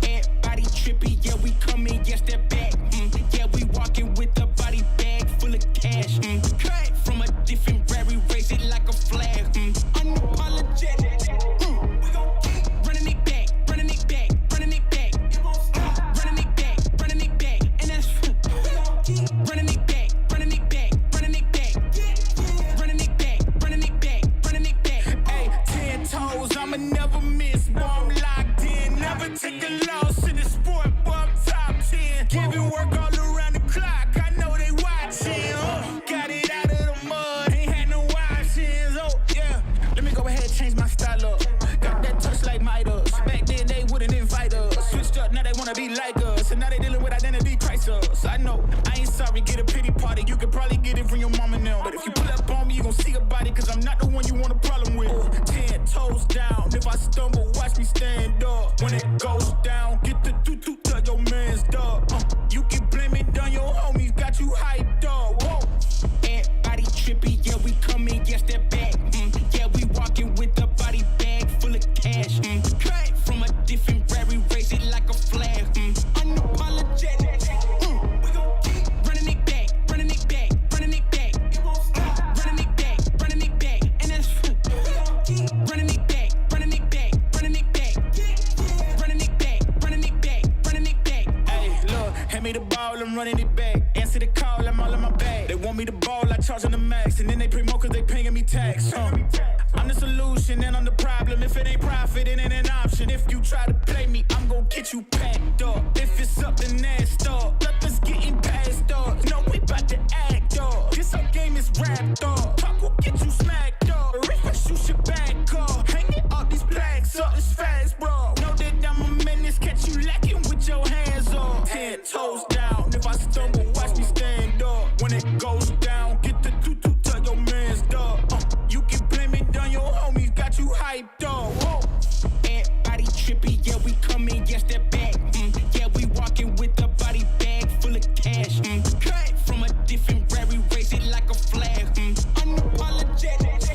Everybody trippy, yeah, we coming, yeah, step back. Yeah, we walking with a body bag full of cash. Cut from a different rare, we raise it like a flag. Unapologetic. We gon' keep running it back, running it back, running it back. It won't stop. Running it back, running it back. And that's we gon' keep running it back, running it back, running it back. Running it back, running it back, running it back. Hey, 10 toes, I'ma never miss. Boy, I'm locked in, never take a loss in the sport, boy, I'm top 10. Giving work all around the clock, I know they watching. Got it out of the mud, ain't had no options. Oh, yeah, let me go ahead and change my style up. Got that touch like Midas. Back then they wouldn't invite us. Switched up, now they wanna be like us. And now they dealing with identity crisis. I know, I ain't sorry, get a pity party. You could probably get it from your mama now. But if you pull up on me, you gon' see a body, cause I'm not the one you want a problem with. 10 toes down, if I stumble, watch me stand up. When it goes down, get the doo-doo, tell your man's dog. You can blame it on your homies, got you hyped up. Whoa. Everybody trippy, yeah, we coming, yeah, step back. Yeah, we walking with a body bag full of cash. Cut from a different rare, we raise it like a flag. Unapologetic. We gon' keep running it back, running it back, running it back. me the ball, I charge them the max. And then they pay more cause they paying me tax. I'm the solution and I'm the problem. If it ain't profit, it ain't an option. If you try to play me, I'm gon' get you packed up. If it's up, then that's up. Nothing's getting past up. No, we bout to act up. This whole game is wrapped up. Talk will get you smacked up. Refresh, you should back up. Hanging up these plaques up, it's fast, bro. Know that I'm a menace, catch you lacking with your hands up. 10 toes down. If I stumble, watch me stand up. When it goes down, get the tutu, tell your man's dog. You can blame it on your homies, got you hyped up. Whoa. Everybody trippy, yeah, we coming, yes, that back. Yeah, we walking with a body bag full of cash. Cut from a different rary, raise it like a flag. Unapologetic.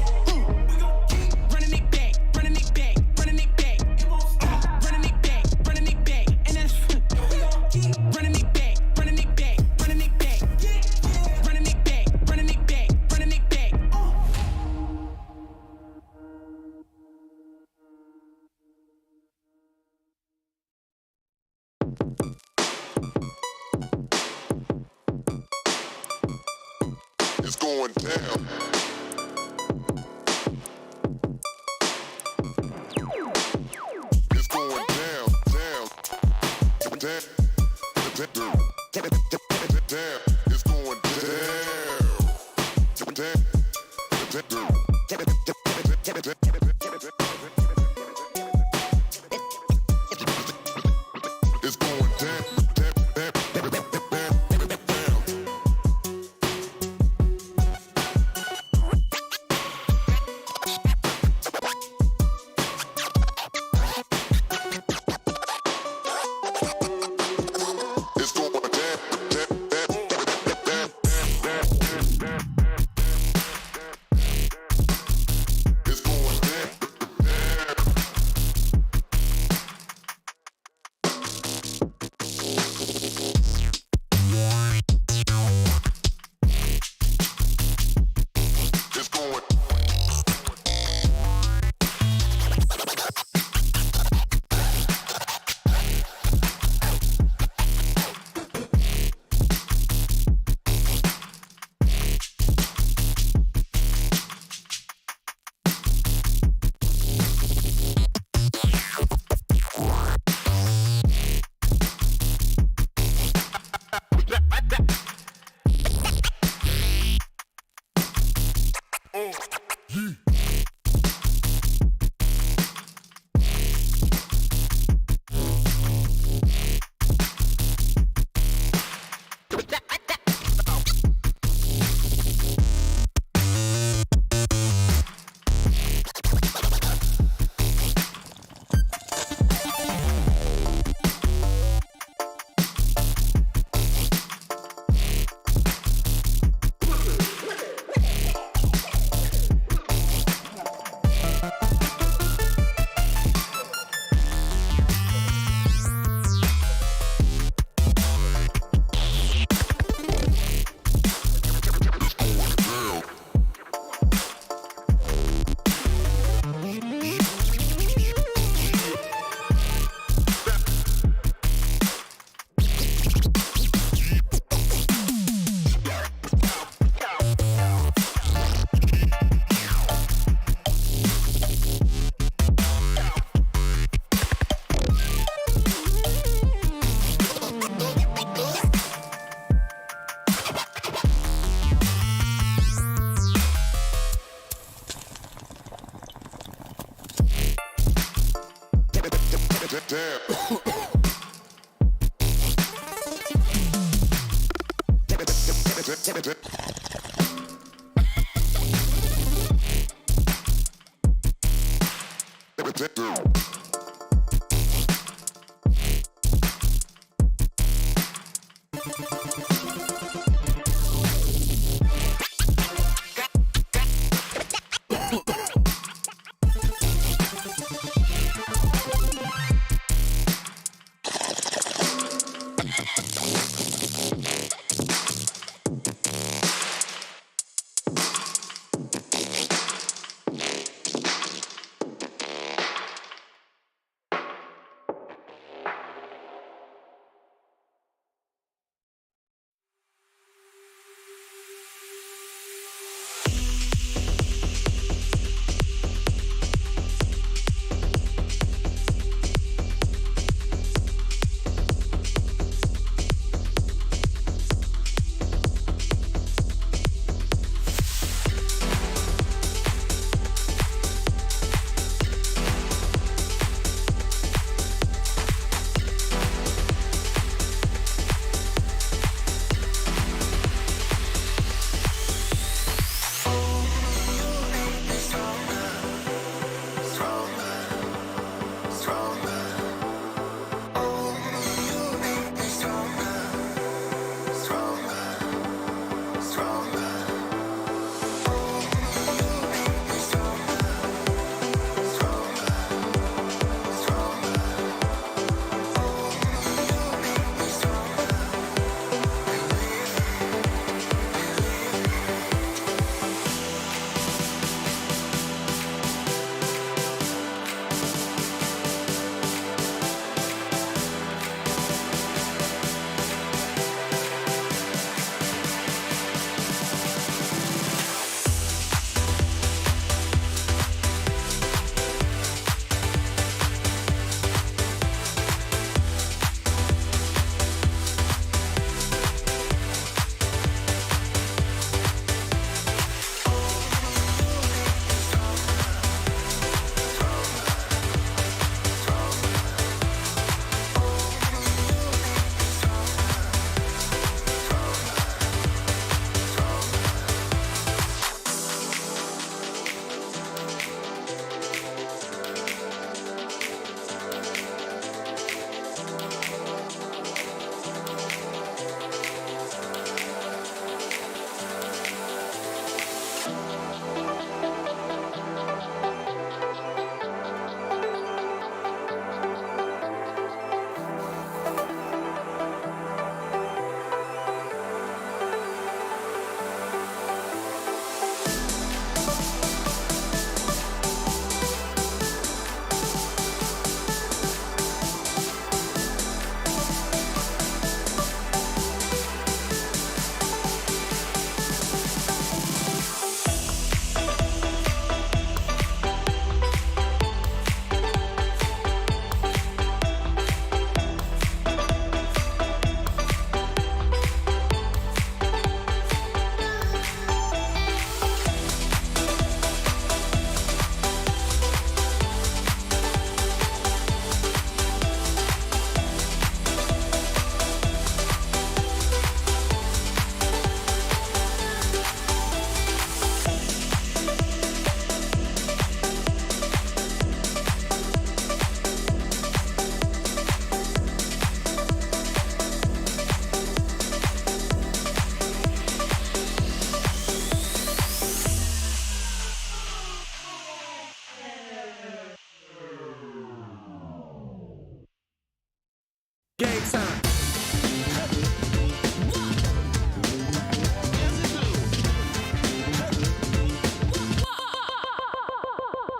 We gon' keep running it back, running it back, running it back. It won't stop. Running it back, running it back. And that's we gon' keep running it back, running it back, running it back. Running it back, running it back, running it back. It's going down. It's going down, down, down, down, down. It's going down, down, down. It's going down.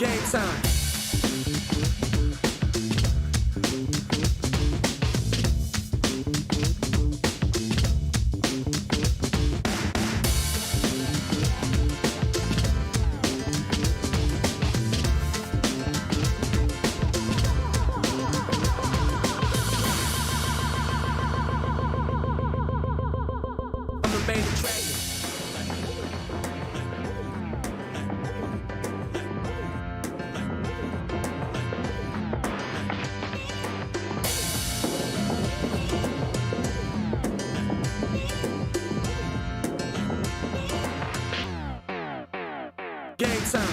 Game time. Game time.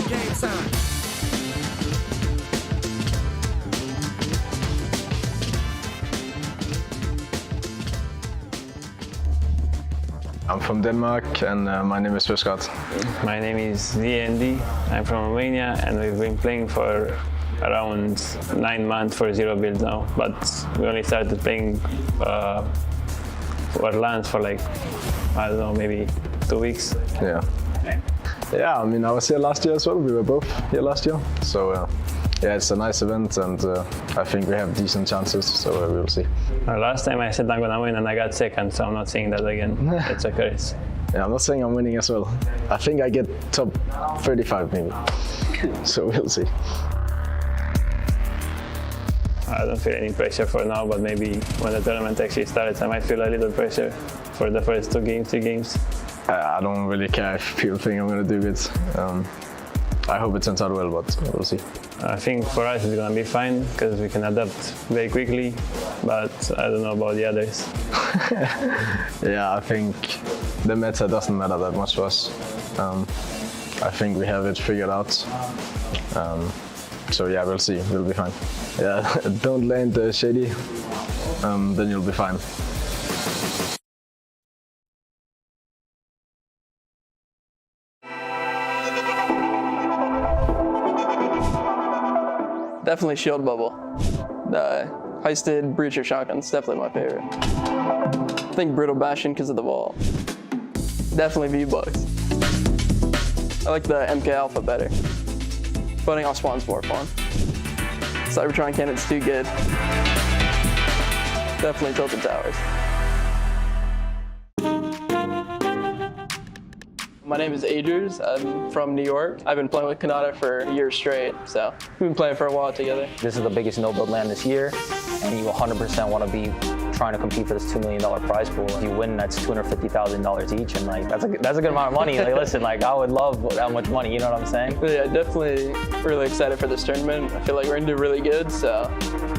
Game time. I'm from Denmark and my name is Riyadh. My name is DND. I'm from Romania and we've been playing for around 9 months for zero build now, but we only started playing for LANs for like, I don't know, maybe 2 weeks. Yeah, I mean, I was here last year as well. We were both here last year. So yeah, it's a nice event and I think we have decent chances, so we'll see. Last time I said I'm gonna win and I got second, so I'm not saying that again. It's a curse. Yeah, I'm not saying I'm winning as well. I think I get top 35 maybe, so we'll see. I don't feel any pressure for now, but maybe when the tournament actually starts, I might feel a little pressure for the first 2 games, 3 games. I don't really care if people think I'm going to do it. I hope it turns out well, but we'll see. I think for us it's going to be fine because we can adapt very quickly, but I don't know about the others. Yeah, I think the meta doesn't matter that much for us. I think we have it figured out. So yeah, we'll see. We'll be fine. Yeah, don't land shady, then you'll be fine. Definitely shield bubble. The heisted breacher shotgun's definitely my favorite. I think brittle bashing because of the wall. Definitely V-Bucks. I like the MK Alpha better. Putting off spawn's more fun. Cybertron cannon's too good. Definitely Tilted Towers. My name is Adriers. I'm from New York. I've been playing with Kanata for a year straight, so we've been playing for a while together. This is the biggest no-build LAN this year, and you 100% want to be trying to compete for this $2 million prize pool. If you win, that's $250,000 each, and like that's a good amount of money. Like, listen, like I would love that much money. You know what I'm saying? But yeah, definitely really excited for this tournament. I feel like we're gonna do really good, so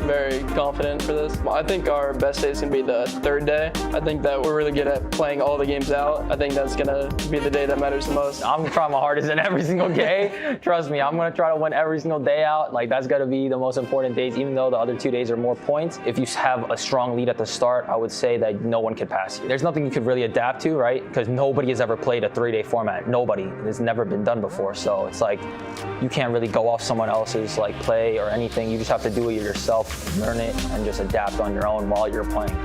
very confident for this. I think our best day is gonna be the 3rd day. I think that we're really good at playing all the games out. I think that's gonna be the day that matters the most. I'm trying my hardest in every single day. Trust me, I'm gonna try to win every single day out. Like that's gotta be the most important days, even though the other 2 days are more points. If you have a strong lead at the start, I would say that no one can pass you. There's nothing you could really adapt to, right? Because nobody has ever played a 3-day format. Nobody. It's never been done before. So it's like, you can't really go off someone else's like play or anything. You just have to do it yourself, learn it, and just adapt on your own while you're playing.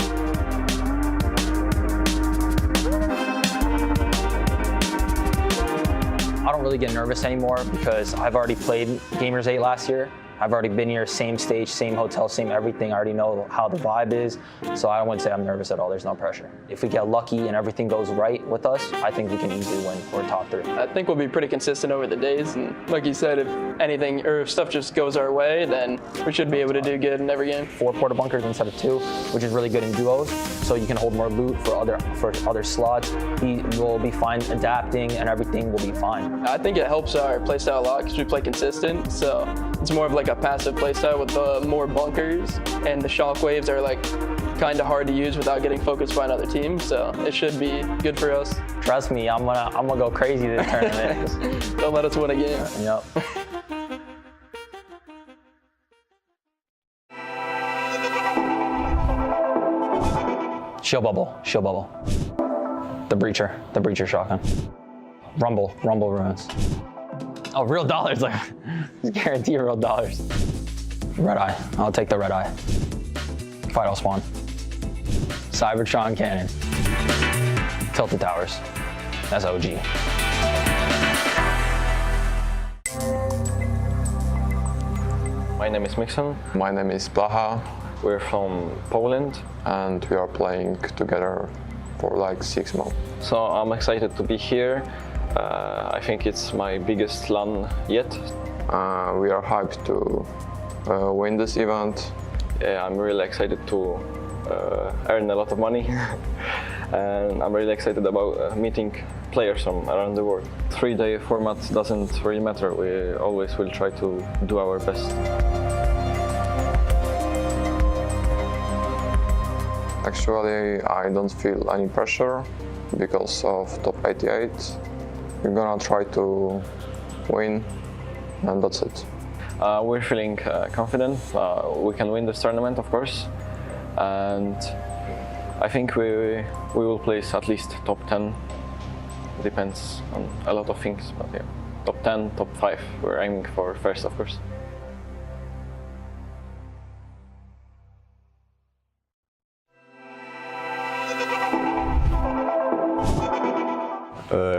I don't really get nervous anymore because I've already played Gamers8 last year. I've already been here, same stage, same hotel, same everything. I already know how the vibe is, so I wouldn't say I'm nervous at all. There's no pressure. If we get lucky and everything goes right with us, I think we can easily win. We're top 3. I think we'll be pretty consistent over the days, and like you said, if anything or if stuff just goes our way, then we should be able to do good in every game. 4 porta bunkers instead of 2, which is really good in duos, so you can hold more loot for other slots. We'll be fine adapting, and everything will be fine. I think it helps our playstyle a lot because we play consistent, so it's more of like a passive playstyle with the more bunkers, and the shockwaves are like kind of hard to use without getting focused by another team, so it should be good for us. Trust me, I'm gonna go crazy this tournament. Don't let us win a game. Yep. Shield bubble. The breacher shotgun. Rumble ruins. Oh, real dollars, like, guarantee real dollars. Red eye, I'll take the red eye. Fight all spawn. Cybertron cannon. Tilted towers. That's OG. My name is Mixon. My name is Blaha, We're from Poland. and we are playing together for like 6 months. So I'm excited to be here. I think it's my biggest LAN yet. We are hyped to win this event. Yeah, I'm really excited to earn a lot of money. And I'm really excited about meeting players from around the world. 3-day format doesn't really matter. We always will try to do our best. Actually, I don't feel any pressure because of top 88. We're gonna try to win, and that's it. We're feeling confident. We can win this tournament, of course. And I think we will place at least top 10. Depends on a lot of things, but yeah, top 10, top 5. We're aiming for first, of course.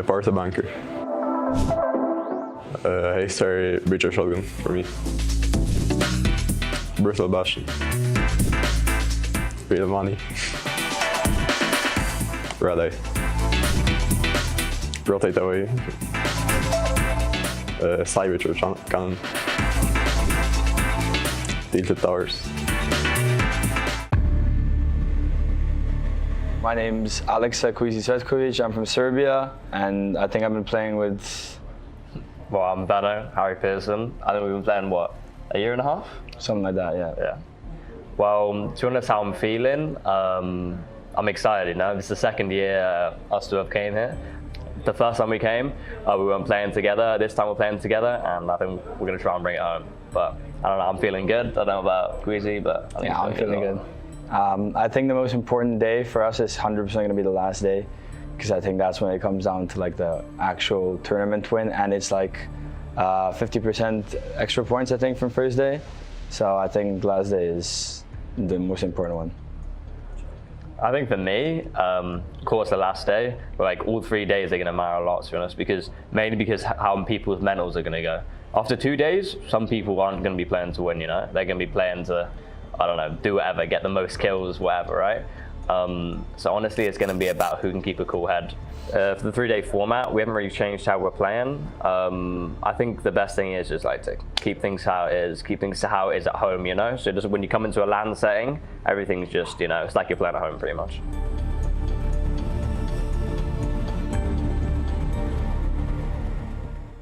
Parta bunker. Haster breacher shotgun for me. Brittle Bastion. Real money. Riyadh. Rotate away. Cybertron cannon. Tilted towers. My name's Alexa Kuizi-Svetkovic. I'm from Serbia, and I think I've been playing with... Well, I'm Benno, Harry Pearson. I think we've been playing, what, a year and a half? Something like that, yeah. Yeah. Well, to be honest, how I'm feeling, I'm excited, you know. This is the second year us two have came here. The first time we came, we weren't playing together. This time we're playing together, and I think we're going to try and bring it home. But I don't know, I'm feeling good. I don't know about Kuizi, but I think I'm feeling good. I think the most important day for us is 100% going to be the last day, because I think that's when it comes down to like the actual tournament win, and it's like 50% extra points, I think, from first day. So I think last day is the most important one. I think for me, of course, the last day, but like all 3 days are going to matter a lot, to be honest, mainly because how people's mentals are going to go. After 2 days, some people aren't going to be playing to win, you know? They're going to be playing to, I don't know, do whatever, get the most kills, whatever, right? So honestly, it's going to be about who can keep a cool head. For the 3-day format, we haven't really changed how we're playing. I think the best thing is just like to keep things how it is, keep things how it is at home, you know? So just when you come into a LAN setting, everything's just, you know, it's like you're playing at home pretty much.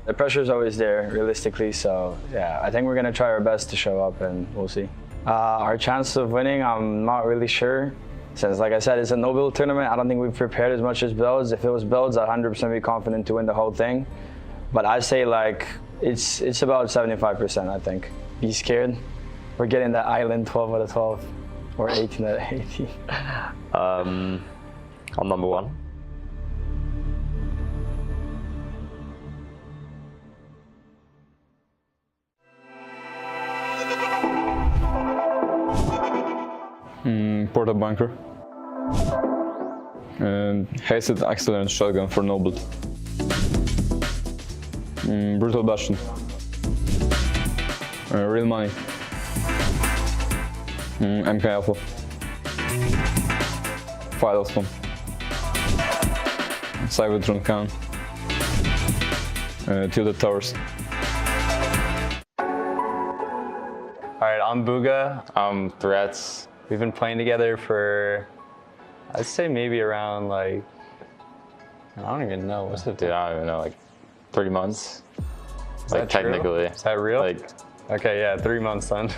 The pressure is always there, realistically, so yeah, I think we're going to try our best to show up, and we'll see. Our chance of winning, I'm not really sure. Since, like I said, it's a no build tournament, I don't think we've prepared as much as builds. If it was builds, I'd 100% be confident to win the whole thing. But I say like, it's about 75%, I think. Be scared. We're getting that island 12 out of 12, or 18 out of 18. I'm number 1. Porta bunker. Hasted accelerant shotgun for no build. Brutal Bastion. Real money. MK Alpha. Firestone. Cybertron cannon. Tilted towers. Alright, I'm Booga. I'm Threats. We've been playing together for, I'd say maybe around like, I don't even know. What's it? Dude, I don't even know, like 3 months. Is like that true? technically. Is that real? Like, okay, yeah, 3 months then.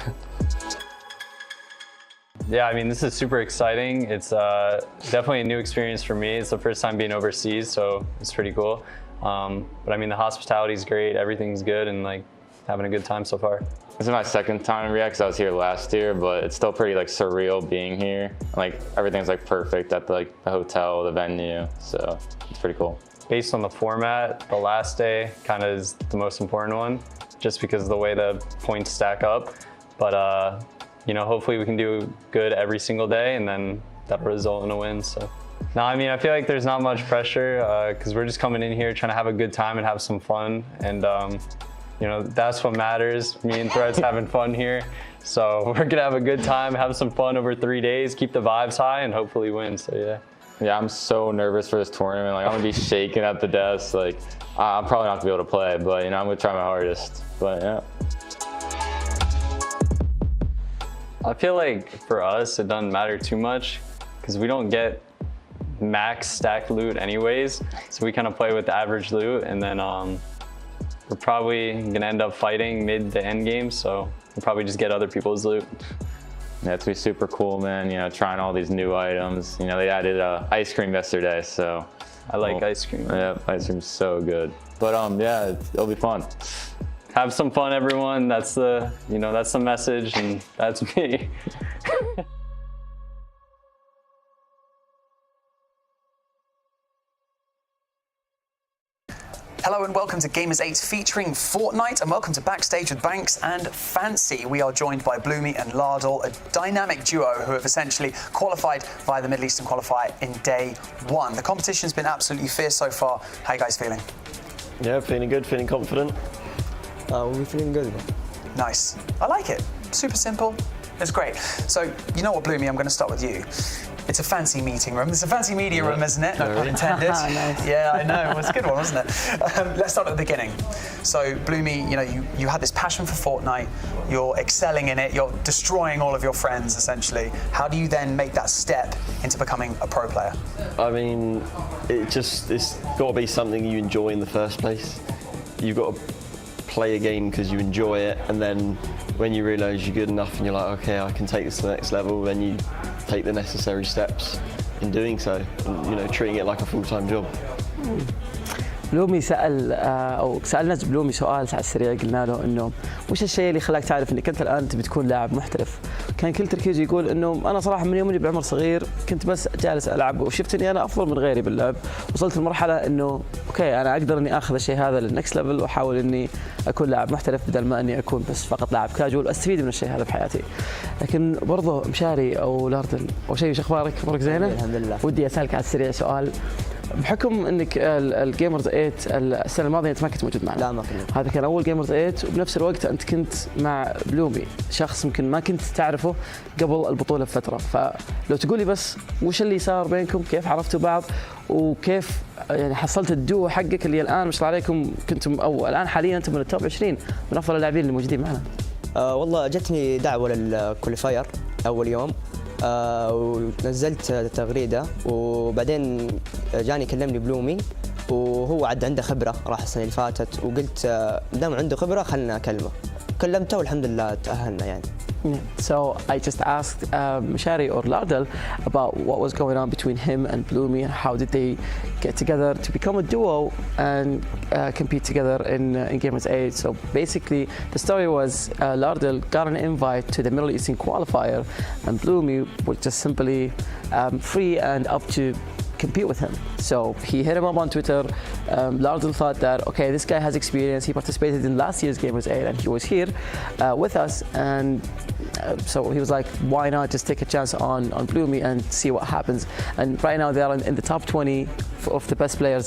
Yeah, I mean, this is super exciting. It's definitely a new experience for me. It's the first time being overseas, so it's pretty cool. But I mean, the hospitality is great. Everything's good, and like having a good time so far. This is my second time in Riyadh because I was here last year, but it's still pretty like surreal being here. Like everything's like perfect at the hotel, the venue, so it's pretty cool. Based on the format, the last day kind of is the most important one, just because of the way the points stack up. But you know, hopefully we can do good every single day, and then that'll result in a win. So, no, I mean, I feel like there's not much pressure because we're just coming in here trying to have a good time and have some fun. And, you know, that's what matters. Me and Threats having fun here. So we're going to have a good time, have some fun over 3 days, keep the vibes high, and hopefully win. So, yeah. Yeah, I'm so nervous for this tournament. Like, I'm gonna be shaking at the desk. Like, I'm probably not gonna be able to play, but you know, I'm gonna try my hardest. But yeah. I feel like for us, it doesn't matter too much because we don't get max stack loot anyways. So we kind of play with the average loot, and then we're probably gonna end up fighting mid to end game. So we'll probably just get other people's loot. Yeah, it's gonna be super cool, man. You know, trying all these new items. You know, they added ice cream yesterday, so. I like ice cream. Yeah, ice cream's so good. But yeah, it'll be fun. Have some fun, everyone. That's the, you know, that's the message, and that's me. Hello and welcome to Gamers8 Featuring Fortnite, and welcome to Backstage with Banks and Fancy. We are joined by Bloomy and Lardal, a dynamic duo who have essentially qualified via the Middle Eastern qualifier in day one. The competition's been absolutely fierce so far. How are you guys feeling? Yeah, feeling good, feeling confident. We're feeling good. Nice. I like it. Super simple. It's great. So, you know what, Bloomy, I'm going to start with you. It's a fancy meeting room. It's a fancy media room, isn't it? No pun intended. Nice. Yeah, I know. It was a good one, wasn't it? Let's start at the beginning. So, Bloomy, you know, you had this passion for Fortnite. You're excelling in it. You're destroying all of your friends, essentially. How do you then make that step into becoming a pro player? I mean, it's got to be something you enjoy in the first place. You've got to play a game because you enjoy it, and then when you realise you're good enough and you're like, okay, I can take this to the next level, then you take the necessary steps in doing so, and, you know, treating it like a full-time job. بلومي سأل أو سألنا بلومي سؤال على السريع، قلنا له إنه وش الشيء اللي خلاك تعرف إنك أنت الآن تبي تكون لاعب محترف؟ كان كل تركيزه يقول إنه أنا صراحة من يوم إني بعمر صغير كنت بس جالس ألعب وشفت إني أنا أفضل من غيري باللعب، وصلت لمرحلة إنه أوكي أنا أقدر إني آخذ الشيء هذا للنكست ليفل وأحاول إني أكون لاعب محترف بدل ما إني أكون بس فقط لاعب كاجوال وأستفيد من الشيء هذا بحياتي. لكن برضه مشاري أو لاردل أو شيء، وش أخبارك؟ أخبارك زينة؟ الحمد لله. ودي أسألك على السريع سؤال. بحكم انك الجيمرز 8 السنه الماضيه انت ما كنت موجود معنا. لا ما كنت. هذا كان اول جيمرز 8، وبنفس الوقت انت كنت مع بلومي، شخص يمكن ما كنت تعرفه قبل البطوله بفتره، فلو تقولي بس وش اللي صار بينكم، كيف عرفتوا بعض، وكيف يعني حصلت الدو حقك اللي الان ما شاء الله عليكم كنتم او الان حاليا انتم من التوب 20 من افضل اللاعبين اللي موجودين معنا. والله جتني دعوه للكواليفاير اول يوم، ونزلت تغريده، وبعدين جاني كلمني بلومي وهو عنده خبره راح السنه اللي فاتت، وقلت دام عنده خبره خلنا اكلمه. كلمته والحمد لله تاهلنا يعني. So I just asked Mashari or Lardal about what was going on between him and Bloomy and how did they get together to become a duo and compete together in Gamers 8. So basically the story was Lardal got an invite to the Middle Eastern qualifier and Bloomy was just simply free and up to compete with him. So he hit him up on Twitter. Lardal thought that, okay, this guy has experience. He participated in last year's Gamers 8 and he was here with us. And so he was like, why not just take a chance on Bloomy and see what happens. And right now they are in the top 20 of the best players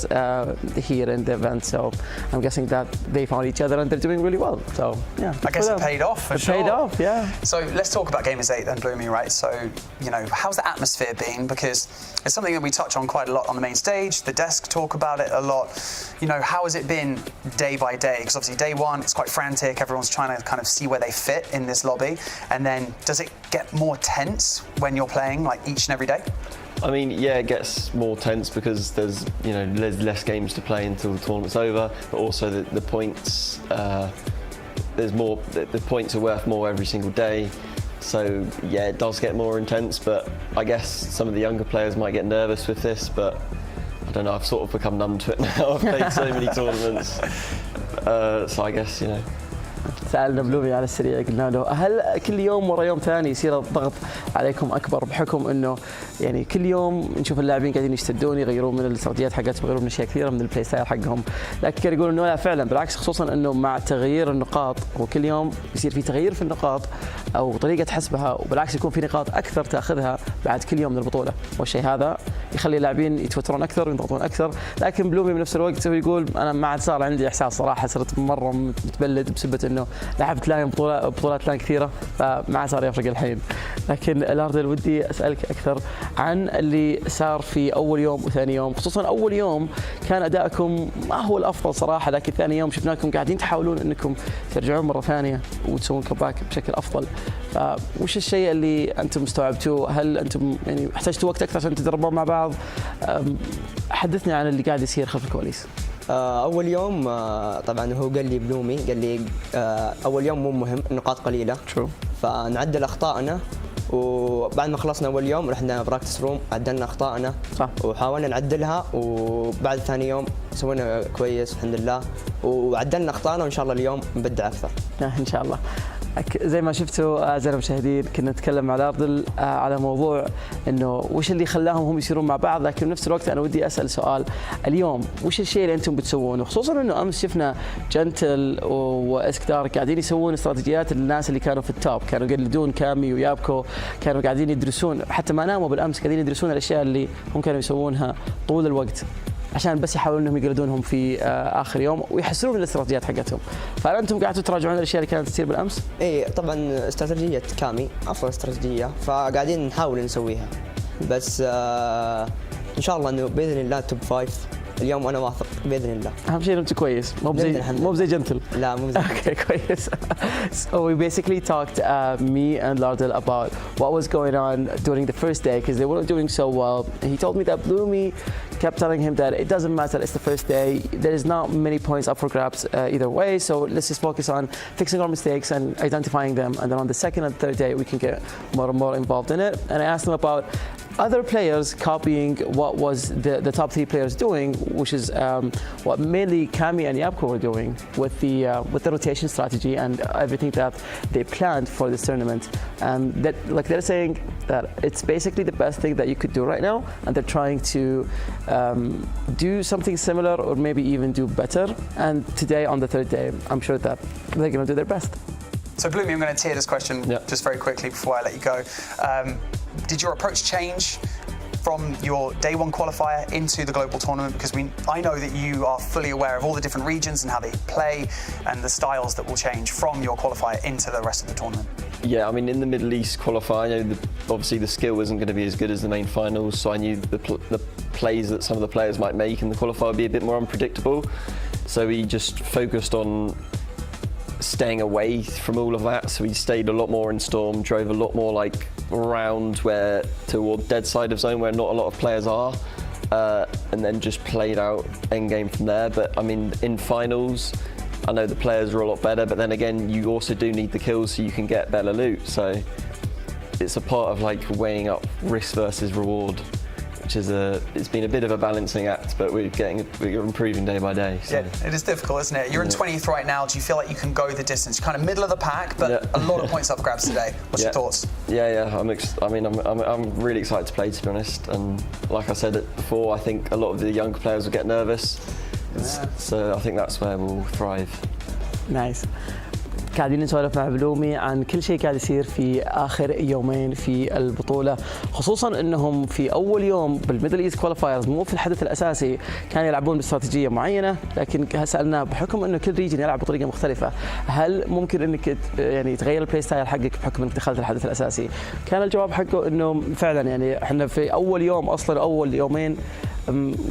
here in the event. So I'm guessing that they found each other and they're doing really well. So yeah. I guess it paid off for sure. It paid off, yeah. So let's talk about Gamers 8 and Bloomy, right? So, you know, how's the atmosphere been? Because it's something that we touch on quite a lot on the main stage. The desk talk about it a lot. You know, how has it been day by day? Because obviously day one, it's quite frantic. Everyone's trying to kind of see where they fit in this lobby. And then does it get more tense when you're playing like each and every day? I mean, yeah, it gets more tense because there's less games to play until the tournament's over, but also the points, there's more, the points are worth more every single day. So yeah, it does get more intense, but I guess some of the younger players might get nervous with this, but I don't know, I've sort of become numb to it now. I've played so many tournaments, so I guess, you know. سالنا بلومي على السريع قلنا له هل كل يوم ورا يوم ثاني يصير الضغط عليكم اكبر بحكم انه يعني كل يوم نشوف اللاعبين قاعدين يشتدون يغيرون من الاستراتيجيات حقتهم يغيرون من اشياء كثيره من البلاي ستايل حقهم، لكن كانوا يقولون انه لا فعلا بالعكس، خصوصا انه مع تغيير النقاط وكل يوم يصير في تغيير في النقاط او طريقه حسبها، وبالعكس يكون في نقاط اكثر تاخذها بعد كل يوم من البطوله، والشيء هذا يخلي اللاعبين يتوترون اكثر وينضغطون اكثر. لكن بلومي بنفس الوقت هو يقول انا ما عاد صار عندي احساس صراحه، صرت مره متبلد بسبه انه لعبت لاين بطولات لاين كثيره فما عاد صار يفرق الحين. لكن لاردل ودي اسالك اكثر عن اللي صار في اول يوم وثاني يوم، خصوصا اول يوم كان ادائكم ما هو الافضل صراحه، لكن ثاني يوم شفناكم قاعدين تحاولون انكم ترجعون مره ثانيه وتسوون كومباك بشكل افضل. فوش الشيء اللي انتم استوعبتوه؟ هل انتم يعني احتجتوا وقت اكثر عشان تدربون مع بعض؟ حدثني عن اللي قاعد يصير خلف الكواليس. اول يوم طبعا هو قال لي بلومي قال لي اول يوم مو مهم، النقاط قليله فنعدل اخطائنا، وبعد ما خلصنا اول يوم رحنا براكتس روم عدلنا اخطائنا صح وحاولنا نعدلها، وبعد ثاني يوم سوينا كويس الحمد لله وعدلنا اخطائنا، وان شاء الله اليوم نبدع اكثر ان شاء الله. زي ما شفتوا اعزائي المشاهدين كنا نتكلم مع لاردل على موضوع انه وش اللي خلاهم هم يصيرون مع بعض، لكن بنفس الوقت انا ودي اسال سؤال اليوم وش الشيء اللي انتم بتسوونه، خصوصا انه امس شفنا جنتل واسكتار قاعدين يسوون استراتيجيات للناس اللي كانوا في التوب، كانوا يقلدون كامي ويابكو، كانوا قاعدين يدرسون حتى ما ناموا بالامس، قاعدين يدرسون الاشياء اللي هم كانوا يسوونها طول الوقت عشان بس يحاولون انهم يقلدونهم في اخر يوم ويحسنون الاستراتيجيات حقتهم. فهل انتم قاعدين تراجعون الاشياء اللي كانت تصير بالامس؟ اي طبعا استراتيجيه كامي افضل استراتيجيه، فقاعدين نحاول نسويها، بس ان شاء الله انه باذن الله توب 5 اليوم، انا واثق باذن الله. اهم شيء انت كويس، مو زي جنتل. لا مو زي okay كويس. So we basically talked me and Lardel about what was going on during the first day because they weren't doing so well. He told me that Bloomy kept telling him that it doesn't matter, it's the first day, there is not many points up for grabs either way, so let's just focus on fixing our mistakes and identifying them, and then on the second and third day we can get more and more involved in it. And I asked him about other players copying what was the top 3 players doing, which is what mainly Kami and Yapko were doing with the rotation strategy and everything that they planned for this tournament. And that, like they're saying that it's basically the best thing that you could do right now, and they're trying to do something similar or maybe even do better. And today on the third day, I'm sure that they're going to do their best. So Bloomy, I'm going to tier this question just very quickly before I let you go. Did your approach change from your day one qualifier into the global tournament? Because I know that you are fully aware of all the different regions and how they play and the styles that will change from your qualifier into the rest of the tournament. Yeah, I mean, in the Middle East qualifier, I know obviously the skill isn't going to be as good as the main finals, so I knew the plays that some of the players might make in the qualifier would be a bit more unpredictable. So we just focused on staying away from all of that. So we stayed a lot more in Storm, drove a lot more like around toward dead side of zone where not a lot of players are, and then just played out end game from there. But I mean, in finals, I know the players are a lot better, but then again, you also do need the kills so you can get better loot. So it's a part of like weighing up risk versus reward, which is it's been a bit of a balancing act, but we're improving day by day. So. Yeah, it is difficult, isn't it? You're in 20th right now. Do you feel like you can go the distance? You're kind of middle of the pack, but a lot of points up grabs today. What's your thoughts? Yeah. I'm really excited to play, to be honest. And like I said before, I think a lot of the younger players will get nervous. So I think that's where we'll thrive. Nice. قاعدين نسولف مع بلومي عن كل شيء قاعد يصير في آخر يومين في البطولة، خصوصا أنهم في أول يوم بالميدل إيست كواليفايرز مو في الحدث الأساسي كانوا يلعبون باستراتيجية معينة، لكن سألناه بحكم أنه كل ريجن يلعب بطريقة مختلفة هل ممكن أنك يعني تغير البلاي ستايل حقك بحكم أنك دخلت الحدث الأساسي؟ كان الجواب حقه أنه فعلا يعني احنا في أول يوم أصلا أول يومين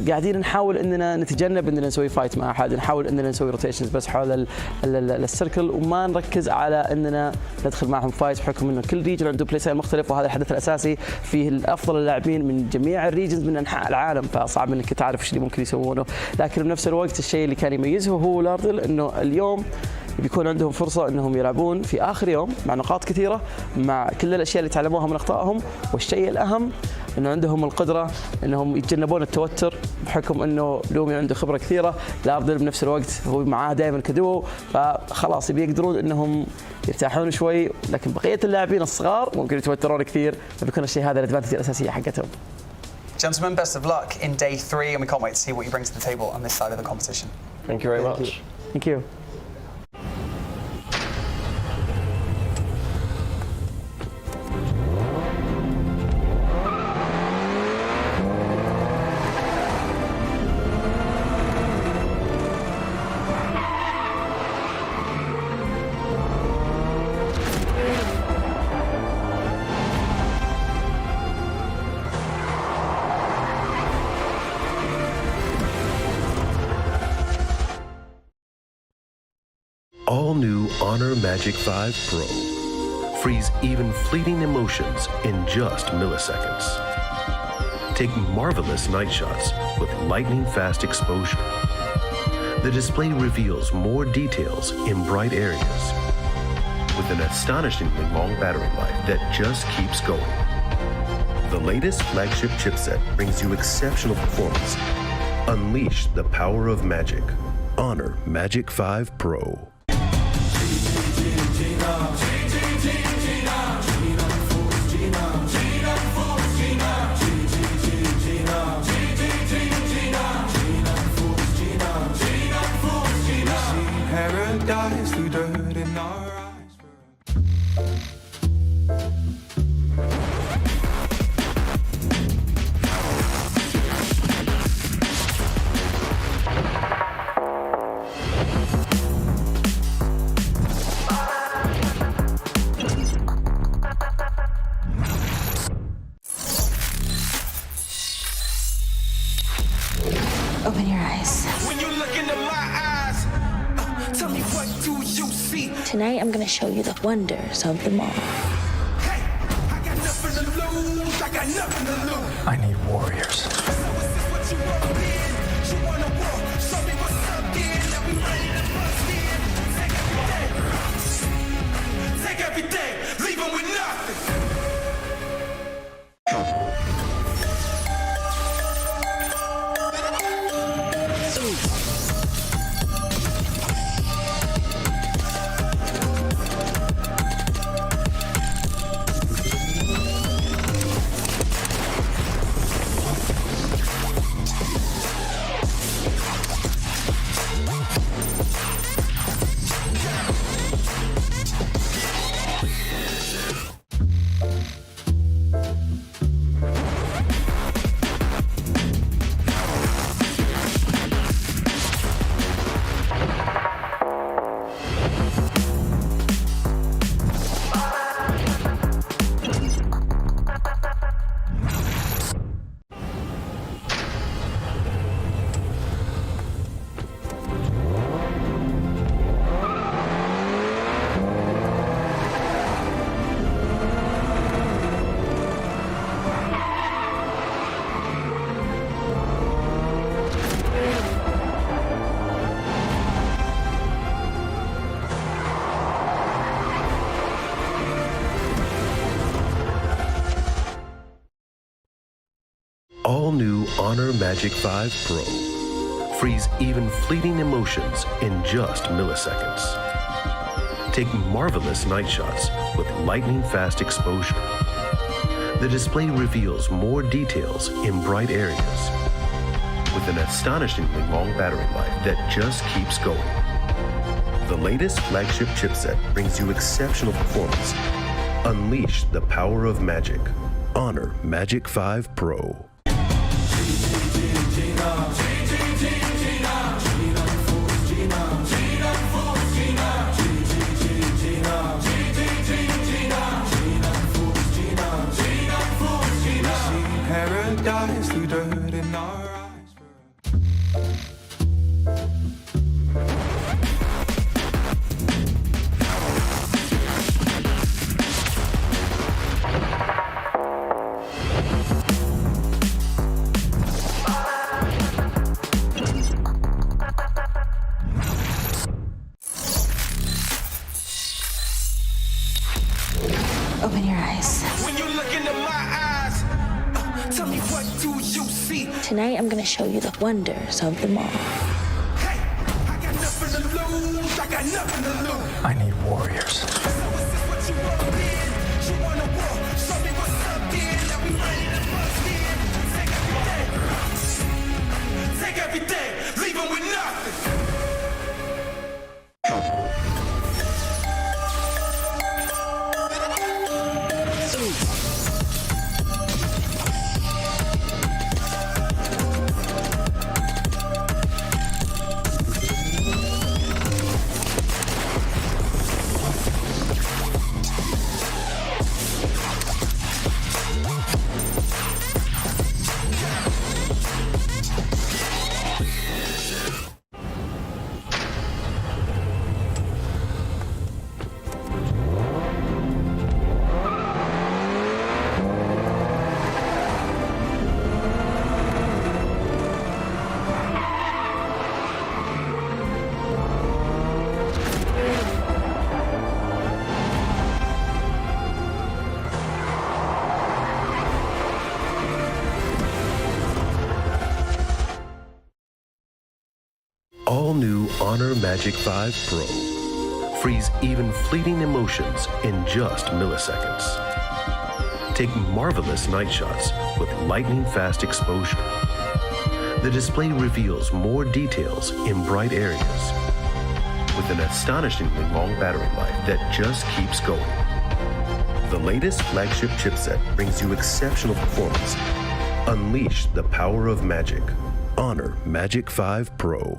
قاعدين نحاول اننا نتجنب اننا نسوي فايت مع احد، نحاول اننا نسوي روتيشنز بس حول السيركل وما نركز على اننا ندخل معهم فايت بحكم انه كل ريجن عنده بلاي ستايل مختلف، وهذا الحدث الاساسي فيه افضل اللاعبين من جميع الريجنز من انحاء العالم، فصعب انك تعرف ايش اللي ممكن يسوونه. لكن بنفس الوقت الشيء اللي كان يميزه هو لاردل انه اليوم بيكون عندهم فرصة أنهم يلعبون في آخر يوم مع نقاط كثيرة، مع كل الأشياء اللي تعلموها من أخطائهم، والشيء الأهم أنه عندهم القدرة أنهم يتجنبون التوتر بحكم أنه لومي عنده خبرة كثيرة، لاعب بنفس الوقت هو معاه دائما كدو، فخلاص بيقدرون أنهم يرتاحون شوي، لكن بقية اللاعبين الصغار ممكن يتوترون كثير، فبيكون الشيء هذا الأدفانتج الأساسية حقتهم. Gentlemen, best of luck in day 3, and we can't wait to see what you bring to the table on this side of the competition. Thank you very much. Thank you. All new Honor Magic 5 Pro. Freeze even fleeting emotions in just milliseconds. Take marvelous night shots with lightning-fast exposure. The display reveals more details in bright areas with an astonishingly long battery life that just keeps going. The latest flagship chipset brings you exceptional performance. Unleash the power of magic. Honor Magic 5 Pro. Paradise through dirt in our eyes. Open your eyes. When you look into my eyes, tell me what do you see? Tonight, I'm gonna show you the wonders of the mall. I got nothing to lose. I got nothing to lose. I need warriors. So is this what you want to be? You wanna walk? Show me what's up, then. Now we ready to bust in. Take everything, leave 'em with nothing. All new Honor Magic 5 Pro. Freeze even fleeting emotions in just milliseconds. Take marvelous night shots with lightning-fast exposure. The display reveals more details in bright areas with an astonishingly long battery life that just keeps going. The latest flagship chipset brings you exceptional performance. Unleash the power of magic. Honor Magic 5 Pro. Paradise through dirt in our eyes. eyes. When you look into my eyes, tell me what do you see? Tonight I'm gonna show you the wonders of the mall. Hey, I got nothing to lose. I got nothing to lose. I need warriors. So is this what you want in? You wanna war? Show me what's up then. Now we ready to bust in. Take everything, leave 'em with nothing. All new Honor Magic 5 Pro. Freeze even fleeting emotions in just milliseconds. Take marvelous night shots with lightning fast exposure. The display reveals more details in bright areas with an astonishingly long battery life that just keeps going. The latest flagship chipset brings you exceptional performance. Unleash the power of magic. Honor Magic 5 Pro.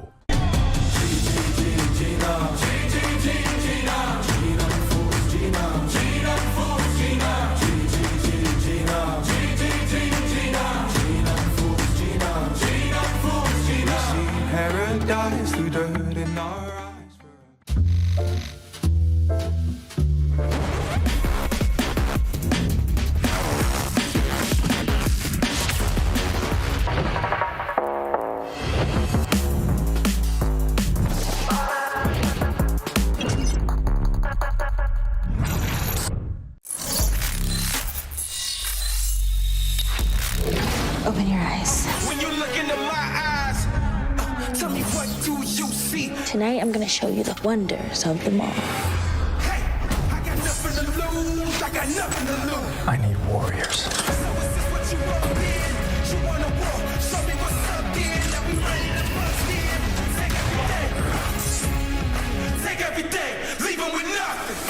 Paradise through dirt in our eyes. Open your eyes. When you look into my eyes, tell me what do you see? Tonight I'm gonna show you the wonders of the mall. Hey, I got nothing to lose. I got nothing to lose. I need warriors. So is this what you want in? You wanna war? Show me what's up then. Now we ready to bust in. Take everything, leave 'em with nothing.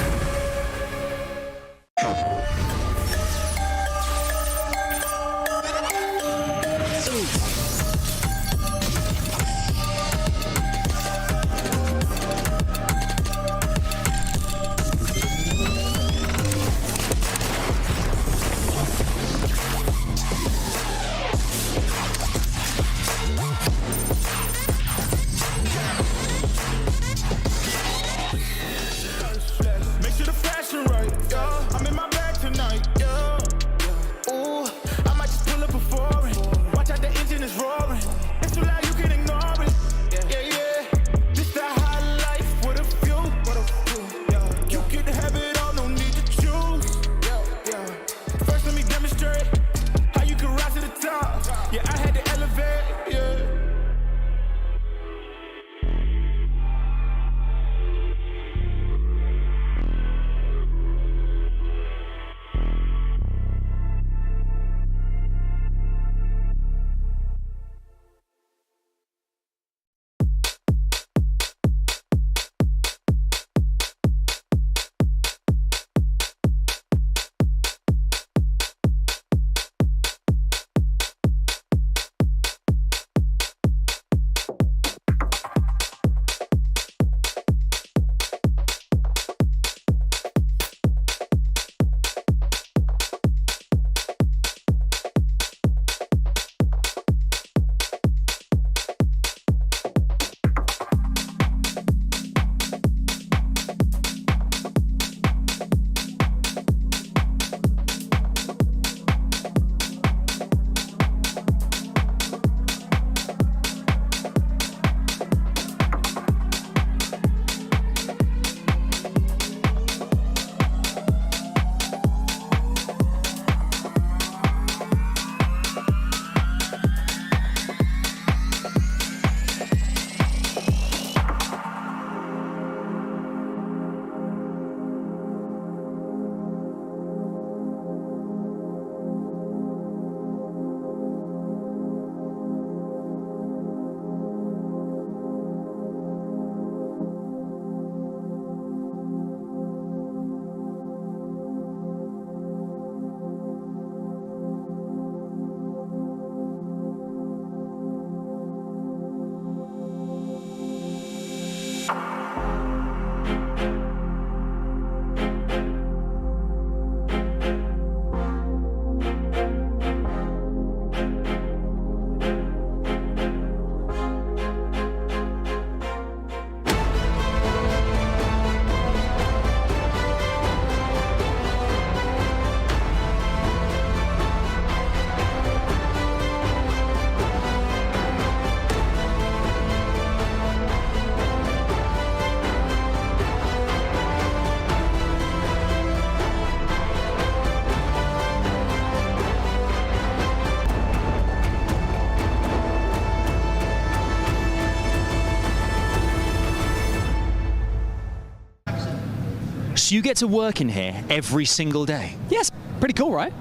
you get to work in here every single day? Yes, pretty cool, right?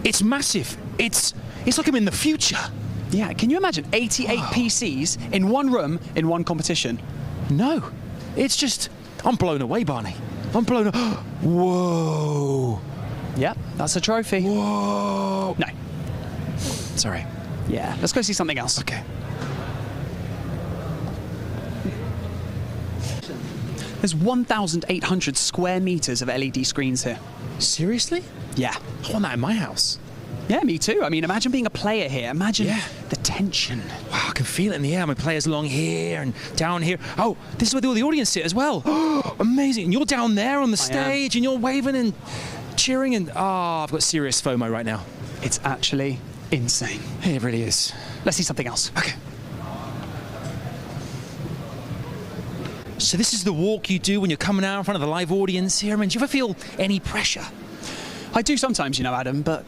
It's massive. It's like I'm in the future. Yeah, can you imagine 88 PCs in one room in one competition? No, it's just, I'm blown away, Barney. I'm blown away. Whoa. Yep, that's a trophy. Whoa. No. Sorry. Yeah, let's go see something else. Okay. There's 1,800 square meters of LED screens here. Seriously? Yeah. I want that in my house. Yeah, me too. I mean, imagine being a player here. Imagine the tension. Wow, I can feel it in the air. My players along here and down here. Oh, this is where all the audience sit as well. Amazing. And you're down there on the stage and you're waving and cheering and I've got serious FOMO right now. It's actually insane. It really is. Let's see something else. Okay. So this is the walk you do when you're coming out in front of the live audience here. I mean, do you ever feel any pressure? I do sometimes, you know, Adam, but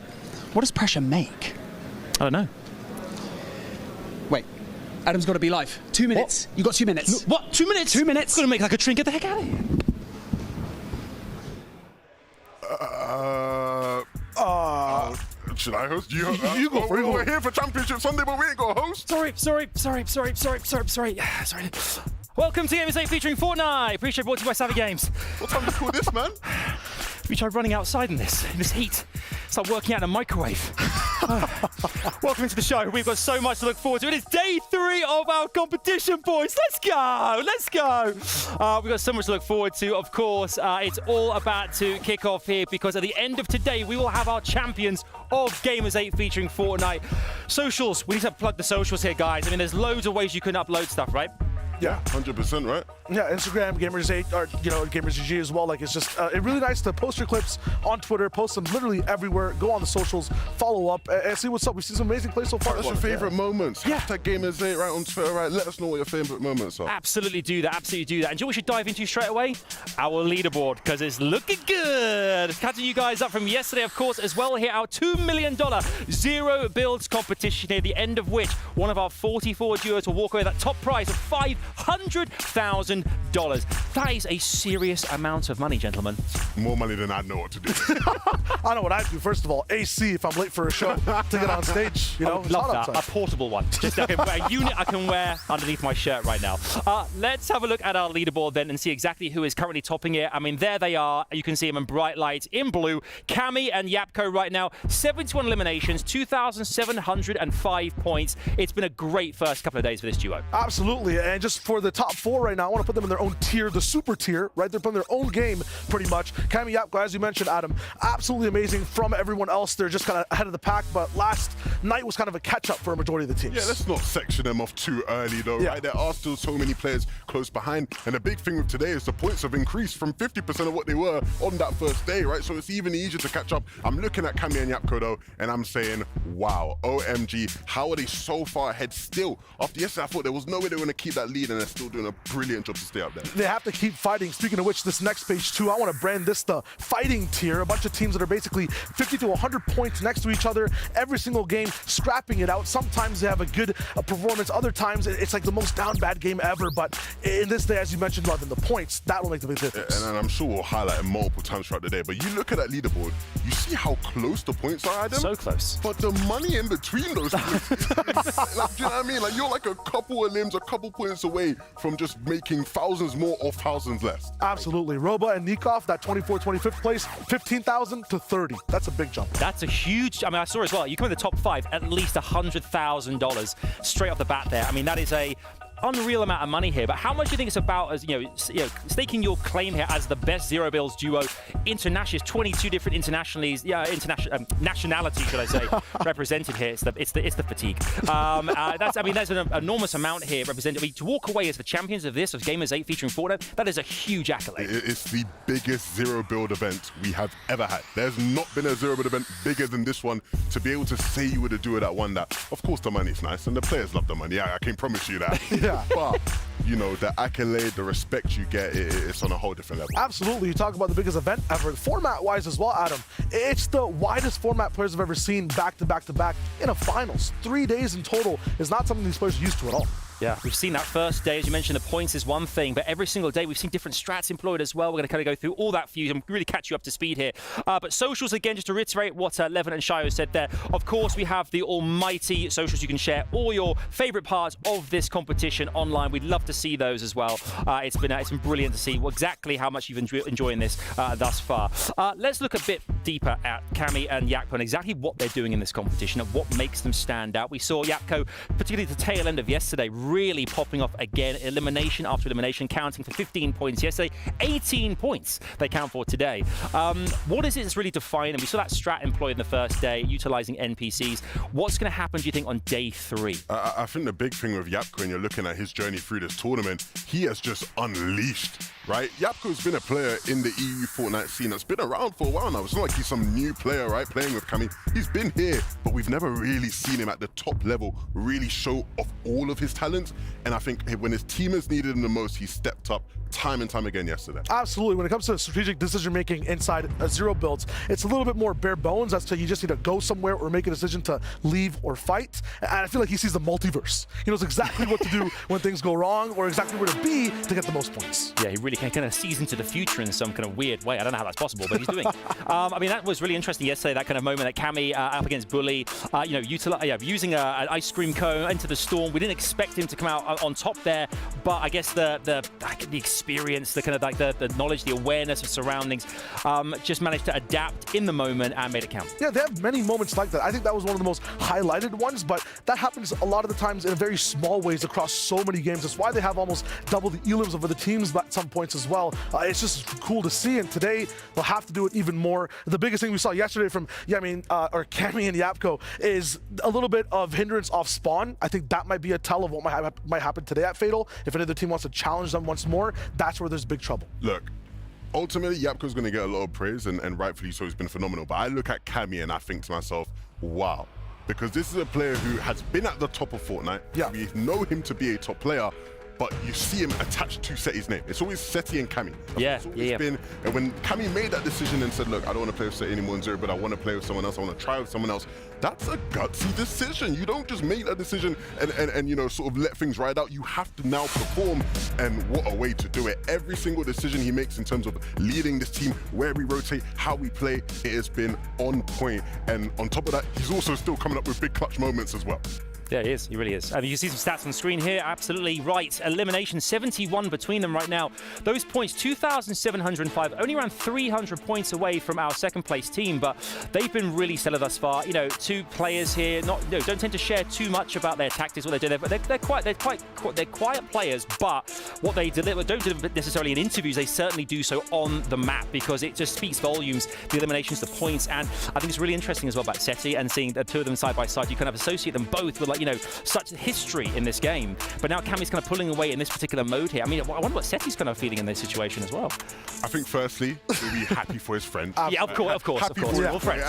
what does pressure make? I don't know. Wait, Adam's got to be live. 2 minutes. You got 2 minutes. No, what? 2 minutes? 2 minutes. Gonna make like a trinket. Get the heck out of here. Should I host? You go for it. We're here for Championship Sunday, but we ain't got a host. Sorry. Welcome to Gamers8 Featuring Fortnite. Appreciate brought to you by Savvy Games. What time do you call this, man? We tried running outside in this heat. It's like working out in a microwave. Welcome into the show. We've got so much to look forward to. It is day 3 of our competition, boys. Let's go. We've got so much to look forward to. Of course, it's all about to kick off here because at the end of today, we will have our champions of Gamers8 Featuring Fortnite. Socials. We need to plug the socials here, guys. I mean, there's loads of ways you can upload stuff, right? Yeah, 100%, right? Yeah, Instagram, Gamers8, or, you know, Gamers8 as well. Like, it's just it's really nice to post your clips on Twitter, post them literally everywhere, go on the socials, follow up, and see what's up. We've seen some amazing plays so far. What's your favorite moments? Yeah. Hashtag Gamers8 right on Twitter, right? Let us know what your favorite moments are. Absolutely do that. And do you know what we should dive into straight away? Our leaderboard, because it's looking good. Catching you guys up from yesterday, of course, as well here. Our $2 million zero builds competition here, the end of which one of our 44 duos will walk away with that top prize of $500,000. That is a serious amount of money, gentlemen. More money than I know what to do. I know what I do. First of all, AC if I'm late for a show to get on stage. You know, I would love that. A portable one. Just like a unit I can wear underneath my shirt right now. Let's have a look at our leaderboard then and see exactly who is currently topping it. I mean, there they are. You can see them in bright lights in blue. Cammy and Yapko right now. 71 eliminations, 2,705 points. It's been a great first couple of days for this duo. Absolutely. And just for the top 4 right now, I want to put them in their own tier, the super tier, right? They're playing their own game pretty much. Cammy Yapko, as you mentioned, Adam, absolutely amazing from everyone else. They're just kind of ahead of the pack, but last night was kind of a catch-up for a majority of the teams. Yeah, let's not section them off too early though, right? There are still so many players close behind. And the big thing with today is the points have increased from 50% of what they were on that first day, right? So it's even easier to catch up. I'm looking at Cammy and Yapko though, and I'm saying, wow, OMG, how are they so far ahead still? After yesterday, I thought there was no way they were going to keep that lead, and they're still doing a brilliant job to stay up there. They have to keep fighting. Speaking of which, this next page too, I want to brand this the fighting tier. A bunch of teams that are basically 50 to 100 points next to each other every single game, scrapping it out. Sometimes they have a good performance. Other times it's like the most down bad game ever. But in this day, as you mentioned, Levin, the points, that will make the big difference. And I'm sure we'll highlight it multiple times throughout the day. But you look at that leaderboard, you see how close the points are, Adam? So close. But the money in between those points is like, do you know what I mean? Like, you're like a couple of limbs, a couple points away from just making thousands more or thousands less. Absolutely. Roba and Nikov, that 24th, 25th place, 15,000 to 30. That's a big jump. That's a huge, I mean, I saw as well, you come in the top 5, at least $100,000 straight off the bat there. I mean, that is a unreal amount of money here, but how much do you think it's about as staking your claim here as the best zero builds duo internationally? 22 different nationalities should I say represented here. It's the fatigue. That's an enormous amount here represented. I mean, to walk away as the champions of this, of Gamers8 Featuring Fortnite, that is a huge accolade. It's the biggest zero build event we have ever had. There's not been a zero build event bigger than this one. To be able to say you were the duo that won that, of course the money's nice and the players love the money. I can promise you that. Yeah. But, you know, the accolade, the respect you get, it's on a whole different level. Absolutely. You talk about the biggest event ever. Format-wise as well, Adam, it's the widest format players have ever seen back to back to back in a finals. 3 days in total is not something these players are used to at all. Yeah, we've seen that first day, as you mentioned, the points is one thing, but every single day we've seen different strats employed as well. We're going to kind of go through all that for you and really catch you up to speed here. But socials, again, just to reiterate what Levin and Shayo said there. Of course, we have the almighty socials. You can share all your favorite parts of this competition online. We'd love to see those as well. It's been brilliant to see exactly how much you've enjoying this thus far. Let's look a bit deeper at Cammy and Yapko and exactly what they're doing in this competition and what makes them stand out. We saw Yapko, particularly at the tail end of yesterday, really popping off again, elimination after elimination, counting for 15 points yesterday, 18 points they count for today. What is it that's really defining? We saw that strat employed in the first day, utilizing NPCs. What's going to happen, do you think, on day 3? I think the big thing with Yapko, when you're looking at his journey through this tournament, he has just unleashed, right? Yapko's been a player in the EU Fortnite scene that's been around for a while now. It's not like he's some new player, right, playing with Cammy. He's been here, but we've never really seen him at the top level really show off all of his talents. And I think when his team has needed him the most, he stepped up time and time again yesterday. Absolutely. When it comes to strategic decision making inside zero builds, it's a little bit more bare bones as to you just need to go somewhere or make a decision to leave or fight. And I feel like he sees the multiverse. He knows exactly what to do when things go wrong or exactly where to be to get the most points. Yeah, he really kind of sees into the future in some kind of weird way. I don't know how that's possible, but he's doing it. I mean, that was really interesting yesterday, that kind of moment that Cammy up against Bully, using an ice cream cone into the storm. We didn't expect him to come out on top there, but I guess the experience, the kind of like the knowledge, the awareness of surroundings, just managed to adapt in the moment and made it count. Yeah, they have many moments like that. I think that was one of the most highlighted ones, but that happens a lot of the times in very small ways across so many games. That's why they have almost double the elims over the teams at some points as well. It's just cool to see, and today they'll have to do it even more. The biggest thing we saw yesterday from Cammy and Yapko is a little bit of hindrance off spawn. I think that might be a tell of what might happen today at Fatal. If another team wants to challenge them once more, that's where there's big trouble. Look, ultimately, Yapko's going to get a lot of praise, and rightfully so. He's been phenomenal. But I look at Cammy and I think to myself, wow. Because this is a player who has been at the top of Fortnite. Yeah. We know him to be a top player, but you see him attached to Seti's name. It's always Seti and Cammy. Been. And when Cammy made that decision and said, look, I don't want to play with Seti anymore in Zero, but I want to play with someone else, I want to try with someone else, that's a gutsy decision. You don't just make that decision and you know, sort of let things ride out. You have to now perform, and what a way to do it. Every single decision he makes in terms of leading this team, where we rotate, how we play, it has been on point. And on top of that, he's also still coming up with big clutch moments as well. Yeah, he is. He really is. I mean, you see some stats on screen here. Absolutely right. Elimination, 71 between them right now. Those points, 2,705, only around 300 points away from our second place team, but they've been really stellar thus far. You know, 2 players here, don't tend to share too much about their tactics, what they do. They're quiet players, but what they deliver, don't deliver necessarily in interviews. They certainly do so on the map, because it just speaks volumes, the eliminations, the points. And I think it's really interesting as well about Seti and seeing the 2 of them side by side. You kind of associate them both with, like, you know, such history in this game. But now Cammy's kind of pulling away in this particular mode here. I mean, I wonder what Seti's kind of feeling in this situation as well. I think firstly, he'll be happy for his friend. Yeah, of course. We're all friends.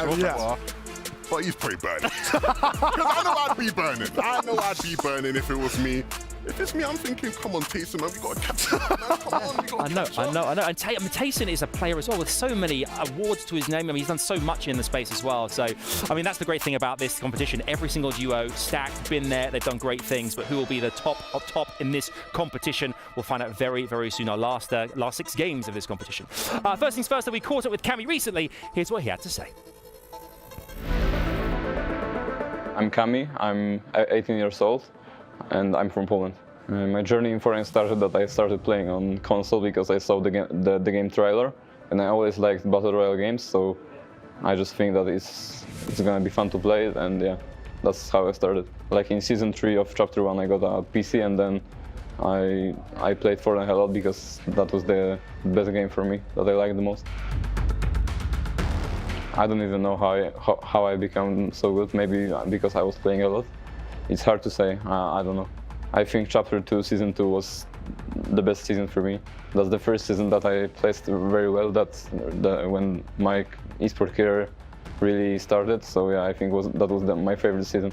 But he's pretty burning. Because I know I'd be burning. I know I'd be burning if it was me. If it's me, I'm thinking, come on, Tayson, man, we got to catch up, man. Come on, we got to catch up. I know. And Tayson is a player as well with so many awards to his name. I mean, he's done so much in the space as well. So, I mean, that's the great thing about this competition. Every single duo stacked, been there, they've done great things. But who will be the top in this competition? We'll find out very, very soon. Our last 6 games of this competition. First things first, that we caught up with Cammy recently. Here's what he had to say. I'm Cammy, I'm 18 years old, and I'm from Poland. My journey in Fortnite started that I started playing on console because I saw the game trailer, and I always liked Battle Royale games, so I just think that it's gonna be fun to play, and yeah, that's how I started. Like in Season 3 of Chapter 1, I got a PC, and then I played Fortnite a lot because that was the best game for me, that I liked the most. I don't even know how I became so good, maybe because I was playing a lot. It's hard to say, I don't know. I think Chapter 2, Season 2 was the best season for me. That's the first season that I placed very well, that's when my esports career really started, so yeah, I think that was my favorite season.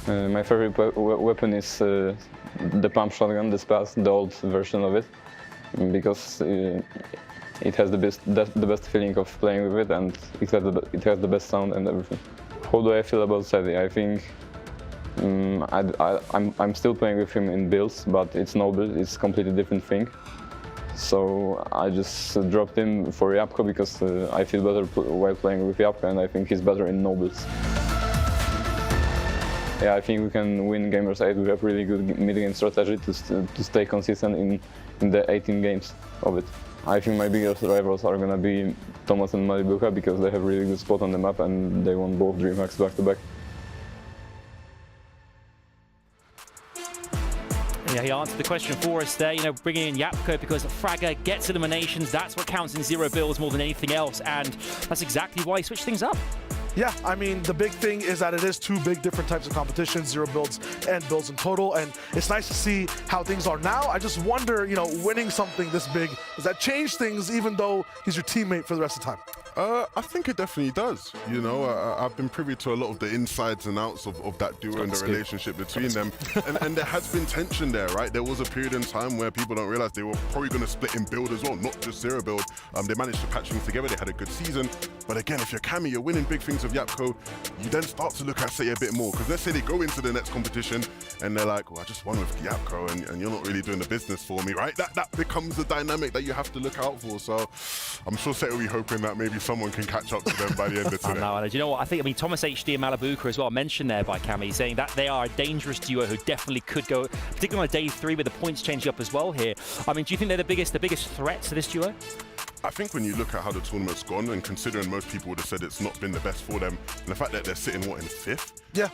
My favorite weapon is the pump shotgun, the Spaz, the old version of it, because it has the best feeling of playing with it, and it has the best sound and everything. How do I feel about Seti? I think I'm still playing with him in builds, but it's no build, it's a completely different thing. So I just dropped him for Yapko because I feel better while playing with Yapko, and I think he's better in no builds. Yeah, I think we can win Gamers8. We have really good mid-game strategy to stay consistent in the 18 games of it. I think my biggest rivals are gonna be Thomas and Malibuka because they have really good spot on the map and they won both DreamHacks back-to-back. Yeah, he answered the question for us there, you know, bringing in Yapko because Fragger gets eliminations. That's what counts in zero builds more than anything else, and that's exactly why he switched things up. Yeah, I mean, the big thing is that it is two big different types of competitions, zero builds and builds in total, and it's nice to see how things are now. I just wonder, you know, winning something this big, does that change things even though he's your teammate for the rest of the time? I think it definitely does. You know, I've been privy to a lot of the insides and outs of that duo and the relationship between them. And there has been tension there, right? There was a period in time where people don't realize they were probably going to split in build as well, not just zero build. They managed to patch things together. They had a good season. But again, if you're Cammy, you're winning big things with Yapko, you then start to look at Say a bit more. Because let's say they go into the next competition and they're like, well, I just won with Yapko and you're not really doing the business for me, right? That becomes the dynamic that you have to look out for. So I'm sure Say will be hoping that maybe someone can catch up to them by the end of today. Do you know what? I think, Thomas HD and Malibuka as well mentioned there by Cammy, saying that they are a dangerous duo who definitely could go, particularly on day 3 with the points changing up as well here. I mean, do you think they're the biggest threat to this duo? I think when you look at how the tournament's gone, and considering most people would have said it's not been the best for them, and the fact that they're sitting, what, in 5th? Yeah.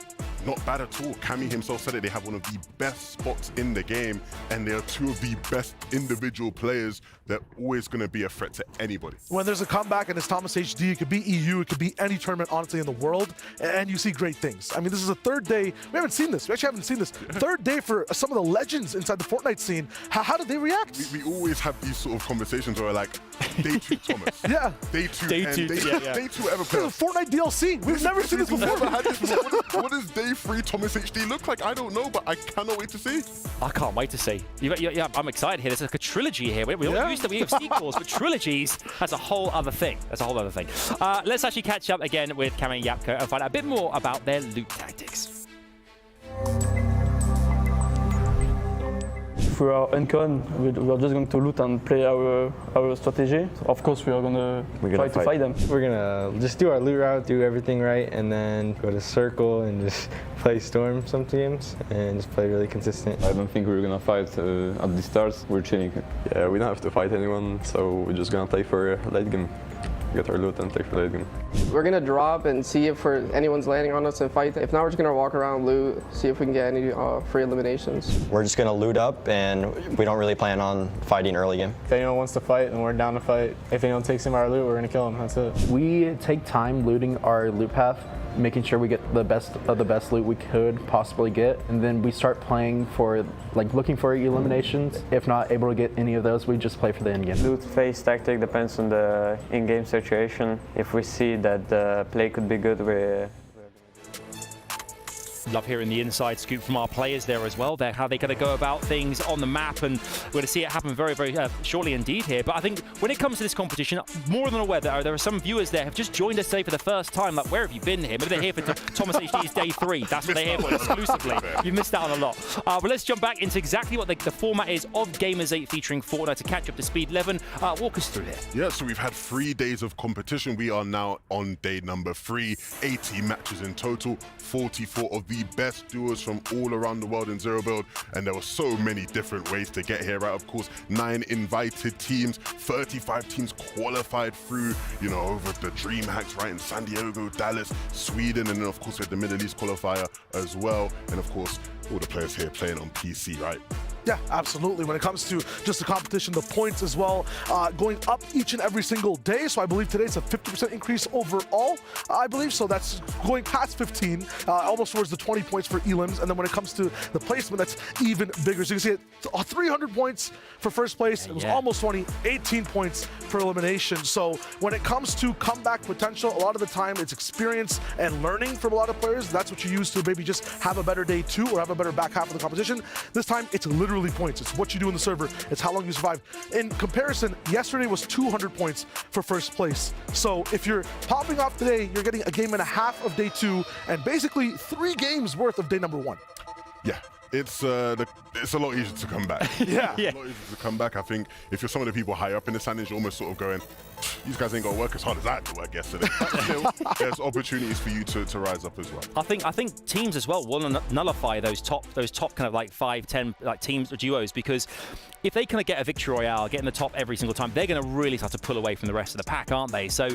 Not bad at all. Cammy himself said it, they have one of the best spots in the game, and they are two of the best individual players. They're always going to be a threat to anybody. When there's a comeback and it's Thomas HD, it could be EU, it could be any tournament, honestly, in the world, and you see great things. I mean, this is a third day. We haven't seen this. We actually haven't seen this. Third day for some of the legends inside the Fortnite scene. How did they react? We always have these sort of conversations where like, day 2 Thomas. Yeah. Day 2. Day 2. Day 2 ever play. Fortnite DLC. We've never seen this before. Never had this before. What does day 3 Thomas HD look like? I don't know, but I cannot wait to see. I can't wait to see. Yeah, I'm excited here. There's like a trilogy here. We all used to we have sequels, but trilogies, that's a whole other thing. Let's actually catch up again with Cammy and Yapko and find out a bit more about their loot tactics. If we are Uncon, we're just going to loot and play our strategy. Of course, we are going to try to fight them. We're going to just do our loot route, do everything right, and then go to circle and just play Storm some teams and just play really consistent. I don't think we're going to fight at the start. We're chilling. Yeah, we don't have to fight anyone, so we're just going to play for late game. Get our loot and play for late game. We're gonna drop and see if anyone's landing on us and fight. If not, we're just gonna walk around, loot, see if we can get any free eliminations. We're just gonna loot up, and we don't really plan on fighting early game. If anyone wants to fight, then we're down to fight. If anyone takes some of our loot, we're gonna kill them. That's it. We take time looting our loot path, making sure we get the best of the best loot we could possibly get, and then we start playing for, like, looking for eliminations. If not able to get any of those, we just play for the end game. Loot phase tactic depends on the in-game situation. If we see that the play could be good, Love hearing the inside scoop from our players there as well, how they're going to go about things on the map, and we're going to see it happen very, very shortly indeed here. But I think when it comes to this competition, more than aware that there are some viewers there who have just joined us today for the first time. Like, where have you been here? Maybe they're here for Thomas HD's day 3. That's what they're here for exclusively. You've missed out on a lot. But let's jump back into exactly what the format is of Gamers8 featuring Fortnite to catch up to speed. Levin, walk us through here. Yeah, so we've had 3 days of competition. We are now on day number 3. 80 matches in total, 44 of the best duos from all around the world in Zero Build, and there were so many different ways to get here, right? Of course, 9 invited teams, 35 teams qualified through, you know, over the DreamHacks, right, in San Diego, Dallas, Sweden, and then of course we had the Middle East qualifier as well, and of course all the players here playing on PC, right? Yeah, absolutely. When it comes to just the competition, the points as well, going up each and every single day. So I believe today's a 50% increase overall, I believe. So that's going past 15, almost towards the 20 points for elims. And then when it comes to the placement, that's even bigger. So you can see it, 300 points for first place. It was almost 20, 18 points for elimination. So when it comes to comeback potential, a lot of the time it's experience and learning from a lot of players. That's what you use to maybe just have a better day 2 or have a better back half of the competition. This time it's literally literally points. It's what you do in the server. It's how long you survive. In comparison, yesterday was 200 points for first place. So if you're popping off today, you're getting a game and a half of day 2 and basically 3 games worth of day number 1. Yeah. It's a lot easier to come back. Yeah. A lot easier to come back. I think if you're some of the people high up in the standings, you're almost sort of going, these guys ain't gonna work as hard as I do, I guess. But still, there's opportunities for you to rise up as well. I think teams as well will nullify those top kind of like 5, 10 like teams or duos, because if they kind of get a victory royale, get in the top every single time, they're going to really start to pull away from the rest of the pack, aren't they? So,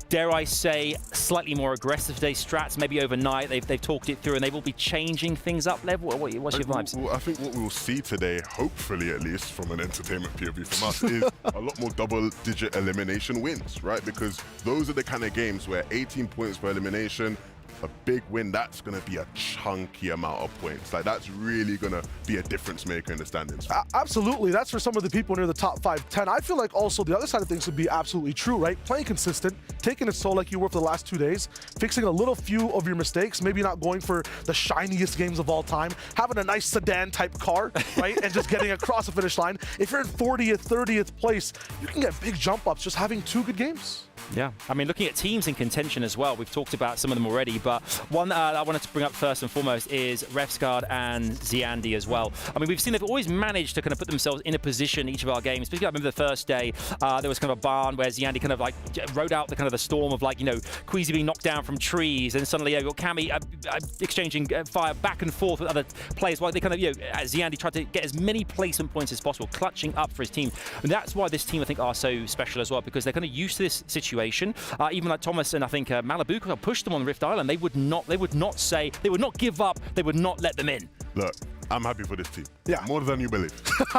dare I say, slightly more aggressive today strats. Maybe overnight they've talked it through and they will be changing things up. Level. What's your vibes? Well, I think what we will see today, hopefully at least from an entertainment POV from us, is a lot more double-digit elimination wins, right? Because those are the kind of games where 18 points per elimination, a big win, that's going to be a chunky amount of points. Like, that's really going to be a difference maker in the standings. Absolutely. That's for some of the people near the top 5, 10. I feel like also the other side of things would be absolutely true, right? Playing consistent, taking it slow like you were for the last 2 days, fixing a little few of your mistakes, maybe not going for the shiniest games of all time, having a nice sedan type car, right? And just getting across the finish line. If you're in 40th, 30th place, you can get big jump ups just having 2 good games. Yeah, I mean, looking at teams in contention as well, we've talked about some of them already, but one I wanted to bring up first and foremost is Refsgard and Ziandi as well. I mean, we've seen they've always managed to kind of put themselves in a position each of our games. Particularly, I remember the first day, there was kind of a barn where Ziandi kind of like rode out the kind of the storm of like, you know, Queasy being knocked down from trees, and suddenly you got Cammy exchanging fire back and forth with other players while they kind of, you know, Ziandi tried to get as many placement points as possible, clutching up for his team. And that's why this team, I think, are so special as well, because they're kind of used to this situation. Even like Thomas and I think Malibu pushed them on Rift Island. They would not say, they would not give up, they would not let them in. Look, I'm happy for this team. Yeah. More than you believe.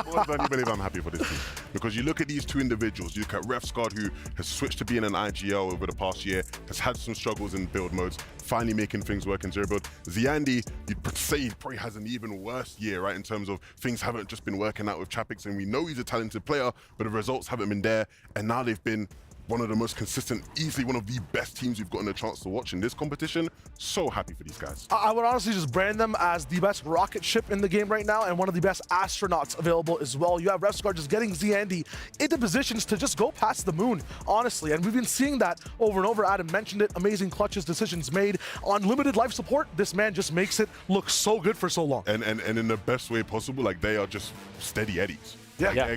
More than you believe, I'm happy for this team. Because you look at these 2 individuals, you look at Refsgard, who has switched to being an IGL over the past year, has had some struggles in build modes, finally making things work in zero build. Ziandi, you'd say he probably has an even worse year, right, in terms of things haven't just been working out with Chapix, and we know he's a talented player, but the results haven't been there, and now they've been one of the most consistent, easily one of the best teams we've gotten a chance to watch in this competition. So happy for these guys. I would honestly just brand them as the best rocket ship in the game right now and one of the best astronauts available as well. You have Refsgard just getting Ziandi into positions to just go past the moon, honestly. And we've been seeing that over and over. Adam mentioned it. Amazing clutches, decisions made. On limited life support, this man just makes it look so good for so long. And in the best way possible, like they are just steady eddies. Yeah.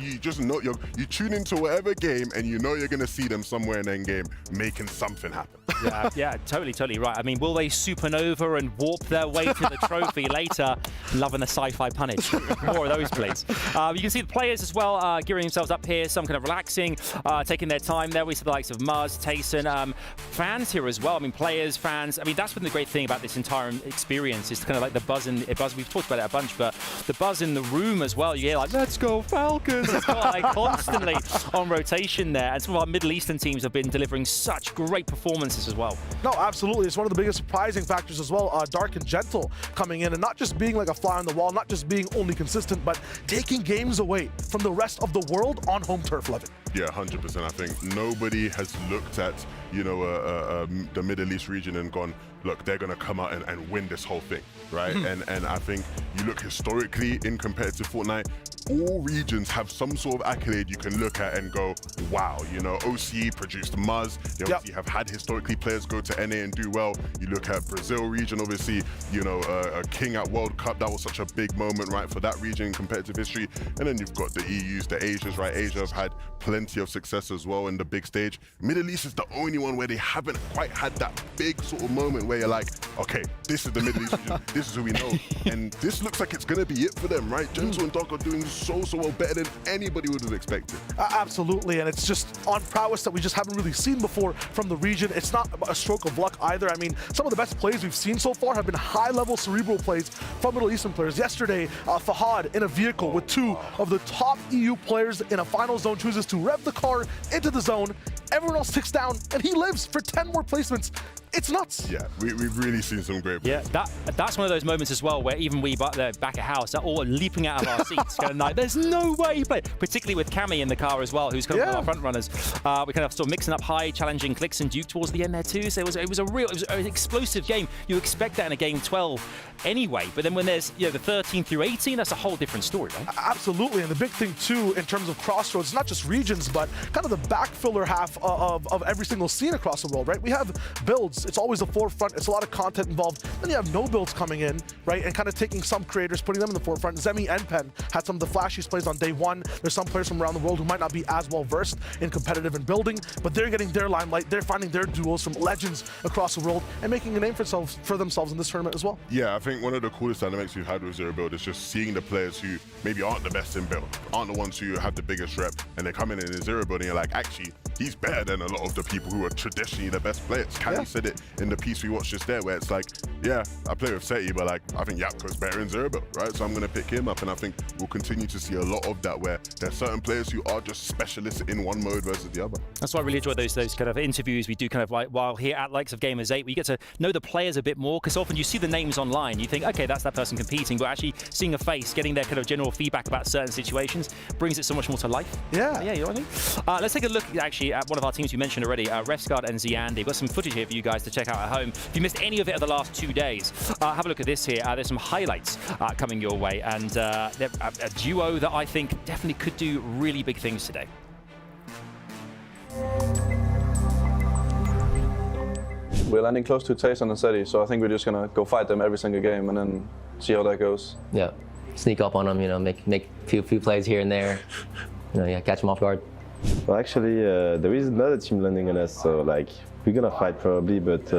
You just know you tune into whatever game and you know you're going to see them somewhere in end game making something happen. Yeah, totally right. I mean, will they supernova and warp their way to the trophy later? Loving the sci-fi punnage. More of those, please. You can see the players as well gearing themselves up here, some kind of relaxing, taking their time there. We see the likes of Muzz, Tayson, fans here as well. I mean, players, fans. I mean, that's been the great thing about this entire experience is kind of like the buzz. We've talked about it a bunch, but the buzz in the room as well. You hear like, let's go Falcons! It's got like constantly on rotation there, and some of our Middle Eastern teams have been delivering such great performances as well. No, absolutely. It's one of the biggest surprising factors as well. Dark and Gentle coming in and not just being like a fly on the wall, not just being only consistent, but taking games away from the rest of the world on home turf, Levin. Yeah, 100%. I think nobody has looked at, you know, the Middle East region and gone, look, they're going to come out and win this whole thing, right? And I think you look historically in competitive Fortnite, all regions have some sort of accolade you can look at and go, wow, you know, OCE produced Muzz. They obviously have had historically players go to NA and do well. You look at Brazil region, obviously, you know, a king at World Cup, that was such a big moment, right, for that region in competitive history. And then you've got the EUs, the Asians, right? Asia have had plenty of success as well in the big stage. Middle East is the only one where they haven't quite had that big sort of moment where you're like, okay, this is the Middle East region, this is who we know. And this looks like it's going to be it for them, right? Gentle and Doc are doing so well, better than anybody would have expected. Absolutely, and it's just on prowess that we just haven't really seen before from the region. It's not a stroke of luck either. I mean, some of the best plays we've seen so far have been high-level cerebral plays from Middle Eastern players. Yesterday, Fahad in a vehicle with 2 of the top EU players in a final zone chooses to rev the car into the zone. Everyone else ticks down, and he lives for 10 more placements It's nuts. Yeah, we've really seen some great players. Yeah, that's one of those moments as well where even we back at house are all leaping out of our seats, going like, "There's no way he played." Particularly with Cammy in the car as well, who's kind of one of our front runners. We kind of sort of mixing up high, challenging Clicks and Duke towards the end there too. So it was an explosive game. You expect that in a game 12 anyway, but then when there's the 13 through 18, that's a whole different story, right? Absolutely, and the big thing too in terms of Crossroads, not just regions, but kind of the backfiller half of every single scene across the world, right? We have builds. It's always the forefront. It's a lot of content involved. Then you have no builds coming in, right? And kind of taking some creators, putting them in the forefront. Zemi and Pen had some of the flashiest plays on day one. There's some players from around the world who might not be as well versed in competitive and building, but they're getting their limelight. They're finding their duels from legends across the world and making a name for themselves in this tournament as well. Yeah, I think one of the coolest dynamics we've had with Zero Build is just seeing the players who maybe aren't the best in build, aren't the ones who have the biggest rep, and they're coming in Zero Build and you're like, actually, he's better than a lot of the people who are traditionally the best players. Cammy said it in the piece we watched just there, where it's like, yeah, I play with Seti, but like, I think Yapko's better in Zero Build, right? So I'm gonna pick him up, and I think we'll continue to see a lot of that, where there's certain players who are just specialists in one mode versus the other. That's why I really enjoy those kind of interviews we do kind of like while here at likes of Gamers8, we get to know the players a bit more, because often you see the names online, you think, okay, that's that person competing, but actually seeing a face, getting their kind of general feedback about certain situations brings it so much more to life. Yeah. Yeah, you know what I mean? Let's take a look actually at one of our teams you mentioned already, Refsguard and Ziandi. We've got some footage here for you guys to check out at home. If you missed any of it the last 2 days, have a look at this here. There's some highlights coming your way, and they're a duo that I think definitely could do really big things today. We're landing close to Taste and Seti, so I think we're just gonna go fight them every single game and then see how that goes. Yeah, sneak up on them, you know, make few plays here and there, you know, yeah, catch them off guard. Well, actually, there is another team landing on us, so like we're gonna fight probably, but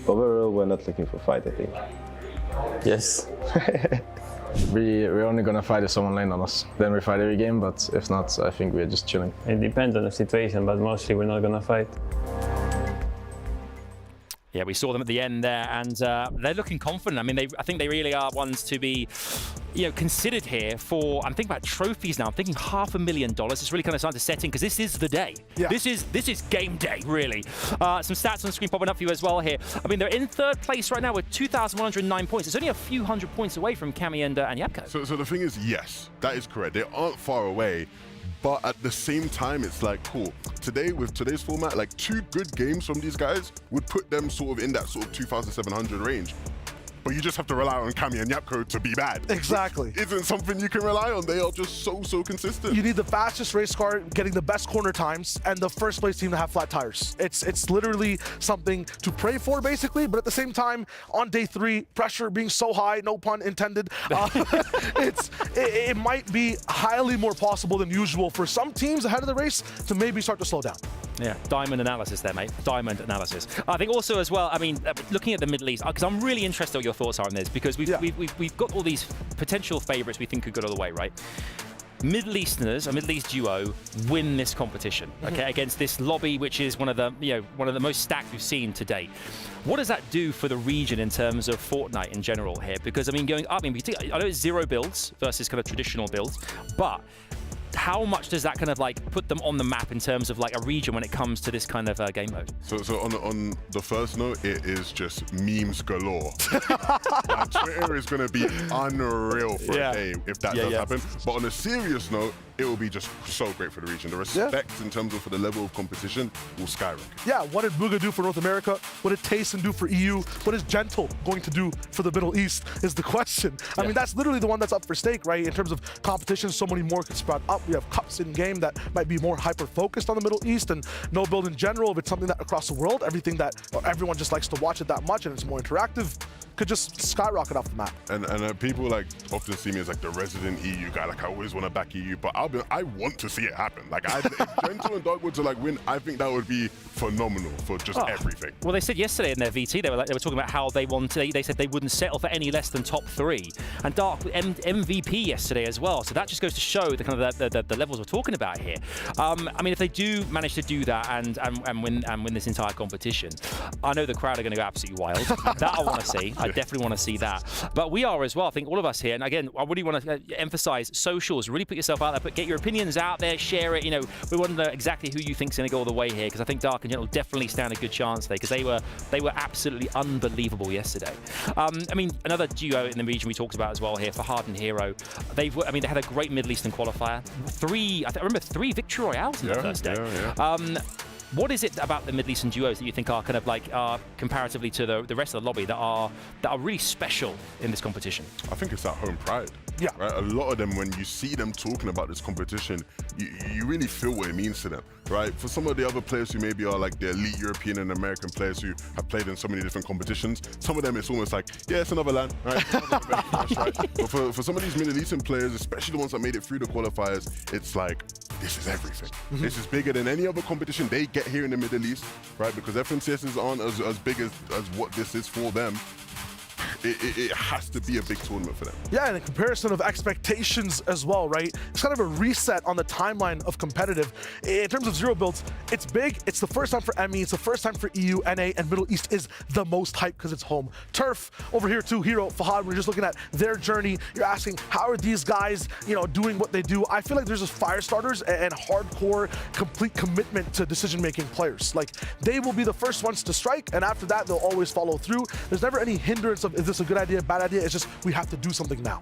overall we're not looking for fight, I think. Yes. We're only gonna fight if someone land on us. Then we fight every game, but if not, I think we're just chilling. It depends on the situation, but mostly we're not gonna fight. Yeah, we saw them at the end there, and they're looking confident. I mean, I think they really are ones to be, considered here for. I'm thinking about trophies now. I'm thinking $500,000. It's really kind of starting to set in, because this is the day. Yeah. This is game day, really. Some stats on the screen popping up for you as well here. I mean, they're in third place right now with 2,109 points. It's only a few hundred points away from Cammy and Yapko. So the thing is, yes, that is correct. They aren't far away. But at the same time, it's like, cool. Today, with today's format, like 2 good games from these guys would put them sort of in that sort of 2,700 range. But you just have to rely on Cammy and Yapko to be bad. Exactly. Isn't something you can rely on. They are just so consistent. You need the fastest race car, getting the best corner times, and the first place team to have flat tires. It's literally something to pray for, basically, but at the same time, on day 3, pressure being so high, no pun intended, it might be highly more possible than usual for some teams ahead of the race to maybe start to slow down. Yeah, diamond analysis there, mate. Diamond analysis. I think also as well, I mean, looking at the Middle East, because I'm really interested in what your thoughts are on this, because we've got all these potential favourites we think could go all the way, right? Middle Easterners, a Middle East duo, win this competition, okay, against this lobby, which is one of the most stacked we've seen to date. What does that do for the region in terms of Fortnite in general here? Because I mean, going up, I know it's 0 builds versus kind of traditional builds, but how much does that kind of like put them on the map in terms of like a region when it comes to this kind of game mode? So on the first note, it is just memes galore. Like, Twitter is going to be unreal for a day if that does happen. But on a serious note, it will be just so great for the region. The respect in terms of for the level of competition will skyrocket. Yeah, what did Booga do for North America? What did Tayson do for EU? What is Gentle going to do for the Middle East is the question. I mean, that's literally the one that's up for stake, right? In terms of competition, so many more could sprout up. We have cups in game that might be more hyper-focused on the Middle East, and no build in general, if it's something that across the world, everyone just likes to watch it that much and it's more interactive, could just skyrocket off the map. And people like often see me as like the resident EU guy. Like I always want to back EU, but I want to see it happen. Like if Gentle and Dogwood to like win, I think that would be phenomenal for just everything. Well, they said yesterday in their VT, they were talking about how they said they wouldn't settle for any less than top 3, and Dark MVP yesterday as well. So that just goes to show the kind of the levels we're talking about here. I mean, if they do manage to do that and win this entire competition, I know the crowd are going to go absolutely wild. That I want to see. I definitely want to see that. But we are as well, I think all of us here, and again, I really want to emphasize socials, really put yourself out there, but get your opinions out there, share it. You know, we want to know exactly who you think's going to go all the way here, because I think Dark and Gentle definitely stand a good chance there, because they were absolutely unbelievable yesterday. I mean, another duo in the region we talked about as well here, Fahad and Hero. They had a great Middle Eastern qualifier. I remember 3 victory royales in the first day. What is it about the Middle Eastern duos that you think are kind of like comparatively to the rest of the lobby that are really special in this competition? I think it's that home pride. Yeah. Right? A lot of them, when you see them talking about this competition, you really feel what it means to them, right? For some of the other players who maybe are like the elite European and American players who have played in so many different competitions, some of them it's almost like, yeah, it's another land, right? Right? But for some of these Middle Eastern players, especially the ones that made it through the qualifiers, it's like, this is everything. This is bigger than any other competition they get here in the Middle East, right? Because FNCSs aren't as big as what this is for them. It has to be a big tournament for them. Yeah, and a comparison of expectations as well, right? It's kind of a reset on the timeline of competitive. In terms of zero builds, it's big. It's the first time for ME. It's the first time for EU, NA, and Middle East is the most hype because it's home. Turf over here too, Hero, Fahad, we're just looking at their journey. You're asking, how are these guys, doing what they do? I feel like there's just fire starters and hardcore, complete commitment to decision-making players. Like, they will be the first ones to strike, and after that, they'll always follow through. There's never any hindrance of, is this a good idea, bad idea? It's just, we have to do something now.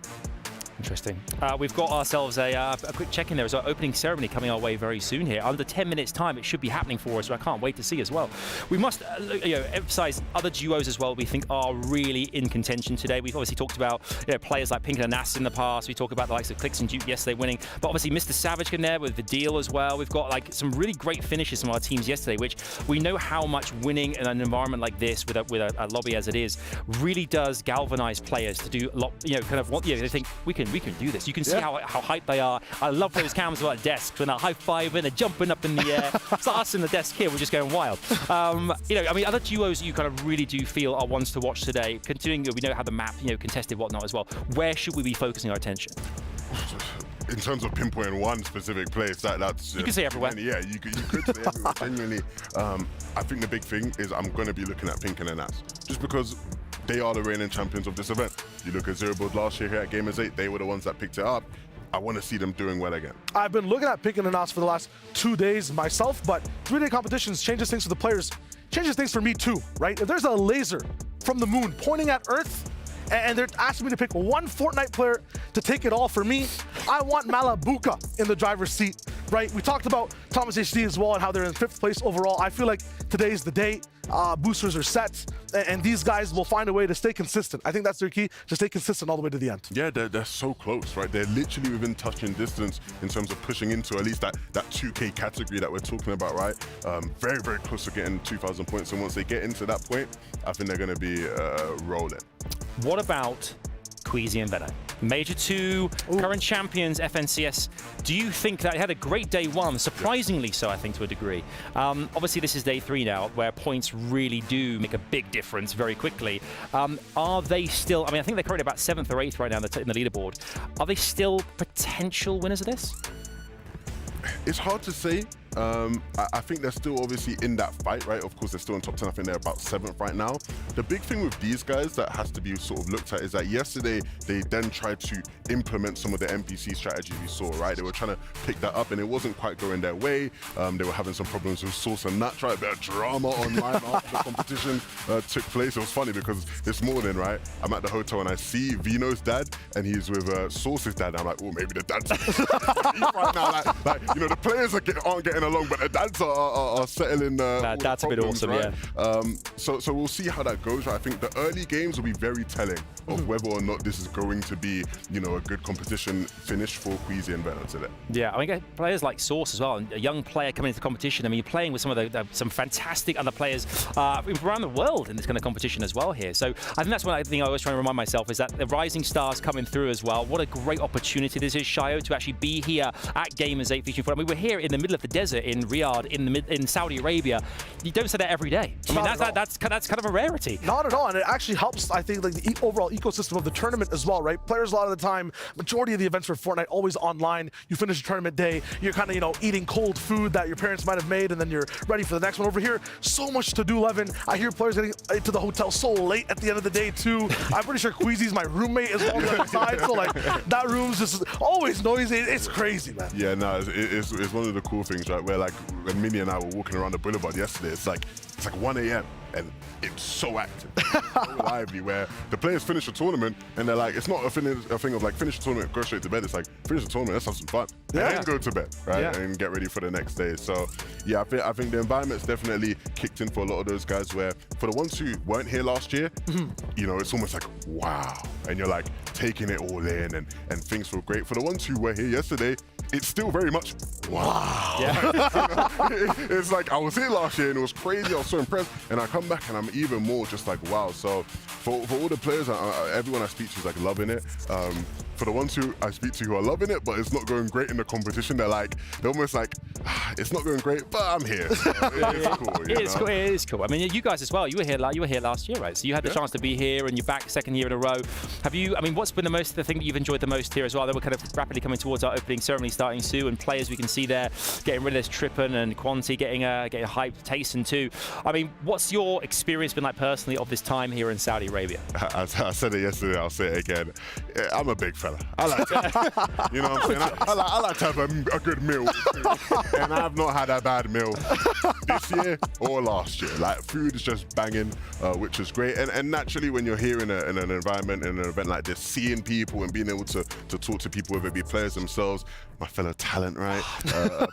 Interesting. We've got ourselves a quick check-in there as our opening ceremony coming our way very soon here. Under 10 minutes time, it should be happening for us, so I can't wait to see as well. We must emphasize other duos as well we think are really in contention today. We've obviously talked about players like Pink and Anas in the past. We talk about the likes of Clicks and Duke yesterday winning, but obviously Mr. Savage in there with the deal as well. We've got like some really great finishes from our teams yesterday, which we know how much winning in an environment like this with a lobby as it is really does galvanize players to do a lot, they think we can do this. You can see how hyped they are. I love those cams about desks when they're high-fiving, they're jumping up in the air. It's like us in the desk here, we're just going wild. Other duos you kind of really do feel are ones to watch today, considering we know how the map, contested whatnot as well. Where should we be focusing our attention? In terms of pinpointing one specific place, that's you can say everywhere. Yeah, you could say everywhere. Genuinely, I think the big thing is I'm going to be looking at Pink and Anas, just because they are the reigning champions of this event. You look at Zero Build last year here at Gamers8, they were the ones that picked it up. I want to see them doing well again. I've been looking at Pink and Anas for the last 2 days myself, but 3-day competitions changes things for the players, changes things for me too, right? If there's a laser from the moon pointing at Earth, and they're asking me to pick one Fortnite player to take it all for me, I want Malabuka in the driver's seat, right? We talked about Thomas HD as well and how they're in 5th place overall. I feel like today's the day. Boosters are set, and these guys will find a way to stay consistent. I think that's their key, to stay consistent all the way to the end. Yeah, they're so close, right? They're literally within touching distance in terms of pushing into at least that 2K category that we're talking about, right? Very, very close to getting 2,000 points, and once they get into that point, I think they're going to be rolling. What about Queasy and Venom? Major 2, current champions, FNCS. Do you think that it had a great day 1? Surprisingly so, I think, to a degree. Obviously, this is day 3 now, where points really do make a big difference very quickly. Are they still, I think they're currently about 7th or 8th right now in the leaderboard. Are they still potential winners of this? It's hard to say. I think they're still obviously in that fight, right? Of course, they're still in top 10. I think they're about 7th right now. The big thing with these guys that has to be sort of looked at is that yesterday they then tried to implement some of the NPC strategies we saw, right? They were trying to pick that up and it wasn't quite going their way. They were having some problems with Source and Nat, right? A bit of drama online after the competition took place. It was funny because this morning, right, I'm at the hotel and I see Vino's dad and he's with Source's dad. I'm like, oh, maybe the dad's right now. Like, the players aren't getting along, but the dads are settling. That's a bit awesome, right? yeah. So we'll see how that goes. Right? I think the early games will be very telling of whether or not this is going to be, a good competition finish for Queasy and Venom today. Yeah, players like Source as well, and a young player coming into the competition. You're playing with some of some fantastic other players around the world in this kind of competition as well here. So I think that's one thing I always try to remind myself is that the rising stars coming through as well. What a great opportunity this is, Shayo, to actually be here at Gamers8 Featuring Fortnite. We're here in the middle of the desert desert in Riyadh in Saudi Arabia. You don't say that every day. I mean, that's kind of a rarity. Not at all, and it actually helps, I think, like the overall ecosystem of the tournament as well, right? Players a lot of the time, majority of the events for Fortnite always online. You finish a tournament day, you're kind of, you know, eating cold food that your parents might have made, and then you're ready for the next one. Over here, so much to do, Levin. I hear players getting into the hotel so late at the end of the day too. I'm pretty sure Queasy's my roommate as well on the other side, so like that room's just always noisy. It's crazy, man. Yeah, no, it's one of the cool things, right? Where like when Minnie and I were walking around the boulevard yesterday, it's like 1 a.m. and it's so active, so lively, where the players finish a tournament and they're like, it's not a thing of like finish the tournament, go straight to bed. It's like finish the tournament, let's have some fun, and then go to bed, right? And get ready for the next day. So yeah, I think the environment's definitely kicked in for a lot of those guys. Where for the ones who weren't here last year, you know, it's almost like wow, and you're like taking it all in, and things feel great. For the ones who were here yesterday, it's still very much wow. It's like I was here last year and it was crazy. I was so impressed, and I come back and I'm even more just like wow. So for all the players, everyone I speak to is like loving it. For the ones who I speak to who are loving it, but it's not going great in the competition, they're almost like, it's not going great, but I'm here. So it's cool. It is cool. I mean, you guys as well. You were here last year, right? So you had the chance to be here, and you're back second year in a row. Have you? I mean, what's been the thing that you've enjoyed the most here as well? That we're kind of rapidly coming towards our opening ceremony starting soon, and players we can see there getting rid of this Trippin and Quanti getting a hyped Tayson too. I mean, what's your experience been like personally of this time here in Saudi Arabia? I said it yesterday. I'll say it again. I'm a big fella. I like to, you know what I'm saying? I like to have a good meal, and I've not had a bad meal this year or last year. Like, food is just banging, which is great. And naturally, when you're here in an environment, in an event like this, seeing people and being able to talk to people, whether it be players themselves, my fellow talent, right?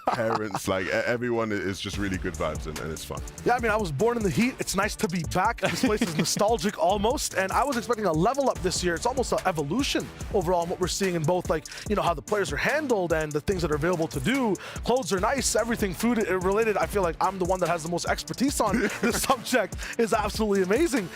Parents, like everyone is just really good vibes, and it's fun. Yeah, I mean, I was born in the heat. It's nice to be back. This place is nostalgic almost, and I was expecting a level up this year. It's almost an evolution overall in what we're seeing in both, like, you know, how the players are handled and the things that are available to do. Clothes are nice, everything food related. I feel like I'm the one that has the most expertise on this subject. Is absolutely amazing.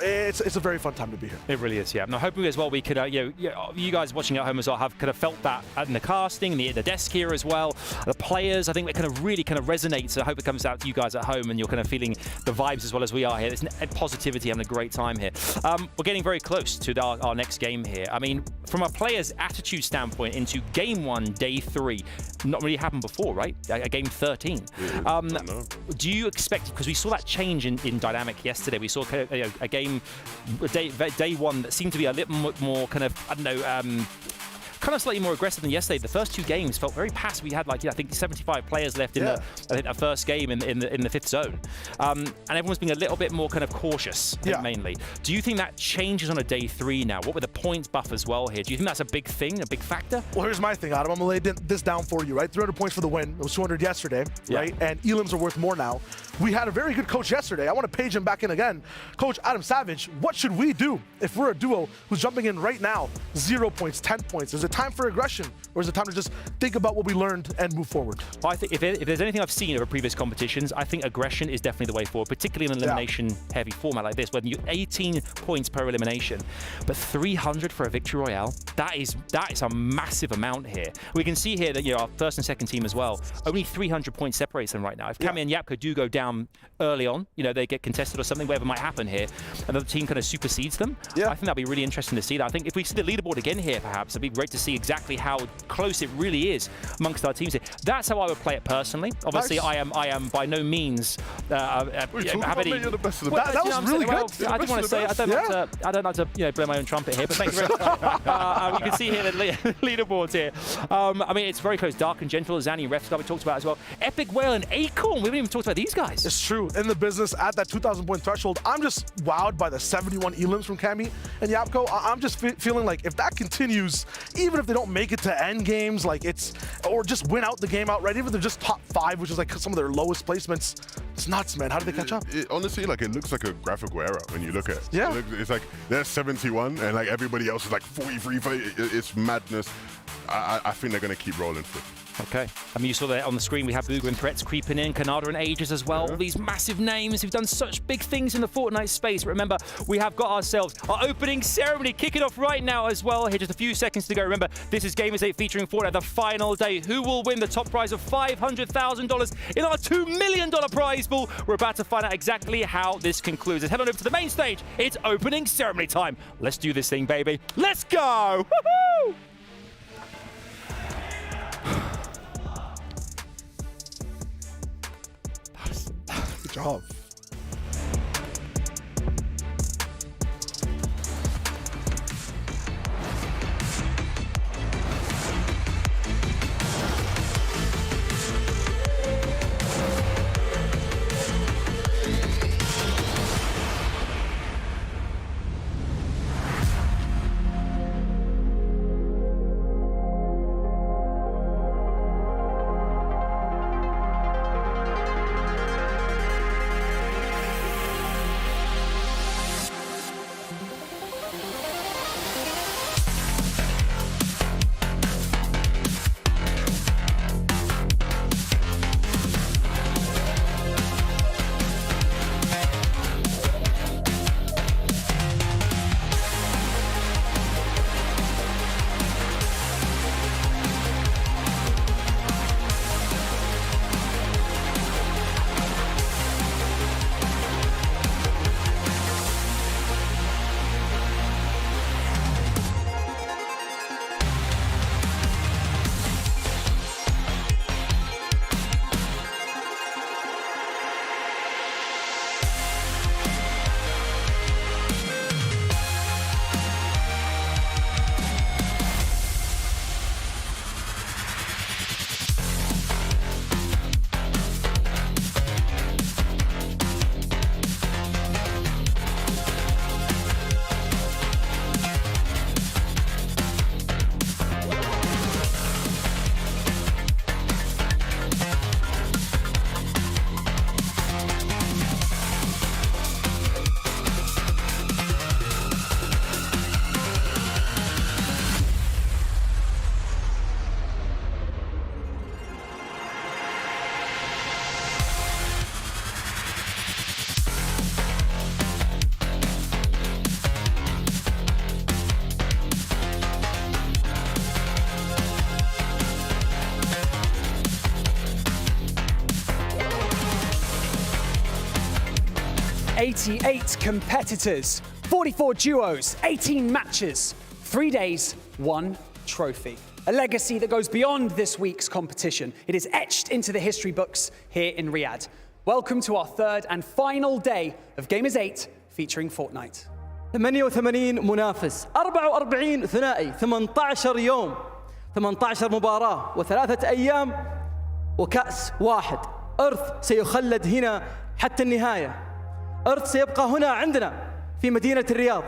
It's a very fun time to be here. It really is, yeah. And I'm hoping as well we could, you guys watching at home as well have kind of felt that in the casting, the desk here as well. The players, I think it kind of really kind of resonates. So I hope it comes out to you guys at home and you're kind of feeling the vibes as well as we are here. There's positivity, having a great time here. We're getting very close to our next game here. I mean, from a player's attitude standpoint into game 1, day 3, not really happened before, right? A game 13. Do you expect, because we saw that change in dynamic yesterday, we saw a game day 1 that seemed to be a little more kind of, I don't know, kind of slightly more aggressive than yesterday. The first 2 games felt very passive. We had like, I think 75 players left in the first game in the 5th zone, and everyone's being a little bit more kind of cautious, mainly. Do you think that changes on a day 3 now? What with the points buff as well here? Do you think that's a big thing, a big factor? Well, here's my thing, Adam. I'm gonna lay this down for you, right? 300 points for the win. It was 200 yesterday, right? And elims are worth more now. We had a very good coach yesterday. I want to page him back in again. Coach Adam Savage, what should we do if we're a duo who's jumping in right now? 0 points, 10 points. Is it time for aggression, or is it time to just think about what we learned and move forward? Well, I think if there's anything I've seen over previous competitions, I think aggression is definitely the way forward, particularly in an elimination-heavy format like this, where you're 18 points per elimination, but 300 for a victory royale. That is a massive amount here. We can see here that our first and second team as well, only 300 points separates them right now. If Kami and Yapko do go down early on, they get contested or something, whatever might happen here, and the team kind of supersedes them. I think that'd be really interesting to see that. I think if we see the leaderboard again here, perhaps it'd be great to see exactly how close it really is amongst our teams here. That's how I would play it personally. Obviously, I am by no means have any. That was really good. I just want to say I don't like to blow my own trumpet here, but thank you very much. You can see here the leaderboards here. I mean, it's very close. Dark and Gentle, Zanny, Refstar we talked about as well. Epic Whale and Acorn. We haven't even talked about these guys. It's true. In the business at that 2,000 point threshold, I'm just wowed by the 71 elims from Kami and Yapko. I'm just feeling like if that continues, even if they don't make it to end games, or just win out the game outright, even if they're just top 5, which is like some of their lowest placements, it's nuts, man. How did they catch up? Honestly, it looks like a graphical error when you look at it. It's like they're 71 and like everybody else is like 43. It's madness. I think they're going to keep rolling through. Okay. I mean, you saw there on the screen, we have Booga and Threats creeping in, Canada and Aegis as well. All these massive names who've done such big things in the Fortnite space. But remember, we have got ourselves our opening ceremony kicking off right now as well. Here, just a few seconds to go. Remember, this is Gamers8 featuring Fortnite, the final day. Who will win the top prize of $500,000 in our $2 million prize pool? We're about to find out exactly how this concludes. Let's head on over to the main stage. It's opening ceremony time. Let's do this thing, baby. Let's go! Woohoo! Good job. '88 competitors, 44 duos, 18 matches, 3 days, 1 trophy. A legacy that goes beyond this week's competition. It is etched into the history books here in Riyadh. Welcome to our third and final day of Gamers8 featuring Fortnite. 88 منافس، 44 ثنائي، 18 يوم، 18 مباراة و3 أيام وكأس واحد. إرث سيخلد هنا حتى النهاية. إرث سيبقى هنا عندنا في مدينة الرياض.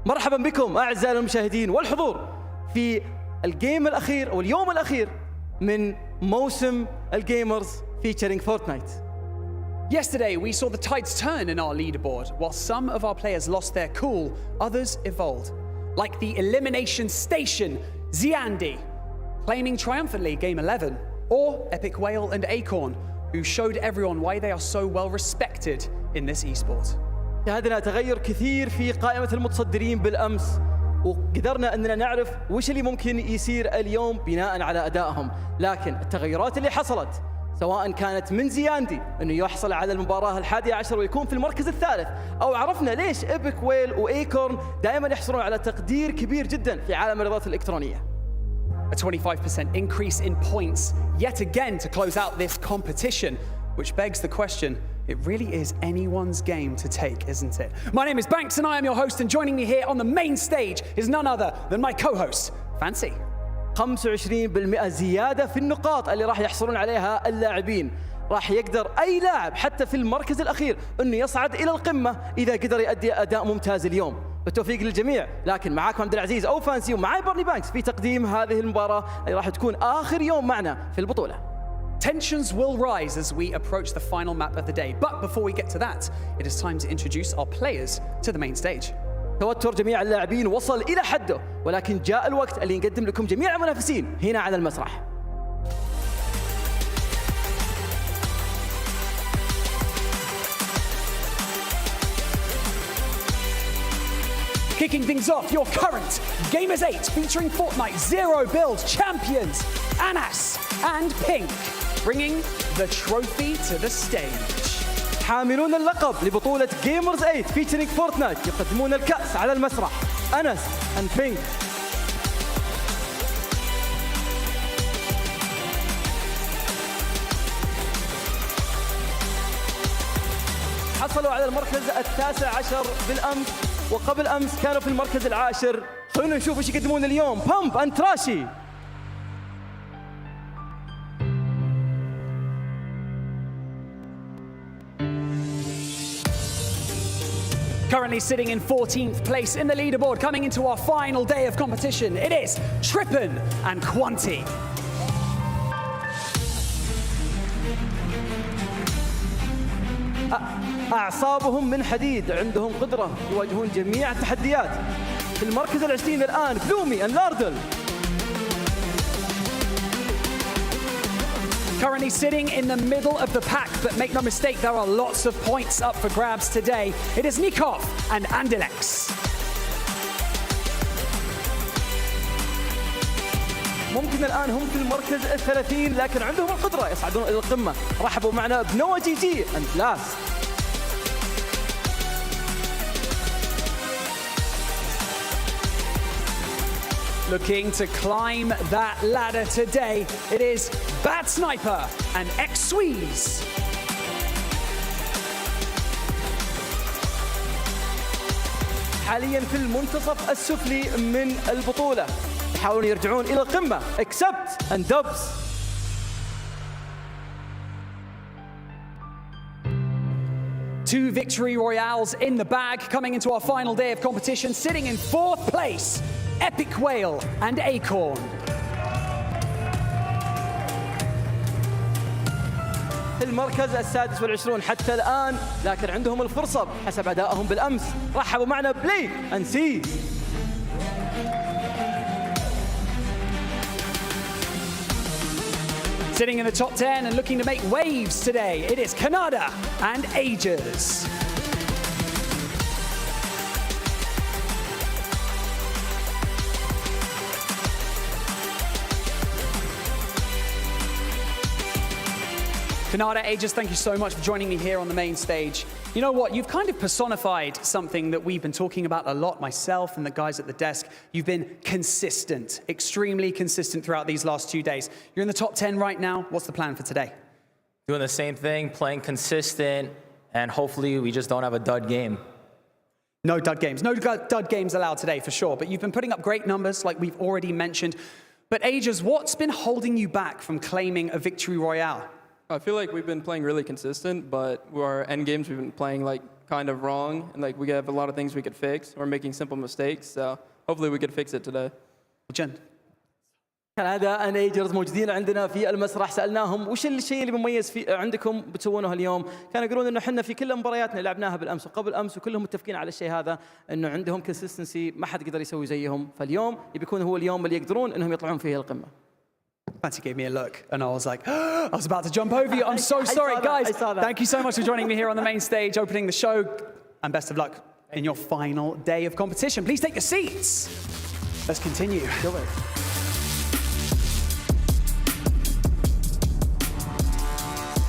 مرحبا بكم أعزائي المشاهدين والحضور في الجيم الأخير أو اليوم الأخير من موسم الجيمرز featuring Fortnite. Yesterday, we saw the tides turn in our leaderboard. While some of our players lost their cool, others evolved. Like the elimination station, Ziandi, claiming triumphantly Game 11, or Epic Whale and Acorn, who showed everyone why they are so well respected in this esport. شاهدنا تغير كثير في قائمة المتصدرين بالأمس، وقدرنا أننا نعرف وش اللي ممكن يصير اليوم بناء على أدائهم. لكن التغيرات اللي حصلت سواء كانت من زياندي أنه يحصل على المباراة 11 ويكون في المركز الثالث، أو عرفنا ليش إبك ويل وإيكورن دائما يحصلون على تقدير كبير جدا في عالم الرياضات الإلكترونية. A 25% increase in points yet again to close out this competition, which begs the question, it really is anyone's game to take, isn't it? My name is Banks and I am your host, and joining me here on the main stage is none other than my co-host, Fancy. 25% زيادة في النقاط اللي راح يحصلون عليها اللاعبين. راح يقدر أي لاعب حتى في المركز الأخير أنه يصعد إلى القمة إذا قدر يؤدي أداء ممتاز اليوم. بالتوفيق للجميع، لكن معاكم عبد العزيز أو فانسي ومعاي بارني بانكس في تقديم هذه المباراة اللي راح تكون آخر يوم معنا في البطولة. Tensions will rise as we approach the final map of the day. But before we get to that, it is time to introduce our players to the main stage. توتر جميع اللاعبين وصل إلى حده، ولكن جاء الوقت اللي نقدم لكم جميع المنافسين هنا على المسرح. Kicking things off, your current Gamers8 featuring Fortnite Zero Build champions, Anas and Pink, bringing the trophy to the stage. حاملون اللقب لبطولة Gamers8 Featuring Fortnite يقدمون الكأس على المسرح. أنس and Pink. حصلوا على المركز ال19 بالأمس، وقبل أمس كانوا في المركز ال10. خلونا نشوف ايش يقدمون اليوم. بامب اند تراشي. Currently sitting in 14th place in the leaderboard, coming into our final day of competition, it is Trippin and Quanti. أعصابهم من حديد، عندهم قدرة يواجهون جميع التحديات. في المركز ال20 الآن بلومي and لاردل. Currently sitting in the middle of the pack, but make no mistake, there are lots of points up for grabs today. It is Nikov and Andelex. ممكن الآن هم في المركز ال30 لكن عندهم القدرة يصعدون إلى القمة. رحبوا معنا بنوا جي جي and Blast. Looking to climb that ladder today, it is Bad Sniper and X-Squeeze. حاليا في المنتصف السفلي من البطولة، يحاولون يرجعون إلى القمة. Accept and Dubs. Two victory royales in the bag, coming into our final day of competition, sitting in 4th place, Epic Whale and Acorn. المركز ال26 حتى الآن، لكن عندهم الفرصة حسب أدائهم بالأمس. رحبوا معنا بلاي and سي. Sitting in the top 10 and looking to make waves today, it is Canada and Ages. Canada, Aegis, thank you so much for joining me here on the main stage. You know what? You've kind of personified something that we've been talking about a lot, myself and the guys at the desk. You've been consistent, extremely consistent throughout these last 2 days. You're in the top 10 right now. What's the plan for today? Doing the same thing, playing consistent, and hopefully we just don't have a dud game. No dud games. No dud games allowed today, for sure. But you've been putting up great numbers, like we've already mentioned. But Aegis, what's been holding you back from claiming a victory royale? I feel like we've been playing really consistent, but our end games we've been playing like kind of wrong, and like we have a lot of things we could fix. We're making simple mistakes, so hopefully we could fix it today. Jen. كندا and Aegis موجودين عندنا في المسرح. سألناهم وش الشيء اللي مميز في عندكم بتسوونه اليوم؟ كانوا يقولون انه احنا في كل مبارياتنا لعبناها بالامس وقبل امس وكلهم متفقين على الشيء هذا، انه عندهم كونسستنسي ما حد يقدر يسوي زيهم، فاليوم بيكون هو اليوم اللي يقدرون انهم يطلعون فيه القمة. Fancy gave me a look, and I was like, I was about to jump over you. I'm so sorry, guys. Thank you so much for joining me here on the main stage, opening the show, and best of luck in your final day of competition. Please take your seats. Let's continue.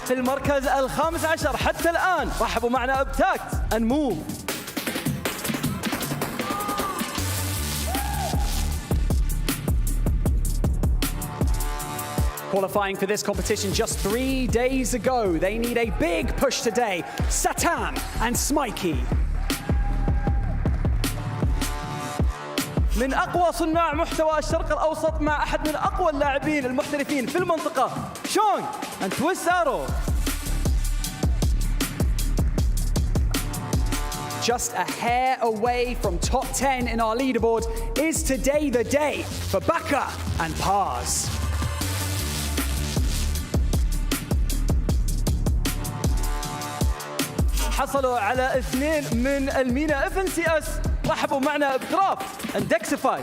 في المركز ال15 حتى الآن، رحبوا معنا بتاكت and Move. Qualifying for this competition just 3 days ago. They need a big push today. Satan and Smikey. من أقوى صناع محتوى الشرق الأوسط مع أحد من أقوى اللاعبين المحترفين في المنطقة، شونغ and Twist Arrow. Just a hair away from top 10 in our leaderboard. Is today the day for Baka and Pars? حصلوا على 2 من المينا FNCS. رحبوا معنا بدرافت and Dexify.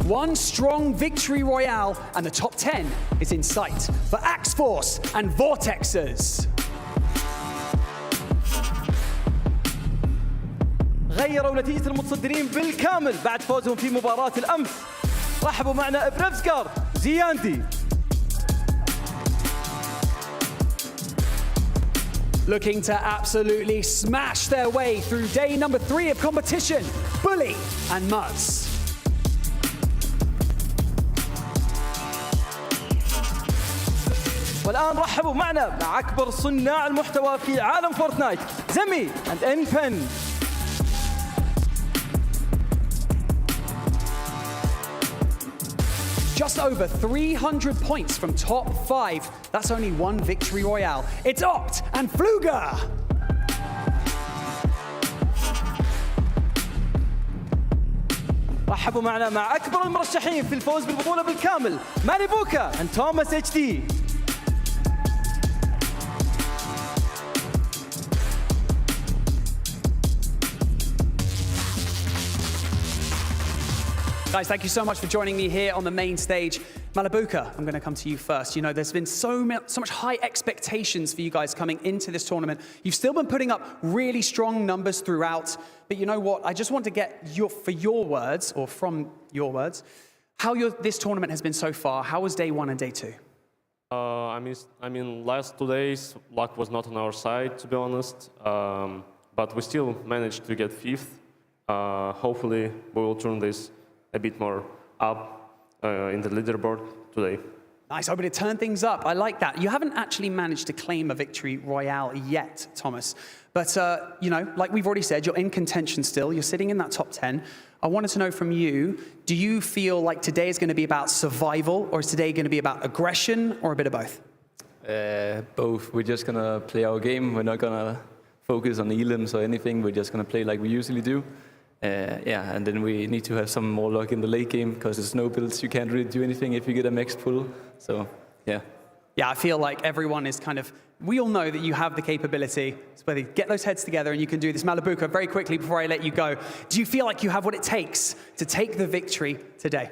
one strong victory royale, and the top 10 is in sight for Axe Force and Vortexers. غيروا نتيجة المتصدرين بالكامل بعد فوزهم في مباراة الأمس. رحبوا معنا بريفسكار زياندي. Looking to absolutely smash their way through day number 3 of competition, Bully and Muzz. والآن رحبوا معنا مع أكبر صناع المحتوى في عالم فورتنايت، زمي and N-Pen. Just over 300 points from top 5. That's only one victory royale. It's Oct and Fluga. رحبوا معنا مع أكبر المرشحين في الفوز بالبطولة بالكامل، ماريبوكا and توماس HD. Guys, thank you so much for joining me here on the main stage. Malabuka, I'm going to come to you first. You know, there's been so much high expectations for you guys coming into this tournament. You've still been putting up really strong numbers throughout. But you know what? I just want to get from your words, how this tournament has been so far. How was day 1 and day 2? I mean, last 2 days, luck was not on our side, to be honest. But we still managed to get 5th. Hopefully, we will turn this a bit more up in the leaderboard today. Nice, hoping to turn things up. I like that. You haven't actually managed to claim a victory royale yet, Thomas. But, you know, like we've already said, you're in contention still. You're sitting in that top 10. I wanted to know from you, do you feel like today is going to be about survival, or is today going to be about aggression, or a bit of both? Both. We're just going to play our game. We're not going to focus on elims or anything. We're just going to play like we usually do. Yeah, and then we need to have some more luck in the late game because there's no builds. You can't really do anything if you get a max pull. So, yeah. Yeah, I feel like everyone is kind of, we all know that you have the capability, so whether you get those heads together and you can do this. Malabuka, very quickly before I let you go, do you feel like you have what it takes to take the victory today?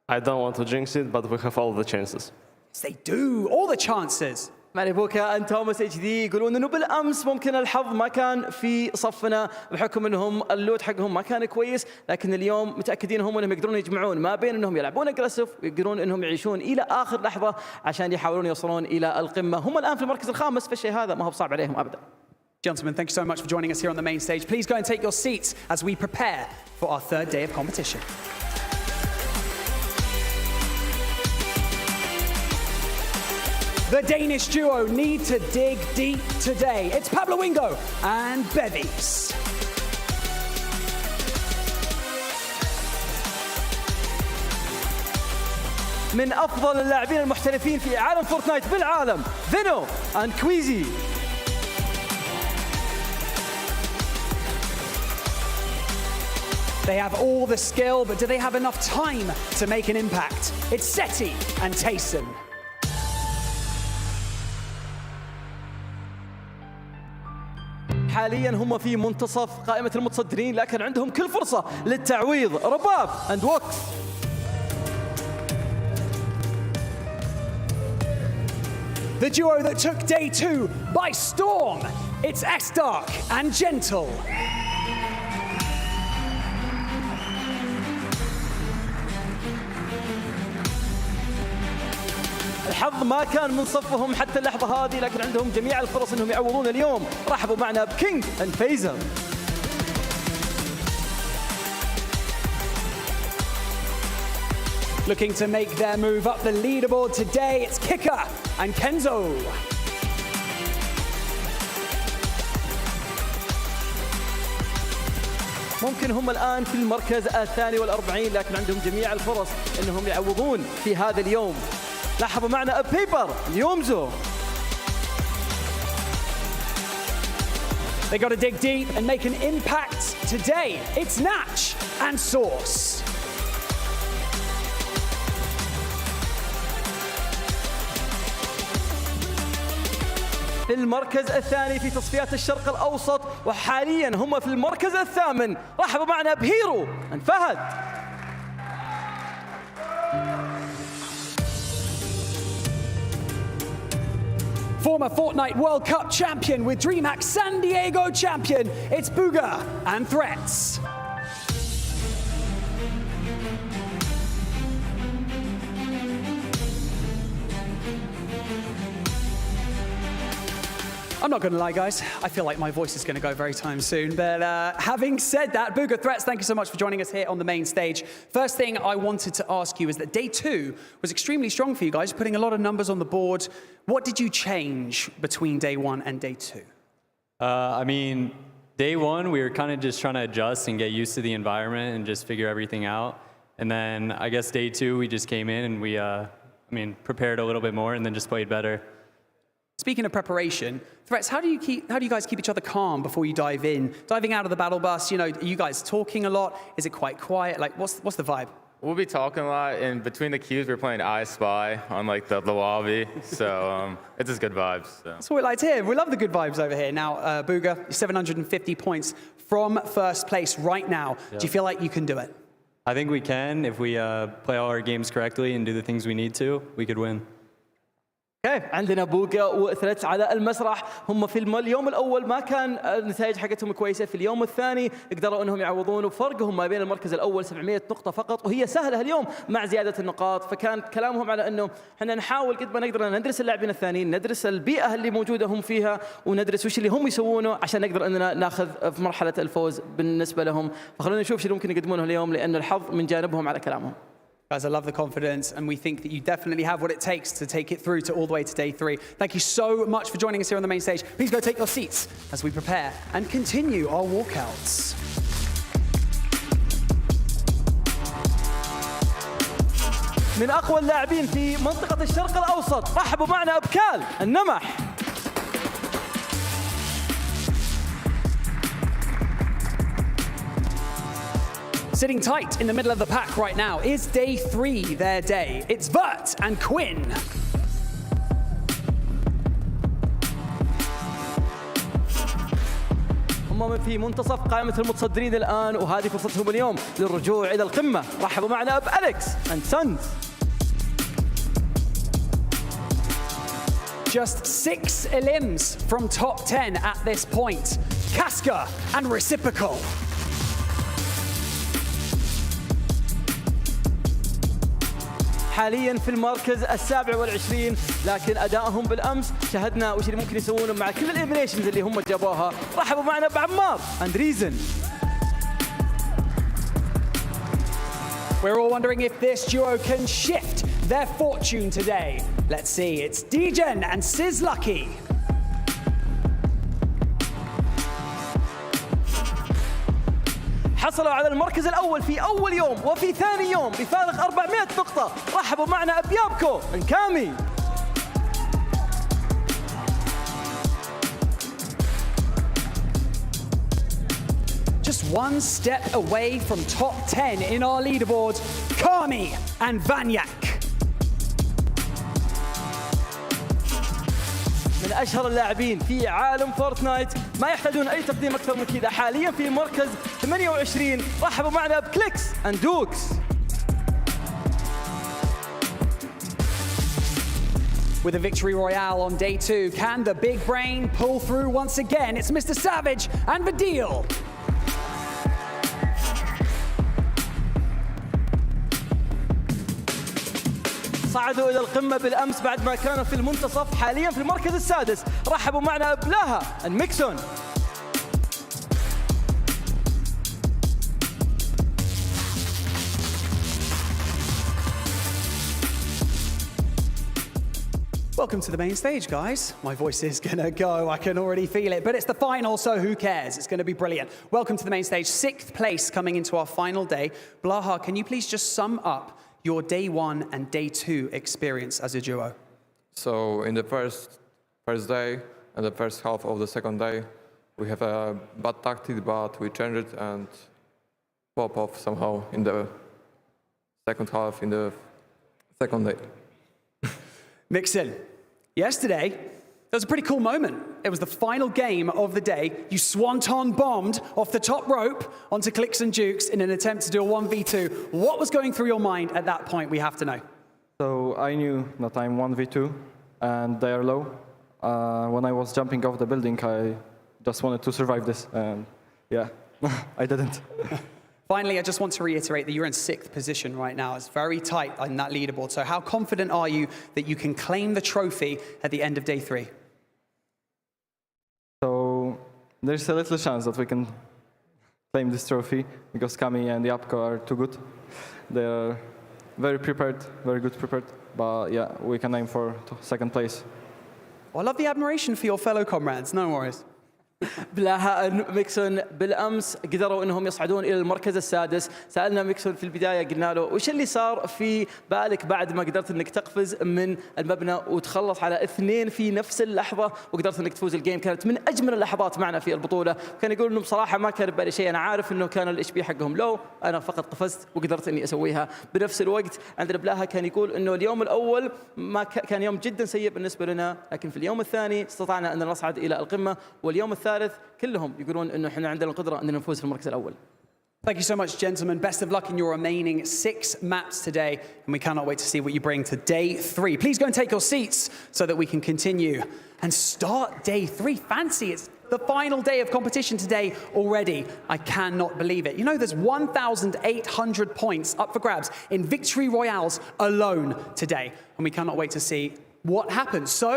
I don't want to jinx it, but we have all the chances. Yes, they do, all the chances. ماريبوكا and توماس اتش دي يقولون انه بالامس ممكن الحظ ما كان في صفنا بحكم انهم اللوت حقهم ما كان كويس، لكن اليوم متاكدين هم انهم يقدرون يجمعون ما بين انهم يلعبون اجريسيف ويقدرون انهم يعيشون الى اخر لحظه عشان يحاولون يوصلون الى القمه. هم الان في المركز الخامس، فالشيء هذا ما هو صعب عليهم ابدا. Gentlemen, thank you so much for joining us here on the main stage. Please go and take your seats as we prepare for our 3rd day of competition. The Danish duo need to dig deep today. It's Pablo Wingo and Bevies. من افضل اللاعبين المحترفين في عالم فورتنايت بالعالم، فينو and كويزي. They have all the skill, but do they have enough time to make an impact? It's Seti and Tayson. حاليا هم في منتصف قائمة المتصدرين، لكن عندهم كل فرصة للتعويض. رباب and ووكس. The duo that took day 2 by storm. It's S-Dark and Gentle. الحظ ما كان من صفهم حتى اللحظة هذه، لكن عندهم جميع الفرص انهم يعوضون اليوم. رحبوا معنا بكينج and فيزر. Looking to make their move up the leaderboard today, it's Kika and Kenzo. ممكن هم الآن في المركز الثاني والأربعين، لكن عندهم جميع الفرص انهم يعوضون في هذا اليوم. لاحظوا معنا بيبر يومزو. They got to dig deep and make an impact today. It's Natch and Source. في المركز الثاني في تصفيات الشرق الأوسط، وحاليا هم في المركز الثامن. رحبوا معنا بهيرو فهد. former Fortnite World Cup champion with DreamHack San Diego champion. It's Booga and Threats. I'm not going to lie, guys. I feel like my voice is going to go very time soon. But having said that, Booga Threats, thank you so much for joining us here on the main stage. First thing I wanted to ask you is that day 2 was extremely strong for you guys, putting a lot of numbers on the board. What did you change between day 1 and day 2? I mean, day 1, we were kind of just trying to adjust and get used to the environment and just figure everything out. And then I guess day 2, we just came in and we, prepared a little bit more and then just played better. Speaking of preparation, Threats, how do you guys keep each other calm before you dive in? Diving out of the battle bus, are you guys talking a lot? Is it quite quiet? Like, what's the vibe? We'll be talking a lot, and between the queues, we're playing I Spy on like the lobby, so it's just good vibes. So. That's what we like to hear. We love the good vibes over here. Now, Booga, 750 points from first place right now. Yeah. Do you feel like you can do it? I think we can. If we play all our games correctly and do the things we need to, we could win. اوكي عندنا بوغا وثريتس على المسرح. هم في اليوم الاول ما كان النتائج حقتهم كويسه، في اليوم الثاني قدروا انهم يعوضون، وفرقهم ما بين المركز الاول 700 نقطه فقط، وهي سهله اليوم مع زياده النقاط. فكان كلامهم على انه احنا نحاول قد ما نقدر ندرس اللاعبين الثانيين، ندرس البيئه اللي موجوده هم فيها، وندرس وش اللي هم يسوونه عشان نقدر اننا ناخذ في مرحله الفوز بالنسبه لهم. فخلونا نشوف شو اللي ممكن يقدمونه اليوم، لان الحظ من جانبهم على كلامهم. Guys, I love the confidence, and we think that you definitely have what it takes to take it through to all the way to day 3. Thank you so much for joining us here on the main stage. Please go take your seats as we prepare and continue our walkouts. من أقوى اللاعبين في منطقة الشرق الأوسط، رحبوا معنا أبكال النمح. Sitting tight in the middle of the pack right now is day 3, their day. It's Vert and Quinn. هم في منتصف قائمة المتصدرين الآن، وهذه فرصتهم اليوم للرجوع إلى القمة. رحبوا معنا بأليكس and Sons. Just 6 elims from top 10 at this point. Casca and Reciprocal. حاليا في المركز ال27، لكن أدائهم بالأمس شاهدنا وش اللي ممكن يسوونه مع كل الإليمينيشنز اللي هم جابوها. رحبوا معنا بعمار and Reason. We're all wondering if this duo can shift their fortune today. Let's see, it's Degen and Sizz Lucky. حصلوا على المركز الأول في أول يوم وفي ثاني يوم بفارق 400 نقطة. رحبوا معنا بيابكو انكامي. Just one step away from top 10 in our leaderboard, Kami and Vanyak. من أشهر اللاعبين في عالم فورتنايت، ما يحتاجون أي تقديم أكثر من كذا. حاليا في مركز 28. رحبوا معنا بكليكس and Dukes. With a victory royale on day 2, can the big brain pull through once again? It's Mr. Savage and Vidil. صعدوا إلى القمة بالأمس بعد ما كانوا في المنتصف، حاليا في المركز السادس. رحبوا معنا بلاها الميكسون. Welcome to the main stage, guys. My voice is gonna go, I can already feel it, but it's the final, so who cares? It's gonna be brilliant. Welcome to the main stage, 6th place coming into our final day. Blaha, can you please just sum up your day 1 and day 2 experience as a duo? So in the first day and the first half of the second day, we have a bad tactic, but we changed it and pop off somehow in the second half, in the second day. Mixin, yesterday, there was a pretty cool moment. It was the final game of the day. You swanton bombed off the top rope onto Clicks and Dukes in an attempt to do a 1v2. What was going through your mind at that point, we have to know? So I knew that I'm 1v2 and they are low. when I was jumping off the building, I just wanted to survive this, and yeah, I didn't. Finally, I just want to reiterate that you're in 6th position right now. It's very tight on that leaderboard. So how confident are you that you can claim the trophy at the end of day 3? So there's a little chance that we can claim this trophy because Kami and Yapko are too good. They're very prepared, very good prepared. But yeah, we can aim for 2nd place. Well, I love the admiration for your fellow comrades. No worries. بلاها ميكسون بالامس قدروا انهم يصعدون الى المركز السادس. سالنا ميكسون في البدايه قلنا له وش اللي صار في بالك بعد ما قدرت انك تقفز من المبنى وتخلص على 2 في نفس اللحظه وقدرت انك تفوز الجيم. كانت من اجمل اللحظات معنا في البطوله. كان يقول انه بصراحه ما كان ببالي شيء. انا عارف انه كان الاتش بي حقهم لو، انا فقط قفزت وقدرت اني اسويها. بنفس الوقت عندنا بلاها كان يقول انه اليوم الاول ما كان يوم جدا سيء بالنسبه لنا، لكن في اليوم الثاني استطعنا ان نصعد الى القمه، واليوم الثالث كلهم يقولون انه احنا عندنا القدره ان نفوز في المركز الاول. Thank you so much, gentlemen. Best of luck in your remaining 6 maps today, and we cannot wait to see what you bring to day 3. Please go and take your seats so that we can continue and start day 3. Fancy, it's the final day of competition today already. I cannot believe it. You know, there's 1,800 points up for grabs in victory royales alone today, and we cannot wait to see what happens. So,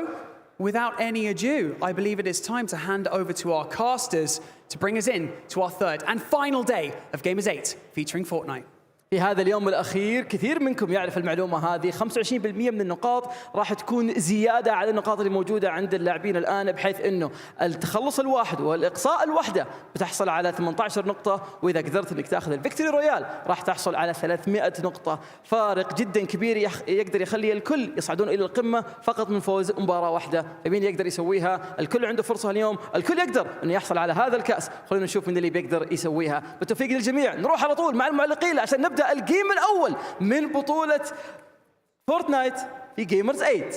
without any ado, I believe it is time to hand over to our casters to bring us in to our 3rd and final day of Gamers8 Featuring Fortnite. في هذا اليوم الأخير كثير منكم يعرف المعلومة هذه. 25% من النقاط راح تكون زيادة على النقاط اللي موجودة عند اللاعبين الآن، بحيث أنه التخلص الواحد والإقصاء الوحدة بتحصل على 18 نقطة، وإذا قدرت أنك تأخذ الفيكتوري رويال راح تحصل على 300 نقطة. فارق جدا كبير يقدر يخلي الكل يصعدون إلى القمة فقط من فوز مباراة واحدة. فمين يقدر يسويها؟ الكل عنده فرصة اليوم، الكل يقدر أنه يحصل على هذا الكأس. خلونا نشوف من اللي بيقدر يسويها. بالتوفيق للجميع. نروح على طول مع المعلقين عشان نبدأ الجيم الأول من بطولة فورتنايت في جيمرز 8.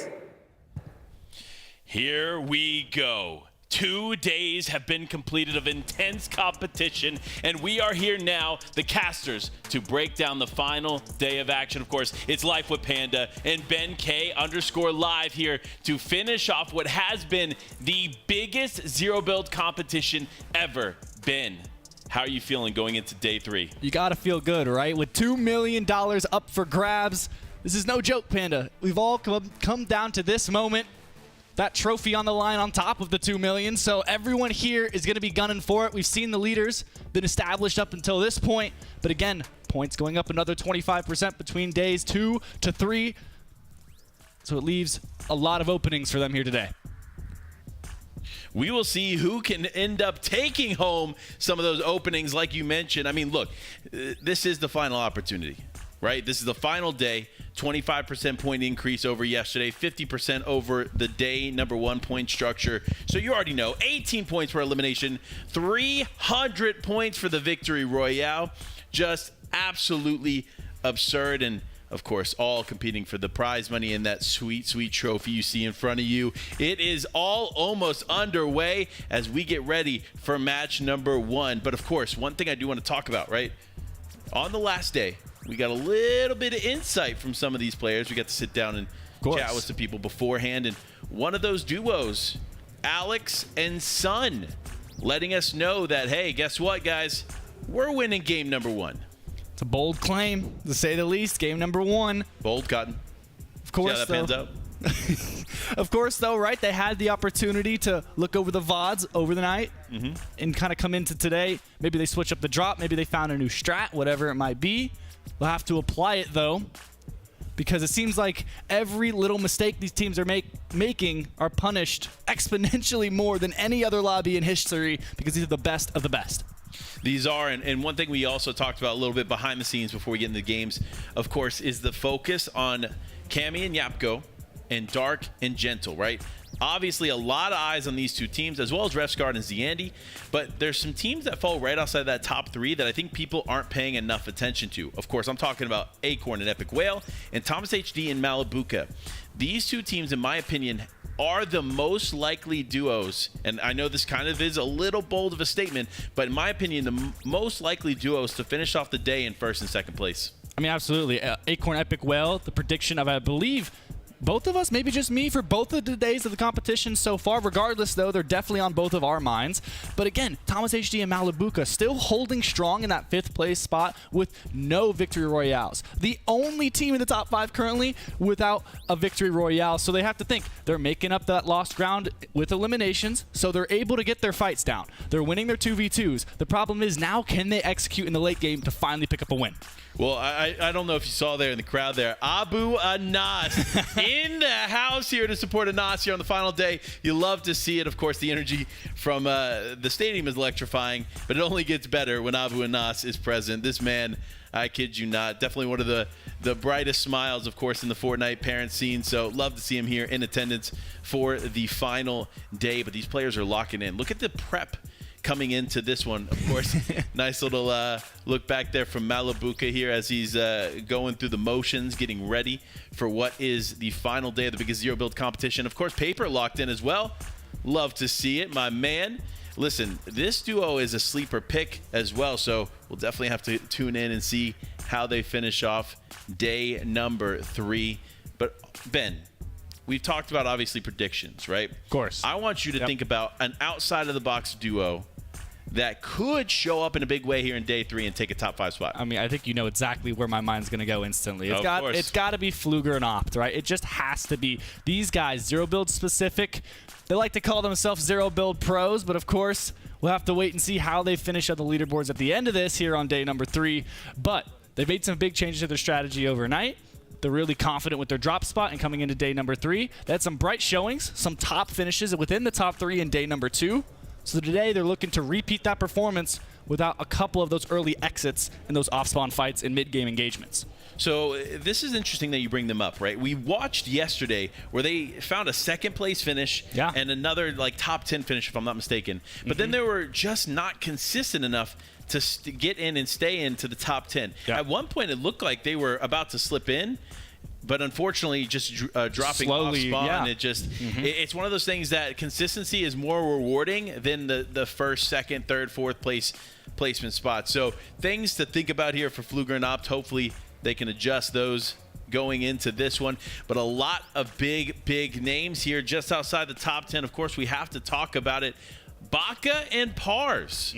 Here we go. 2 days have been completed of intense competition, and we are here now, the casters, to break down the final day of action. Of course, it's Life with Panda and BenK_live here to finish off what has been the biggest zero build competition ever. Ben, how are you feeling going into day 3? You gotta feel good, right? With $2 million up for grabs, this is no joke, Panda. We've all come down to this moment. That trophy on the line on top of the 2 million. So everyone here is going to be gunning for it. We've seen the leaders been established up until this point. But again, points going up another 25% between days 2 to 3. So it leaves a lot of openings for them here today. We will see who can end up taking home some of those openings like you mentioned. I mean, look, this is the final opportunity, right? This is the final day. 25% point increase over yesterday, 50% over the day number 1 point structure. So you already know, 18 points for elimination, 300 points for the victory royale. Just absolutely absurd. And of course, all competing for the prize money and that sweet, sweet trophy you see in front of you. It is all almost underway as we get ready for match number 1. But of course, one thing I do want to talk about, right? On the last day, we got a little bit of insight from some of these players. We got to sit down and chat with some people beforehand. And one of those duos, Alex and Sun, letting us know that, hey, guess what, guys? We're winning game number 1. It's a bold claim, to say the least. Game number 1. Bold, Cotton. Of course, see how that pans out? Of course, though, right? They had the opportunity to look over the VODs over the night and kind of come into today. Maybe they switch up the drop. Maybe they found a new strat, whatever it might be. They'll have to apply it, though, because it seems like every little mistake these teams are making are punished exponentially more than any other lobby in history because these are the best of the best. These are, and one thing we also talked about a little bit behind the scenes before we get into the games, of course, is the focus on Cammy and Yapko and Dark and Gentle, right? Obviously, a lot of eyes on these two teams, as well as Refsguard and Ziandi, but there's some teams that fall right outside that top 3 that I think people aren't paying enough attention to. Of course, I'm talking about Acorn and Epic Whale, and Thomas HD and Malibuca. These two teams, in my opinion, are the most likely duos, and I know this kind of is a little bold of a statement, but in my opinion, the most likely duos to finish off the day in 1st and 2nd place. I mean, absolutely. Acorn, Epic Whale, the prediction of, I believe, both of us, maybe just me, for both of the days of the competition so far. Regardless, though, they're definitely on both of our minds. But again, Thomas HD and Malibuca still holding strong in that 5th place spot with no victory royales. The only team in the top 5 currently without a victory royale. So they have to think they're making up that lost ground with eliminations, so they're able to get their fights down. They're winning their 2v2s. The problem is now, can they execute in the late game to finally pick up a win? Well, I don't know if you saw there in the crowd there, Abu Anas in the house here to support Anas here on the final day. You love to see it. Of course, the energy from the stadium is electrifying, but it only gets better when Abu Anas is present. This man, I kid you not, definitely one of the brightest smiles, of course, in the Fortnite parent scene. So love to see him here in attendance for the final day. But these players are locking in. Look at the prep coming into this one, of course. Nice little look back there from Malibuca here as he's going through the motions, getting ready for what is the final day of the biggest zero build competition. Of course, Paper locked in as well. Love to see it, my man. Listen, this duo is a sleeper pick as well, so we'll definitely have to tune in and see how they finish off day number 3. But Ben, we've talked about, obviously, predictions, right? Of course. I want you to think about an outside-of-the-box duo that could show up in a big way here in day 3 and take a top 5 spot. I mean, I think you know exactly where my mind's going to go instantly. It's Of course. It's got to be Fluger and Opt, right? It just has to be. These guys, zero build specific. They like to call themselves zero build pros, but of course, we'll have to wait and see how they finish on the leaderboards at the end of this here on day number 3. But they've made some big changes to their strategy overnight. They're really confident with their drop spot and coming into day number 3. They had some bright showings, some top finishes within the top 3 in day number 2. So today they're looking to repeat that performance without a couple of those early exits in those off-spawn fights and mid-game engagements. So this is interesting that you bring them up, right? We watched yesterday where they found a 2nd place finish and another like top 10 finish, if I'm not mistaken. But then they were just not consistent enough to get in and stay into the top 10. At one point, it looked like they were about to slip in, but unfortunately, just dropping slowly, off spawn, it just it's one of those things that consistency is more rewarding than the 1st, 2nd, 3rd, 4th placement spots. So things to think about here for Fluger and Opt. Hopefully, they can adjust those going into this one. But a lot of big names here just outside the top 10. Of course, we have to talk about it. Baca and Pars.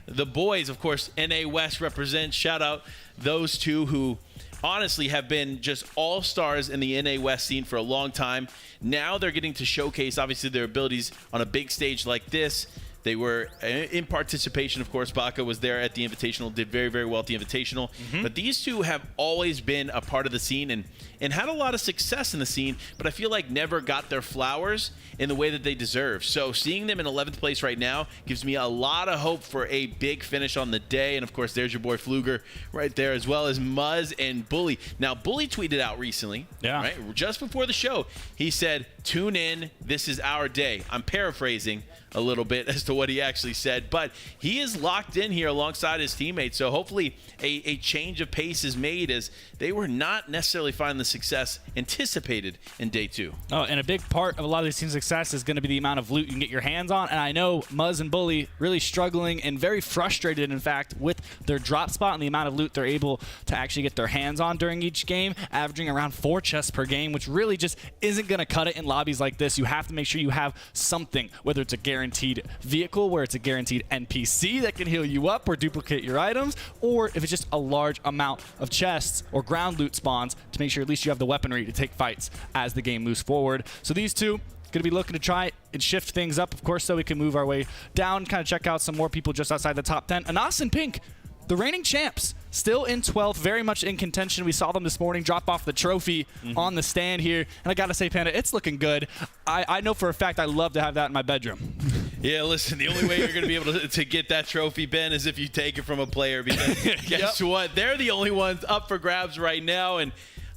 The boys, of course, NA West represent. Shout out those two who honestly have been just all-stars in the NA West scene for a long time. Now they're getting to showcase, obviously, their abilities on a big stage like this. They were in participation, of course. Baca was there at the Invitational, did very, very well at the Invitational. But these two have always been a part of the scene and had a lot of success in the scene, but I feel like never got their flowers in the way that they deserve. So seeing them in 11th place right now gives me a lot of hope for a big finish on the day. And of course, there's your boy Fluger right there, as well as Muzz and Bully. Now, Bully tweeted out recently, right, just before the show, he said, "Tune in, this is our day." I'm paraphrasing a little bit as to what he actually said, but he is locked in here alongside his teammates. So hopefully a change of pace is made, as they were not necessarily finding the success anticipated in day 2. Oh, and a big part of a lot of these teams' success is going to be the amount of loot you can get your hands on. And I know Muzz and Bully really struggling and very frustrated, in fact, with their drop spot and the amount of loot they're able to actually get their hands on during each game, averaging around 4 chests per game, which really just isn't going to cut it in lobbies like this. You have to make sure you have something, whether it's a guaranteed vehicle, where it's a guaranteed NPC that can heal you up or duplicate your items, or if it's just a large amount of chests or ground loot spawns to make sure at least you have the weaponry to take fights as the game moves forward. So these two going to be looking to try and shift things up, of course, so we can move our way down, kind of check out some more people just outside the top 10. Anas and Pink, the reigning champs, still in 12th, very much in contention. We saw them this morning drop off the trophy on the stand here. And I got to say, Panda, it's looking good. I know for a fact I love to have that in my bedroom. Yeah, listen, the only way you're going to be able to get that trophy, Ben, is if you take it from a player, because guess what? They're the only ones up for grabs right now. And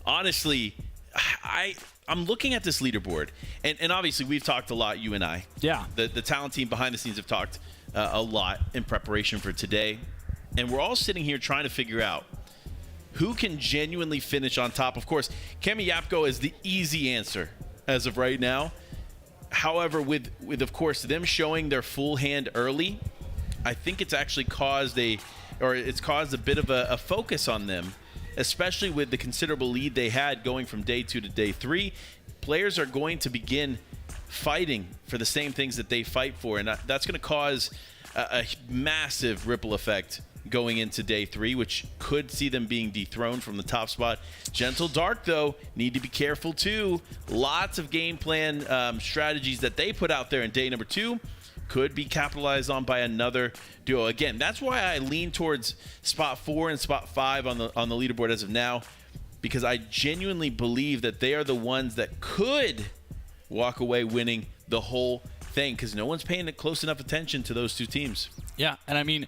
honestly, I'm looking at this leaderboard, and obviously we've talked a lot, you and I. Yeah. The talent team behind the scenes have talked a lot in preparation for today. And we're all sitting here trying to figure out who can genuinely finish on top. Of course, Kemi Yapko is the easy answer as of right now. However, with of course them showing their full hand early, I think it's actually caused a bit of a focus on them, especially with the considerable lead they had going from day 2 to day 3. players are going to begin fighting for the same things that they fight for, and that's going to cause a massive ripple effect going into day 3, which could see them being dethroned from the top spot. Gentle Dark, though, need to be careful too. Lots of game plan strategies that they put out there in day number 2 could be capitalized on by another duo. Again, that's why I lean towards spot 4 and spot 5 on the leaderboard as of now, because I genuinely believe that they are the ones that could walk away winning the whole thing, because no one's paying close enough attention to those two teams. Yeah, and I mean,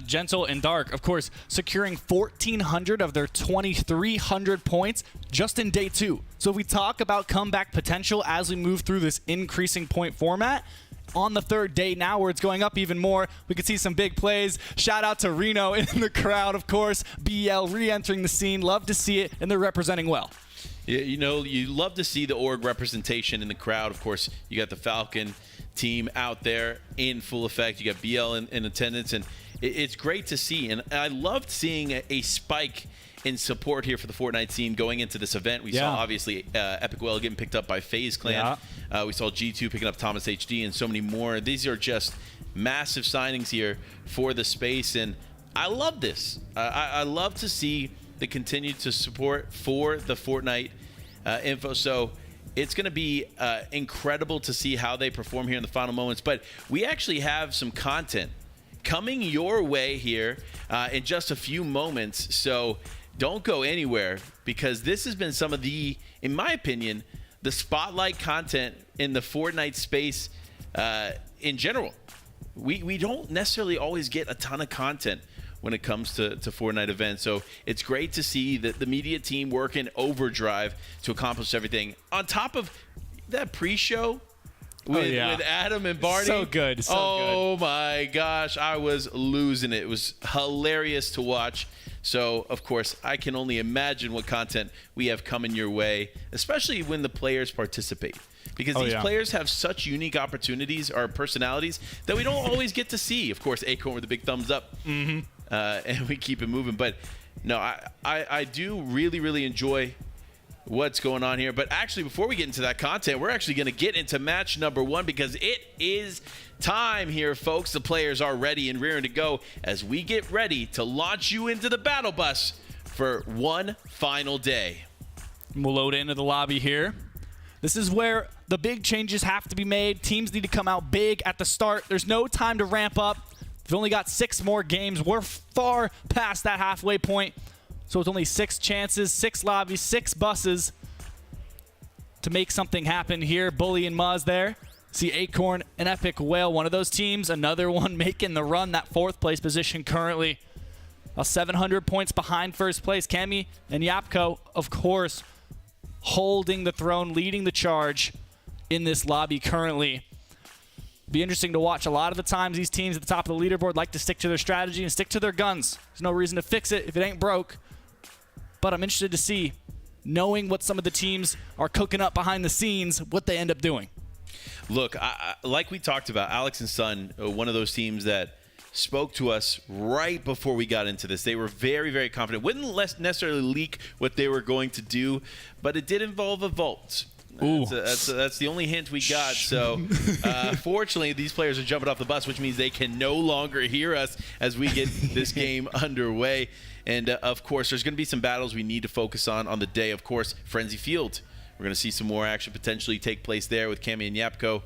Gentle and Dark, of course, securing 1,400 of their 2,300 points just in day 2. So if we talk about comeback potential as we move through this increasing point format, on the 3rd day now where it's going up even more, we could see some big plays. Shout out to Reno in the crowd, of course. BL re-entering the scene. Love to see it, and they're representing well. You know, you love to see the org representation in the crowd. Of course, you got the Falcon team out there in full effect. You got BL in attendance, and it's great to see. And I loved seeing a spike in support here for the Fortnite scene going into this event. We saw, obviously, Epic Whale getting picked up by FaZe Clan. We saw G2 picking up Thomas HD and so many more. These are just massive signings here for the space, and I love this. I love to see the continued support for the Fortnite info. So it's going to be incredible to see how they perform here in the final moments. But we actually have some content coming your way here in just a few moments. So don't go anywhere, because this has been some of the, in my opinion, the spotlight content in the Fortnite space in general. We don't necessarily always get a ton of content when it comes to Fortnite events. So it's great to see the media team work in overdrive to accomplish everything. On top of that pre-show with Adam and Barney. So good. Oh my gosh, I was losing it. It was hilarious to watch. So, of course, I can only imagine what content we have coming your way, especially when the players participate. Because these players have such unique opportunities or personalities that we don't always get to see. Of course, Acorn with a big thumbs up. And we keep it moving. But, no, I do really, really enjoy what's going on here. But actually, before we get into that content, we're actually going to get into match number 1, because it is time here, folks. The players are ready and rearing to go as we get ready to launch you into the battle bus for one final day. We'll load into the lobby here. This is where the big changes have to be made. Teams need to come out big at the start. There's no time to ramp up. We've only got 6 more games. We're far past that halfway point. So it's only 6 chances, 6 lobbies, 6 buses to make something happen here. Bully and Muzz there. See Acorn and Epic Whale, one of those teams. Another one making the run, that 4th place position currently. 700 points behind 1st place. Kemi and Yapko, of course, holding the throne, leading the charge in this lobby currently. Be interesting to watch. A lot of the times these teams at the top of the leaderboard like to stick to their strategy and stick to their guns. There's no reason to fix it if it ain't broke. But I'm interested to see, knowing what some of the teams are cooking up behind the scenes, what they end up doing. Look, like we talked about, Alex and Sun, one of those teams that spoke to us right before we got into this. They were very, very confident. Wouldn't necessarily leak what they were going to do, but it did involve a vault. That's the only hint we got. So, fortunately, these players are jumping off the bus, which means they can no longer hear us as we get this game underway. And, of course, there's going to be some battles we need to focus on the day. Of course, Frenzy Field. We're going to see some more action potentially take place there with Kemi and Yapko.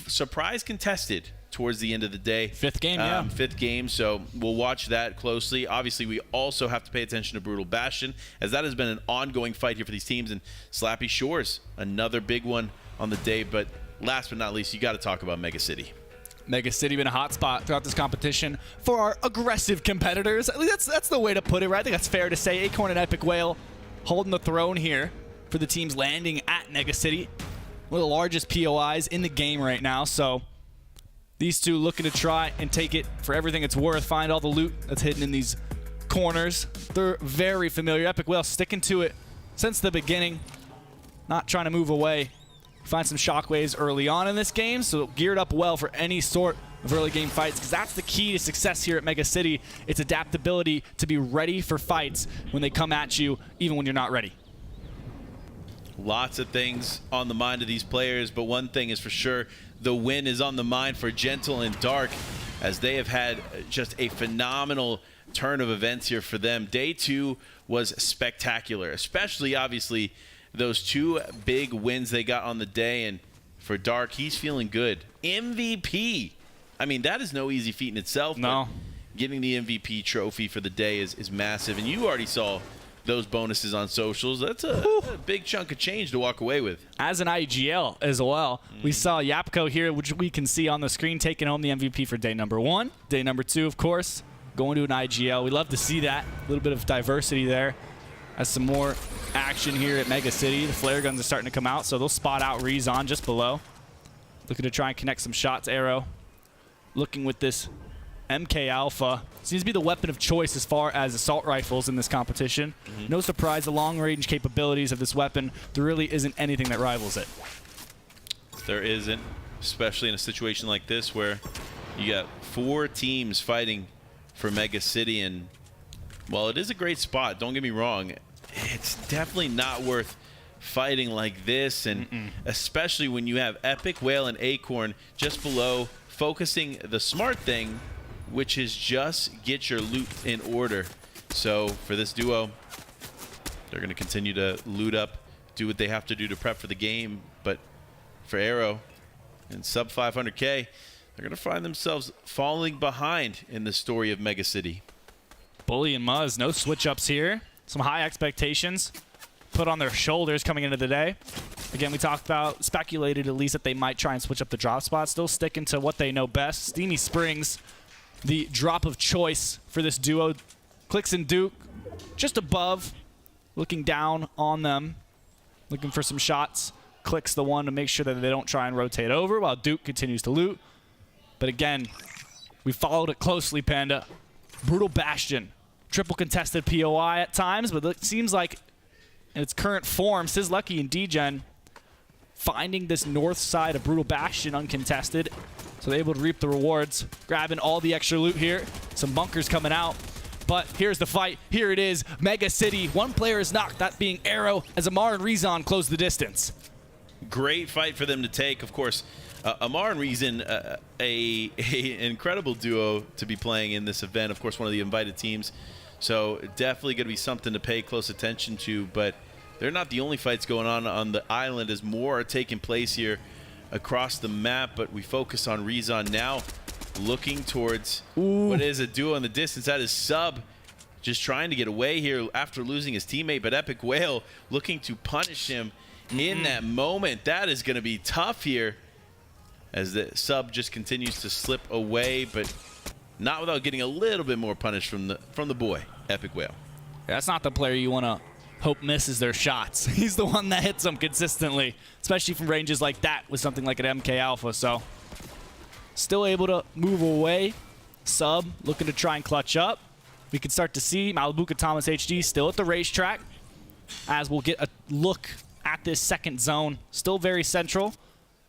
Surprise contested towards the end of the day. 5th game, yeah. 5th game, so we'll watch that closely. Obviously, we also have to pay attention to Brutal Bastion, as that has been an ongoing fight here for these teams. And Slappy Shores, another big one on the day. But last but not least, you got to talk about Mega City. Mega City been a hot spot throughout this competition for our aggressive competitors. At least that's the way to put it, right? I think that's fair to say. Acorn and Epic Whale holding the throne here for the teams landing at Mega City. One of the largest POIs in the game right now, so these two looking to try and take it for everything it's worth, find all the loot that's hidden in these corners. They're very familiar. Epic Whale sticking to it since the beginning, not trying to move away. Find some shockwaves early on in this game, so geared up well for any sort of early game fights, because that's the key to success here at Mega City. It's adaptability to be ready for fights when they come at you, even when you're not ready. Lots of things on the mind of these players, but one thing is for sure, the win is on the mind for Gentle and Dark, as they have had just a phenomenal turn of events here for them. Day 2 was spectacular, especially obviously those 2 big wins they got on the day. And for Dark, he's feeling good. MVP. I mean, that is no easy feat in itself. No. Getting the MVP trophy for the day is massive. And you already saw those bonuses on socials. That's a big chunk of change to walk away with. As an IGL as well, we saw Yapko here, which we can see on the screen, taking home the MVP for day number 1. Day number 2, of course, going to an IGL. We love to see that. A little bit of diversity there. As some more action here at Mega City. The flare guns are starting to come out, so they'll spot out Rezon just below. Looking to try and connect some shots. Arrow looking with this MK Alpha. Seems to be the weapon of choice as far as assault rifles in this competition. No surprise, the long-range capabilities of this weapon, there really isn't anything that rivals it. There isn't, especially in a situation like this where you got 4 teams fighting for Mega City. And while it is a great spot, don't get me wrong, it's definitely not worth fighting like this. And especially when you have Epic, Whale, and Acorn just below, focusing the smart thing, which is just get your loot in order. So for this duo, they're going to continue to loot up, do what they have to do to prep for the game. But for Arrow and sub 500K, they're going to find themselves falling behind in the story of Mega City. Bully and Muzz, no switch-ups here. Some high expectations put on their shoulders coming into the day. Again, we talked about, speculated at least, that they might try and switch up the drop spot. Still sticking to what they know best. Steamy Springs, the drop of choice for this duo. Clicks and Duke just above, looking down on them, looking for some shots. Clicks the one to make sure that they don't try and rotate over while Duke continues to loot. But again, we followed it closely, Panda. Brutal Bastion. Triple contested POI at times, but it seems like in its current form, Sizlucky and Degen finding this north side of Brutal Bastion uncontested. So they're able to reap the rewards, grabbing all the extra loot here. Some bunkers coming out. But here's the fight. Here it is. Mega City. One player is knocked, that being Arrow, as Amar and Rezon close the distance. Great fight for them to take. Of course, Amar and Rezon, a incredible duo to be playing in this event. Of course, one of the invited teams. So definitely going to be something to pay close attention to. But they're not the only fights going on the island, as more are taking place here across the map. But we focus on Rezon now, looking towards what is a duo in the distance. That is Sub, just trying to get away here after losing his teammate. But Epic Whale looking to punish him in that moment. That is going to be tough here, as the Sub just continues to slip away, but not without getting a little bit more punish from the boy, Epic Whale. That's not the player you want to hope misses their shots. He's the one that hits them consistently, especially from ranges like that with something like an MK Alpha. So still able to move away. Sub looking to try and clutch up. We can start to see Malibuka Thomas HD still at the racetrack, as we'll get a look at this second zone. Still very central.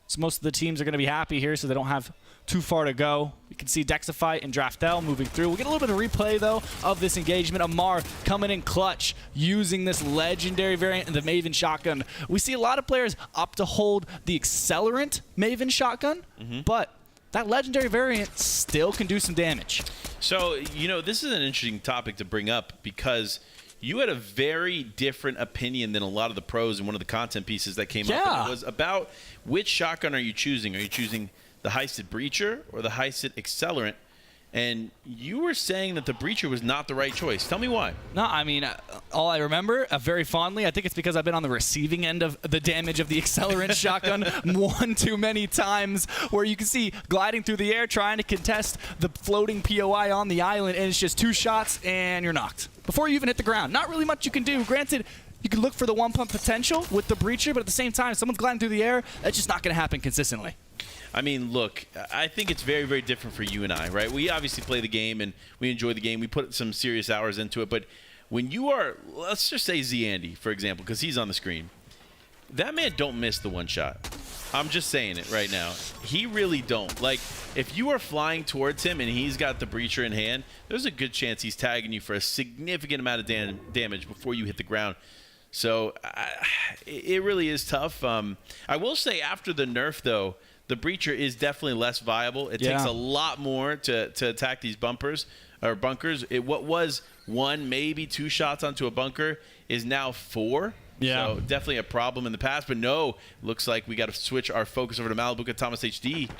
So most of the teams are going to be happy here, so they don't have too far to go. You can see Dexify and Draftel moving through. We'll get a little bit of replay, though, of this engagement. Amar coming in clutch, using this legendary variant of the Maven Shotgun. We see a lot of players opt to hold the Accelerant Maven Shotgun, but that legendary variant still can do some damage. So, you know, this is an interesting topic to bring up, because you had a very different opinion than a lot of the pros in one of the content pieces that came up. And it was about which shotgun are you choosing? Are you choosing the Heisted Breacher or the Heisted Accelerant? And you were saying that the Breacher was not the right choice. Tell me why. No, I mean, all I remember very fondly, I think it's because I've been on the receiving end of the damage of the Accelerant shotgun one too many times, where you can see gliding through the air, trying to contest the floating POI on the island, and it's just 2 shots and you're knocked before you even hit the ground. Not really much you can do. Granted, you can look for the one-pump potential with the Breacher, but at the same time, if someone's gliding through the air, that's just not going to happen consistently. I mean, look, I think it's very, very different for you and I, right? We obviously play the game and we enjoy the game. We put some serious hours into it. But when you are, let's just say Zandy, for example, because he's on the screen, that man don't miss the one shot. I'm just saying it right now. He really don't. Like, if you are flying towards him and he's got the Breacher in hand, there's a good chance he's tagging you for a significant amount of damage before you hit the ground. So it really is tough. I will say after the nerf, though, the breacher is definitely less viable. It takes a lot more to attack these bunkers. What was 1, maybe 2 shots onto a bunker is now 4. Yeah. So definitely a problem in the past. But no, looks like we got to switch our focus over to Malibuca Thomas HD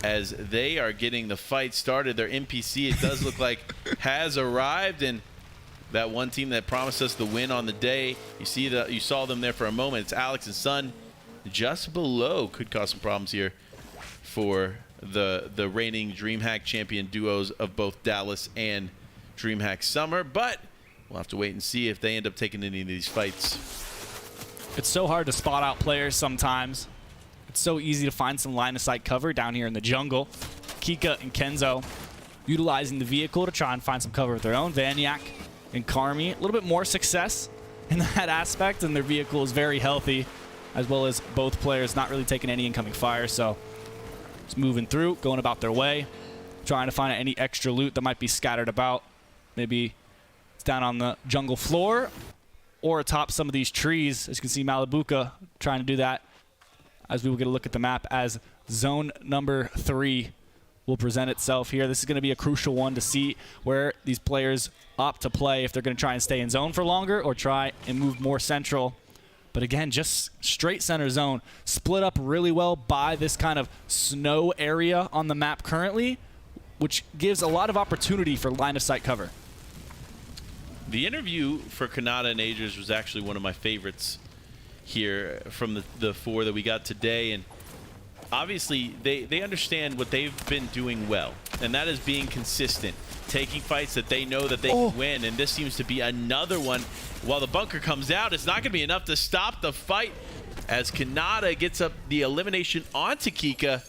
as they are getting the fight started. Their NPC, it does look like, has arrived. And that one team that promised us the win on the day, you saw them there for a moment. It's Alex and Sun just below. Could cause some problems here for the reigning DreamHack champion duos of both Dallas and DreamHack Summer. But we'll have to wait and see if they end up taking any of these fights. It's so hard to spot out players sometimes. It's so easy to find some line of sight cover down here in the jungle. Kika and Kenzo utilizing the vehicle to try and find some cover of their own. Vaniac and Karmi, a little bit more success in that aspect, and their vehicle is very healthy, as well as both players not really taking any incoming fire. So just moving through, going about their way, trying to find any extra loot that might be scattered about. Maybe it's down on the jungle floor or atop some of these trees. As you can see, Malibuca trying to do that as we will get a look at the map as zone number 3 will present itself here. This is going to be a crucial one to see where these players opt to play, if they're going to try and stay in zone for longer or try and move more central. But again, just straight center zone, split up really well by this kind of snow area on the map currently, which gives a lot of opportunity for line of sight cover. The interview for Kanata and Agers was actually one of my favorites here from the 4 that we got today. And obviously, they understand what they've been doing well, and that is being consistent, taking fights that they know that they can win. And this seems to be another one. While the bunker comes out, it's not going to be enough to stop the fight as Kanata gets up the elimination onto Kika,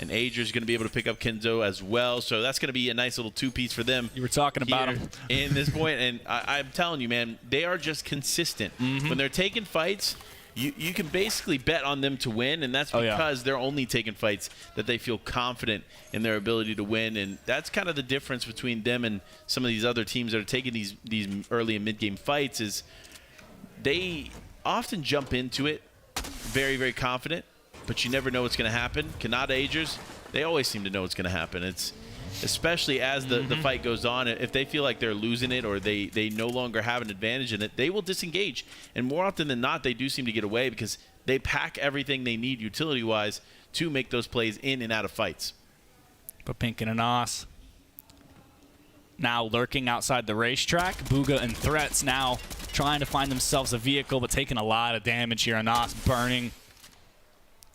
and Ager is going to be able to pick up Kenzo as well. So that's going to be a nice little 2-piece for them. You were talking about them in this point, and I'm telling you, man, they are just consistent. When they're taking fights, you can basically bet on them to win, and that's because they're only taking fights that they feel confident in their ability to win. And that's kind of the difference between them and some of these other teams that are taking these early and mid-game fights, is they often jump into it very, very confident, but you never know what's going to happen. Kanata Agers, they always seem to know what's going to happen. It's especially as the fight goes on. If they feel like they're losing it or they no longer have an advantage in it, they will disengage. And more often than not, they do seem to get away because they pack everything they need utility-wise to make those plays in and out of fights. But Pink and Anas now lurking outside the racetrack. Booga and Threats now trying to find themselves a vehicle, but taking a lot of damage here. Anas burning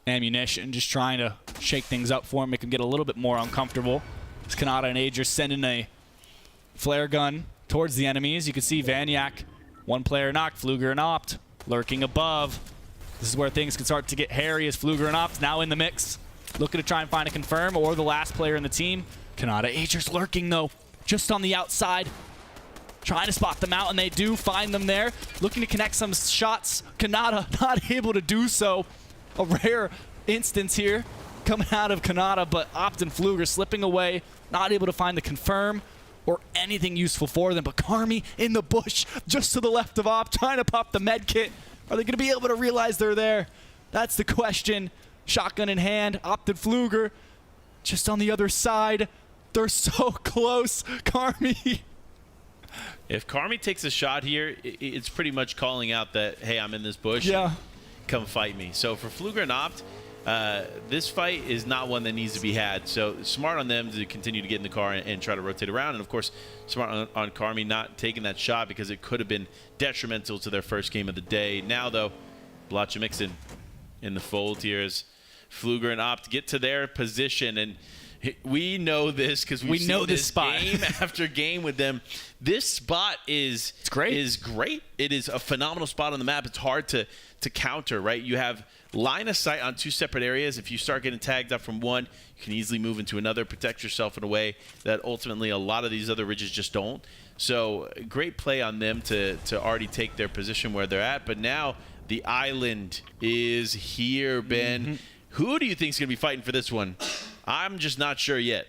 ammunition, just trying to shake things up for him, make him get a little bit more uncomfortable. As Kanata and Ager sending a flare gun towards the enemies. You can see Vaniac, one player knocked, Fluger and Opt lurking above. This is where things can start to get hairy as Fluger and Opt now in the mix, looking to try and find a confirm or the last player in the team. Kanata Ager's lurking though, just on the outside, trying to spot them out, and they do find them there. Looking to connect some shots. Kanata not able to do so. A rare instance here coming out of Kanata, but Opt and Fluger slipping away, not able to find the confirm or anything useful for them. But Karmi in the bush just to the left of Opt, trying to pop the med kit. Are they going to be able to realize they're there? That's the question. Shotgun in hand, Opt and Fluger just on the other side. They're so close. Karmi. If Karmi takes a shot here, it's pretty much calling out that, hey, I'm in this bush. Come fight me. So for Fluger and Opt, this fight is not one that needs to be had. So smart on them to continue to get in the car and try to rotate around. And of course, smart on Karmi not taking that shot because it could have been detrimental to their first game of the day. Now though, Blacha Mixon in the fold here as Fluger and Opt get to their position. And we know this because we know this spot game after game with them. This spot is great. It is a phenomenal spot on the map. It's hard to counter, right? You have line of sight on 2 separate areas. If you start getting tagged up from one, you can easily move into another, protect yourself in a way that ultimately a lot of these other ridges just don't. So great play on them to already take their position where they're at. But now the island is here, Ben. Who do you think is going to be fighting for this one? I'm just not sure yet.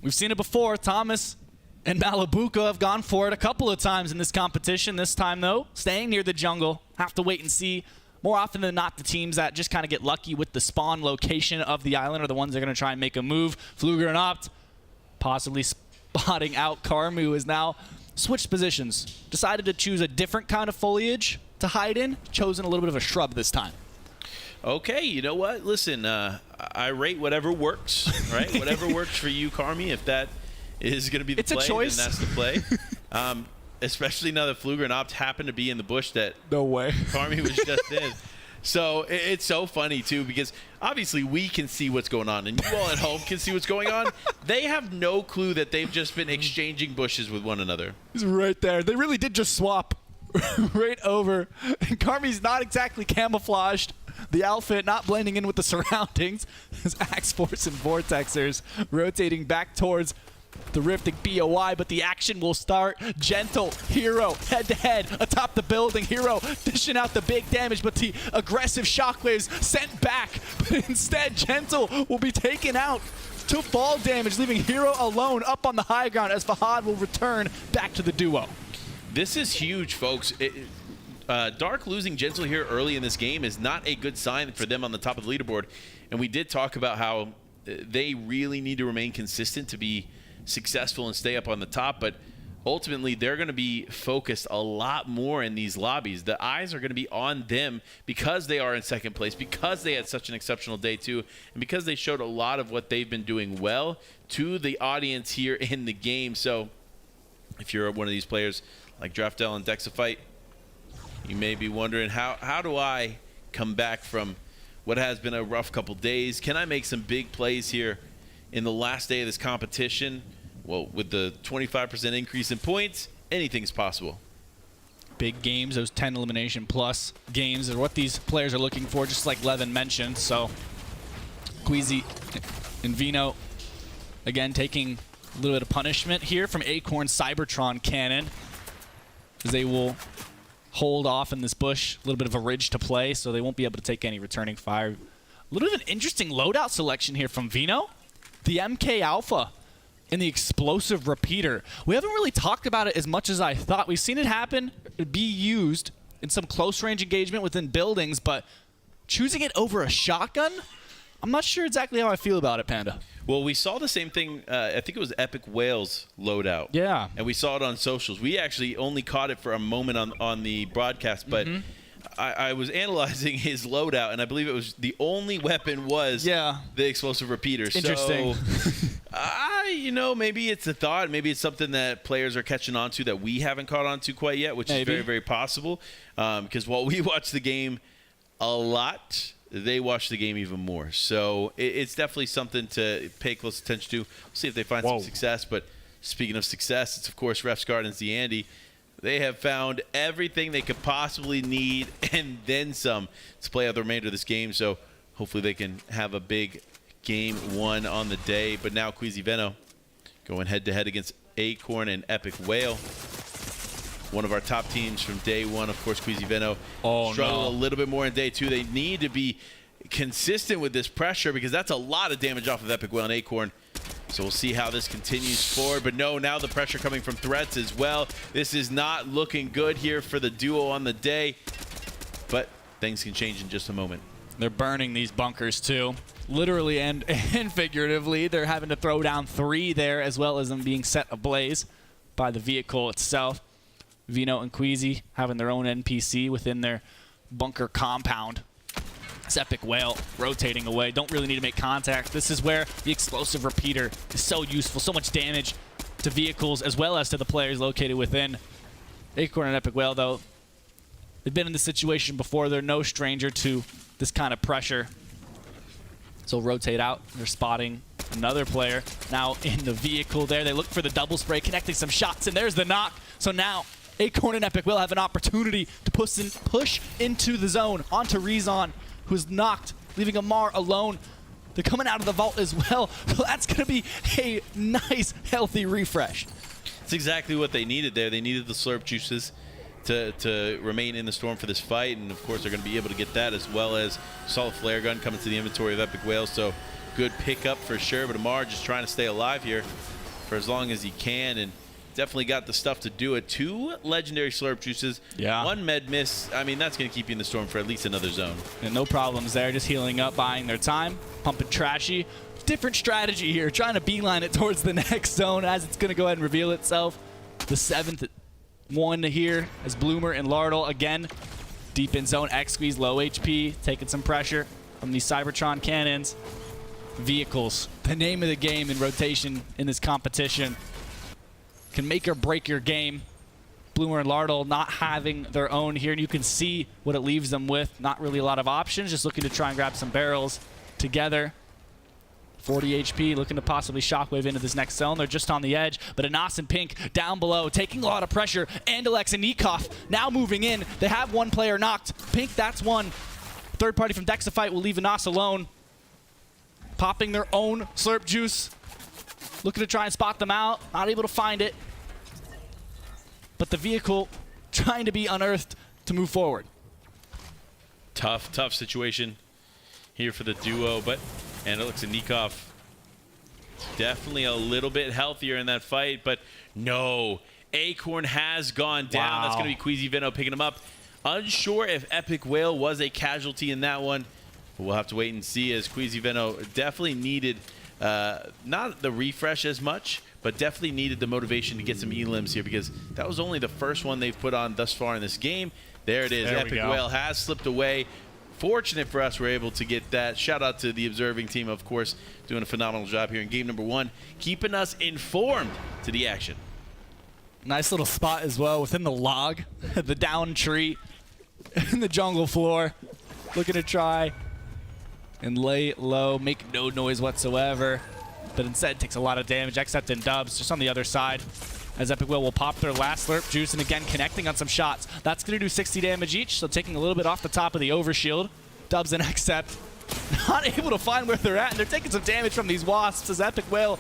We've seen it before. Thomas and Malabuka have gone for it a couple of times in this competition. This time, though, staying near the jungle. Have to wait and see. More often than not, the teams that just kind of get lucky with the spawn location of the island are the ones that are going to try and make a move. Fluger and Opt possibly spotting out Karmu is now switched positions. Decided to choose a different kind of foliage to hide in. Chosen a little bit of a shrub this time. Okay, you know what? Listen, I rate whatever works, right? Whatever works for you, Carmi. If that is going to be the play, then that's the play. Especially now that Fluger and Opt happen to be in the bush that no way Carmi was just in. So it's so funny, too, because obviously we can see what's going on, and you all at home can see what's going on. They have no clue that they've just been exchanging bushes with one another. He's right there. They really did just swap right over. And Carmi's not exactly camouflaged. The outfit not blending in with the surroundings. His Axe Force and Vortexers rotating back towards the rifting BOI, but the action will start. Gentle, Hero, head-to-head, atop the building. Hero dishing out the big damage, but the aggressive shockwaves sent back. But instead, Gentle will be taken out to fall damage, leaving Hero alone up on the high ground as Fahad will return back to the duo. This is huge, folks. Dark losing Gentle here early in this game is not a good sign for them on the top of the leaderboard. And we did talk about how they really need to remain consistent to be successful and stay up on the top, but ultimately they're going to be focused a lot more in these lobbies. The eyes are going to be on them because they are in second place, because they had such an exceptional day too, and because they showed a lot of what they've been doing well to the audience here in the game. So if you're one of these players like Draftel and Dexafite, you may be wondering, how do I come back from what has been a rough couple days? Can I make some big plays here in the last day of this competition? Well, with the 25% increase in points, anything's possible. Big games, those 10 elimination plus games are what these players are looking for, just like Levin mentioned. So Queasy and Vino, again, taking a little bit of punishment here from Acorn Cybertron Cannon, as they will hold off in this bush. A little bit of a ridge to play, so they won't be able to take any returning fire. A little bit of an interesting loadout selection here from Vino. The MK Alpha and the explosive repeater. We haven't really talked about it as much as I thought. We've seen it happen, be used in some close range engagement within buildings, but choosing it over a shotgun, I'm not sure exactly how I feel about it, Panda. Well, we saw the same thing, I think it was Epic Whales loadout. Yeah. And we saw it on socials. We actually only caught it for a moment on the broadcast, but I was analyzing his loadout, and I believe it was the only weapon was the explosive repeater. Interesting. So, you know, maybe it's a thought. Maybe it's something that players are catching on to that we haven't caught on to quite yet, which is very, very possible. Because while we watch the game a lot, they watch the game even more. So it's definitely something to pay close attention to. We'll see if they find some success. But speaking of success, it's, of course, Refs Gardens, the Andy. They have found everything they could possibly need and then some to play out the remainder of this game. So hopefully they can have a big game one on the day. But now Queasy Veno going head-to-head against Acorn and Epic Whale. One of our top teams from day one, of course, Queasy Veno. Struggle a little bit more in day two. They need to be consistent with this pressure because that's a lot of damage off of Epic Whale and Acorn. So we'll see how this continues forward. But no, now the pressure coming from threats as well. This is not looking good here for the duo on the day. But things can change in just a moment. They're burning these bunkers too. Literally and figuratively. They're having to throw down 3 there, as well as them being set ablaze by the vehicle itself. Vino and Queasy having their own NPC within their bunker compound. This Epic Whale rotating away. Don't really need to make contact. This is where the explosive repeater is so useful. So much damage to vehicles as well as to the players located within. Acorn and Epic Whale, though, they've been in this situation before. They're no stranger to this kind of pressure. So rotate out. They're spotting another player now in the vehicle there. They look for the double spray, connecting some shots, and there's the knock. So now Acorn and Epic will have an opportunity to push into the zone onto Rezon, who's knocked, leaving Amar alone. They're coming out of the vault as well. So that's going to be a nice, healthy refresh. That's exactly what they needed there. They needed the slurp juices to remain in the storm for this fight. And, of course, they're going to be able to get that, as well as solid flare gun coming to the inventory of Epic Whale. So good pickup for sure. But Amar just trying to stay alive here for as long as he can. And definitely got the stuff to do it. 2 legendary slurp juices, 1 med miss. I mean, that's going to keep you in the storm for at least another zone. And no problems there, just healing up, buying their time, pumping Trashy. Different strategy here, trying to beeline it towards the next zone as it's going to go ahead and reveal itself. The 7th one here as Bloomer and Lardle again deep in zone. X squeeze, low HP, taking some pressure from these Cybertron cannons. Vehicles, the name of the game in rotation in this competition, can make or break your game. Bloomer and Lardle not having their own here, and you can see what it leaves them with. Not really a lot of options, just looking to try and grab some barrels together. 40 HP, looking to possibly shockwave into this next zone. They're just on the edge, but Anas and Pink down below, taking a lot of pressure. Andalex and Nikov now moving in. They have 1 player knocked. Pink, that's 1. Third party from Dexafite will leave Anas alone. Popping their own slurp juice. Looking to try and spot them out. Not able to find it. But the vehicle trying to be unearthed to move forward. Tough situation here for the duo, but Andalex and Nikov definitely a little bit healthier in that fight, but no. Acorn has gone down. That's going to be Queasy Veno picking him up. Unsure if Epic Whale was a casualty in that one. But we'll have to wait and see, as Queasy Veno definitely needed, not the refresh as much, but definitely needed the motivation to get some elims here, because that was only the first one they've put on thus far in this game. There it is. There Epic Whale has slipped away. Fortunate for us, we're able to get that. Shout out to the observing team, of course, doing a phenomenal job here in game number 1, keeping us informed to the action. Nice little spot as well within the log, the down tree in the jungle floor. Looking to try and lay low, make no noise whatsoever, but instead takes a lot of damage. Except in Dubs, just on the other side, as Epic Whale will pop their last slurp juice, and again connecting on some shots. That's going to do 60 damage each, so taking a little bit off the top of the overshield. Dubs and Accept not able to find where they're at, and they're taking some damage from these wasps as Epic Whale,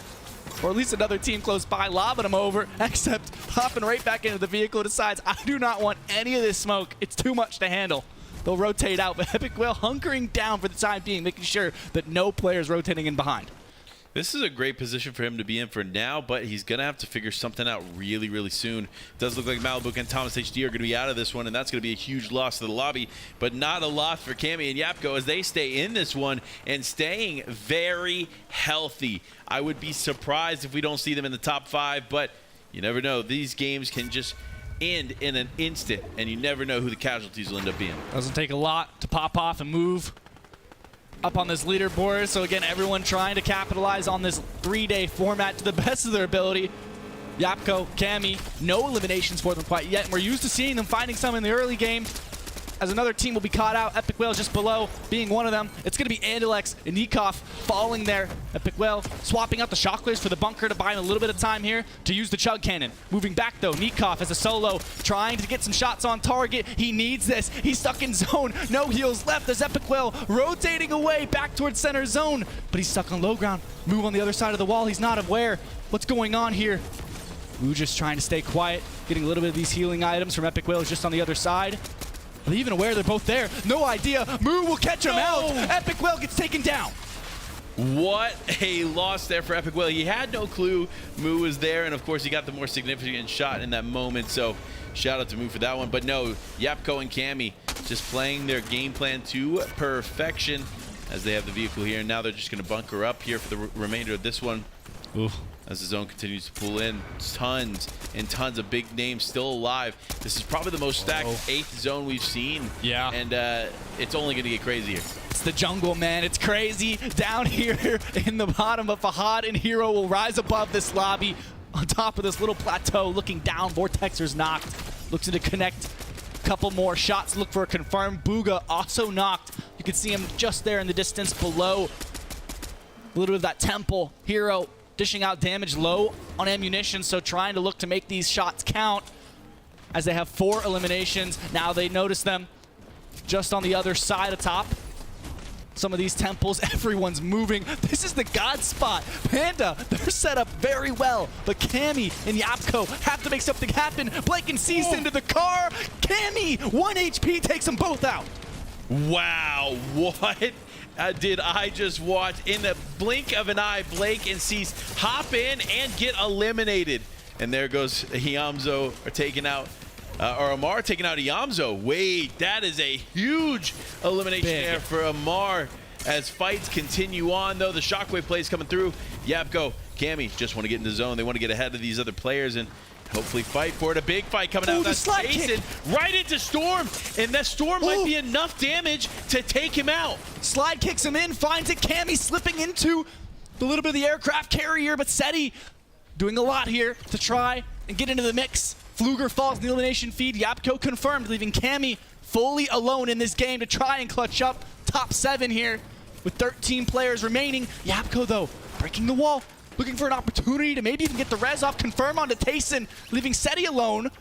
or at least another team close by, lobbing them over. Accept hopping right back into the vehicle, decides, I do not want any of this smoke. It's too much to handle. They'll rotate out, but Epic Whale hunkering down for the time being, making sure that no player's rotating in behind. This is a great position for him to be in for now, but he's going to have to figure something out really, really soon. It does look like Malibu and Thomas HD are going to be out of this one, and that's going to be a huge loss to the lobby, but not a loss for Cammy and Yapko as they stay in this one and staying very healthy. I would be surprised if we don't see them in the top 5, but you never know. These games can just end in an instant, and you never know who the casualties will end up being. Doesn't take a lot to pop off and move up on this leaderboard. So again, everyone trying to capitalize on this 3-day format to the best of their ability. Yapko, Cammy, no eliminations for them quite yet. And we're used to seeing them finding some in the early game. As another team will be caught out, Epic Whale just below, being one of them. It's going to be Andalex and Nikov falling there. Epic Whale swapping out the shockwaves for the bunker to buy him a little bit of time here to use the chug cannon. Moving back though, Nikov as a solo, trying to get some shots on target. He needs this. He's stuck in zone. No heals left as Epic Whale rotating away back towards center zone. But he's stuck on low ground. Move on the other side of the wall. He's not aware what's going on here. Moo just trying to stay quiet, getting a little bit of these healing items from Epic Whale just on the other side. Are they even aware they're both there? No idea. Moo will catch him out. Epic Whale gets taken down. What a loss there for Epic Whale. He had no clue Moo was there, and of course he got the more significant shot in that moment, so shout out to Moo for that one. But no, Yapko and Cammy just playing their game plan to perfection as they have the vehicle here, and now they're just going to bunker up here for the remainder of this one. Oof. As the zone continues to pull in, tons and tons of big names still alive. This is probably the most stacked 8th zone we've seen. Yeah. And it's only going to get crazier. It's the jungle, man. It's crazy down here in the bottom, but Fahad and Hero will rise above this lobby on top of this little plateau, looking down. Vortexer's knocked. Looks to connect a couple more shots. Look for a confirmed. Booga also knocked. You can see him just there in the distance below. A little bit of that temple. Hero dishing out damage, low on ammunition, so trying to look to make these shots count as they have 4 eliminations. Now they notice them just on the other side of top. Some of these temples, everyone's moving. This is the God spot. Panda, they're set up very well, but Cammy and Yapko have to make something happen. Blake and Cease into the car. Cammy, 1 HP, takes them both out. Wow, what did I just watch? In the blink of an eye, Blake and Cease hop in and get eliminated. And there goes Hyamzo taking out, or Amar taking out Hyamzo. Wait, that is a huge elimination there for Amar. As fights continue on, though, the shockwave plays coming through. Yapko, Cammy just want to get in the zone. They want to get ahead of these other players and hopefully fight for it. A big fight coming out. That's Jason right into Storm, and that Storm might be enough damage to take him out. Slide kicks him in, finds it. Cammy slipping into a little bit of the aircraft carrier, but Seti doing a lot here to try and get into the mix. Fluger falls in the elimination feed. Yapko confirmed, leaving Cammy fully alone in this game to try and clutch up top 7 here with 13 players remaining. Yapko, though, breaking the wall, looking for an opportunity to maybe even get the res off, confirm onto Tayson, leaving Seti alone.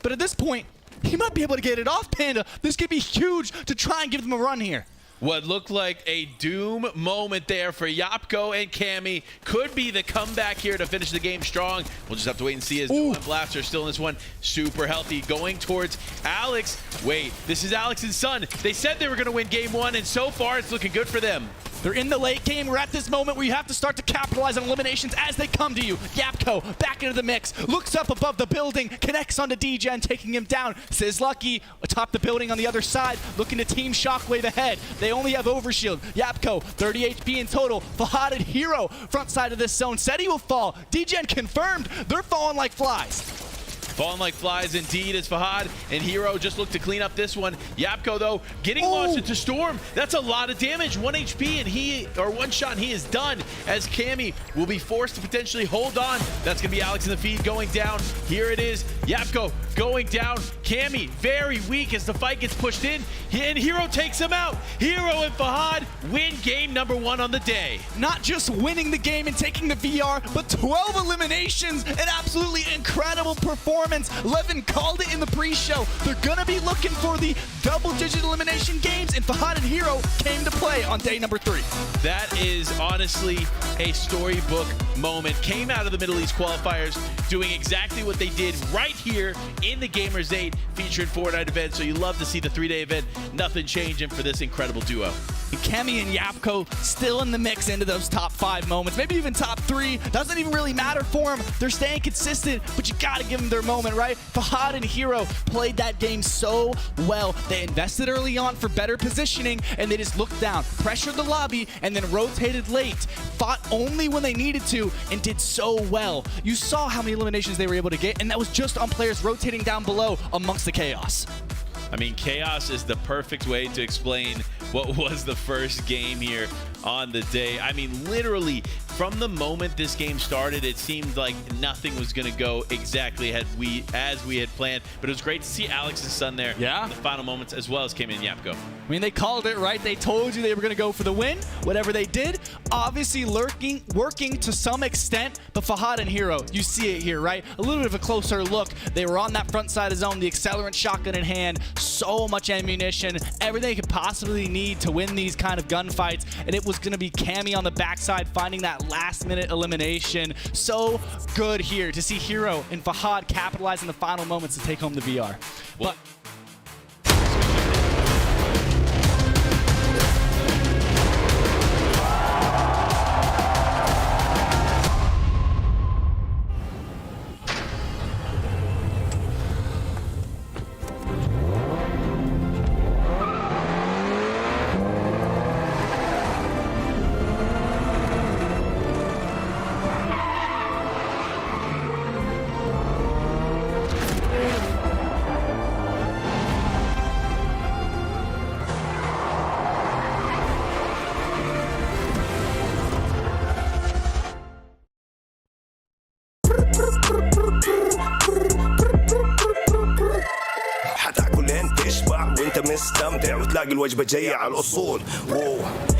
But at this point, he might be able to get it off, Panda. This could be huge to try and give them a run here. What looked like a doom moment there for Yapko and Cammy could be the comeback here to finish the game strong. We'll just have to wait and see as Blaster still in this one. Super healthy, going towards Alex. Wait, this is Alex's son. They said they were going to win game 1, and so far it's looking good for them. They're in the late game. We're at this moment where you have to start to capitalize on eliminations as they come to you. Yapko back into the mix, looks up above the building, connects onto DGen, taking him down. Lucky atop the building on the other side, looking to team Shockwave ahead. They only have Overshield. Yapko, 30 HP in total. Fahad and Hero, front side of this zone. Seti will fall. DGen confirmed. They're falling like flies. Falling like flies indeed as Fahad and Hero just look to clean up this one. Yapko, though, getting launched into Storm. That's a lot of damage. 1 HP and one shot and he is done as Cammy will be forced to potentially hold on. That's going to be Alex in the feed going down. Here it is. Yapko going down. Cammy very weak as the fight gets pushed in. And Hero takes him out. Hero and Fahad win game number 1 on the day. Not just winning the game and taking the VR, but 12 eliminations. An absolutely incredible performance. Levin called it in the pre-show. They're gonna be looking for the double-digit elimination games, and Fahad and Hero came to play on day number 3. That is honestly a storybook moment. Came out of the Middle East qualifiers doing exactly what they did right here in the Gamers8 Featuring Fortnite event. So you love to see the 3-day event. Nothing changing for this incredible duo. Cammy and Yapko still in the mix into those top 5 moments, maybe even top 3. Doesn't even really matter for them. They're staying consistent, but you gotta give them their moment, right? Fahad and Hero played that game so well. They invested early on for better positioning, and they just looked down, pressured the lobby, and then rotated late. Fought only when they needed to, and did so well. You saw how many eliminations they were able to get, and that was just on players rotating down below amongst the chaos. I mean, chaos is the perfect way to explain what was the first game here on the day. I mean, literally, from the moment this game started, it seemed like nothing was going to go exactly as we had planned. But it was great to see Alex's son there in the final moments, as well as Cammy and Yapko. I mean, they called it, right? They told you they were going to go for the win. Whatever they did, obviously working to some extent, but Fahad and Hero, you see it here, right? A little bit of a closer look. They were on that front side of zone, the accelerant shotgun in hand, so much ammunition, everything they could possibly need to win these kind of gunfights, and it was going to be Cammy on the backside finding that last-minute elimination. So good here to see Hero and Fahad capitalizing the final moments to take home the VR. But مستمتع وتلاقي الوجبة جاية على الأصول.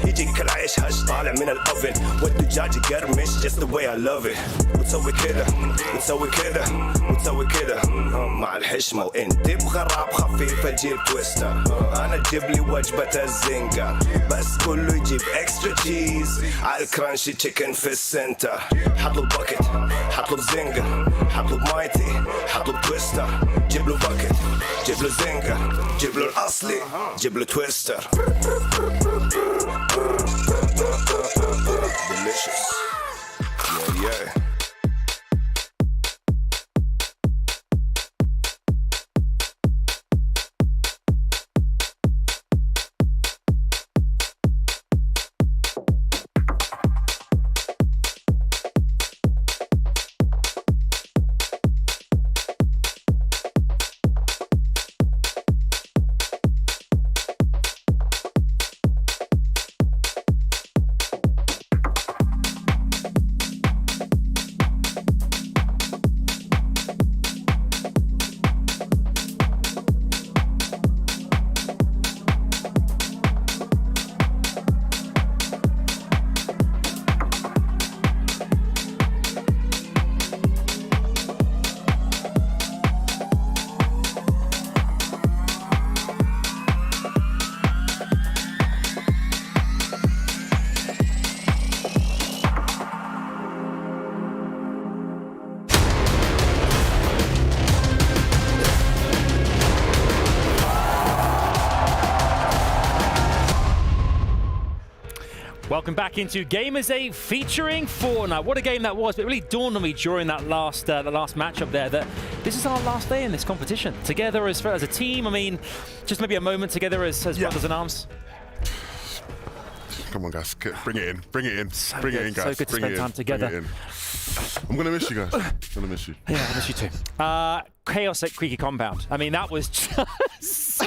يجيك العيش هش طالع من الأوفن والدجاج يقرمش just the way I love it. وتسوي كده وتسوي كده وتسوي كده مع الحشمة وانت تبغى راب خفيف اجيب تويستر. أنا اجيب لي وجبة الزنجر بس كله يجيب اكسترا تشيز على الكرانشي تشيكن في السنتر. حطلب باكت حطلب زنجر حطلب مايتي حطلب تويستر. جيب له باكت جيب له زنجر جيب له الأصلي جيب له تويستر. Delicious. Yeah, yeah. welcome back into Gamers8 Featuring Fortnite. What a game that was, but it really dawned on me during that last matchup there that this is our last day in this competition. Together as a team, I mean, just maybe a moment together as brothers in arms. Come on, guys, bring it in, bring it in, bring it in, guys. So good to spend time together. I'm gonna miss you guys. I'm gonna miss you. Yeah, I miss you too. Chaos at Creaky Compound. I mean, that was just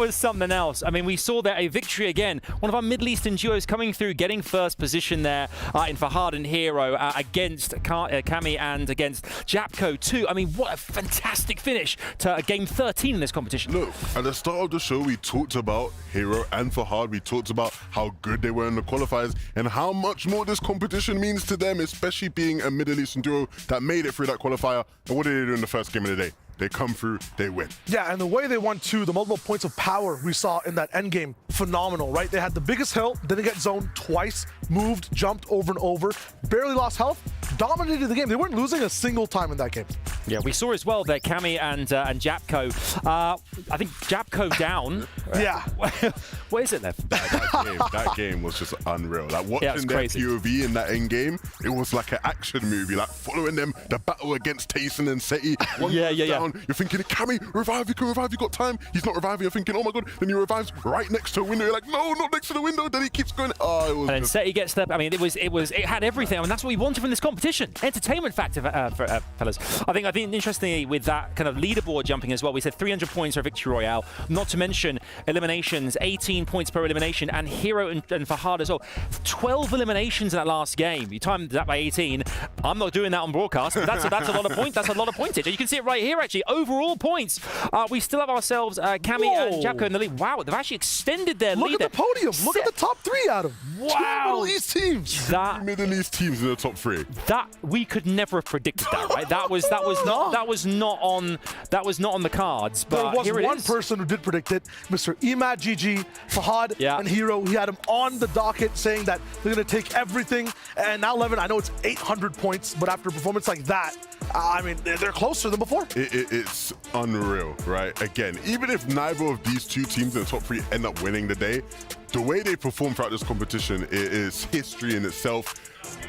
something else. I mean, we saw there a victory again. One of our Middle Eastern duos coming through, getting first position there in Fahad and Hero against Kami and against Japco too. I mean, what a fantastic finish to game 13 in this competition. Look, at the start of the show, we talked about Hero and Fahad. We talked about how good they were in the qualifiers and how much more this competition means to them, especially being a Middle Eastern duo that made it through that qualifier. And what did they do in the first game of the day? They come through, they win. Yeah, and the way they won too, the multiple points of power we saw in that end game, phenomenal, right? They had the biggest hill, didn't get zoned twice, moved, jumped over and over, barely lost health, dominated the game. They weren't losing a single time in that game. Yeah, we saw as well that Kami and Japco, I think Japco down. Yeah. What is it then? That game was just unreal. Like watching their POV in that end game, it was like an action movie, like following them, the battle against Tayson and Seti. Yeah. You're thinking, Kami, revive, you can revive, you got time. He's not reviving, you're thinking, oh my God. Then he revives right next to a window. You're like, no, not next to the window. Then he keeps going, oh, it was. And then Seti gets there. I mean, it had everything. I mean, that's what we wanted from this competition. Entertainment factor, fellas. I think interestingly with that kind of leaderboard jumping as well, we said 300 points for a victory royale, not to mention eliminations, 18 points per elimination, and Hero and Fahad as well. 12 eliminations in that last game. You timed that by 18. I'm not doing that on broadcast, but that's a lot of points. That's a lot of pointage. And you can see it right here, actually. Overall points, we still have ourselves Kami and Japco in the lead. Wow, they've actually extended their lead. Look at the podium. Look at the top three, Adam. Wow. Two Middle East teams. Two Middle East teams in the top three. That we could never have predicted that, right? That was not on the cards. But there was here it one is. person who did predict it, Mr. Imad GG, Fahad, and Hero. He had him on the docket saying that they're going to take everything. And now Levin, I know it's 800 points, but after a performance like that, I mean, they're closer than before. It's unreal, right? Again, even if neither of these two teams in the top three end up winning the day, the way they perform throughout this competition is history in itself.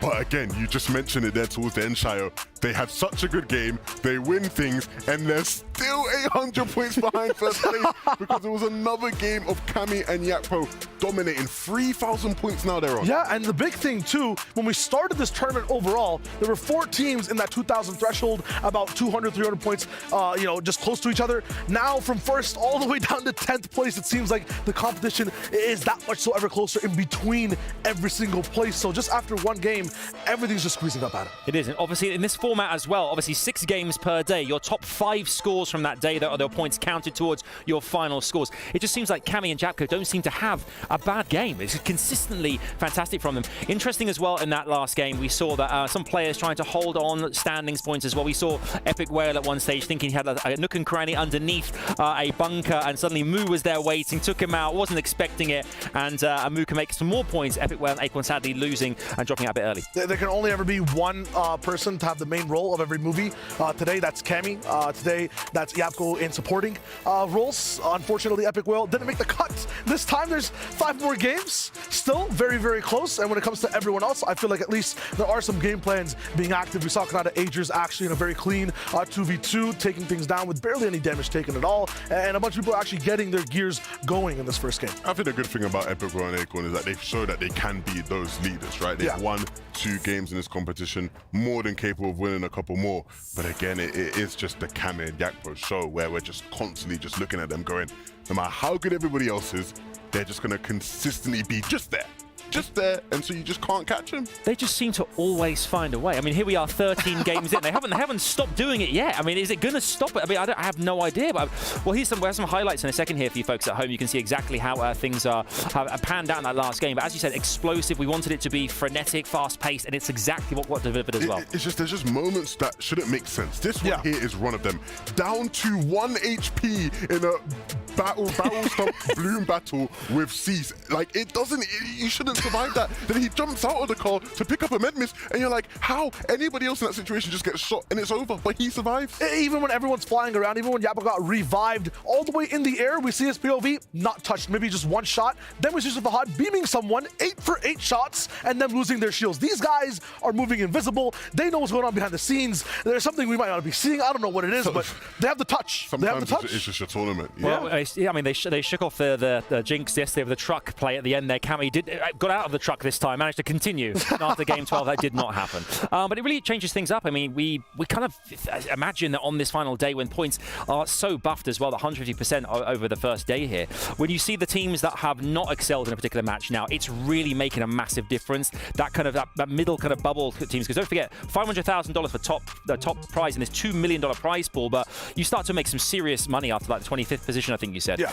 But again, you just mentioned it there towards the end, Shayo. They had such a good game, they win things, and they're still 800 points behind first place because there was another game of Kami and Japco dominating. 3,000 points now they're on. Yeah, and the big thing too, when we started this tournament overall, there were 4 teams in that 2,000 threshold, about 200, 300 points, just close to each other. Now from first all the way down to 10th place, it seems like the competition is that much so ever closer in between every single place. So just after one game, everything's just squeezing up at it. It is, and obviously in this format as well, obviously 6 games per day, your top 5 scores from that day, that are their points counted towards your final scores. It just seems like Kami and Japco don't seem to have a bad game. It's consistently fantastic from them. Interesting as well in that last game, we saw that some players trying to hold on standings points as well. We saw Epic Whale at one stage thinking he had a nook and cranny underneath a bunker, and suddenly Moo was there waiting, took him out, wasn't expecting it, and Moo can make some more points. Epic Whale and Acorn sadly losing and dropping out a bit early. There can only ever be one person to have the main role of every movie. Today, that's Kami. Today, that's Japco in supporting roles. Unfortunately, Epic Whale didn't make the cut. This time, there's 5 more games. Still very, very close. And when it comes to everyone else, I feel like at least there are some game plans being active. We saw Kanata Agers actually in a very clean 2v2, taking things down with barely any damage taken at all. And a bunch of people are actually getting their gears going in this first game. I think the good thing about Epic Whale and Acorn is that they've showed that they can be those leaders, right? They've won 2 games in this competition, more than capable of winning a couple more. But again, it is just the Kami and Japco show where we're just constantly just looking at them going, no matter how good everybody else is, they're just going to consistently be just there. Just there, and so you just can't catch them. They just seem to always find a way. I mean, here we are 13 games in. They haven't stopped doing it yet. I mean, is it going to stop it? I mean, I have no idea. But well, we have some highlights in a second here for you folks at home. You can see exactly how things have panned out in that last game. But as you said, explosive. We wanted it to be frenetic, fast-paced, and it's exactly what delivered as well. It's just there's just moments that shouldn't make sense. This one here is one of them. Down to 1 HP in a battle stomp Bloom battle with Cease. Like, you shouldn't survive that. Then he jumps out of the car to pick up a med miss, and you're like, how? Anybody else in that situation just gets shot and it's over, but he survives. Even when everyone's flying around, even when Yappa got revived all the way in the air, we see his POV not touched, maybe just one shot. Then we see Fahad beaming someone 8 for 8 shots and then losing their shields. These guys are moving invisible. They know what's going on behind the scenes. There's something we might not be seeing. I don't know what it is, but they have the touch. They have the touch. It's just a tournament. Well, I mean, they shook off the jinx yesterday with the truck play at the end there. Cammy got out of the truck this time, managed to continue. After game 12, that did not happen. But it really changes things up. I mean, we kind of imagine that on this final day when points are so buffed as well, that 150% over the first day here, when you see the teams that have not excelled in a particular match now, it's really making a massive difference. That kind of that middle kind of bubble teams, because don't forget, $500,000 for the top prize in this $2 million prize pool, but you start to make some serious money after like the 25th position, I think you said. Yeah.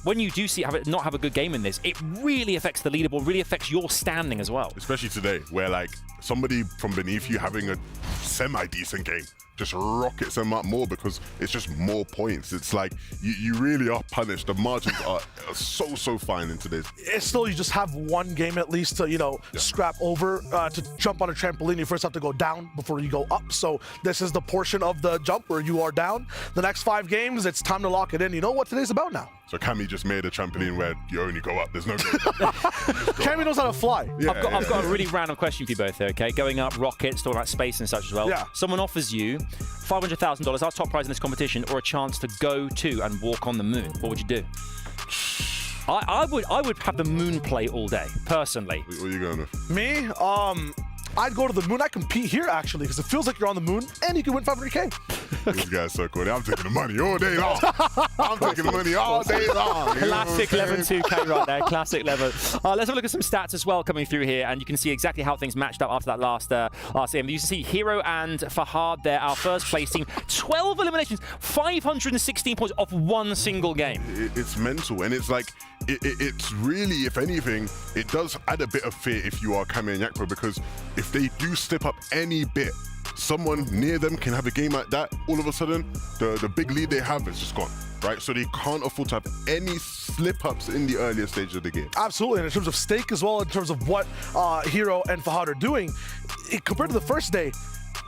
When you do not have a good game in this, it really affects the leaderboard, really affects your standing as well. Especially today, where like somebody from beneath you having a semi-decent game just rockets them up more because it's just more points. It's like you really are punished. The margins are so fine in today's. It's still, you just have one game at least to, you know, scrap over. To jump on a trampoline, you first have to go down before you go up. So this is the portion of the jump where you are down. The next 5 games, it's time to lock it in. You know what today's about now. So Cammy just made a trampoline where you only go up. There's no go. Cammy knows how to fly. Yeah, I've got a really random question for you both here, okay? Going up, rockets, talking about space and such as well. Yeah. Someone offers you $500,000, our top prize in this competition, or a chance to go to and walk on the moon. What would you do? I would have the moon play all day, personally. What are you going with? Me? I'd go to the moon. I compete here, actually, because it feels like you're on the moon, and you can win 500K. This guy's so cool. I'm taking the money all day long. I'm taking the money all day long. Classic 11-2K right there. Classic 11. Let's have a look at some stats as well coming through here, and you can see exactly how things matched up after that last game. You can see Hero and Fahad there, our first place team. 12 eliminations, 516 points off one single game. It's mental, and it's like, it's really, if anything, it does add a bit of fear if you are Cammy and Yakpo, because if they do step up any bit, someone near them can have a game like that, all of a sudden, the big lead they have is just gone, right? So they can't afford to have any slip-ups in the earlier stage of the game. Absolutely, and in terms of stake as well, in terms of what Hero and Fahad are doing, compared to the first day,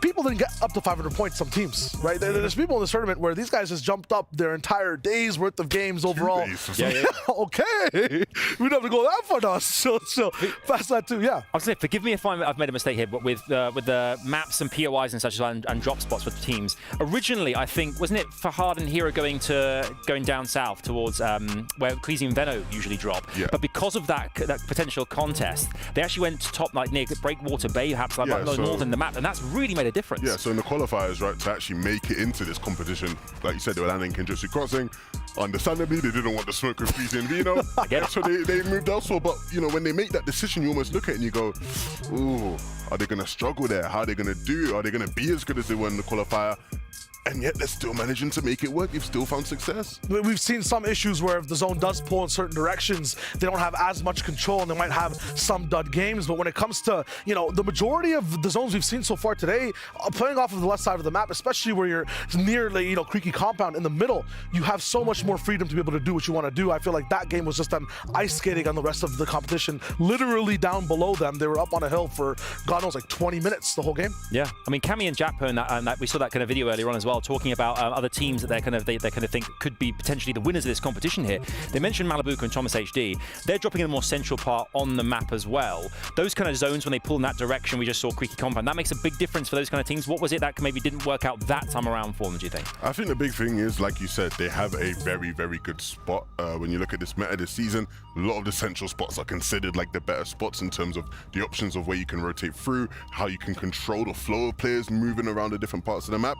people didn't get up to 500 points, some teams, right? There's people in this tournament where these guys just jumped up their entire day's worth of games overall. Yeah. Okay, we don't have to go that far now. So past that too, yeah. I was saying, forgive me if I've made a mistake here, but with the maps and POIs and such as well, and drop spots for teams. Originally, I think, wasn't it Fahad and Hero going down south towards where Queasy and Veno usually drop? Yeah. But because of that potential contest, they actually went to top like near Breakwater Bay, perhaps like north in the map, and that's really made a difference. Yeah, so in the qualifiers, right, to actually make it into this competition, like you said, they were landing Kenjutsu Crossing. Understandably, they didn't want the smoke with Queasy and Veno. So they moved elsewhere. But, you know, when they make that decision, you almost look at it and you go, ooh, are they going to struggle there? How are they going to do? Are they going to be as good as they were in the qualifier? And yet they're still managing to make it work. You've still found success. We've seen some issues where if the zone does pull in certain directions, they don't have as much control and they might have some dud games. But when it comes to, you know, the majority of the zones we've seen so far today, playing off of the left side of the map, especially where you're near, you know, Creaky Compound in the middle, you have so much more freedom to be able to do what you want to do. I feel like that game was just them ice skating on the rest of the competition, literally down below them. They were up on a hill for, God knows, like 20 minutes the whole game. Yeah, I mean, Cammy and Jappo and that we saw that kind of video earlier on as well, talking about other teams that they kind of think could be potentially the winners of this competition here. They mentioned Malibuca and Thomas HD. They're dropping in a more central part on the map as well. Those kind of zones, when they pull in that direction, we just saw Creaky Compound. That makes a big difference for those kind of teams. What was it that maybe didn't work out that time around for them, do you think? I think the big thing is, like you said, they have a very, very good spot. When you look at this meta this season, a lot of the central spots are considered like the better spots in terms of the options of where you can rotate through, how you can control the flow of players moving around the different parts of the map.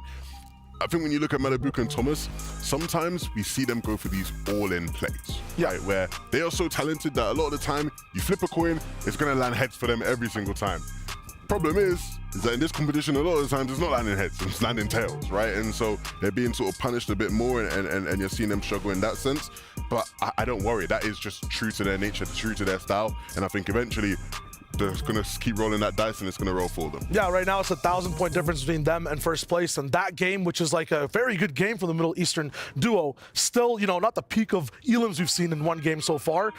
I think when you look at Malibuca and Thomas, sometimes we see them go for these all-in plays, right? Where they are so talented that a lot of the time, you flip a coin, it's going to land heads for them every single time. Problem is that in this competition, a lot of the times, it's not landing heads, it's landing tails, right? And so they're being sort of punished a bit more, and you're seeing them struggle in that sense. But I don't worry, that is just true to their nature, true to their style, and I think eventually, they're going to keep rolling that dice and it's going to roll for them. Yeah, right now it's a 1,000-point difference between them and first place. And that game, which is like a very good game for the Middle Eastern duo, still, you know, not the peak of elims we've seen in one game so far,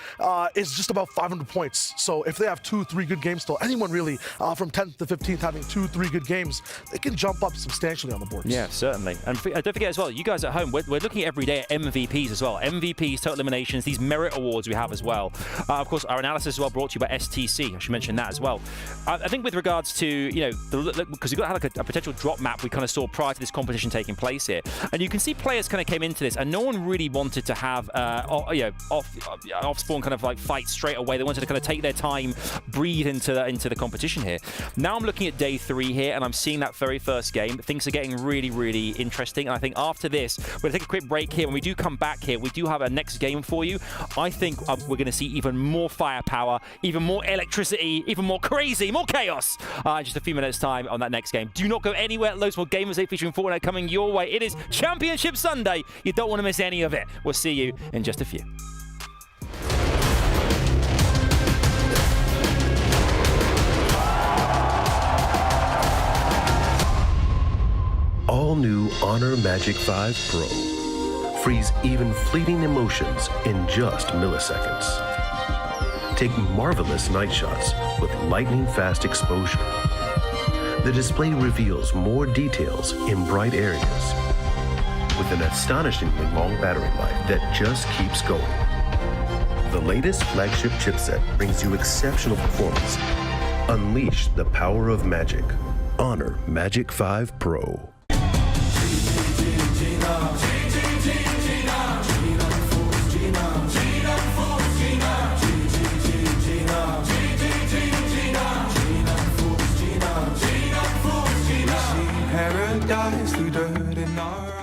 is just about 500 points. So if they have 2-3 good games still, anyone really from 10th to 15th having 2-3 good games, they can jump up substantially on the boards. Yeah, certainly. And don't forget as well, you guys at home, we're looking every day at MVPs as well. MVPs, total eliminations, these merit awards we have as well. Of course, our analysis as well brought to you by STC. I should mention that as well. I think with regards to, you know, because we've got like a potential drop map we kind of saw prior to this competition taking place here. And you can see players kind of came into this and no one really wanted to have, you know, off spawn kind of like fight straight away. They wanted to kind of take their time, breathe into the competition here. Now I'm looking at day 3 here and I'm seeing that very first game. Things are getting really, really interesting. And I think after this, we're going to take a quick break here. When we do come back here, we do have a next game for you. I think we're going to see even more firepower, even more electricity, even more crazy, more chaos in just a few minutes time on that next game. Do not go anywhere. Loads more Gamers8 Featuring Fortnite coming your way. It is Championship Sunday. You don't want to miss any of it. We'll see you in just a few. All new Honor Magic 5 Pro. Freeze even fleeting emotions in just milliseconds. Take marvelous night shots with lightning-fast exposure. The display reveals more details in bright areas with an astonishingly long battery life that just keeps going. The latest flagship chipset brings you exceptional performance. Unleash the power of magic. Honor Magic 5 Pro. Paradise through dirt in our eyes.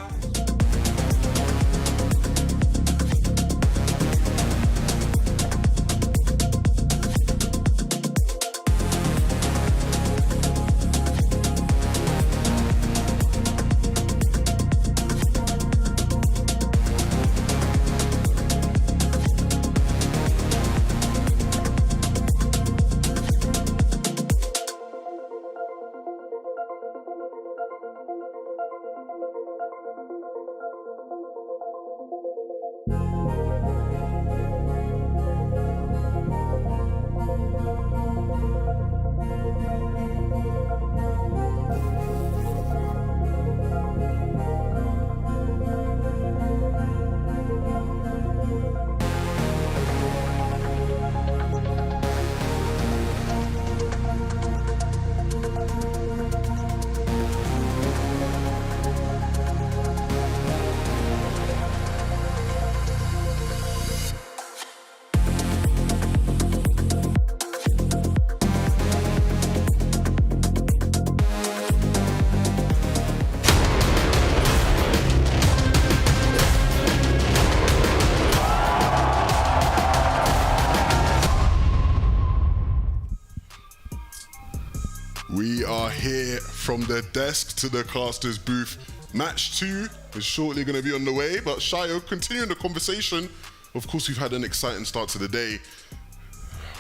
We are here from the desk to the caster's booth. Match 2 is shortly going to be on the way, but Shayo, continuing the conversation, of course we've had an exciting start to the day.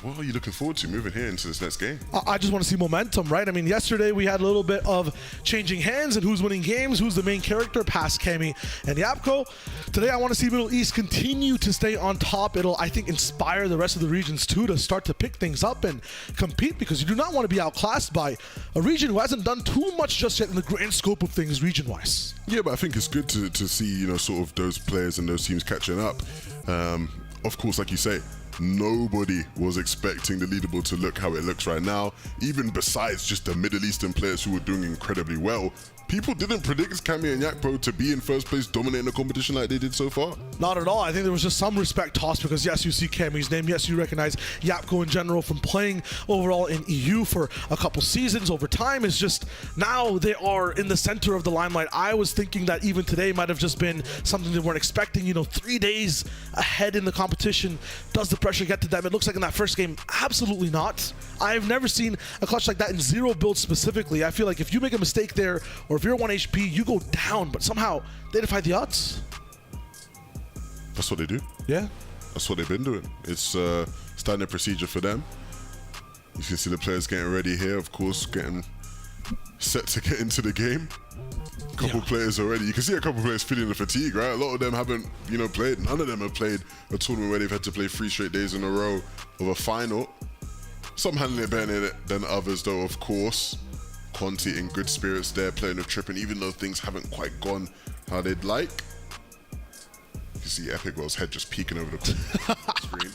What are you looking forward to moving here into this next game? I just want to see momentum, right? I mean, yesterday we had a little bit of changing hands and who's winning games, who's the main character, past Cammy and Yapko. Today I want to see Middle East continue to stay on top. It'll, I think, inspire the rest of the regions too to start to pick things up and compete, because you do not want to be outclassed by a region who hasn't done too much just yet in the grand scope of things region-wise. Yeah, but I think it's good to see, you know, sort of those players and those teams catching up. Of course, like you say, nobody was expecting the leaderboard to look how it looks right now. Even besides just the Middle Eastern players who were doing incredibly well, people didn't predict Cammy and Yakpo to be in first place dominating the competition like they did so far. Not at all. I think there was just some respect tossed because yes, you see Cammy's name. Yes, you recognize Yapko in general from playing overall in EU for a couple seasons. Over time, is just now they are in the center of the limelight. I was thinking that even today might have just been something they weren't expecting. You know, 3 days ahead in the competition. Does the pressure get to them? It looks like in that first game, absolutely not. I've never seen a clutch like that in zero build specifically. I feel like if you make a mistake there, or if you're 1 HP, you go down, but somehow they defy the odds. That's what they do. Yeah. That's what they've been doing. It's standard procedure for them. You can see the players getting ready here, of course, getting set to get into the game. A couple players already. You can see a couple players feeling the fatigue, right? A lot of them haven't, played. None of them have played a tournament where they've had to play 3 straight days in a row of a final. Some handling it better than others, though, of course. Conti in good spirits there, playing with Trippin, even though things haven't quite gone how they'd like. You can see Epic World's head just peeking over the screen.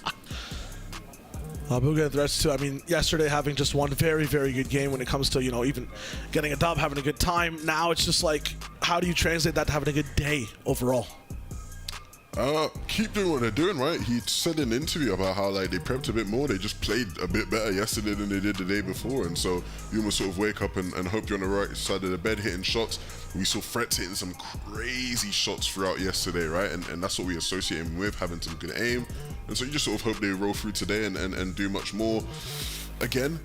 We'll get the rest too. I mean, yesterday having just one very, very good game when it comes to, even getting a dub, having a good time. Now it's just like, how do you translate that to having a good day overall? Keep doing what they're doing, right? He said in an interview about how they prepped a bit more. They just played a bit better yesterday than they did the day before. And so you almost sort of wake up and hope you're on the right side of the bed hitting shots. We saw Fretz hitting some crazy shots throughout yesterday, right? And that's what we associate him with, having some good aim. And so you just sort of hope they roll through today and do much more. Again,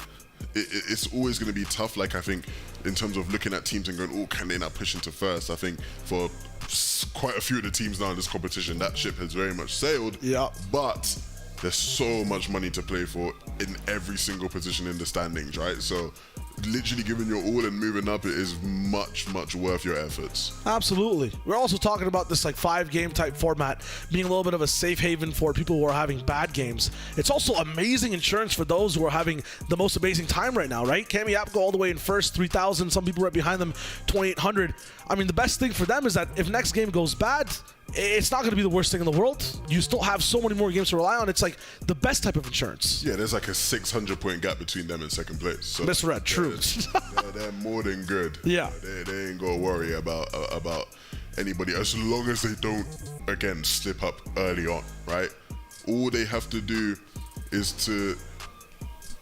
it's always going to be tough. Like, I think in terms of looking at teams and going, oh, can they not push into first? I think for quite a few of the teams now in this competition, that ship has very much sailed. Yeah. But there's so much money to play for in every single position in the standings, right? So literally giving your all and moving up, it is much, much worth your efforts. Absolutely. We're also talking about this 5-game type format being a little bit of a safe haven for people who are having bad games. It's also amazing insurance for those who are having the most amazing time right now, right? Cami Apko all the way in first, 3,000. Some people right behind them, 2,800. I mean, the best thing for them is that if next game goes bad, it's not going to be the worst thing in the world. You still have so many more games to rely on. It's like the best type of insurance. Yeah, there's like a 600-point gap between them and second place. So that's right, true. They're more than good. Yeah. They ain't got to worry about anybody as long as they don't, again, slip up early on, right? All they have to do is to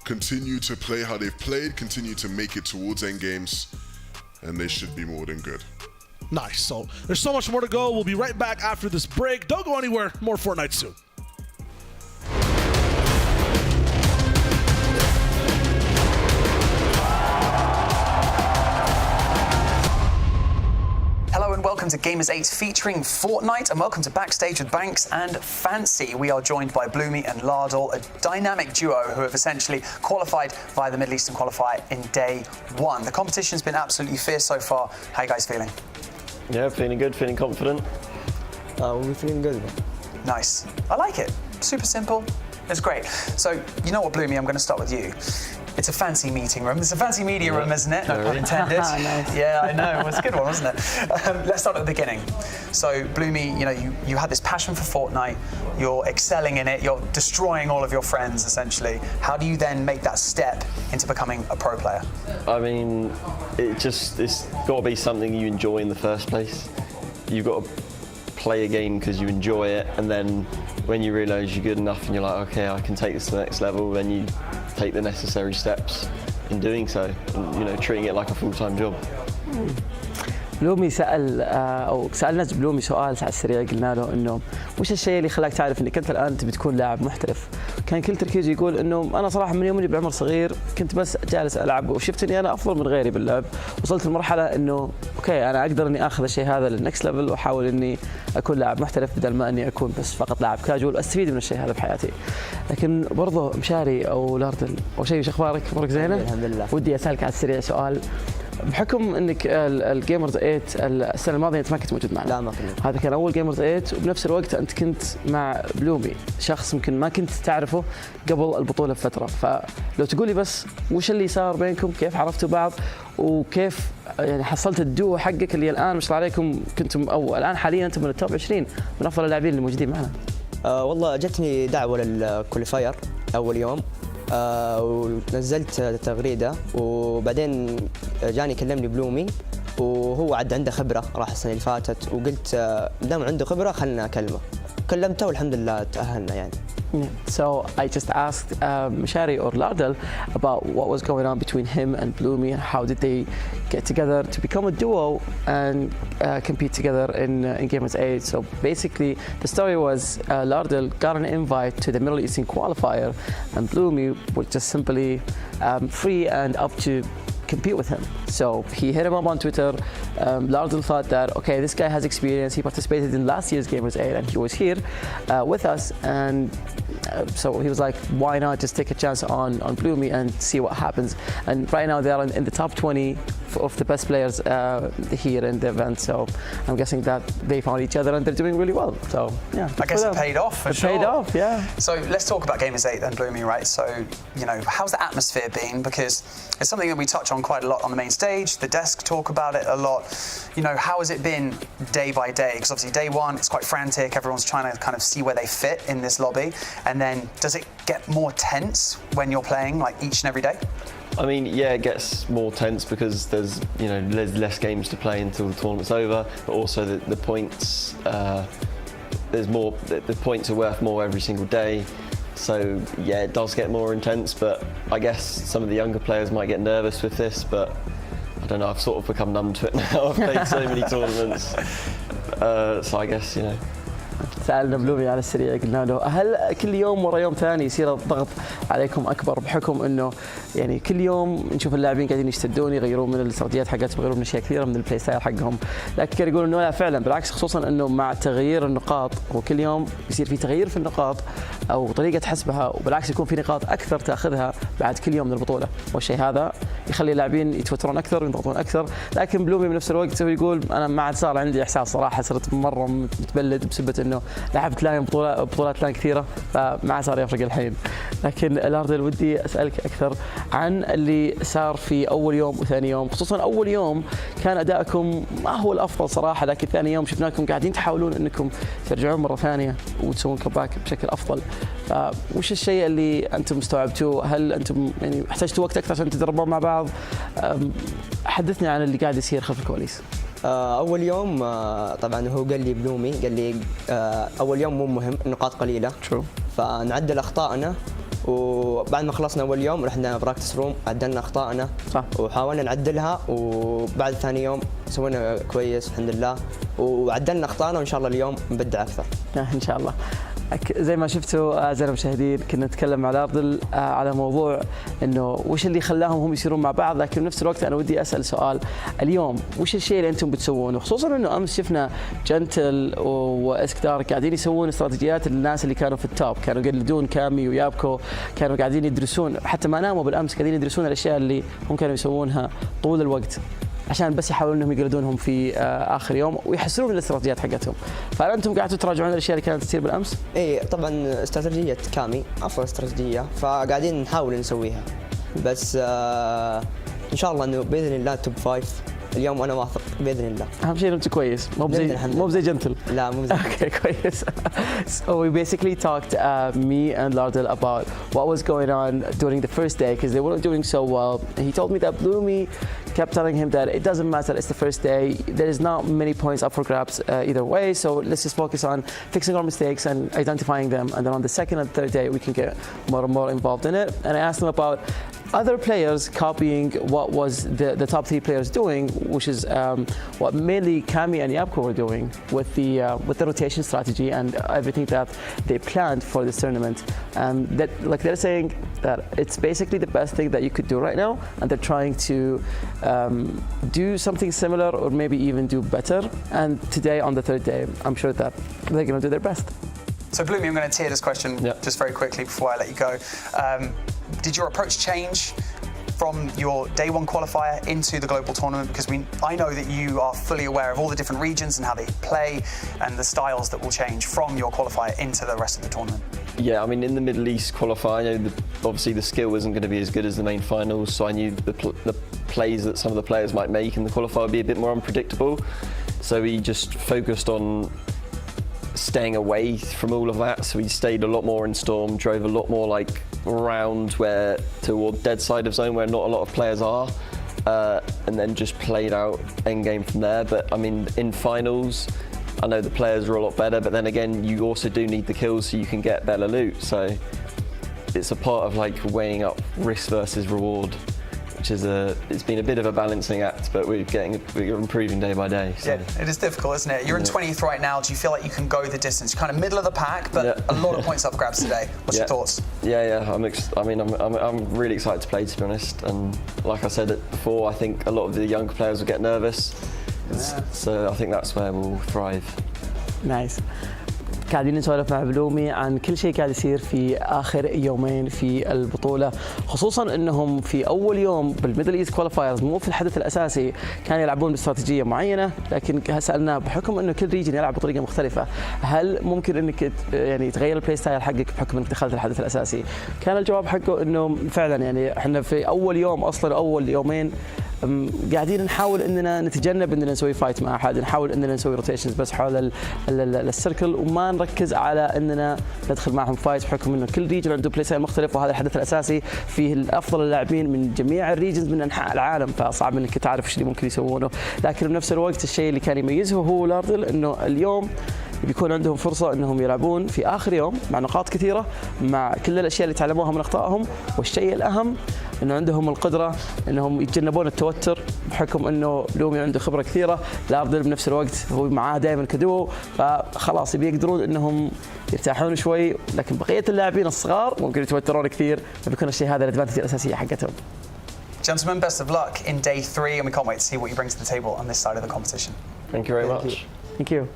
continue to play how they've played, continue to make it towards end games, and they should be more than good. Nice. So there's so much more to go. We'll be right back after this break. Don't go anywhere. More Fortnite soon. Hello and welcome to Gamers8 Featuring Fortnite, and welcome to Backstage with Banks and Fancy. We are joined by Bloomy and Lardal, a dynamic duo who have essentially qualified via the Middle Eastern qualifier in day 1. The competition's been absolutely fierce so far. How are you guys feeling? Yeah, feeling good, feeling confident. We're feeling good. Nice. I like it. Super simple. It's great. So, you know what, Bloomy, I'm going to start with you. It's a fancy meeting room. It's a fancy media room, isn't it? No pun intended. Nice. Yeah, I know. It was a good one, wasn't it? Let's start at the beginning. So, Bloomy, you had this passion for Fortnite. You're excelling in it. You're destroying all of your friends, essentially. How do you then make that step into becoming a pro player? I mean, it's got to be something you enjoy in the first place. You've got to play a game because you enjoy it, and then when you realise you're good enough and you're like, okay, I can take this to the next level, then you take the necessary steps in doing so, and, treating it like a full-time job. بلومي سألنا بلومي سؤال على السريع، قلنا له إنه وش الشيء اللي خلاك تعرف إنك أنت الآن تبي تكون لاعب محترف؟ كان كل تركيزه يقول إنه أنا صراحة من يوم إني بعمر صغير كنت بس جالس ألعب وشفت إني أنا أفضل من غيري باللعب، وصلت لمرحلة إنه أوكي أنا أقدر إني آخذ الشيء هذا للنكست ليفل وأحاول إني أكون لاعب محترف بدل ما إني أكون بس فقط لاعب كاجوال وأستفيد من الشيء هذا بحياتي. لكن برضه مشاري أو لاردل أو شيء، وش أخبارك؟ أخبارك زينة؟ الحمد لله. ودي أسألك على السريع سؤال. بحكم انك الجيمرز 8 السنه الماضيه انت ما كنت موجود معنا. لا ما كنت. هذا كان اول جيمرز 8، وبنفس الوقت انت كنت مع بلومي، شخص يمكن ما كنت تعرفه قبل البطوله بفتره، فلو تقولي بس وش اللي صار بينكم، كيف عرفتوا بعض، وكيف يعني حصلت الدو حقك اللي الان ما شاء الله عليكم كنتم او الان حاليا انتم من التوب 20 من افضل اللاعبين اللي موجودين معنا. والله جتني دعوه للكواليفاير اول يوم. ونزلت تغريدة، وبعدين جاني كلمني بلومي، وهو عاد عنده خبرة راح السنة اللي فاتت، وقلت دام عنده خبرة خلنا أكلمه. كلمته والحمد لله تأهلنا يعني. So I just asked Mashari or Lardal about what was going on between him and Bloomy, and how did they get together to become a duo and compete together in Gamers 8. So basically the story was Lardal got an invite to the Middle Eastern qualifier, and Bloomy was just simply free and up to compete with him. So he hit him up on Twitter. Lardal thought that, okay, this guy has experience. He participated in last year's Gamers 8 and he was here with us, and So he was like, why not just take a chance on Bloomy and see what happens? And right now they are in the top 20 of the best players here in the event. So I'm guessing that they found each other and they're doing really well. So yeah, I guess it paid off for sure. It paid off, yeah. So let's talk about Gamers8 and Bloomy, right? So, you know, how's the atmosphere been? Because it's something that we touch on quite a lot on the main stage. The desk talk about it a lot. You know, how has it been day by day? Because obviously day one, it's quite frantic. Everyone's trying to kind of see where they fit in this lobby. And then does it get more tense when you're playing like each and every day? I mean, yeah, it gets more tense because there's less games to play until the tournament's over, but also the points, there's more, the points are worth more every single day. So yeah, it does get more intense, but I guess some of the younger players might get nervous with this, but I don't know, I've sort of become numb to it now. I've played so many tournaments, so I guess, you know. سألنا بلومي على السريع قلنا له هل كل يوم ورا يوم ثاني يصير الضغط عليكم أكبر بحكم إنه يعني كل يوم نشوف اللاعبين قاعدين يشتدون يغيرون من الاستراتيجيات حقتهم يغيرون من أشياء كثيرة من البلاي ستايل حقهم، لكن كانوا يقولون إنه لا فعلا بالعكس، خصوصا إنه مع تغيير النقاط وكل يوم يصير في تغيير في النقاط أو طريقة حسبها، وبالعكس يكون في نقاط أكثر تأخذها بعد كل يوم من البطولة، والشيء هذا يخلي اللاعبين يتوترون أكثر وينضغطون أكثر. لكن بلومي بنفس الوقت هو يقول أنا ما عاد صار عندي إحساس صراحة، صرت مرة متبلد بسبة إنه لعبت لاين بطولات لاين كثيرة فما عاد صار يفرق الحين. لكن لاردل ودي أسألك أكثر عن اللي صار في أول يوم وثاني يوم، خصوصا أول يوم كان أدائكم ما هو الأفضل صراحة، لكن ثاني يوم شفناكم قاعدين تحاولون أنكم ترجعون مرة ثانية وتسوون كومباك بشكل أفضل. فوش الشيء اللي أنتم استوعبتوه؟ هل أنتم يعني احتجتوا وقت أكثر عشان تدربون مع بعض؟ حدثني عن اللي قاعد يصير خلف الكواليس. أول يوم طبعا هو قال لي بلومي قال لي أول يوم مو مهم، النقاط قليلة فنعدل أخطائنا، وبعد ما خلصنا أول يوم رحنا براكتس روم عدلنا أخطائنا صح، وحاولنا نعدلها، وبعد ثاني يوم سوينا كويس الحمد لله وعدلنا أخطائنا، وإن شاء الله اليوم نبدع أكثر إن شاء الله. زي ما شفتوا أعزائي المشاهدين كنا نتكلم مع لاردل على موضوع إنه وش اللي خلاهم هم يصيرون مع بعض، لكن بنفس الوقت أنا ودي أسأل سؤال اليوم، وش الشيء اللي أنتم بتسوونه؟ خصوصا إنه أمس شفنا جنتل وإسكتار قاعدين يسوون استراتيجيات الناس اللي كانوا في التوب، كانوا يقلدون كامي ويابكو، كانوا قاعدين يدرسون حتى ما ناموا بالأمس، قاعدين يدرسون الأشياء اللي هم كانوا يسوونها طول الوقت عشان بس يحاولون انهم يقلدونهم في اخر يوم ويحسنون من الاستراتيجيات حقتهم. فهل انتم قاعدين تراجعون الاشياء اللي كانت تصير بالامس؟ ايه طبعا استراتيجيه كامي افضل استراتيجيه، فقاعدين نحاول نسويها، بس ان شاء الله انه باذن الله توب 5 اليوم، وانا واثق باذن الله. اهم شيء انت كويس، مو زي جنتل. لا مو زي okay, كويس. So we basically talked me and Lardel about what was going on during the first day because they weren't doing so well. He told me that Bloomy kept telling him that it doesn't matter, it's the first day, there is not many points up for grabs either way, so let's just focus on fixing our mistakes and identifying them, and then on the second and third day we can get more and more involved in it. And I asked him about other players copying what was the top 3 players doing, which is what mainly Kami and Yapko were doing with the rotation strategy and everything that they planned for this tournament. That, like they're saying that it's basically the best thing that you could do right now, and they're trying to do something similar or maybe even do better. And today on the third day, I'm sure that they're going to do their best. So Bloomy, I'm going to tier this question just very quickly before I let you go. Did your approach change from your day one qualifier into the global tournament? Because I know that you are fully aware of all the different regions and how they play and the styles that will change from your qualifier into the rest of the tournament. Yeah, I mean, in the Middle East qualifier, I know obviously the skill isn't going to be as good as the main finals, so I knew the plays that some of the players might make in the qualifier would be a bit more unpredictable. So we just focused on staying away from all of that, so we stayed a lot more in Storm, drove a lot more like around toward dead side of zone where not a lot of players are, and then just played out end game from there. But I mean, in finals I know the players are a lot better, but then again you also do need the kills so you can get better loot, so it's a part of like weighing up risk versus reward, which is it's been a bit of a balancing act, but we're improving day by day. So. Yeah, it is difficult, isn't it? You're in 20th right now. Do you feel like you can go the distance? Kind of middle of the pack, but a lot of points up grabs today. What's your thoughts? Yeah. I'm really excited to play, to be honest. And like I said before, I think a lot of the younger players will get nervous. So I think that's where we'll thrive. Nice. قاعدين نسولف مع بلومي عن كل شيء قاعد يصير في آخر يومين في البطولة، خصوصا أنهم في أول يوم بالميدل إيست كواليفايرز مو في الحدث الأساسي كانوا يلعبون باستراتيجية معينة، لكن سألناه بحكم أنه كل ريجن يلعب بطريقة مختلفة هل ممكن أنك يعني تغير البلاي ستايل حقك بحكم أنك دخلت الحدث الأساسي؟ كان الجواب حقه أنه فعلا يعني احنا في أول يوم أصلا أول يومين قاعدين نحاول اننا نتجنب اننا نسوي فايت مع احد، نحاول اننا نسوي روتيشنز بس حول السيركل وما نركز على اننا ندخل معهم فايت بحكم انه كل ريجن عنده بلاي ستايل مختلف، وهذا الحدث الاساسي فيه افضل اللاعبين من جميع الريجنز من انحاء العالم، فصعب انك تعرف ايش اللي ممكن يسوونه، لكن بنفس الوقت الشيء اللي كان يميزه هو لاردل انه اليوم بيكون عندهم فرصة انهم يلعبون في اخر يوم مع نقاط كثيرة مع كل الاشياء اللي تعلموها من اخطائهم، والشيء الاهم انه عندهم القدرة انهم يتجنبون التوتر بحكم انه لومي عنده خبرة كثيرة، لاردل بنفس الوقت هو معاه دائما كدو، فخلاص بيقدرون انهم يرتاحون شوي، لكن بقية اللاعبين الصغار ممكن يتوترون كثير، فبيكون الشيء هذا الادفانتج الاساسية حقتهم. Gentlemen, best of luck in day 3, and we can't wait to see what you bring to the table on this side of the competition. Thank you very much. Thank you.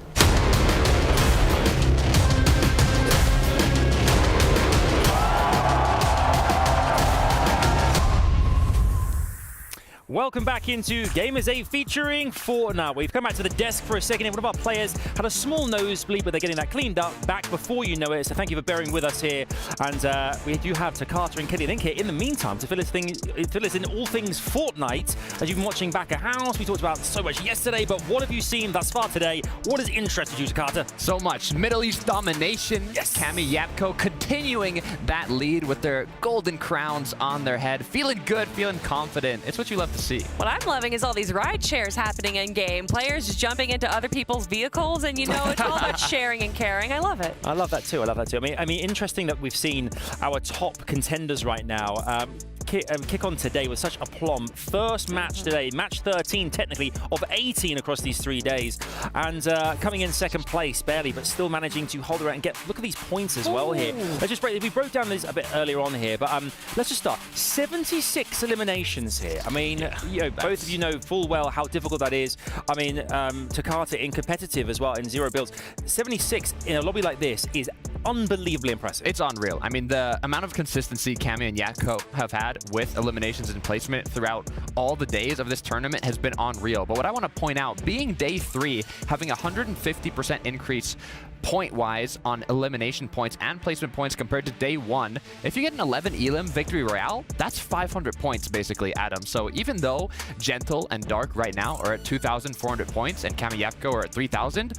Welcome back into Gamers8 Featuring Fortnite. We've come back to the desk for a second, and one of our players had a small nosebleed, but they're getting that cleaned up back before you know it. So thank you for bearing with us here. And we do have Takata and Kelly Link here in the meantime to fill us in all things Fortnite. As you've been watching back at house, we talked about so much yesterday, but what have you seen thus far today? What has interested you, Takata? So much. Middle East domination. Yes. Cami Yapko continuing that lead with their golden crowns on their head. Feeling good, feeling confident. It's what you love to see. What I'm loving is all these ride shares happening in game. Players just jumping into other people's vehicles, and you know, it's all about sharing and caring. I love it. I love that too. I mean, interesting that we've seen our top contenders right now kick on today with such aplomb. First match today, match 13 technically of 18 across these 3 days, and coming in second place barely, but still managing to hold around and get. Look at these points as well here. We broke down these a bit earlier on here, but let's just start. 76 eliminations here. I mean, you know, both of you know full well how difficult that is. I mean, Takata in competitive as well in zero builds. 76 in a lobby like this is unbelievably impressive. It's unreal. I mean, the amount of consistency Cami and Yakko have had with eliminations and placement throughout all the days of this tournament has been unreal. But what I want to point out, being day 3, having a 150% increase point-wise on elimination points and placement points compared to day 1. If you get an 11 Elim Victory Royale, that's 500 points basically, Adam. So even though Gentle and Dark right now are at 2,400 points and Cami Yapko are at 3,000,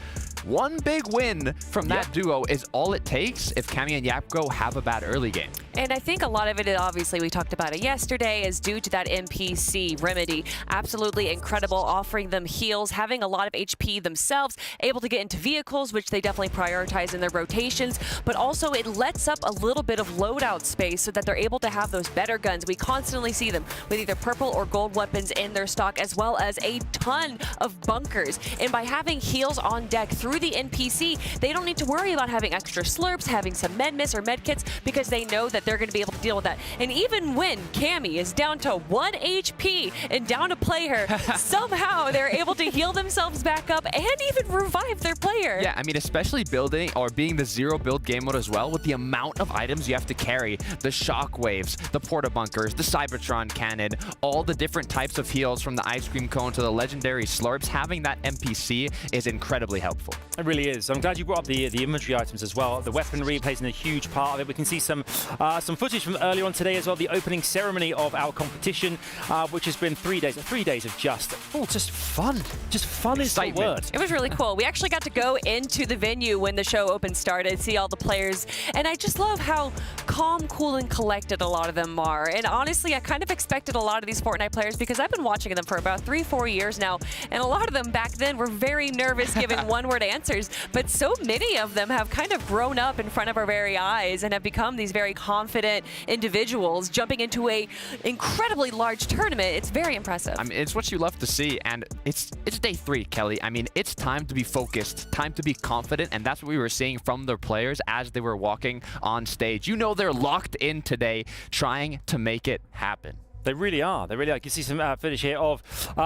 one big win from that duo is all it takes if Cami and Yapko have a bad early game. And I think a lot of it, obviously, we talked about it yesterday, is due to that NPC Remedy. Absolutely incredible, offering them heals, having a lot of HP themselves, able to get into vehicles, which they definitely prioritize in their rotations, but also it lets up a little bit of loadout space so that they're able to have those better guns. We constantly see them with either purple or gold weapons in their stock, as well as a ton of bunkers. And by having heals on deck through the NPC, they don't need to worry about having extra slurps, having some med miss or med kits, because they know that they're going to be able to deal with that. And even when Cami is down to 1 HP and down to play her, somehow they're able to heal themselves back up and even revive their player. Yeah, I mean, especially building or being the zero build game mode as well, with the amount of items you have to carry, the shockwaves, the porta bunkers, the Cybertron cannon, all the different types of heals from the ice cream cone to the legendary slurps. Having that NPC is incredibly helpful. It really is. I'm glad you brought up the inventory items as well. The weaponry plays in a huge part of it. We can see some footage from earlier on today as well, the opening ceremony of our competition, which has been 3 days. 3 days of just fun. Just fun is the word. It was really cool. We actually got to go into the venue when the show open started, see all the players, and I just love how calm, cool, and collected a lot of them are. And honestly, I kind of expected a lot of these Fortnite players because I've been watching them for about 3-4 years now, and a lot of them back then were very nervous giving one-word answers, but so many of them have kind of grown up in front of our very eyes and have become these very confident individuals jumping into a incredibly large tournament. It's very impressive. I mean, it's what you love to see, and it's day 3, Kelly. I mean, it's time to be focused, time to be confident, and that's what we were seeing from their players as they were walking on stage. You know they're locked in today, trying to make it happen. They really are. They really are. You can see some footage here of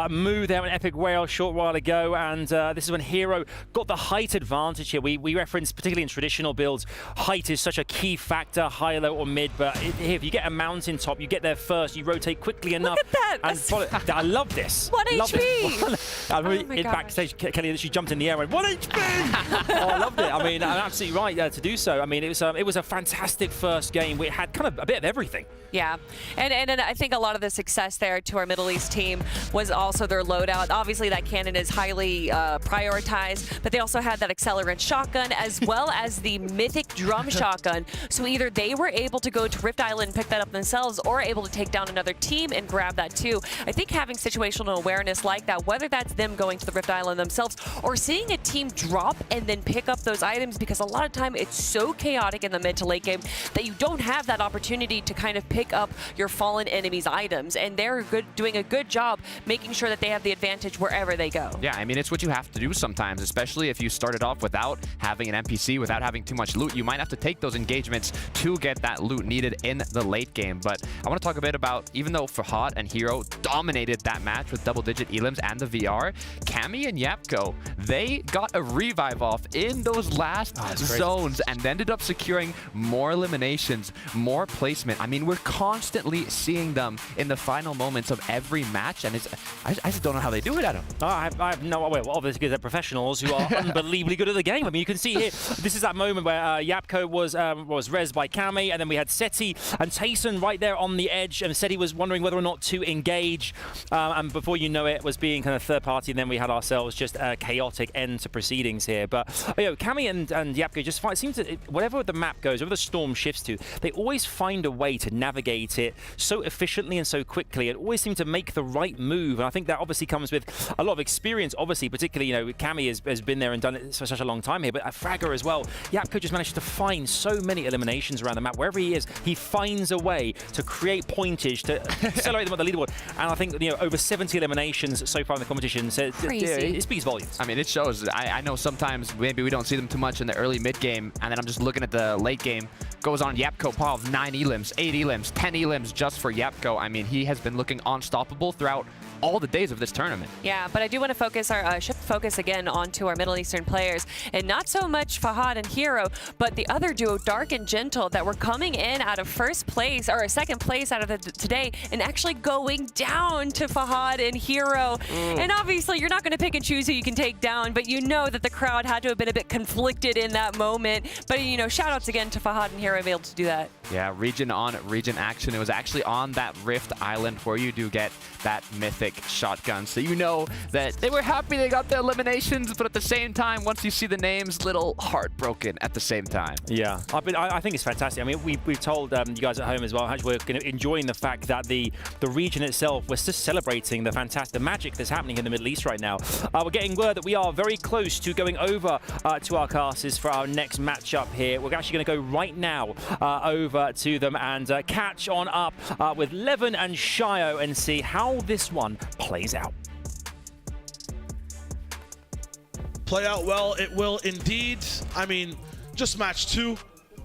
Moo there, an epic whale a short while ago, and this is when Hero got the height advantage here. We referenced, particularly in traditional builds, height is such a key factor, high, low, or mid, but here, if you get a mountain top, you get there first, you rotate quickly enough. Look at that! And follow, I love this. 1 love HP! This. I remember backstage, Kelly literally jumped in the air and went, 1 HP! Oh, I loved it. I mean, I'm absolutely right to do so. I mean, it was a fantastic first game. We had kind of a bit of everything. Yeah, and I think a lot of the success there to our Middle East team was also their loadout. Obviously, that cannon is highly prioritized, but they also had that accelerant shotgun as well as the mythic drum shotgun. So either they were able to go to Rift Island and pick that up themselves, or able to take down another team and grab that too. I think having situational awareness like that, whether that's them going to the Rift Island themselves or seeing a team drop and then pick up those items, because a lot of time it's so chaotic in the mid to late game that you don't have that opportunity to kind of pick up your fallen enemies' items, and they're doing a good job making sure that they have the advantage wherever they go. Yeah, I mean, it's what you have to do sometimes, especially if you started off without having an NPC, without having too much loot. You might have to take those engagements to get that loot needed in the late game. But I want to talk a bit about, even though Fahad and Hero dominated that match with double-digit elims and the VR, Cammy and Yapko, they got a revive off in those last zones and ended up securing more eliminations, more placement. I mean, we're constantly seeing them in the final moments of every match, and I just don't know how they do it, Adam. I have no way. Well, obviously, because they're professionals who are unbelievably good at the game. I mean, you can see here, this is that moment where Yapko was rezzed by Cammy, and then we had Seti and Tayson right there on the edge, and Seti was wondering whether or not to engage, and before you know it, was being kind of third party, and then we had ourselves just a chaotic end to proceedings here. But Cammy and Yapko just seem to, whatever the map goes, whatever the storm shifts to, they always find a way to navigate it so efficiently and so quickly. It always seems to make the right move, and I think that obviously comes with a lot of experience. Obviously, particularly, Cammy has been there and done it for such a long time here, but Fragger as well. Yapko just managed to find so many eliminations around the map. Wherever he is, he finds a way to create pointage, to accelerate them on the leaderboard. And I think over 70 eliminations so far in the competition, so it speaks volumes. I mean, it shows. I know sometimes maybe we don't see them too much in the early mid game, and then I'm just looking at the late game. Goes on Yapko Pav, 9 elims, 8 elims, 10 elims just for Yapko. I mean, he has been looking unstoppable throughout all the days of this tournament. Yeah, but I do want to focus shift focus again onto our Middle Eastern players, and not so much Fahad and Hero, but the other duo, Dark and Gentle, that were coming in out of first place or second place out of today, and actually going down to Fahad and Hero. And obviously, you're not going to pick and choose who you can take down, but you know that the crowd had to have been a bit conflicted in that moment. But shout outs again to Fahad and Hero being able to do that. Yeah, region on region action. It was actually on that Rift Island where you do get that mythic shotgun. So you know that they were happy they got the eliminations, but at the same time, once you see the names, little heartbroken at the same time. Yeah, I think it's fantastic. I mean, we've told you guys at home as well, we're enjoying the fact that the region itself, we're just celebrating the magic that's happening in the Middle East right now. We're getting word that we are very close to going over to our casters for our next matchup here. We're actually going to go right now over to them and catch on up with Levin and Shio and see how this one plays out. Play out well, it will indeed. I mean, just match 2.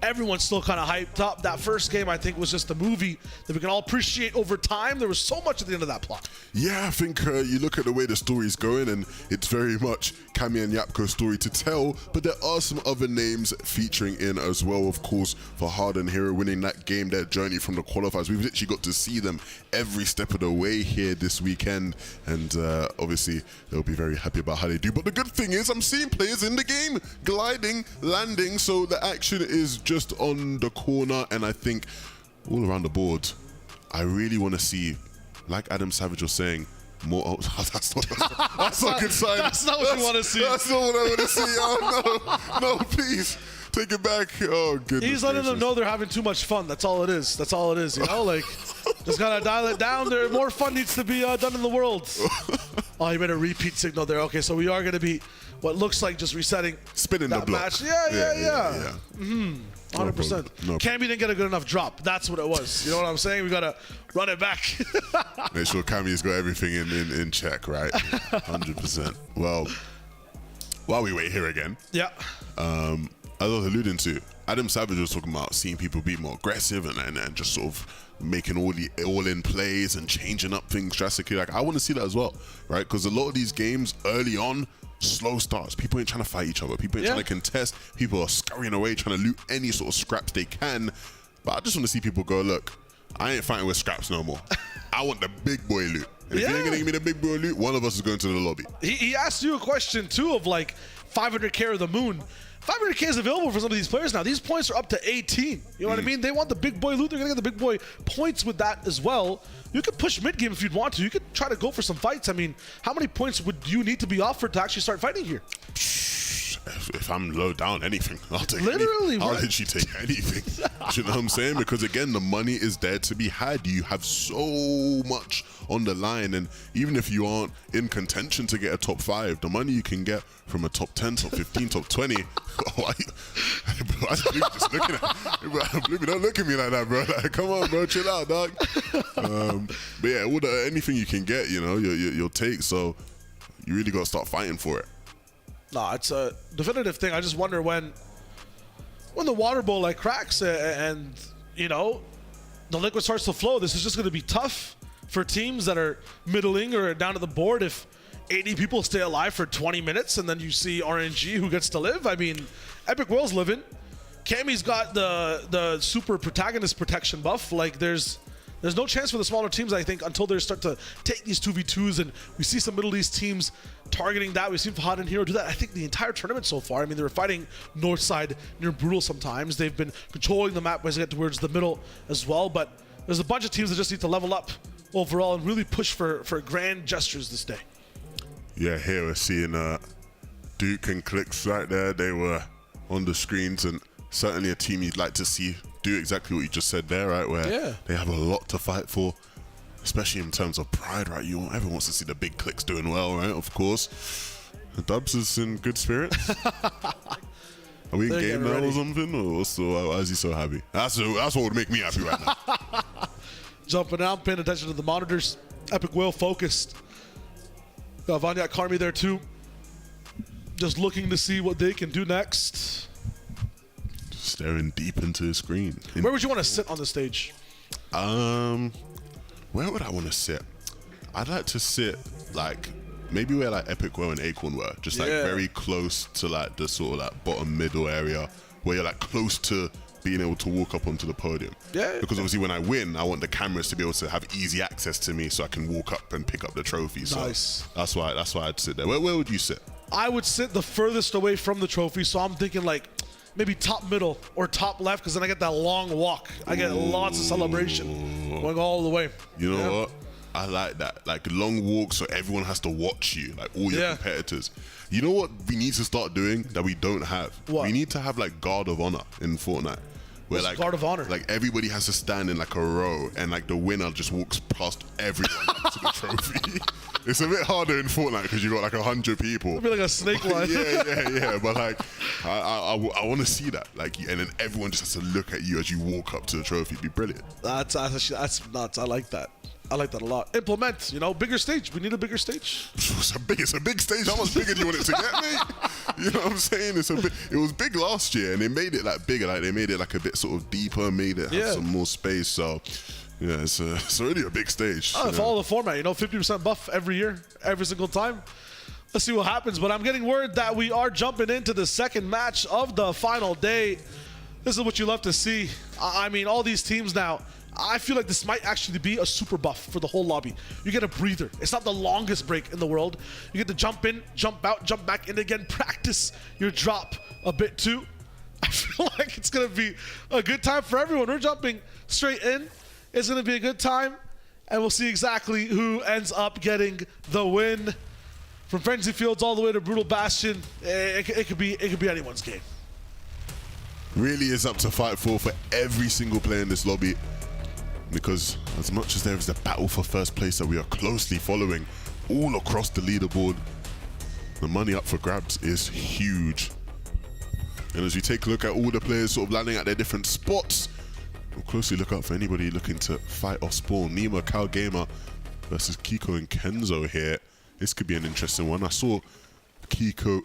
Everyone's still kind of hyped up. That first game, I think, was just a movie that we can all appreciate over time. There was so much at the end of that plot. Yeah, I think you look at the way the story's going, and it's very much Cammy and Yapko's story to tell, but there are some other names featuring in as well, of course, Fahad and Hero winning that game, their journey from the qualifiers. We've literally got to see them every step of the way here this weekend, and obviously, they'll be very happy about how they do. But the good thing is, I'm seeing players in the game, gliding, landing, so the action is just on the corner, and I think all around the board, I really want to see, like Adam Savage was saying, more. Oh, that's not a good sign. That's not what you want to see. That's not what I want to see. Oh no, please take it back. Oh goodness. He's letting them know they're having too much fun. That's all it is. That's all it is. Like, just gotta dial it down. There, more fun needs to be done in the world. Oh, you made a repeat signal there. Okay, so we are gonna be what looks like just resetting, spinning that the block. Match. Yeah. 100%. No. Cammy didn't get a good enough drop. That's what it was. You know what I'm saying? We gotta run it back. Make sure Cammy's got everything in check, right? 100%. Well, while we wait here again, yeah. As I was alluding to, Adam Savage was talking about seeing people be more aggressive and just sort of making all-in plays and changing up things drastically. Like, I want to see that as well, right? Because a lot of these games early on, slow starts. People ain't trying to fight each other. People ain't trying to contest. People are scurrying away trying to loot any sort of scraps they can. But I just want to see people go, look, I ain't fighting with scraps no more. I want the big boy loot. And if you ain't gonna give me the big boy loot, one of us is going to the lobby. He asked you a question too of like 500k or the moon. 500k is available for some of these players now. These points are up to 18. You know what I mean? They want the big boy loot. They're gonna get the big boy points with that as well. You could push mid game if you'd want to. You could try to go for some fights. I mean, how many points would you need to be offered to actually start fighting here? If I'm low down, anything. I'll take Literally, I'll literally take anything. Do you know what I'm saying? Because again, the money is there to be had. You have so much on the line, and even if you aren't in contention to get a top 5, the money you can get from a top 10, top 15, top 20. That's Blue just looking at. Blue, don't look at me like that, bro. Like, come on, bro, chill out, dog. But yeah, anything you can get, you know, you'll take. So you really got to start fighting for it. Nah, it's a definitive thing. I just wonder when the water bowl like cracks and you know the liquid starts to flow. This is just going to be tough for teams that are middling or down at the board. If 80 people stay alive for 20 minutes and then you see RNG who gets to live. I mean, Epic Will's living. Cammy's got the super protagonist protection buff. Like there's no chance for the smaller teams, I think, until they start to take these 2v2s, and we see some Middle East teams targeting that. We've seen Fahad and Hero do that, I think, the entire tournament so far. I mean, they were fighting north side near Brutal sometimes. They've been controlling the map as they get towards the middle as well, but there's a bunch of teams that just need to level up overall and really push for grand gestures this day. Yeah, here we're seeing Duke and Clicks right there. They were on the screens, and certainly a team you'd like to see do exactly what you just said there, right? Where they have a lot to fight for, especially in terms of pride, right? Everyone wants to see the big Clicks doing well, right? Of course. The Dubs is in good spirits. Are we in game now or something? Or why is he so happy? That's what would make me happy right now. Jumping out, paying attention to the monitors. Epic Will focused. Got Vanya Karmi there too. Just looking to see what they can do next. Staring deep into the screen. Where would you want to sit on the stage? Where would I want to sit? I'd like to sit like maybe where like Epic Will and Acorn were, just like very close to like the sort of like bottom middle area where you're like close to being able to walk up onto the podium. Yeah. Because obviously when I win, I want the cameras to be able to have easy access to me so I can walk up and pick up the trophy. So nice. That's why I'd sit there. Where would you sit? I would sit the furthest away from the trophy, so I'm thinking like maybe top middle or top left, because then I get that long walk. I get lots of celebration going all the way. You know what? I like that. Like long walk so everyone has to watch you, like all your competitors. You know what we need to start doing that we don't have? What? We need to have like Guard of Honor in Fortnite. Where like Guard of Honor? Like everybody has to stand in like a row and like the winner just walks past everyone to the trophy. It's a bit harder in Fortnite because you got like 100 people. It'd be like a snake line. yeah. But like, I want to see that. Like, and then everyone just has to look at you as you walk up to the trophy. It'd be brilliant. That's nuts. I like that. I like that a lot. Implement, bigger stage. We need a bigger stage. It's a big stage. How much bigger do you want it to get, mate? You know what I'm saying? It was big last year, and they made it like bigger. Like they made it like a bit sort of deeper, made it have some more space. So yeah, it's already a big stage. Follow the format. 50% buff every year, every single time. Let's see what happens. But I'm getting word that we are jumping into the second match of the final day. This is what you love to see. I mean, all these teams now. I feel like this might actually be a super buff for the whole lobby. You get a breather. It's not the longest break in the world. You get to jump in, jump out, jump back in again, practice your drop a bit too. I feel like it's going to be a good time for everyone. We're jumping straight in. It's going to be a good time, and we'll see exactly who ends up getting the win. From Frenzy Fields all the way to Brutal Bastion, it could be anyone's game. Really is up to fight for every single player in this lobby. Because as much as there is a battle for first place that we are closely following all across the leaderboard, the money up for grabs is huge. And as we take a look at all the players sort of landing at their different spots, we'll closely look out for anybody looking to fight off spawn. Nima, Cal Gamer versus Kiko and Kenzo here. This could be an interesting one. I saw Pika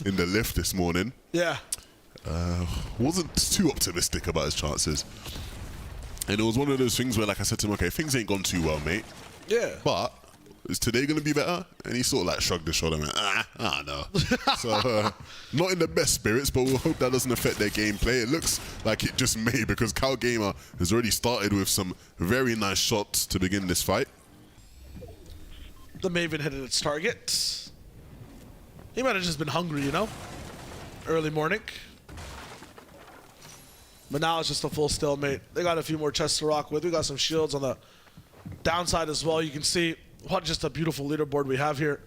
in the lift this morning. Yeah. Wasn't too optimistic about his chances. And it was one of those things where, like I said to him, okay, things ain't gone too well, mate. Yeah. But is today going to be better? And he sort of like shrugged his shoulder and went, no. So not in the best spirits, but we'll hope that doesn't affect their gameplay. It looks like it just may, because Cal Gamer has already started with some very nice shots to begin this fight. The Maven hit its target. He might have just been hungry, you know? Early morning. But now it's just a full stalemate. They got a few more chests to rock with. We got some shields on the downside as well. You can see what just a beautiful leaderboard we have here.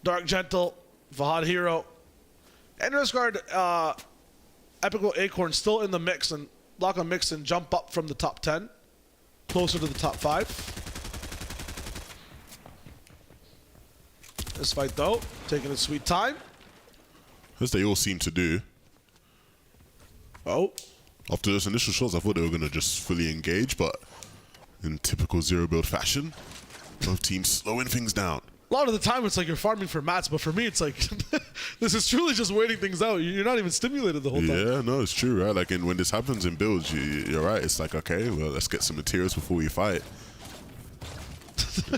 Dark Gentle, Fahad Hero, and Riskard, Epical Acorn still in the mix, and Block on Mix and jump up from the top 10, closer to the top 5. This fight though, taking its sweet time. As they all seem to do. Oh. After those initial shots, I thought they were going to just fully engage, but in typical zero build fashion, both teams slowing things down. A lot of the time it's like you're farming for mats, but for me it's like, this is truly just waiting things out. You're not even stimulated the whole time. Yeah, no, it's true, right? Like when this happens in builds, you're right. It's like, okay, well, let's get some materials before we fight.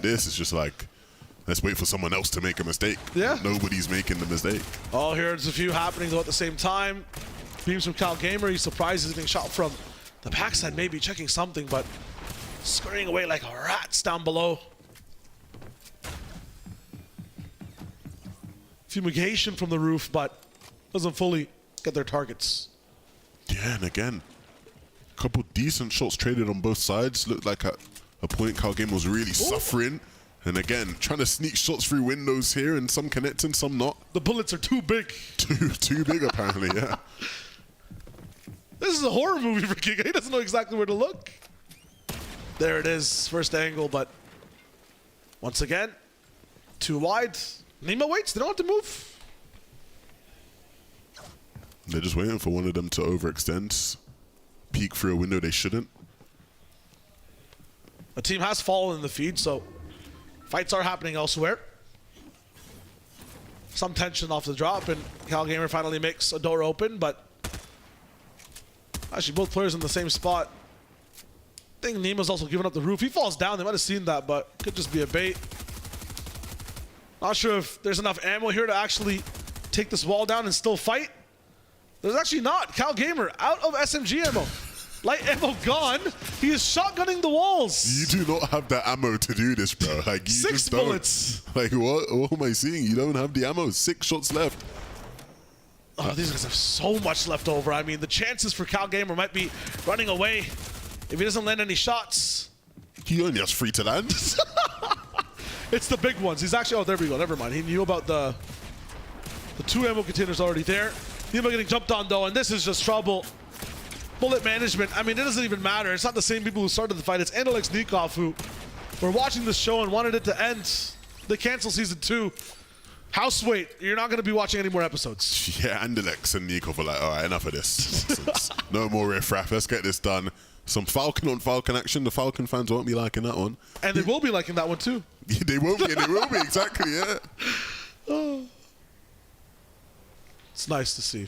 This is just like, let's wait for someone else to make a mistake. Yeah. Nobody's making the mistake. Oh, here's a few happenings all at the same time. Beams from Cal Gamer. He's surprised he's getting shot from the backside, maybe checking something, but scurrying away like rats down below. Fumigation from the roof, but doesn't fully get their targets. Yeah, and again, a couple decent shots traded on both sides. Looked like at a point Cal Gamer was really suffering. And again, trying to sneak shots through windows here, and some connecting, some not. The bullets are too big. Too big, apparently, yeah. This is a horror movie for Giga. He doesn't know exactly where to look. There it is, first angle, but once again, too wide. Nima waits, they don't have to move. They're just waiting for one of them to overextend, peek through a window they shouldn't. A team has fallen in the feed, so fights are happening elsewhere. Some tension off the drop, and Cal Gamer finally makes a door open, but actually both players in the same spot. I think Nima's also giving up the roof. He falls down, they might have seen that, but could just be a bait. Not sure if there's enough ammo here to actually take this wall down and still fight. There's actually not. Cal Gamer out of SMG ammo. Light ammo gone. He is shotgunning the walls. You do not have the ammo to do this, bro. Like, you 6 just don't. bullets. Like, what am I seeing? You don't have the ammo. 6 shots left. Oh, these guys have so much left over. I mean, the chances for Cal Gamer might be running away if he doesn't land any shots. He only has 3 to land. It's the big ones. He's actually, oh, there we go. Never mind. He knew about the 2 ammo containers already there. Nima getting jumped on, though, and this is just trouble. Bullet management. I mean, it doesn't even matter. It's not the same people who started the fight. It's Andalex Nikov who were watching this show and wanted it to end. They cancel season 2. House wait. You're not going to be watching any more episodes. Yeah, Andalex and Nikov were like, all right, enough of this. No more riffraff. Let's get this done. Some Falcon on Falcon action. The Falcon fans won't be liking that one. And they will be liking that one, too. Yeah, they won't be, they will be, exactly, yeah. Oh. It's nice to see.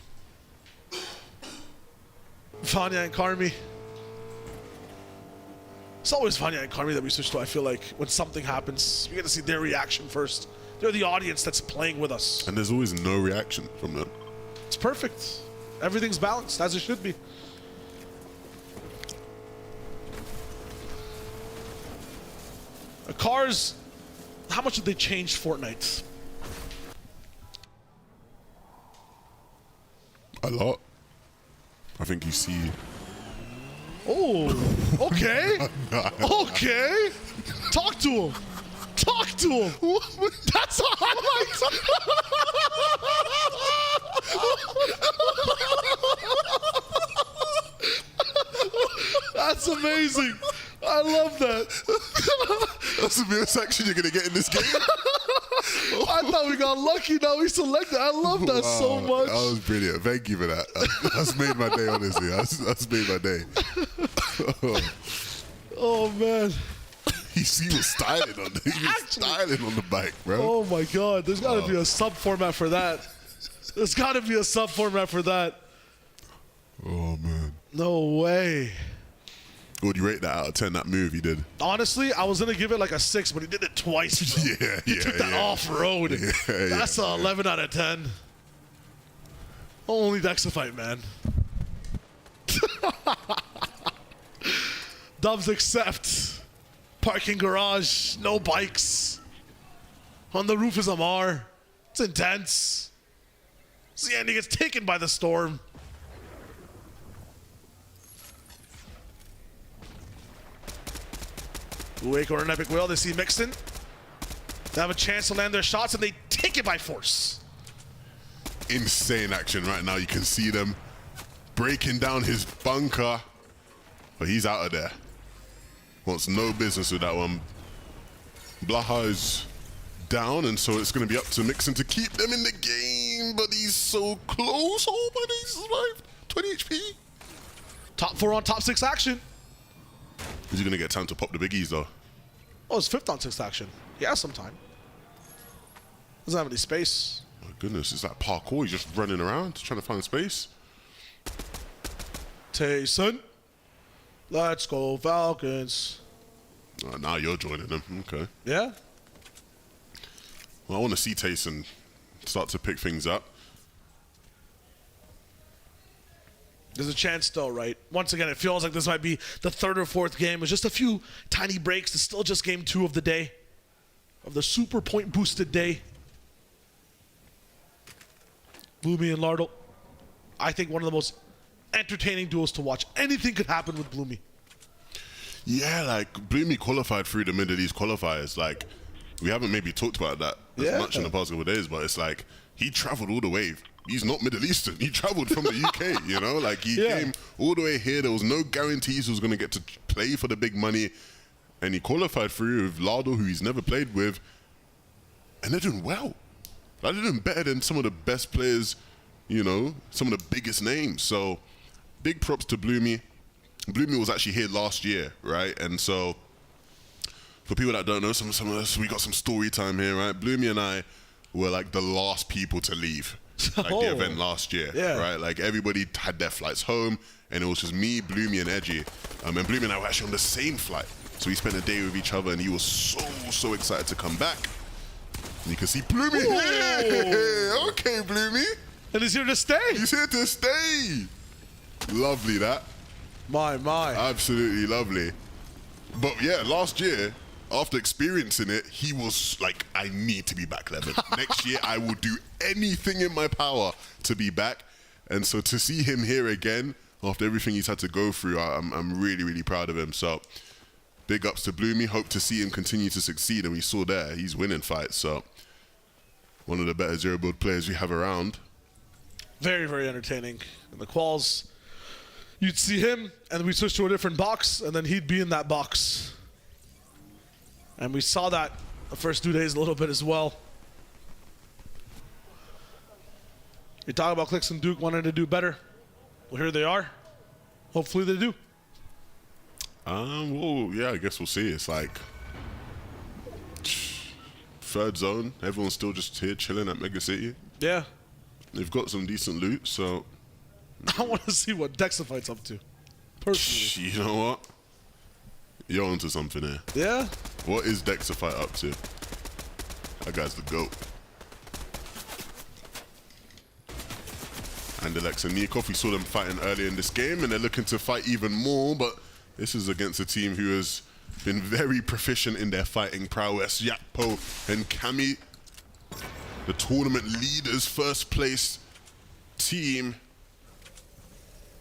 Vanya and Karmi. It's always Vanya and Karmi that we switch to, I feel like. When something happens, we get to see their reaction first. They're the audience that's playing with us. And there's always no reaction from them. It's perfect. Everything's balanced, as it should be. Cars, how much did they change Fortnite? A lot. I think you see. Oh, okay. Okay. Talk to him. Talk to him. That's a highlight. That's amazing. I love that. That's the best action you're going to get in this game. I thought we got lucky. Now we selected. I love that so much. That was brilliant. Thank you for that. That's made my day, honestly. That's made my day. Oh, man. He was styling on the bike, bro. Oh, my God. There's got to be a sub format for that. There's got to be a sub format for that. Oh, man. No way. What do you rate that out of 10, that move he did? Honestly, I was going to give it like a 6, but he did it twice. Yeah, He took that off-road. That's a 11 out of 10. Only Dexifite, man. Dubs accept. Parking garage, no bikes. On the roof is Amar. It's intense. Ziandi gets taken by the storm. Wake or an epic whale. They see Mixon. They have a chance to land their shots and they take it by force. Insane action right now. You can see them breaking down his bunker. But he's out of there. Wants no business with that one. Blaha is down, and so it's going to be up to Mixon to keep them in the game. But he's so close. Oh, but he survived. 20 HP. Top 4 on top 6 action. Is he going to get time to pop the biggies, though? Oh, it's 5th on 6 action. He has some time. Doesn't have any space. My goodness, it's like parkour. He's just running around, trying to find space. Tayson. Let's go, Falcons. Oh, now you're joining them. Okay. Yeah? Well, I want to see Tayson start to pick things up. There's a chance still, right? Once again, it feels like this might be the 3rd or 4th game. It's just a few tiny breaks. It's still just game 2 of the day. Of the super point boosted day. Bloomy and Lardle. I think one of the most entertaining duels to watch. Anything could happen with Bloomy. Yeah, like, Bloomy qualified through the Middle East qualifiers. Like, we haven't maybe talked about that as much in the past couple of days, but it's like, he traveled all the way. He's not Middle Eastern. He traveled from the UK, you know? Like, he came all the way here. There was no guarantees he was going to get to play for the big money. And he qualified through with Lardo, who he's never played with. And they're doing well. Like, they're doing better than some of the best players, you know, some of the biggest names. So, big props to Bloomy. Bloomy was actually here last year, right? And so, for people that don't know, some of us, we got some story time here, right? Bloomy and I were like the last people to leave. Like the event last year, right? Like everybody had their flights home, and it was just me, Bloomy, and Edgy. And Bloomy and I were actually on the same flight. So we spent a day with each other, and he was so excited to come back. And you can see Bloomy here. Okay, Bloomy. And he's here to stay. He's here to stay. Lovely, that. My. Absolutely lovely. But yeah, last year, after experiencing it, he was like, I need to be back level. Next year, I will do anything in my power to be back. And so to see him here again, after everything he's had to go through, I'm really, really proud of him. So big ups to Bloomy. Hope to see him continue to succeed. And we saw there, he's winning fights. So one of the better zero build players we have around. Very, very entertaining. In the quals, you'd see him, and we switch to a different box, and then he'd be in that box. And we saw that the first 2 days a little bit as well. You talk about Clix and Duke wanting to do better. Well, here they are. Hopefully they do. Well, yeah, I guess we'll see. It's like 3rd zone. Everyone's still just here chilling at Mega City. Yeah. They've got some decent loot, so... I want to see what Dexifite's up to, personally. You know what? You're onto something here. Yeah? What is Dexifite up to? That guy's the GOAT. And Alexa Nikov, we saw them fighting earlier in this game, and they're looking to fight even more, but this is against a team who has been very proficient in their fighting prowess. Yakpo and Kami, the tournament leaders, first place team.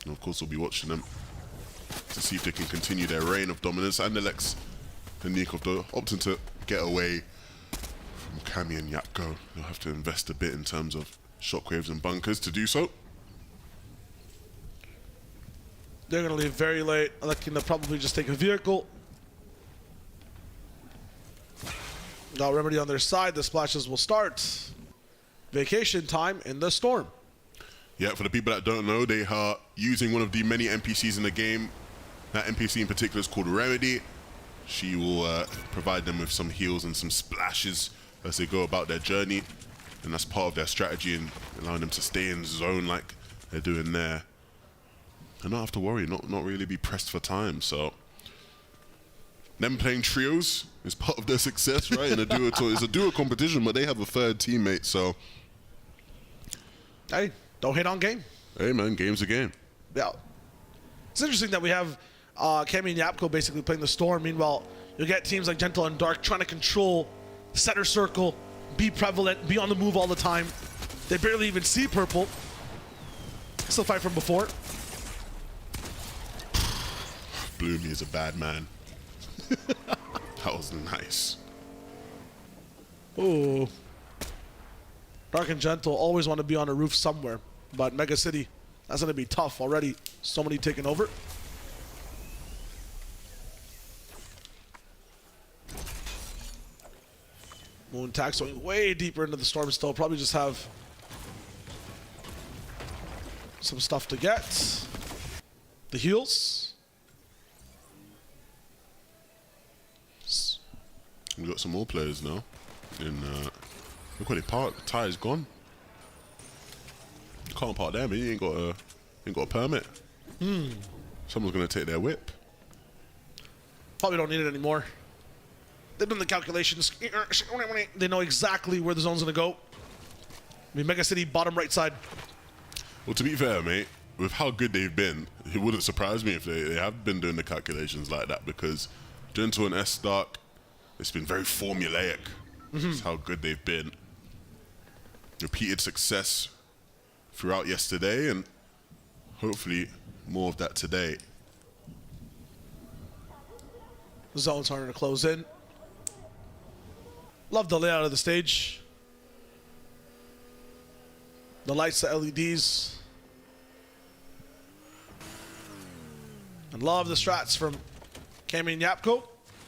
And of course, we'll be watching them to see if they can continue their reign of dominance. And Alex and Nikov, though, opting to get away from Kami and Yapko. They'll have to invest a bit in terms of shockwaves and bunkers to do so. They're going to leave very late. Looking to probably just take a vehicle. Got Remedy on their side. The splashes will start. Vacation time in the storm. Yeah, for the people that don't know, they are using one of the many NPCs in the game. That NPC in particular is called Remedy. She will provide them with some heals and some splashes as they go about their journey. and that's part of their strategy and allowing them to stay in zone like they're doing there. And not have to worry, not really be pressed for time. So them playing trios is part of their success, right? In a duo, it's a duo competition, but they have a third teammate. So hey, don't hate on game. Hey man, game's a game. Yeah, it's interesting that we have Cammy and Yapko basically playing the Storm. Meanwhile, you'll get teams like Gentle and Dark trying to control center circle, be prevalent, be on the move all the time. They barely even see purple. Still fight from before. Bloomy is a bad man. That was nice. Oh. Dark and Gentle always want to be on a roof somewhere, but Mega City, that's going to be tough already. So many taking over. Moon Tax going way deeper into the Storm still. Probably just have some stuff to get. The heals. We got some more players now. And look what they parked. Ty is gone. You can't park there, man. You ain't got a permit. Someone's gonna take their whip. Probably don't need it anymore. They've done the calculations. They know exactly where the zone's gonna go. I mean, Mega City bottom right side. Well, to be fair, mate, with how good they've been, it wouldn't surprise me if they have been doing the calculations like that, because Gentle and S Dark, it's been very formulaic. That's how good they've been. Repeated success throughout yesterday, and hopefully more of that today. The zone's starting to close in. Love the layout of the stage. The lights, the LEDs. And love the strats from Cammy and Yapko.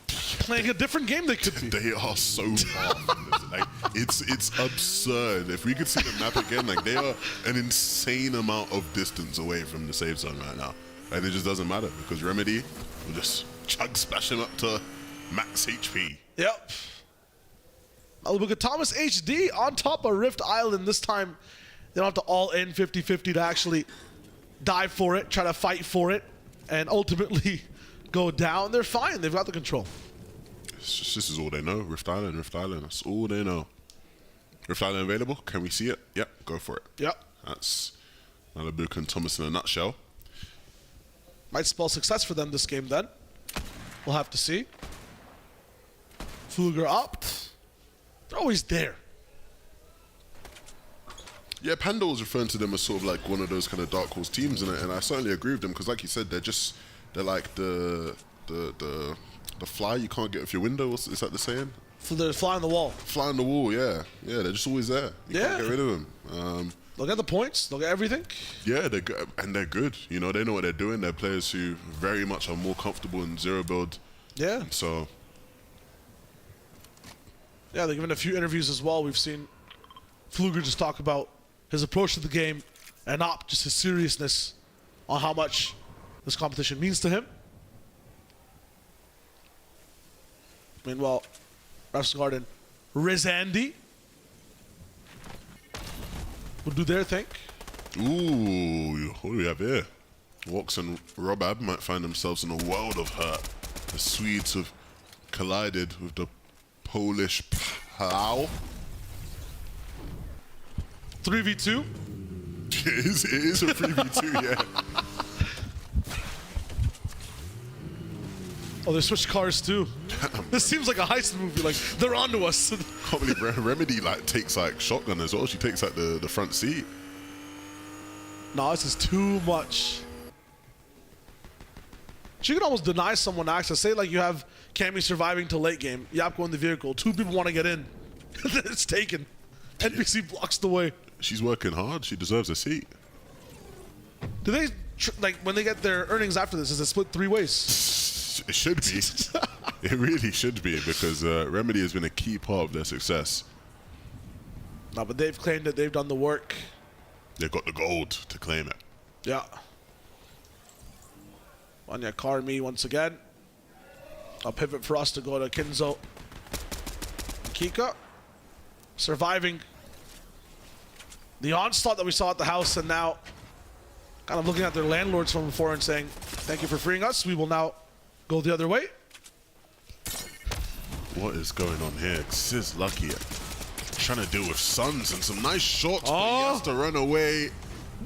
Playing a different game they could be. They are so far from this. Like, it's absurd. If we could see the map again, like, they are an insane amount of distance away from the safe zone right now. And it just doesn't matter because Remedy will just chug splash him up to max HP. Yep. Now look at Thomas HD on top of Rift Island. This time, they don't have to all in 50-50 to actually dive for it, try to fight for it, and ultimately go down. They're fine. They've got the control. It's just, this is all they know. Rift Island, Rift Island. That's all they know. Rift Island available? Can we see it? Yep, go for it. Yep. That's Malabuk and Thomas in a nutshell. Might spell success for them this game then. We'll have to see. Fluger up. They're always there. Yeah, Panda was referring to them as sort of like one of those kind of dark horse teams, and I certainly agree with them because, like you said, they're like the fly you can't get off your window. Is that the saying? The fly on the wall. Fly on the wall, yeah. Yeah, they're just always there. You can't get rid of them. They'll get the points. They'll get everything. Yeah, they're good, and they're good. You know, they know what they're doing. They're players who very much are more comfortable in zero build. Yeah. So. Yeah, they've given a few interviews as well. We've seen Fluger just talk about his approach to the game and just his seriousness on how much this competition means to him. Meanwhile, Refs Garden, Riz Andy will do their thing. Ooh, what do we have here? Wox and Robab might find themselves in a world of hurt. The Swedes have collided with the Polish Plow. 3v2? It is a 3v2, yeah. Oh, they switched cars too. This seems like a heist movie. Like, they're onto us. Can't believe Remedy takes shotgun as well. She takes the front seat. No, this is too much. She could almost deny someone access. Say like you have Cammy surviving to late game, Yapko in the vehicle, 2 people want to get in. It's taken. NPC blocks the way. She's working hard. She deserves a seat. Do they, when they get their earnings after this, is it split 3 ways? It should be. It really should be, because Remedy has been a key part of their success. No, but they've claimed that they've done the work. They've got the gold to claim it. Yeah. Vanya Karmi once again. A pivot for us to go to Kinzo. Kika surviving the onslaught that we saw at the house, and now kind of looking at their landlords from before and saying, thank you for freeing us. We will now go the other way. What is going on here? Sis lucky trying to deal with Suns and some nice shots, but he has to run away.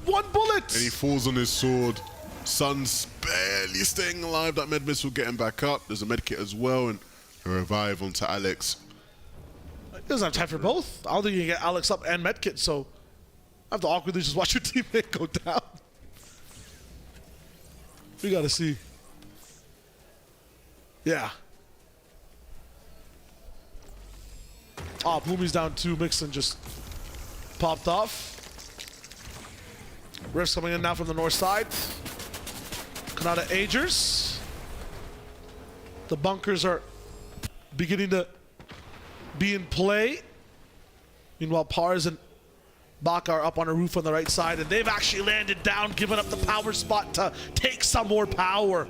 1 bullet! And he falls on his sword. Suns barely staying alive. That med missile getting back up. There's a med kit as well, and a revive onto Alex. He doesn't have time for both. I don't think you can get Alex up and med kit, so I have to awkwardly just watch your teammate go down. We gotta see. Yeah. Oh, Bloomy's down 2. Mixon just popped off. Rift's coming in now from the north side. Kanata Agers. The bunkers are beginning to be in play. Meanwhile, Pars and Baka are up on a roof on the right side, and they've actually landed down, giving up the power spot to take some more power.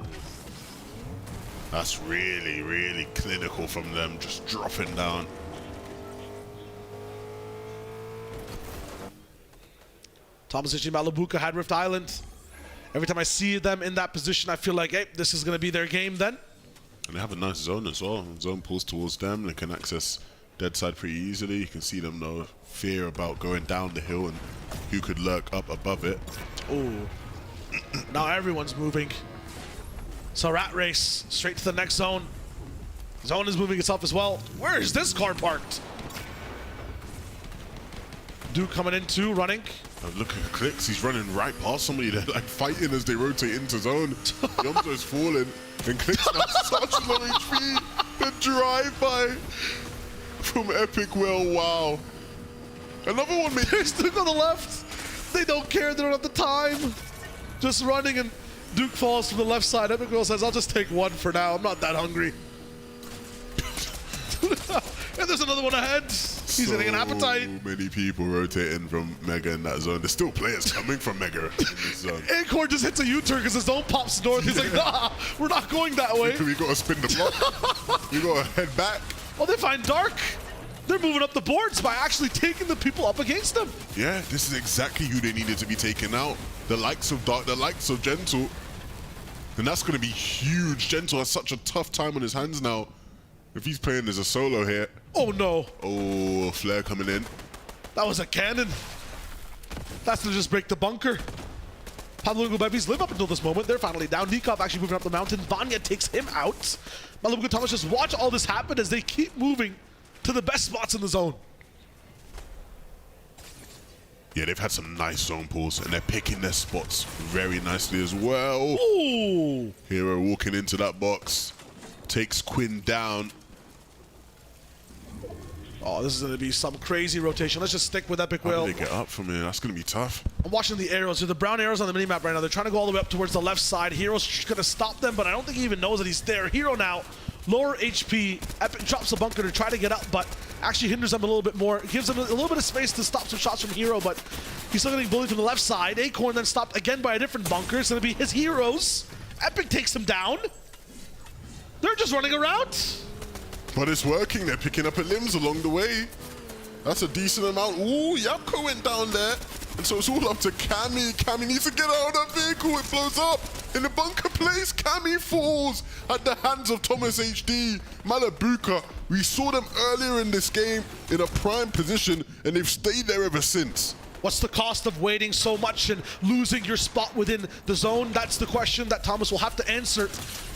That's really, really clinical from them, just dropping down. Thomas Ichi Malabuka had Rift Island. Every time I see them in that position, I feel like, hey, this is going to be their game then. And they have a nice zone as well. Zone pulls towards them. They can access dead side pretty easily. You can see them no fear about going down the hill and who could lurk up above it. Oh, now everyone's moving. So rat race straight to the next zone. Zone is moving itself as well. Where is this car parked? Duke coming in too, running. Look at Clicks, he's running right past somebody. They're like fighting as they rotate into zone. Yomzo's falling, and Clicks now such low HP. The drive-by from Epic Will, wow. Another one made it. Duke on the left. They don't care, they don't have the time. Just running, and Duke falls from the left side. Epic Will says, I'll just take one for now. I'm not that hungry. And there's another one ahead. He's getting an appetite. So many people rotating from Mega in that zone. There's still players coming from Mega in this zone. Acorn just hits a U-turn because his zone pops north. He's like, nah, we're not going that way. We gotta spin the block. We gotta head back. Oh, they find Dark. They're moving up the boards by actually taking the people up against them. Yeah, this is exactly who they needed to be taken out. The likes of Dark, the likes of Gentle. And that's gonna be huge. Gentle has such a tough time on his hands now. If he's playing as a solo here. Oh no. Oh, Flare coming in. That was a cannon. That's to just break the bunker. Pablo and Gobebis live up until this moment. They're finally down. Nikov actually moving up the mountain. Vanya takes him out. Malabuka Thomas just watch all this happen as they keep moving to the best spots in the zone. Yeah, they've had some nice zone pulls, and they're picking their spots very nicely as well. Ooh. Hero walking into that box. Takes Quinn down. Oh, this is going to be some crazy rotation. Let's just stick with Epic Will. How do they get up from here? That's going to be tough. I'm watching the arrows. So the brown arrows on the minimap right now. They're trying to go all the way up towards the left side. Hero's going to stop them, but I don't think he even knows that he's there. Hero now, lower HP. Epic drops a bunker to try to get up, but actually hinders them a little bit more. Gives them a little bit of space to stop some shots from Hero, but he's still getting bullied from the left side. Acorn then stopped again by a different bunker. It's going to be his Heroes. Epic takes him down. They're just running around. But it's working. They're picking up at limbs along the way. That's a decent amount. Ooh, Yapko went down there. And so it's all up to Cammy. Cammy needs to get out of that vehicle. It blows up in the bunker place. Cammy falls at the hands of Thomas HD. Malabuka, we saw them earlier in this game in a prime position, and they've stayed there ever since. What's the cost of waiting so much and losing your spot within the zone? That's the question that Thomas will have to answer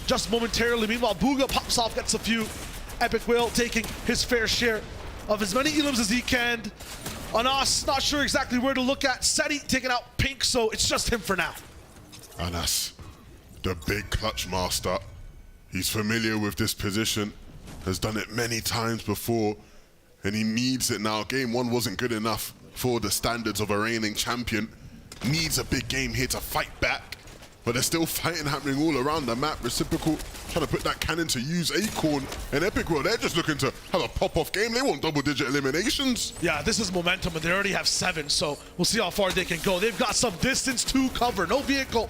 just momentarily. Meanwhile, Booga pops off, gets a few. Epic Will taking his fair share of as many elims as he can. Anas, not sure exactly where to look at. Seti taking out Pink, so it's just him for now. Anas, the big clutch master. He's familiar with this position, has done it many times before, and he needs it now. Game 1 wasn't good enough for the standards of a reigning champion. Needs a big game here to fight back. But there's still fighting happening all around the map. Reciprocal trying to put that cannon to use. Acorn and Epic World, they're just looking to have a pop-off game. They want double-digit eliminations. Yeah, this is momentum, and they already have 7, so we'll see how far they can go. They've got some distance to cover. No vehicle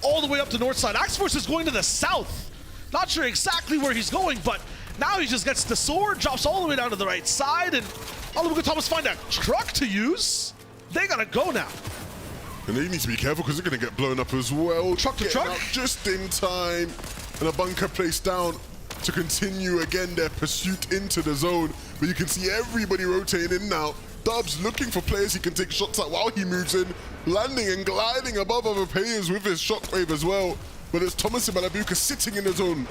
all the way up to north side. Axforce is going to the south. Not sure exactly where he's going, but now he just gets the sword, drops all the way down to the right side, and Alabuka Thomas find a truck to use. They're gonna go now. And they need to be careful because they're going to get blown up as well. Truck to truck. Just in time. And a bunker placed down to continue again their pursuit into the zone. But you can see everybody rotating in now. Dubs looking for players he can take shots at while he moves in. Landing and gliding above other players with his shockwave as well. But it's Thomas and Malabuka sitting in the zone.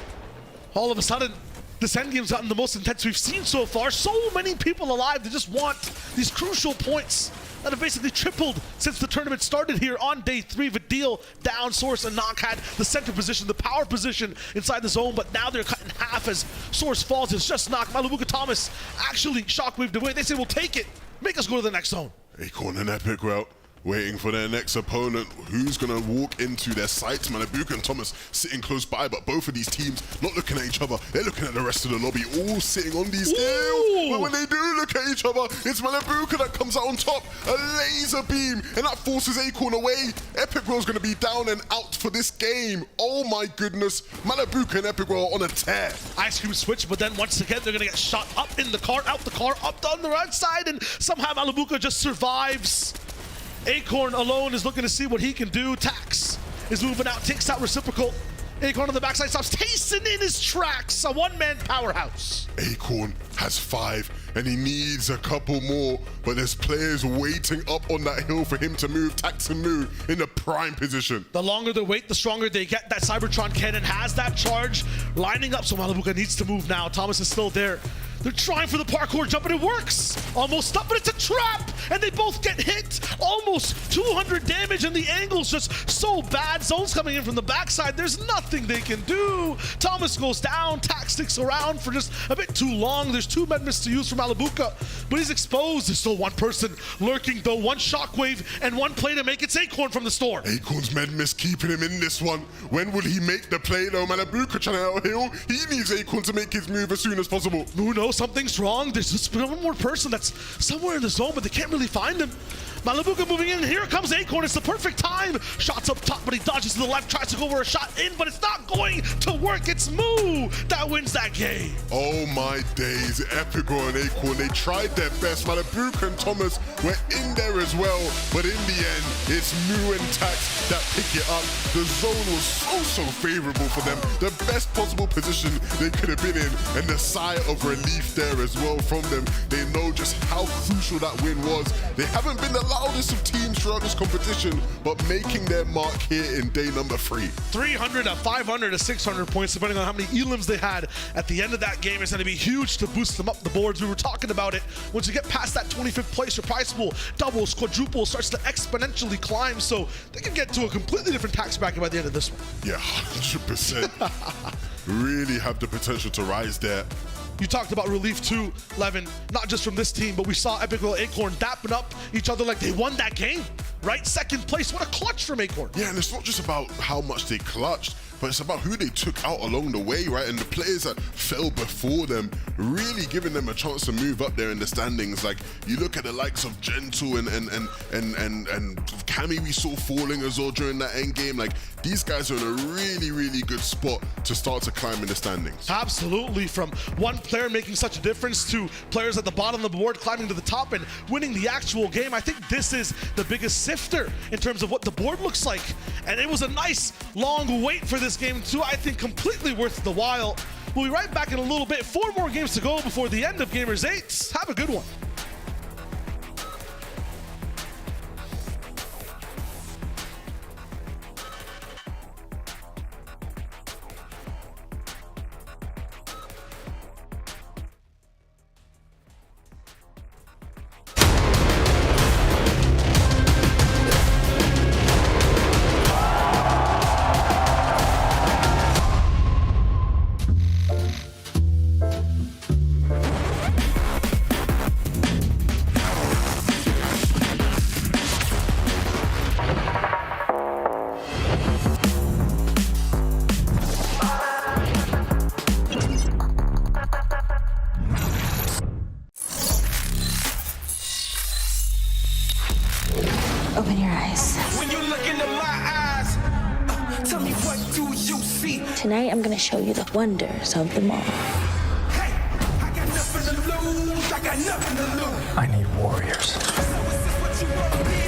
All of a sudden, this endgame's gotten the most intense we've seen so far. So many people alive. They just want these crucial points that have basically tripled since the tournament started here on day 3. Vidil down, Source and Knock had the center position, the power position inside the zone, but now they're cut in half as Source falls. It's just Knock. Malabuka Thomas actually shockwaved away. They say, we'll take it. Make us go to the next zone. Acorn and Epic route, waiting for their next opponent. Who's gonna walk into their sights? Malabuka and Thomas sitting close by, but both of these teams not looking at each other. They're looking at the rest of the lobby, all sitting on these scales. But when they do look at each other, it's Malabuka that comes out on top. A laser beam, and that forces Acorn away. Epic Will's gonna be down and out for this game. Oh my goodness. Malabuka and Epic Will on a tear. Ice cream switch, but then once again, they're gonna get shot up in the car, out the car, up on the right side, and somehow Malabuka just survives. Acorn alone is looking to see what he can do. Tax is moving out, takes out Reciprocal. Acorn on the backside stops Tayson in his tracks. A one-man powerhouse. Acorn has 5 and he needs a couple more, but there's players waiting up on that hill for him to move. Tax and Moo in the prime position. The longer they wait, the stronger they get. That Cybertron cannon has that charge lining up, so Malabuka needs to move now. Thomas is still there. They're trying for the parkour jump, and it works. Almost up, but it's a trap, and they both get hit. Almost 200 damage, and the angle's just so bad. Zone's coming in from the backside. There's nothing they can do. Thomas goes down. Tax sticks around for just a bit too long. There's 2 medmits to use for Malabuka, but he's exposed. There's still one person lurking, though. 1 shockwave and 1 play to make. It's Acorn from the store. Acorn's medmiss keeping him in this one. When will he make the play, though? Malabuka trying to outhill. He needs Acorn to make his move as soon as possible. Who knows? Something's wrong. There's just one more person that's somewhere in the zone, but they can't really find him. Malabuka moving in, and here comes Acorn. It's the perfect time. Shots up top, but he dodges to the left, tries to go for a shot in, but it's not going to work. It's Moo that wins that game. Oh my days, Epic and Acorn, they tried their best. Malabuka and Thomas were in there as well, but in the end, it's Moo and Tax that pick it up. The zone was so favorable for them. The best possible position they could have been in, and the sigh of relief there as well from them. They know just how crucial that win was. They haven't been the loudest of teams throughout this competition, but making their mark here in day number 3. 300 to 500 to 600 points, depending on how many elims they had at the end of that game. It's going to be huge to boost them up the boards. We were talking about it. Once you get past that 25th place, your prize pool doubles, quadruples, starts to exponentially climb, so they can get to a completely different tax bracket by the end of this one. Yeah, 100%. Really have the potential to rise there. You talked about relief too, Levin, not just from this team, but we saw Epic and Acorn dapping up each other like they won that game, right? 2nd place, what a clutch from Acorn. Yeah, and it's not just about how much they clutched, but it's about who they took out along the way, right? And the players that fell before them, really giving them a chance to move up there in the standings. Like, you look at the likes of Gentle and Cammy we saw falling as well during that end game. Like, these guys are in a really good spot to start to climb in the standings. Absolutely, from one player making such a difference to players at the bottom of the board climbing to the top and winning the actual game. I think this is the biggest sifter in terms of what the board looks like. And it was a nice long wait for this game too. I think completely worth the while. We'll be right back in a little bit. 4 more games to go before the end of Gamers 8. Have a good one. Open your eyes. When you look into my eyes, tell me what do you see? Tonight I'm gonna show you the wonders of the mall. Hey, I got nothing to lose. I got nothing to lose. I need warriors. So is this what you want to be?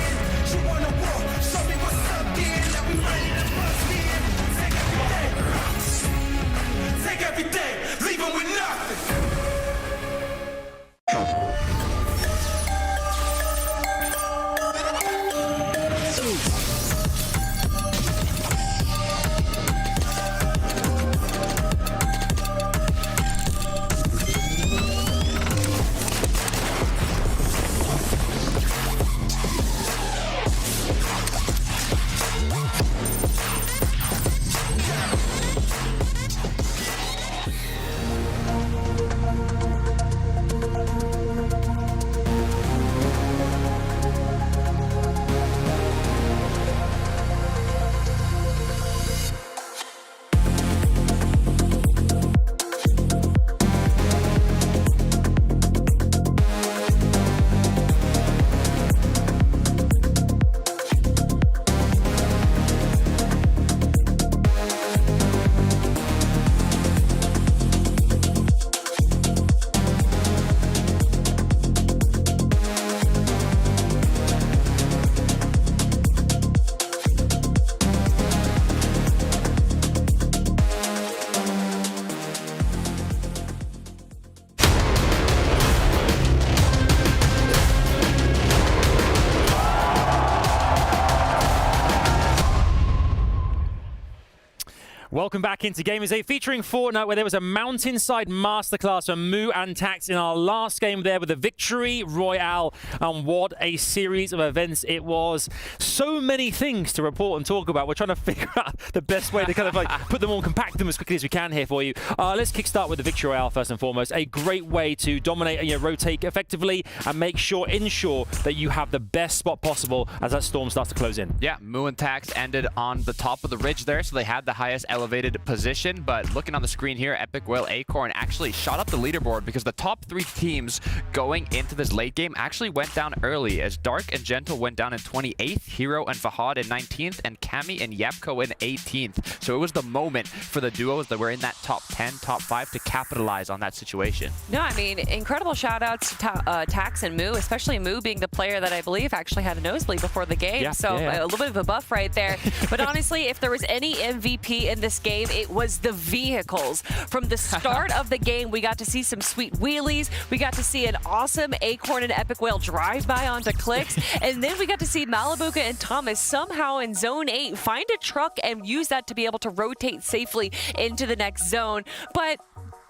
Welcome back into Gamers8 Featuring Fortnite, where there was a mountainside masterclass from Moo and Tax in our last game there with a victory royale. And what a series of events it was. So many things to report and talk about. We're trying to figure out the best way to kind of like put them all and compact them as quickly as we can here for you. Let's kickstart with the victory royale first and foremost. A great way to dominate and rotate effectively and ensure that you have the best spot possible as that storm starts to close in. Yeah, Moo and Tax ended on the top of the ridge there, so they had the highest elevated position. But looking on the screen here, Epic Whale Acorn actually shot up the leaderboard because the top 3 teams going into this late game actually went down early, as Dark and Gentle went down in 28th, Hero and Fahad in 19th, and Cammy and Yapko in 18th. So it was the moment for the duos that were in that top 10, top 5 to capitalize on that situation. No, I mean, incredible shout-outs to Tax and Moo, especially Moo being the player that I believe actually had a nosebleed before the game. A little bit of a buff right there. But honestly, if there was any MVP in this game, it was the vehicles. From the start of the game, we got to see some sweet wheelies. We got to see an awesome Acorn and Epic Whale drive by onto clicks. And then we got to see Malibuka and Thomas somehow in Zone 8 find a truck and use that to be able to rotate safely into the next zone. But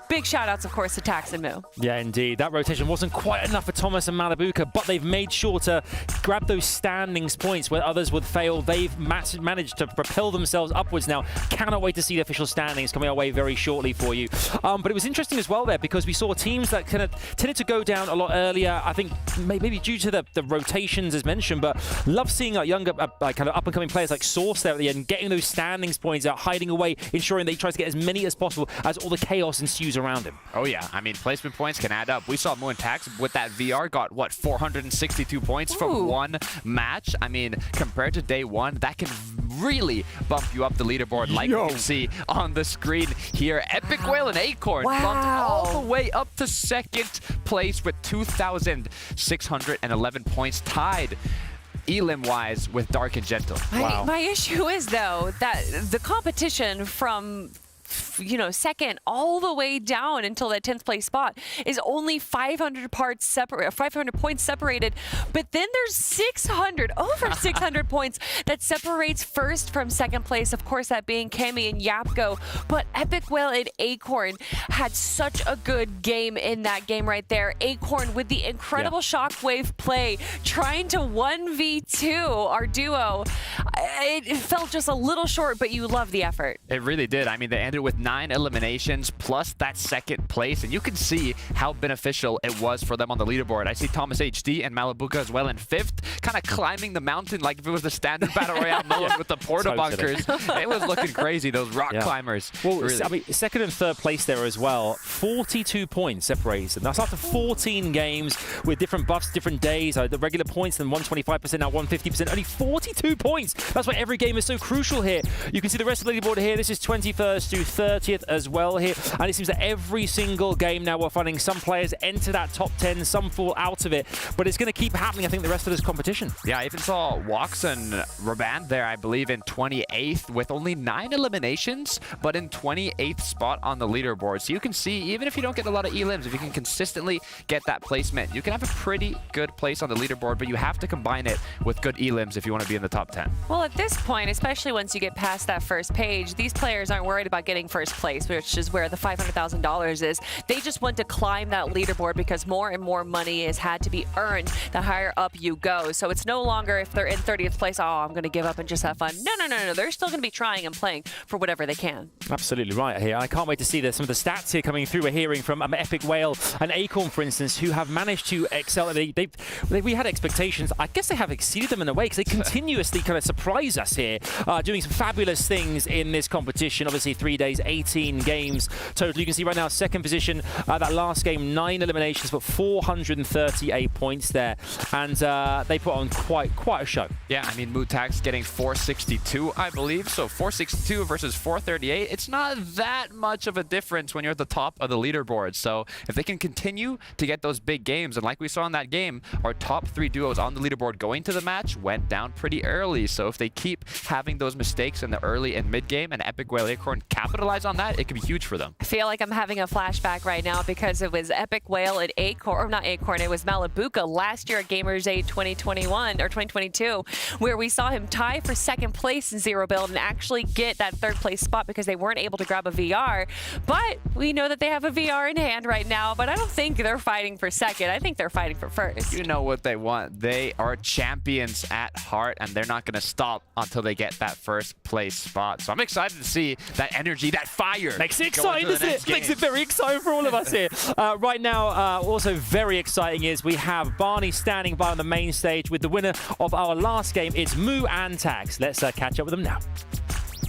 big shout-outs, of course, to Tax and Moo. Yeah, indeed. That rotation wasn't quite enough for Thomas and Malibuka, but they've made sure to grab those standings points where others would fail. They've managed to propel themselves upwards now. Cannot wait to see the official standings coming our way very shortly for you. But it was interesting as well there because we saw teams that kind of tended to go down a lot earlier. I think maybe due to the rotations as mentioned, but love seeing younger, kind of up-and-coming players like Source there at the end, getting those standings points out, hiding away, ensuring that he tries to get as many as possible as all the chaos ensues around him. Oh yeah, I mean, placement points can add up. We saw Moo and Tax with that VR got, what, 462 points from one match. I mean, compared to day one, that can really bump you up the leaderboard like you can see on the screen here. Epic Whale and Acorn bumped all the way up to second place with 2,611 points, tied elim-wise with Dark and Gentle. My issue is, though, that the competition from second all the way down until that 10th place spot is only 500 points separated, but then there's over 600 points that separates first from second place, of course that being Cammy and Yapko. But Epic Whale and Acorn had such a good game in that game right there. Acorn with the incredible shockwave play, trying to 1v2 our duo. It felt just a little short, but you love the effort. It really did. I mean, they ended with 9 eliminations plus that second place, and you can see how beneficial it was for them on the leaderboard. I see Thomas HD and Malibuka as well in 5th, kind of climbing the mountain like if it was the standard Battle Royale mode with the porta bunkers. It was looking crazy, those rock climbers. Well, really. I mean, second and third place there as well. 42 points separates them. That's after 14 games with different buffs, different days. The regular points, then 125%, now 150%. Only 42 points. That's why every game is so crucial here. You can see the rest of the leaderboard here. This is 21st to 30th as well here. And it seems that every single game now we're finding some players enter that top 10, some fall out of it. But it's going to keep happening, I think, the rest of this competition. Yeah, I even saw Walks and Raban there, I believe, in 28th with only 9 eliminations, but in 28th spot on the leaderboard. So you can see, even if you don't get a lot of elims, if you can consistently get that placement, you can have a pretty good place on the leaderboard, but you have to combine it with good elims if you want to be in the top 10. Well, at this point, especially once you get past that first page, these players aren't worried about getting first place, which is where the $500,000 is. They just want to climb that leaderboard because more and more money has had to be earned the higher up you go. So it's no longer if they're in 30th place, oh, I'm going to give up and just have fun. No. They're still going to be trying and playing for whatever they can. Absolutely right here. I can't wait to see some of the stats here coming through. We're hearing from Epic Whale and Acorn, for instance, who have managed to excel. We had expectations. I guess they have exceeded them in a way because they continuously kind of surprise us here, doing some fabulous things in this competition. Obviously, 3 days, 18 games total. You can see right now, second position, that last game, 9 eliminations, but 438 points there. And they put on quite a show. Yeah, I mean, Mutax getting 462, I believe. So 462 versus 438. It's not that much of a difference when you're at the top of the leaderboard. So if they can continue to get those big games, and like we saw in that game, our top 3 duos on the leaderboard going to the match went down pretty early. So if they keep having those mistakes in the early and mid game, and Epic Whale Acorn capitalize capitalize on that, it could be huge for them. I feel like I'm having a flashback right now because it was Epic Whale at Acorn, or not Acorn, it was Malibuca last year at Gamers8 2021 or 2022, where we saw him tie for second place in Zero Build and actually get that third place spot because they weren't able to grab a VR. But we know that they have a VR in hand right now, but I don't think they're fighting for second. I think they're fighting for first. You know what they want. They are champions at heart, and they're not going to stop until they get that first place spot. So I'm excited to see that energy, that fire. Makes it exciting, doesn't it? Makes it very exciting for all of us here. Right now, also very exciting is we have Barney standing by on the main stage with the winner of our last game. It's Moo and Tax. Let's catch up with them now.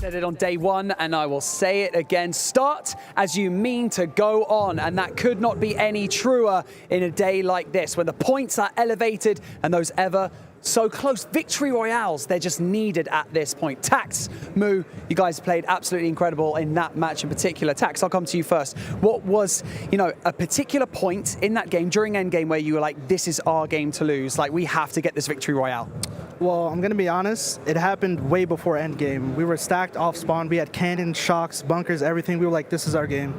Said it on day one, and I will say it again. Start as you mean to go on, and that could not be any truer in a day like this, when the points are elevated and those ever so close victory royales, they're just needed at this point. Tax, Moo, you guys played absolutely incredible in that match in particular. Tax, I'll come to you first. What was, a particular point in that game during endgame where you were like, this is our game to lose, like we have to get this victory royale? Well, I'm going to be honest, it happened way before endgame. We were stacked off spawn, we had cannons, shocks, bunkers, everything. We were like, this is our game.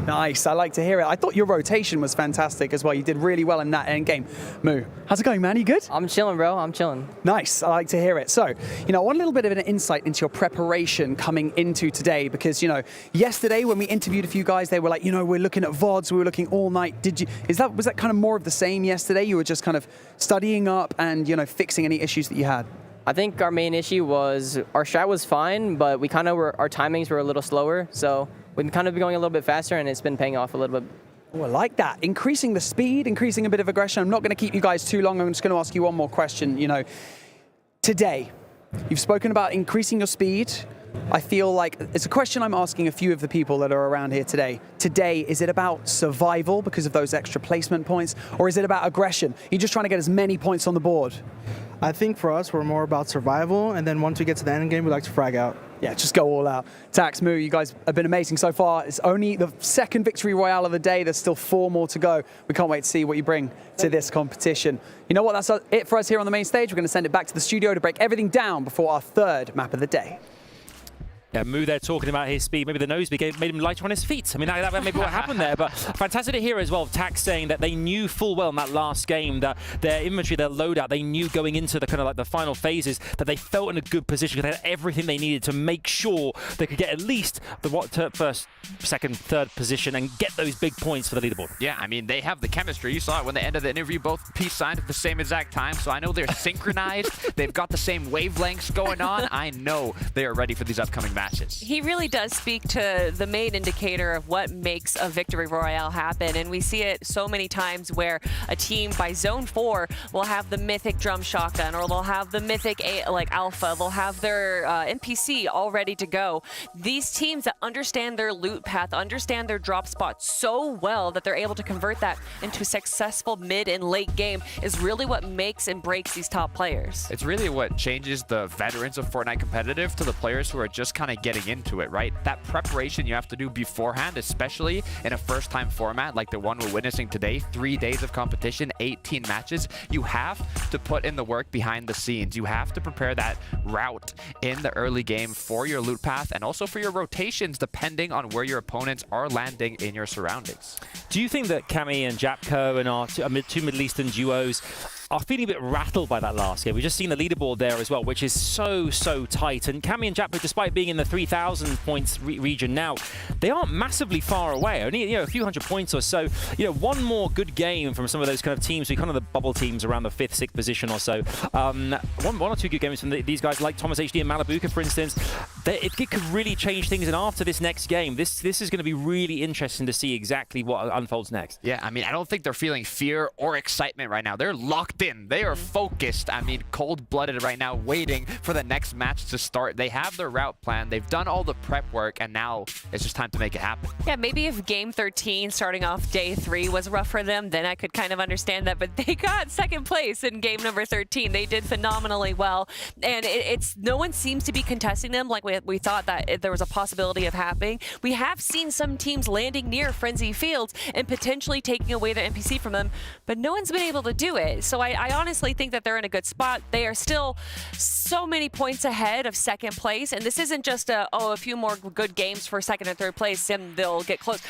Nice, I like to hear it. I thought your rotation was fantastic as well. You did really well in that end game. Moo, how's it going, man? You good? I'm chilling, bro. I'm chilling. Nice, I like to hear it. So, I want a little bit of an insight into your preparation coming into today because, yesterday when we interviewed a few guys, they were like, we're looking at VODs, we were looking all night. Was that kind of more of the same yesterday? You were just kind of studying up and, fixing any issues that you had? I think our main issue was our strat was fine, but we kind of our timings were a little slower. So we've kind of been going a little bit faster, and it's been paying off a little bit. Oh, I like that. Increasing the speed, increasing a bit of aggression. I'm not going to keep you guys too long. I'm just going to ask you one more question. Today, you've spoken about increasing your speed. I feel like it's a question I'm asking a few of the people that are around here today. Today, is it about survival because of those extra placement points, or is it about aggression? You're just trying to get as many points on the board? I think for us, we're more about survival, and then once we get to the end game, we like to frag out. Yeah, just go all out. Tax, Moo, you guys have been amazing so far. It's only the second victory royale of the day. There's still 4 more to go. We can't wait to see what you bring to this competition. You know what? That's it for us here on the main stage. We're going to send it back to the studio to break everything down before our third map of the day. Yeah, Moo there talking about his speed. Maybe the nose made him lighter on his feet. I mean, that may be what happened there. But fantastic to hear as well, Tax saying that they knew full well in that last game that their inventory, their loadout, they knew going into the kind of like the final phases that they felt in a good position. They had everything they needed to make sure they could get at least the first, second, third position and get those big points for the leaderboard. Yeah, I mean, they have the chemistry. You saw it when they ended the interview. Both peace signs at the same exact time. So I know they're synchronized. They've got the same wavelengths going on. I know they are ready for these upcoming matches. He really does speak to the main indicator of what makes a victory royale happen, and we see it so many times where a team by zone 4 will have the mythic drum shotgun, or they'll have the mythic alpha, they'll have their NPC all ready to go. These teams that understand their loot path, understand their drop spot so well that they're able to convert that into a successful mid and late game is really what makes and breaks these top players. It's really what changes the veterans of Fortnite competitive to the players who are just kind of getting into it, right? That preparation you have to do beforehand, especially in a first-time format like the one we're witnessing today, 3 days of competition, 18 matches. You have to put in the work behind the scenes. You have to prepare that route in the early game for your loot path and also for your rotations, depending on where your opponents are landing in your surroundings. Do you think that Cami and Japco and our two Middle Eastern duos are feeling a bit rattled by that last game? We've just seen the leaderboard there as well, which is so tight. And Cami and Japco, despite being in the 3,000 points region now, they aren't massively far away. Only a few hundred points or so. One more good game from some of those kind of teams, kind of the bubble teams around the 5th, 6th position or so. One or two good games from these guys, like Thomas HD and Malibuca, for instance. It could really change things. And after this next game, this is going to be really interesting to see exactly what unfolds next. Yeah, I mean, I don't think they're feeling fear or excitement right now. They're locked in. They are focused. I mean, cold-blooded right now, waiting for the next match to start. They have their route plan. They've done all the prep work, and now it's just time to make it happen. Yeah, maybe if game 13 starting off day 3 was rough for them, then I could kind of understand that. But they got second place in game number 13. They did phenomenally well, and no one seems to be contesting them like we thought that there was a possibility of happening. We have seen some teams landing near Frenzy Fields and potentially taking away their NPC from them, but no one's been able to do it. So I honestly think that they're in a good spot. They are still so many points ahead of second place, and this isn't just a few more good games for second and third place and they'll get close.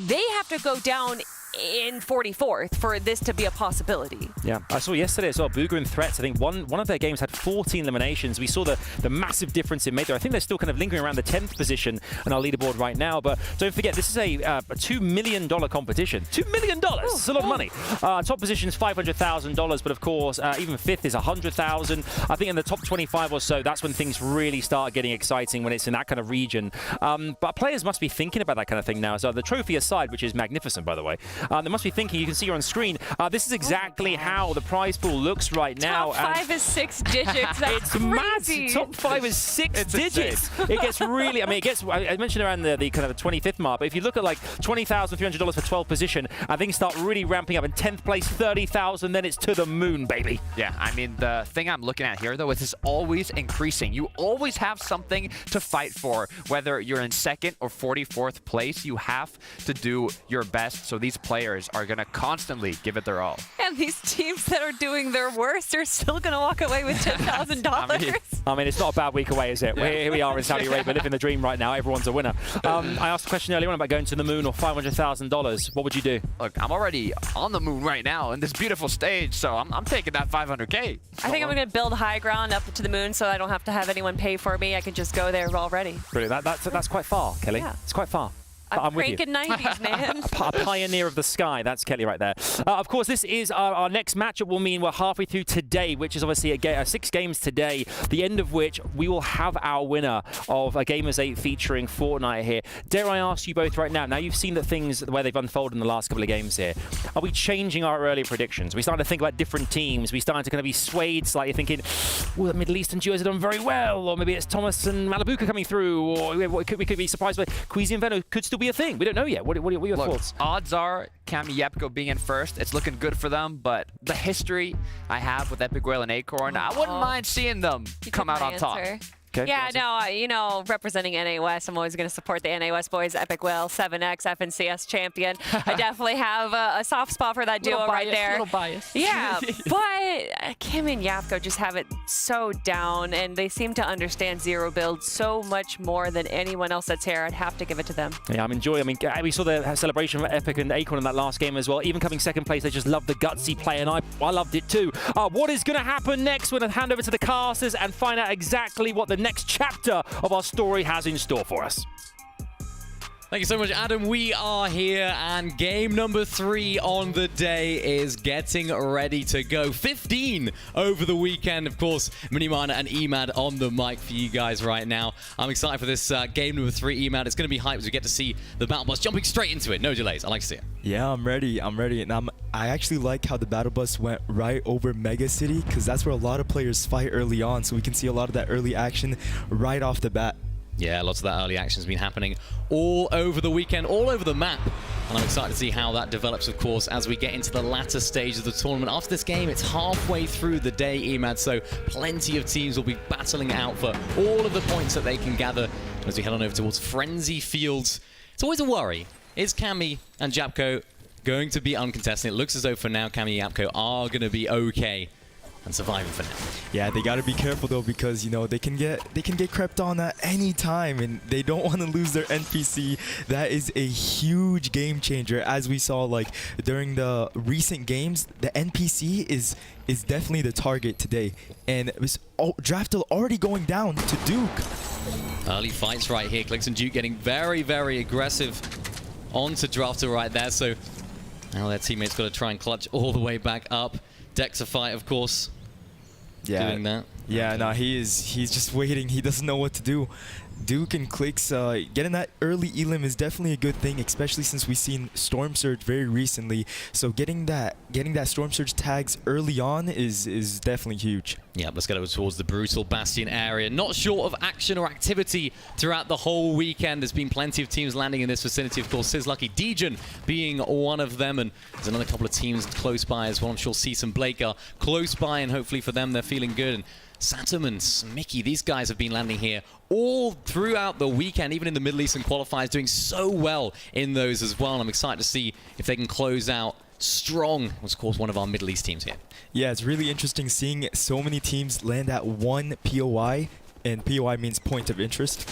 They have to go down in 44th for this to be a possibility. Yeah, I saw yesterday as well, Booger and Threats, I think one of their games had 14 eliminations. We saw the massive difference it made there. I think they're still kind of lingering around the 10th position on our leaderboard right now, but don't forget, this is a $2 million competition. $2 million! It's a lot of money. Top position is $500,000, but of course, even 5th is $100,000. I think in the top 25 or so, that's when things really start getting exciting, when it's in that kind of region. But players must be thinking about that kind of thing now. So the trophy aside, which is magnificent, by the way, they must be thinking, you can see here on screen, this is exactly how the prize pool looks right now. Top 5 is 6 digits. That's crazy. Mad. Top 5 is 6 digits. It gets really, I mean, it gets, I mentioned around the kind of the 25th mark, but if you look at like $20,300 for 12th position, things start really ramping up. In 10th place, $30,000, then it's to the moon, baby. Yeah, I mean, the thing I'm looking at here, though, is it's always increasing. You always have something to fight for. Whether you're in 2nd or 44th place, you have to do your best. So these players are going to constantly give it their all. And these teams that are doing their worst are still going to walk away with $10,000. I mean, it's not a bad week away, is it? Yeah. Here we are in Saudi Arabia, living the dream right now. Everyone's a winner. I asked a question earlier on about going to the moon or $500,000. What would you do? Look, I'm already on the moon right now in this beautiful stage, so I'm taking that $500K. I think I'm going to build high ground up to the moon so I don't have to have anyone pay for me. I can just go there already. Brilliant. That's quite far, Kelly. Yeah. It's quite far. I'm with you. cranking 90s, man. A pioneer of the sky. That's Kelly right there. Of course, this is our next matchup. Will mean we're halfway through today, which is obviously 6 games today, the end of which we will have our winner of Gamers8 Featuring Fortnite here. Dare I ask you both right now, you've seen the things where they've unfolded in the last couple of games here. Are we changing our early predictions? Are we starting to think about different teams? Are we starting to kind of be swayed slightly, thinking, well, the Middle Eastern duos have done very well, or maybe it's Thomas and Malabuka coming through, or we could be surprised by Queasy and Venom could still be a thing. We don't know yet. What are your thoughts? Odds are Cami Yepko being in first. It's looking good for them, but the history I have with Epic Whale and Acorn, I wouldn't mind seeing them come out on top. Okay. Yeah, no, representing NA West, I'm always going to support the NA West boys. Epic Whale, 7X, FNCS champion. I definitely have a soft spot for that duo right there. Little bias. Yeah, but Kim and Yapko just have it so down, and they seem to understand zero build so much more than anyone else that's here. I'd have to give it to them. Yeah, I'm enjoying. I mean, we saw the celebration of Epic and Acorn in that last game as well. Even coming second place, they just loved the gutsy play, and I loved it too. What is going to happen next? We're going to hand over to the casters and find out exactly what the next chapter of our story has in store for us. Thank you so much, Adam. We are here, and game number 3 on the day is getting ready to go. 15 over the weekend. Of course, Minimana and Emad on the mic for you guys right now. I'm excited for this game number 3, Emad. It's going to be hyped as we get to see the battle bus jumping straight into it. No delays. I like to see it. Yeah, I'm ready. And I actually like how the battle bus went right over Mega City, because that's where a lot of players fight early on, so we can see a lot of that early action right off the bat. Yeah, lots of that early action has been happening all over the weekend, all over the map. And I'm excited to see how that develops, of course, as we get into the latter stage of the tournament. After this game, it's halfway through the day, Emad, so plenty of teams will be battling out for all of the points that they can gather as we head on over towards Frenzy Fields. It's always a worry. Is Cami and Japko going to be uncontested? It looks as though for now, Cami and Japko are going to be okay and surviving for now. Yeah, they got to be careful though, because they can get crept on at any time, and they don't want to lose their NPC. That is a huge game changer, as we saw like during the recent games. The NPC is definitely the target today, and it was Draftel already going down to Duke. Early fights right here. Clicks and Duke getting very, very aggressive onto Draftel right there. So now their teammates got to try and clutch all the way back up. Dexify, of course, doing that. Yeah, okay. No, he's just waiting. He doesn't know what to do. Duke and Clicks, getting that early elim is definitely a good thing, especially since we've seen Storm Surge very recently. So getting that Storm Surge tags early on is definitely huge. Yeah, let's get over towards the Brutal Bastion area. Not short of action or activity throughout the whole weekend. There's been plenty of teams landing in this vicinity. Of course, Sizlucky Dejan being one of them, and there's another couple of teams close by as well. I'm sure Cease and Blake are close by, and hopefully for them, they're feeling good. And Satum and Mickey, these guys have been landing here all throughout the weekend, even in the Middle Eastern qualifiers, doing so well in those as well. And I'm excited to see if they can close out strong, was of course one of our Middle East teams here. Yeah, it's really interesting seeing so many teams land at one POI, and POI means point of interest.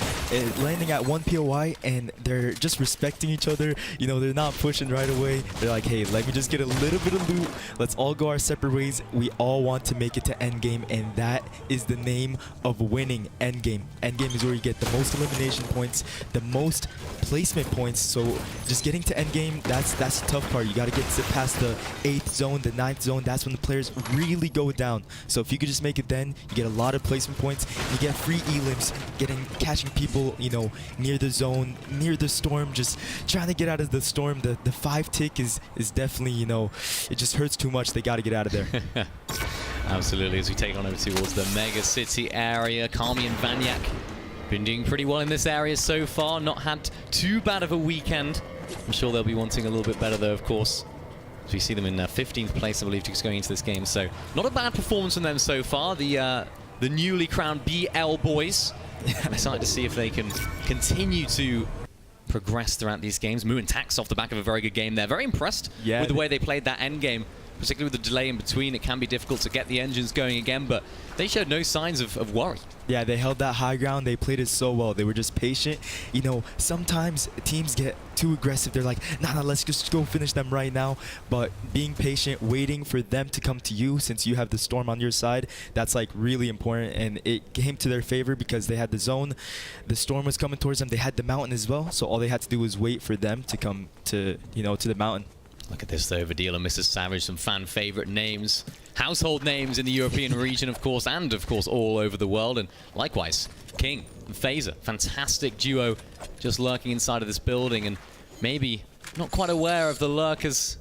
Landing at one POI, and they're just respecting each other. You know, they're not pushing right away. They're like, hey, let me just get a little bit of loot. Let's all go our separate ways. We all want to make it to endgame, and that is the name of winning. Endgame. Endgame is where you get the most elimination points, the most placement points. So just getting to endgame, that's the tough part. You got to get past the 8th zone, the 9th zone. That's when the players really go down. So if you could just make it then, you get a lot of placement points. You get free elims, catching people, you know, near the zone, near the storm, just trying to get out of the storm. The 5-tick is definitely, you know, it just hurts too much. They got to get out of there. Absolutely, as we take on over towards the mega city area. Kami and Vanyak been doing pretty well in this area so far, not had too bad of a weekend. I'm sure they'll be wanting a little bit better though, of course. So we see them in 15th place, I believe, just going into this game. So not a bad performance from them so far. The newly crowned BL boys. I'm excited to see if they can continue to progress throughout these games. Moo and Tax off the back of a very good game there. Very impressed with the way they played that end game. Particularly with the delay in between, it can be difficult to get the engines going again, but they showed no signs of worry. Yeah, they held that high ground. They played it so well. They were just patient. You know, sometimes teams get too aggressive. They're like, nah, let's just go finish them right now. But being patient, waiting for them to come to you since you have the storm on your side, that's like really important. And it came to their favor because they had the zone. The storm was coming towards them. They had the mountain as well. So all they had to do was wait for them to come to, you know, to the mountain. Look at this though, Vadil and Mrs. Savage, some fan favorite names, household names in the European region, of course, and of course all over the world. And likewise, King and Phaser, fantastic duo, just lurking inside of this building and maybe not quite aware of the lurkers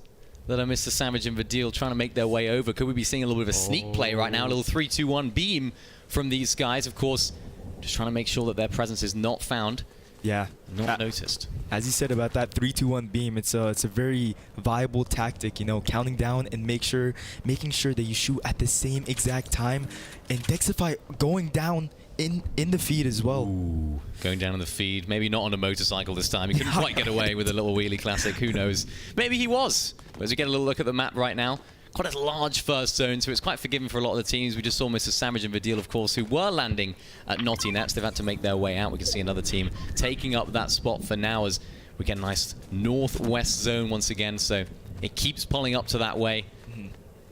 that are Mr. Savage and Vadil trying to make their way over. Could we be seeing a little bit of a sneak play right now? A little 3-2-1 beam from these guys, of course, just trying to make sure that their presence is not found. Yeah. Not noticed. As you said about that 3-2-1 beam, it's a very viable tactic, you know, counting down and making sure that you shoot at the same exact time, and Dexify going down in the feed as well. Ooh, going down in the feed, maybe not on a motorcycle this time. He couldn't quite get away with a little wheelie classic, who knows. Maybe he was. But as we get a little look at the map right now, quite a large first zone, so it's quite forgiving for a lot of the teams. We just saw Mr. Savage and Vadil, of course, who were landing at Naughty Nets. They've had to make their way out. We can see another team taking up that spot for now as we get a nice northwest zone once again, so it keeps pulling up to that way.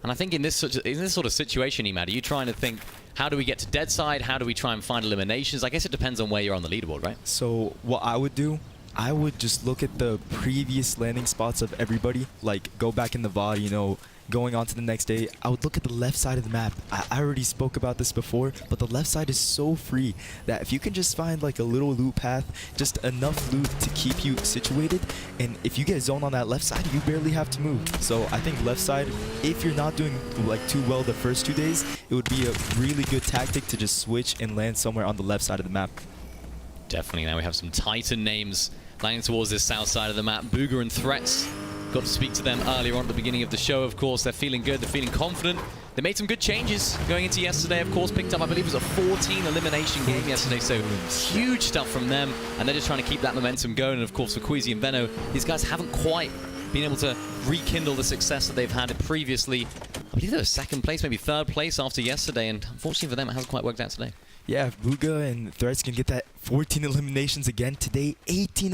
And I think in this sort of situation, Emad, are you trying to think, how do we get to dead side? How do we try and find eliminations? I guess it depends on where you're on the leaderboard, right? So what I would do, I would just look at the previous landing spots of everybody, like go back in the VOD, you know, going on to the next day. I would look at the left side of the map. I already spoke about this before, but the left side is so free that if you can just find like a little loot path, just enough loot to keep you situated, and if you get zoned on that left side, you barely have to move. So I think left side, if you're not doing like too well the first 2 days, it would be a really good tactic to just switch and land somewhere on the left side of the map. Definitely. Now we have some Titan names landing towards this south side of the map. Booger and Threats. Got to speak to them earlier on at the beginning of the show, of course. They're feeling good, they're feeling confident. They made some good changes going into yesterday, of course. Picked up, I believe it was a 14 elimination game yesterday, so huge stuff from them. And they're just trying to keep that momentum going. And of course, for Queasy and Veno, these guys haven't quite been able to rekindle the success that they've had previously. I believe they were second place, maybe third place after yesterday. And unfortunately for them, it hasn't quite worked out today. Yeah, if Booga and Threats can get that 14 eliminations again today, 18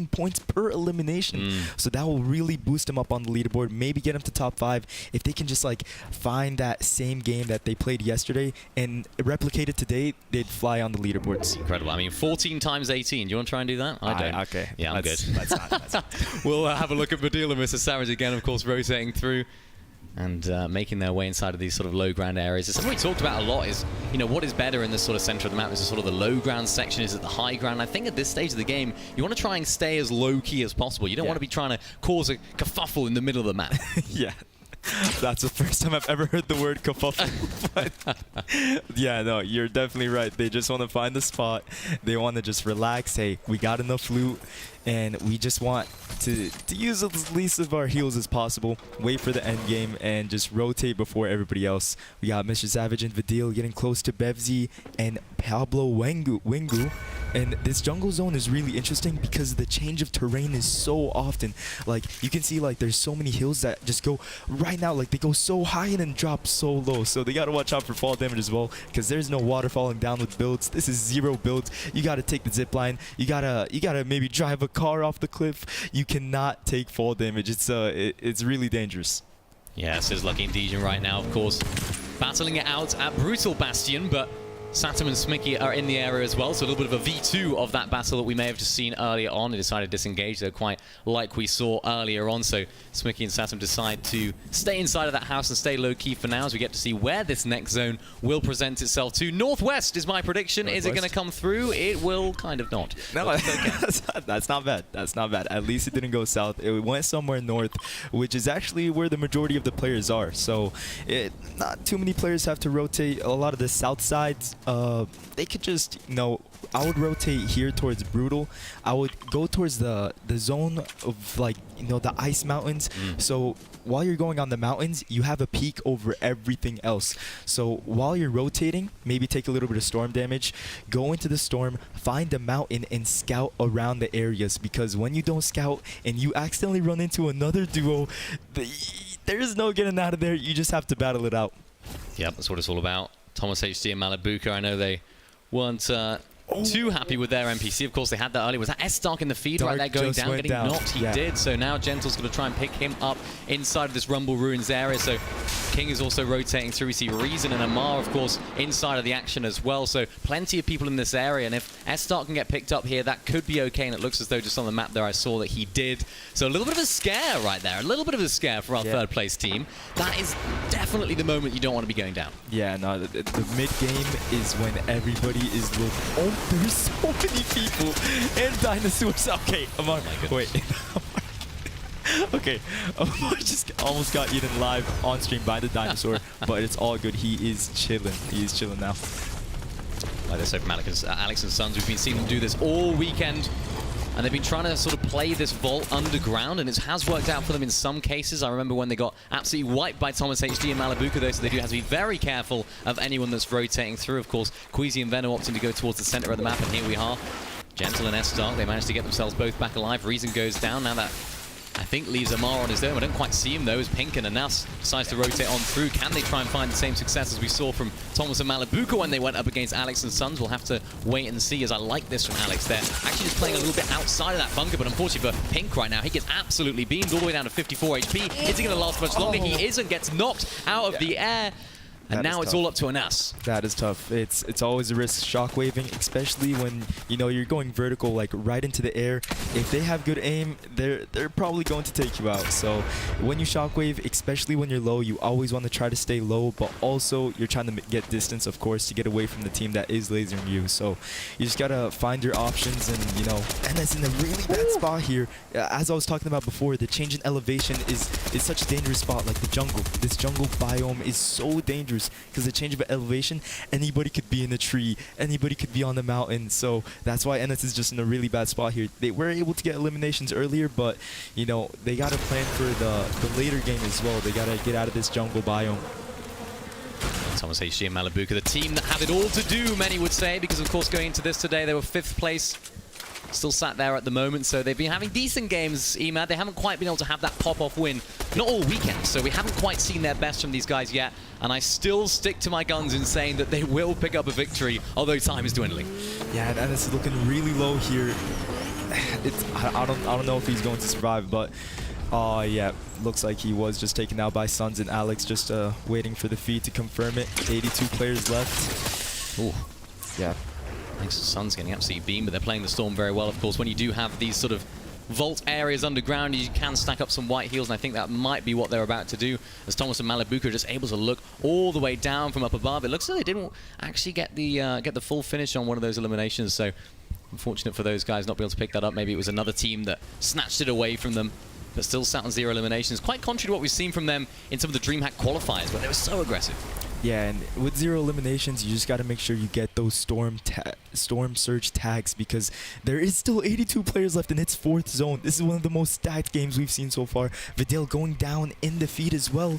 points per elimination. So that will really boost them up on the leaderboard, maybe get them to top 5. If they can just like find that same game that they played yesterday and replicate it today, they'd fly on the leaderboards. Incredible. I mean, 14 times 18. Do you want to try and do that? I don't. Okay. Yeah, I'm good. Let's not. We'll have a look at Badil and Mr. Savage again, of course, rotating through and making their way inside of these sort of low ground areas. It's something we talked about a lot is, you know, what is better in this sort of center of the map? Is it sort of the low ground section? Is it the high ground? I think at this stage of the game, you want to try and stay as low key as possible. You don't want to be trying to cause a kerfuffle in the middle of the map. Yeah. That's the first time I've ever heard the word kerfuffle. But yeah, no, you're definitely right. They just want to find the spot. They want to just relax. Hey, we got enough loot. and we just want to use as least of our heals as possible, wait for the end game, and just rotate before everybody else. We got Mr. Savage and Vidil getting close to Bevzy and Pablo Wingu. And this jungle zone is really interesting because the change of terrain is so often. Like, you can see, like, there's so many hills that just go right now, like, they go so high and then drop so low. So they gotta watch out for fall damage as well, because there's no water falling down with builds. This is 0 builds. You gotta take the zip line. You gotta maybe drive a car off the cliff. You cannot take fall damage. It's really dangerous. Yeah, this is Lucky and Dejan right now, of course, battling it out at Brutal Bastion, but Satum and Smicky are in the area as well, so a little bit of a V2 of that battle that we may have just seen earlier on. They decided to disengage, though, quite like we saw earlier on. So Smicky and Satum decide to stay inside of that house and stay low-key for now, as we get to see where this next zone will present itself to. Northwest is my prediction. Northwest. Is it going to come through? It will kind of not. No, that's not bad. That's not bad. At least it didn't go south. It went somewhere north, which is actually where the majority of the players are. So not too many players have to rotate. A lot of the south sides, they could just, I would rotate here towards Brutal. I would go towards the zone of, like, the ice mountains. So while you're going on the mountains, you have a peak over everything else. So while you're rotating, maybe take a little bit of storm damage, go into the storm, find a mountain, and scout around the areas. Because when you don't scout and you accidentally run into another duo, there is no getting out of there. You just have to battle it out. Yep, that's what it's all about. Thomas HD and Malabuka, I know they weren't too happy with their NPC. Of course, they had that earlier. Was that S-Dark in the feed right there going down? Getting knocked, he did. So now Gentle's going to try and pick him up inside of this Rumble Ruins area. So King is also rotating through. We see Reason and Amar, of course, inside of the action as well. So plenty of people in this area. And if S-Dark can get picked up here, that could be okay. And it looks as though just on the map there I saw that he did. So a little bit of a scare right there. A little bit of a scare for our third place team. That is definitely the moment you don't want to be going down. Yeah, no, the mid-game is when everybody is looking... Oh, there's so many people and dinosaurs. Okay, Amar, wait. Okay, Amar just almost got eaten live on stream by the dinosaur, but it's all good. He is chilling. He is chilling now. Like they say from Alex and Sons, we've been seeing them do this all weekend. And they've been trying to sort of play this vault underground, and it has worked out for them in some cases. I remember when they got absolutely wiped by Thomas HD and Malabuka, though, so they do have to be very careful of anyone that's rotating through. Of course, Queasy and Venom opting to go towards the center of the map, and here we are. Gentle and S-Dark, they managed to get themselves both back alive. Reason goes down. Now that, I think, leaves Amar on his own. I don't quite see him, though, as Pinkin and Nas decides to rotate on through. Can they try and find the same success as we saw from Thomas and Malabuka when they went up against Alex and Sons? We'll have to wait and see, as I like this from Alex there. Actually just playing a little bit outside of that bunker, but unfortunately for Pink right now, he gets absolutely beamed all the way down to 54 HP. Is he going to last much longer? He isn't. Gets knocked out of the air. And now it's all up to Anas. That is tough. It's always a risk shockwaving, especially when you're going vertical, like right into the air. If they have good aim, they're probably going to take you out. So when you shockwave, especially when you're low, you always want to try to stay low, but also you're trying to get distance, of course, to get away from the team that is lasering you. So you just gotta find your options, and Anas in a really bad spot here. As I was talking about before, the change in elevation is such a dangerous spot. Like the jungle, this jungle biome is so dangerous. Because the change of elevation, anybody could be in a tree, anybody could be on the mountain. So that's why Enes is just in a really bad spot here. They were able to get eliminations earlier, but they got to plan for the later game as well. They got to get out of this jungle biome. Thomas HD and Malabuka, the team that have it all to do, many would say, because of course going into this today they were 5th place. Still sat there at the moment, so they've been having decent games, Emad. They haven't quite been able to have that pop-off win, not all weekend, so we haven't quite seen their best from these guys yet, and I still stick to my guns in saying that they will pick up a victory, although time is dwindling. Yeah, and Enes is looking really low here. I don't know if he's going to survive, but yeah, looks like he was just taken out by Sons and Alex, just waiting for the feed to confirm it. 82 players left. Ooh. Yeah. Thanks to Sons getting absolutely beamed, but they're playing the Storm very well. Of course, when you do have these sort of vault areas underground, you can stack up some white heals, and I think that might be what they're about to do, as Thomas and Malabuka are just able to look all the way down from up above. It looks like they didn't actually get the full finish on one of those eliminations, so unfortunate for those guys not being able to pick that up. Maybe it was another team that snatched it away from them, but still sat on 0 eliminations. Quite contrary to what we've seen from them in some of the DreamHack qualifiers, where they were so aggressive. Yeah, and with 0 eliminations, you just got to make sure you get those storm surge tags, because there is still 82 players left in its 4th zone. This is one of the most stacked games we've seen so far. Vidal going down in defeat as well.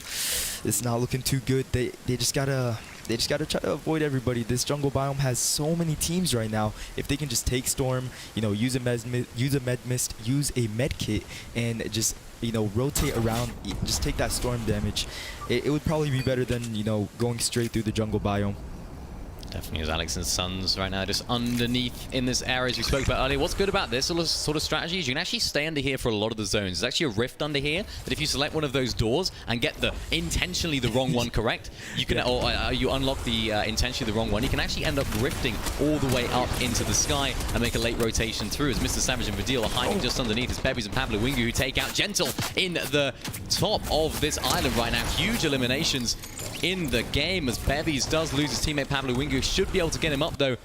It's not looking too good. They just gotta try to avoid everybody. This jungle biome has so many teams right now. If they can just take storm, use a med mist, use a med kit, and just rotate around, just take that storm damage, it would probably be better than going straight through the jungle biome. Definitely, as Alex and Sons right now just underneath in this area, as we spoke about earlier. What's good about this sort of strategy is you can actually stay under here for a lot of the zones. There's actually a rift under here that if you select one of those doors and get intentionally the wrong one correct, you can, or you unlock the intentionally the wrong one, you can actually end up rifting all the way up into the sky and make a late rotation through, as Mr. Savage and Vidal are hiding just underneath as Bebies and Pablo Wingu, who take out Gentle in the top of this island right now. Huge eliminations in the game as Bebies does lose his teammate Pablo Wingu. Should be able to get him up though,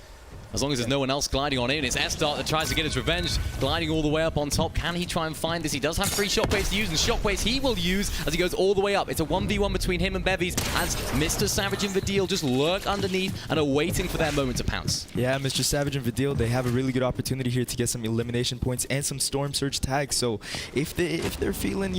as long as there's no one else gliding on in. It's S-Dart that tries to get his revenge, gliding all the way up on top. Can he try and find this? He does have 3 shockwaves to use, and shockwaves he will use as he goes all the way up. It's a 1v1 between him and Bebies, as Mr. Savage and Vidal just lurk underneath and are waiting for their moment to pounce. Yeah, Mr. Savage and Vidal, they have a really good opportunity here to get some elimination points and some storm surge tags. So if they're feeling,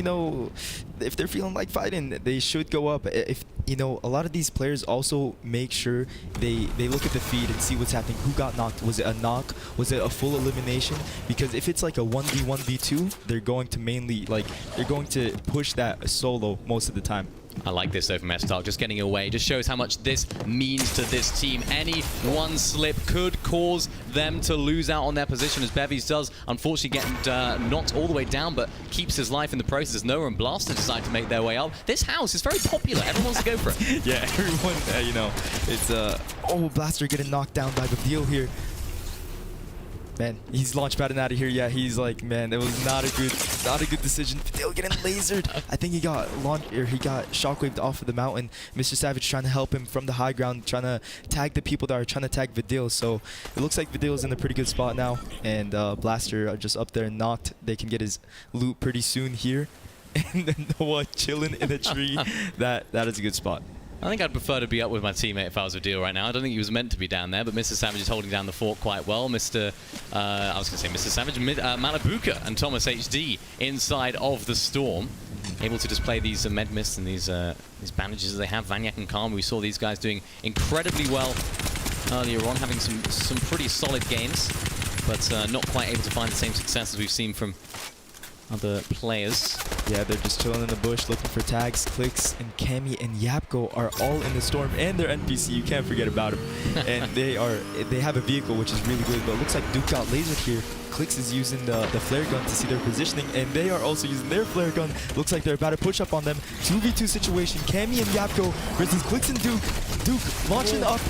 if they're feeling like fighting, they should go up. If a lot of these players also make sure they look at the feed and see what's happening. Who got knocked? Was it a knock? Was it a full elimination? Because if it's like a 1v1v2, they're going to push that solo most of the time. I like this though from S-Dart, just getting away. Just shows how much this means to this team. Any one slip could cause them to lose out on their position, as Bebies does unfortunately get knocked all the way down, but keeps his life in the process as Noah and Blaster decide to make their way up. This house is very popular. Everyone wants to go for it. Yeah, everyone, it's oh, Blaster getting knocked down by Vidal here. Man, he's launch padding out of here. Yeah, he's like, man, that was not a good decision. Vidal getting lasered. I think he got shockwaved off of the mountain. Mr. Savage trying to help him from the high ground, trying to tag the people that are trying to tag Vidal. So it looks like Vidal's in a pretty good spot now, and Blaster are just up there and knocked. They can get his loot pretty soon here. And then Noah chilling in a tree. That is a good spot. I think I'd prefer to be up with my teammate if I was Vidal right now. I don't think he was meant to be down there, but Mr. Savage is holding down the fort quite well. Mr. Savage, Malabuka and Thomas HD inside of the storm, able to display these med mists and these bandages that they have. Vanyak and Karma, we saw these guys doing incredibly well earlier on, having some pretty solid games, but not quite able to find the same success as we've seen from other players. Yeah, they're just chilling in the bush looking for tags. Clix and Cammy and Yapko are all in the storm, and their NPC, you can't forget about them. And they have a vehicle, which is really good, but it looks like Duke got lasered here. Clix is using the flare gun to see their positioning, and they are also using their flare gun. Looks like they're about to push up on them. 2v2 situation, Cammy and Yapko versus Clix and Duke. Duke launching up.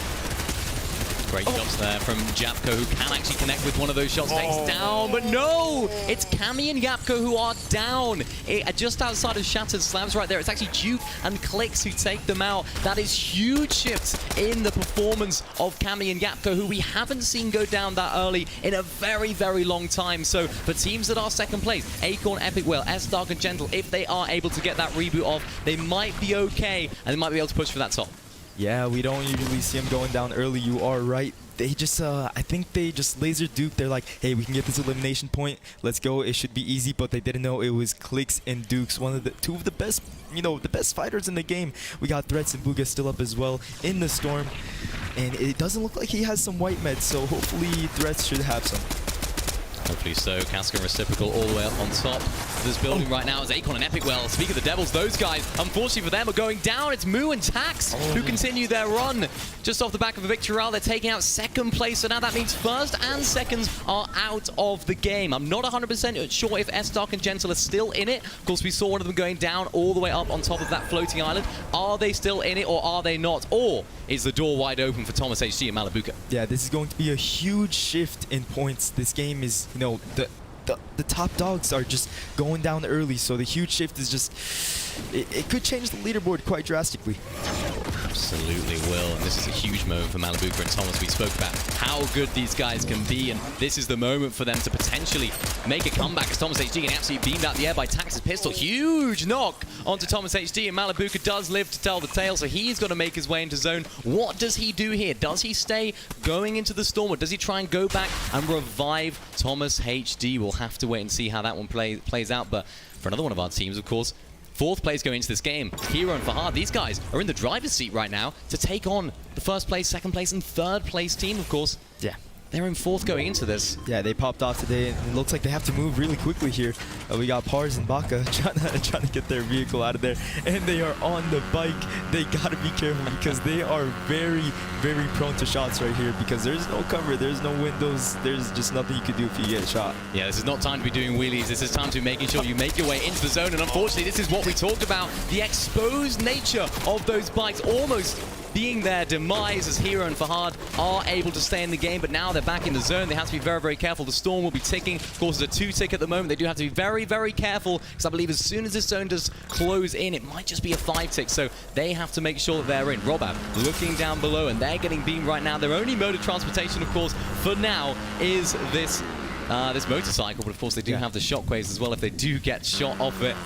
Great shots there from Japko, who can actually connect with one of those shots. Takes down, but no! It's Cammy and Yapko who are down. Just outside of Shattered Slabs right there. It's actually Duke and Clix who take them out. That is huge shifts in the performance of Cammy and Yapko, who we haven't seen go down that early in a very, very long time. So for teams that are second place, Acorn, Epic Whale, S-Dark and Gentle, if they are able to get that reboot off, they might be okay, and they might be able to push for that top. Yeah, we don't usually see him going down early. You are right. They just, I think they just lasered Duke. They're like, hey, we can get this elimination point. Let's go. It should be easy, but they didn't know it was Clix and Dukes, two of the best, the best fighters in the game. We got Threats and Booga still up as well in the storm, and it doesn't look like he has some white meds, so hopefully Threats should have some. Hopefully so. Casca and Reciprocal all the way up on top of this building right now as Acorn and Epic Well. Speak of the Devils, those guys, unfortunately for them, are going down. It's Moo and Tax who continue their run. Just off the back of a victory round, they're taking out second place. So now that means first and seconds are out of the game. I'm not 100% sure if S-Dark and Gentle are still in it. Of course, we saw one of them going down all the way up on top of that floating island. Are they still in it or are they not? Or is the door wide open for Thomas HG and Malabuka? Yeah, this is going to be a huge shift in points. This game is, the top dogs are just going down early, so the huge shift is just, it could change the leaderboard quite drastically. absolutely will. And this is a huge moment for Malabuka and Thomas. We spoke about how good these guys can be, and this is the moment for them to potentially make a comeback as Thomas HD getting absolutely beamed out the air by Tax's pistol. Huge knock onto Thomas HD, and Malabuka does live to tell the tale, so he's got to make his way into zone. What does he do here? Does he stay going into the storm, or does he try and go back and revive Thomas HD? We'll have to wait and see how that one plays out. But for another one of our teams, of course, fourth place going into this game, Hero and Fahad, these guys are in the driver's seat right now to take on the first place, second place, and third place team, of course. Yeah. They're in fourth going into this. Yeah, they popped off today, and it looks like they have to move really quickly here. We got Pars and Baka trying to get their vehicle out of there, and they are on the bike. They got to be careful because they are very, very prone to shots right here because there's no cover, there's no windows, there's just nothing you can do if you get shot. Yeah, this is not time to be doing wheelies. This is time to be making sure you make your way into the zone, and unfortunately, this is what we talked about, the exposed nature of those bikes almost being their demise as Hero and Fahad are able to stay in the game, but now they're back in the zone. They have to be very, very careful. The storm will be ticking. Of course, it's a 2-tick at the moment. They do have to be very, very careful because I believe as soon as this zone does close in, it might just be a 5-tick. So they have to make sure that they're in. Robab looking down below, and they're getting beamed right now. Their only mode of transportation, of course, for now is this motorcycle, but of course they do have the shockwaves as well if they do get shot off it.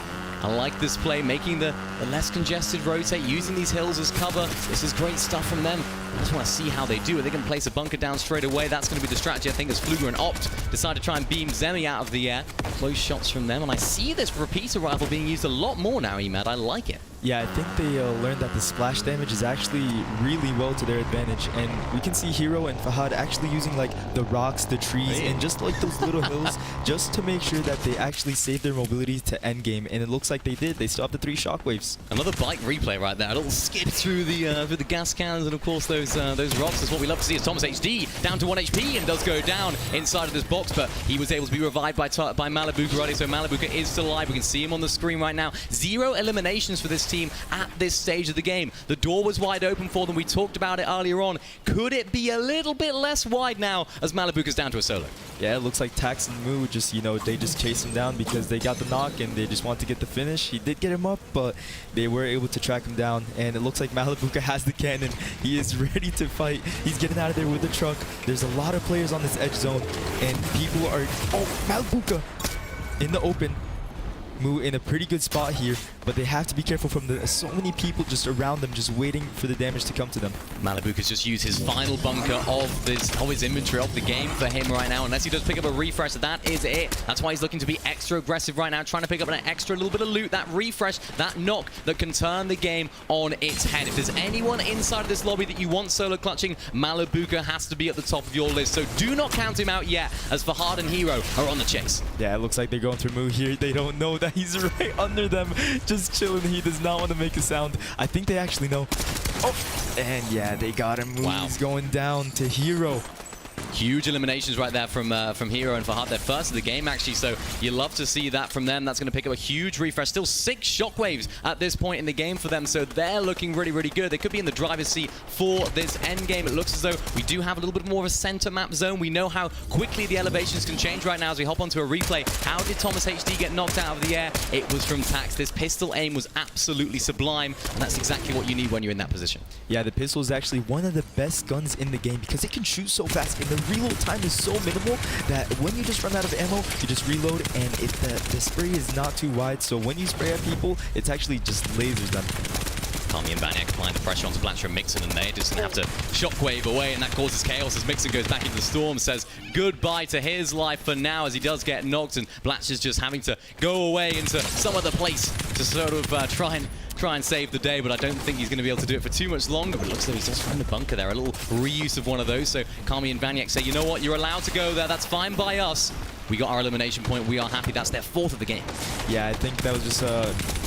I like this play, making the less congested rotate, using these hills as cover. This is great stuff from them. I just want to see how they do it. They can place a bunker down straight away. That's going to be the strategy, I think, as Fluger and Opt decide to try and beam Zemi out of the air. Close shots from them, and I see this repeater rifle being used a lot more now, Emad. I like it. Yeah, I think they learned that the splash damage is actually really well to their advantage, and we can see Hero and Fahad actually using like the rocks, the trees, and just like those little hills just to make sure that they actually save their mobility to endgame, and it looks like they did. They still have the 3 shockwaves. Another bike replay right there. A little skid through the gas cans, and of course those rocks is what we love to see as Thomas HD down to 1 HP and does go down inside of this box, but he was able to be revived by Malabuka already, so Malabuka is still alive. We can see him on the screen right now. 0 eliminations for this team at this stage of the game. The door was wide open for them. We talked about it earlier on. Could it be a little bit less wide now as Malabuka's down to a solo? Yeah, it looks like Tax and Moo just, they just chased him down because they got the knock and they just want to get the finish. He did get him up, but they were able to track him down, and it looks like Malabuka has the cannon. He is ready to fight. He's getting out of there with the truck. There's a lot of players on this edge zone, and people are... Oh, Malabuka in the open. Moo in a pretty good spot here, but they have to be careful from so many people just around them, just waiting for the damage to come to them. Malabuka's just used his final bunker of his inventory of the game for him right now. Unless he does pick up a refresh, that is it. That's why he's looking to be extra aggressive right now, trying to pick up an extra little bit of loot, that refresh, that knock that can turn the game on its head. If there's anyone inside of this lobby that you want solo clutching, Malabuka has to be at the top of your list. So do not count him out yet, as Fahad and Hero are on the chase. Yeah, it looks like they're going through Moo here. They don't know that he's right under them, just chilling. He does not want to make a sound. I think they actually know. Oh, and yeah, they got him. He's going down to Hero. Huge eliminations right there from Hero and Fahad. They're first of the game, actually, so you love to see that from them. That's going to pick up a huge refresh. Still 6 shockwaves at this point in the game for them, so they're looking really, really good. They could be in the driver's seat for this end game. It looks as though we do have a little bit more of a center map zone. We know how quickly the elevations can change right now as we hop onto a replay. How did Thomas HD get knocked out of the air? It was from Tax. This pistol aim was absolutely sublime, and that's exactly what you need when you're in that position. Yeah, the pistol is actually one of the best guns in the game because it can shoot so fast, and the reload time is so minimal that when you just run out of ammo, you just reload, and the spray is not too wide, so when you spray at people, it's actually just lasers them. Kami and Baniak applying the pressure onto Blatcher and Mixon, and they just have to shockwave away, and that causes chaos as Mixon goes back into the storm, says goodbye to his life for now as he does get knocked, and Blatcher's just having to go away into some other place to sort of try and save the day, but I don't think he's going to be able to do it for too much longer. But it looks like he's just found a bunker there, a little reuse of one of those. So Kami and Vaniak say, you know what, you're allowed to go there. That's fine by us. We got our elimination point. We are happy. That's their 4th of the game. Yeah, I think that was just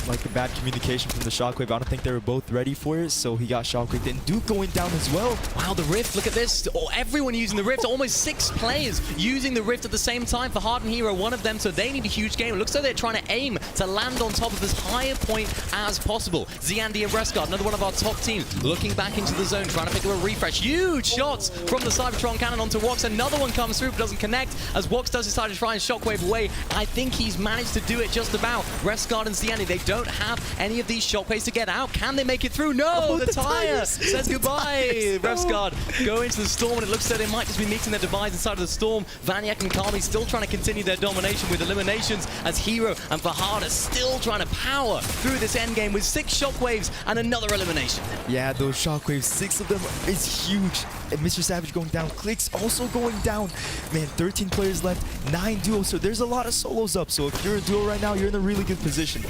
like the bad communication from the Shockwave. I don't think they were both ready for it, so he got Shockwaved. And Duke going down as well. Wow, the Rift. Look at this. Everyone using the Rift. Almost 6 players using the Rift at the same time. For Hard and Hero, one of them, so they need a huge game. It looks like they're trying to aim to land on top of this higher point as possible. Ziandi and Brescard, another one of our top teams, looking back into the zone, trying to pick up a refresh. Huge shots from the Cybertron cannon onto Wox. Another one comes through, but doesn't connect as Wox does decide to try and shockwave away. I think he's managed to do it just about. Brescard and Ziandi, they don't don't have any of these shockwaves to get out. Can they make it through? No, the tire says goodbye. Refsguard go into the storm, and it looks like they might just be meeting their demise inside of the storm. Vaniac and Kami still trying to continue their domination with eliminations, as Hero and Fahad are still trying to power through this endgame with 6 shockwaves and another elimination. Yeah, those shockwaves, 6 of them is huge. And Mr. Savage going down, Clicks also going down. Man, 13 players left, 9 duos, so there's a lot of solos up. So if you're a duo right now, you're in a really good position.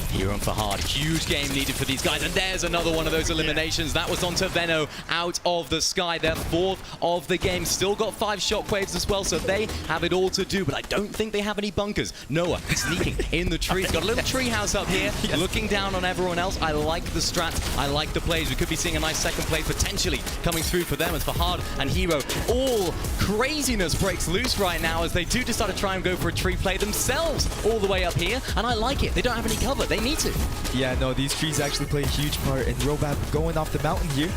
Hero and Fahad, huge game needed for these guys, and there's another one of those eliminations. That was onto Venno out of the sky, their 4th of the game. Still got 5 shockwaves as well, so they have it all to do, but I don't think they have any bunkers. Noah sneaking in the trees, got a little tree house up here, looking down on everyone else. I like the strats, I like the plays. We could be seeing a nice second play potentially coming through for them, as Fahad and Hero, all craziness breaks loose right now as they do decide to try and go for a tree play themselves all the way up here, and I like it. They don't have any cover, they need to. Yeah, no, these trees actually play a huge part, and Robab going off the mountain here.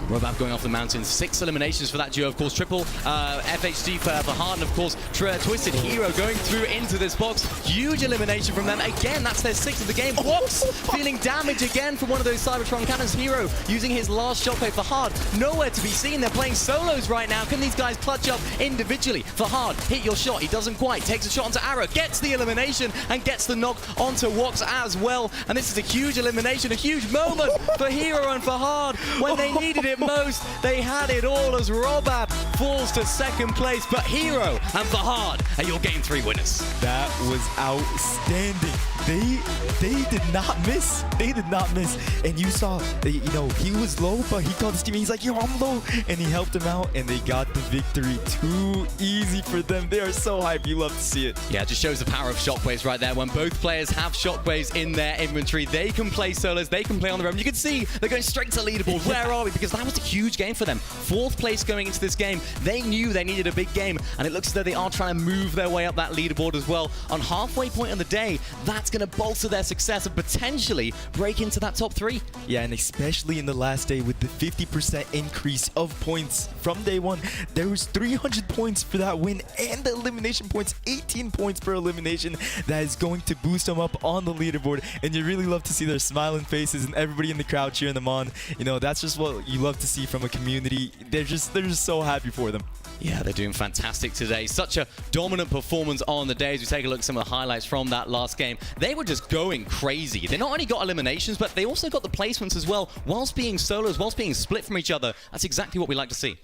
Robab going off the mountain, 6 eliminations for that duo, of course, triple FHD for Fahad, and of course, Twisted Hero going through into this box. Huge elimination from them. Again, that's their 6th of the game. Wox feeling damage again from one of those Cybertron cannons. Hero using his last shockwave. Fahad nowhere to be seen. They're playing solos right now. Can these guys clutch up individually? Fahad, hit your shot. He doesn't quite. Takes a shot onto Arrow, gets the elimination, and gets the knock onto Wox as well. And this is a huge elimination, a huge moment for Hero and Fahad when they needed it most. They had it all as Robab falls to 2nd place, but Hero and Fahad are your Game 3 winners. That was outstanding. They did not miss. They did not miss. And you saw, you know, he was low, but he called his team. He's like, yo, I'm low. And he helped him out, and they got the victory. Too easy for them. They are so hyped. You love to see it. Yeah, it just shows the power of shockwaves right there. When both players have shockwaves in their inventory, they can play solos, they can play on their own. You can see they're going straight to leaderboard. Where are we? Because that was a huge game for them. 4th place going into this game. They knew they needed a big game, and it looks as though they are trying to move their way up that leaderboard as well. On halfway point of the day, that's going to bolster their success and potentially break into that top 3. Yeah, and especially in the last day with the 50% increase of points from day 1, there was 300 points for that win, and the elimination points, 18 points per elimination. That is going to boost them up on the leaderboard, and you really love to see their smiling faces and everybody in the crowd cheering them on. You know, that's just what you love to see from a community. They're just so happy for them. Yeah, they're doing fantastic today. Such a dominant performance on the day. As we take a look at some of the highlights from that last game, they were just going crazy. They not only got eliminations, but they also got the placements as well, whilst being solos, whilst being split from each other. That's exactly what we like to see.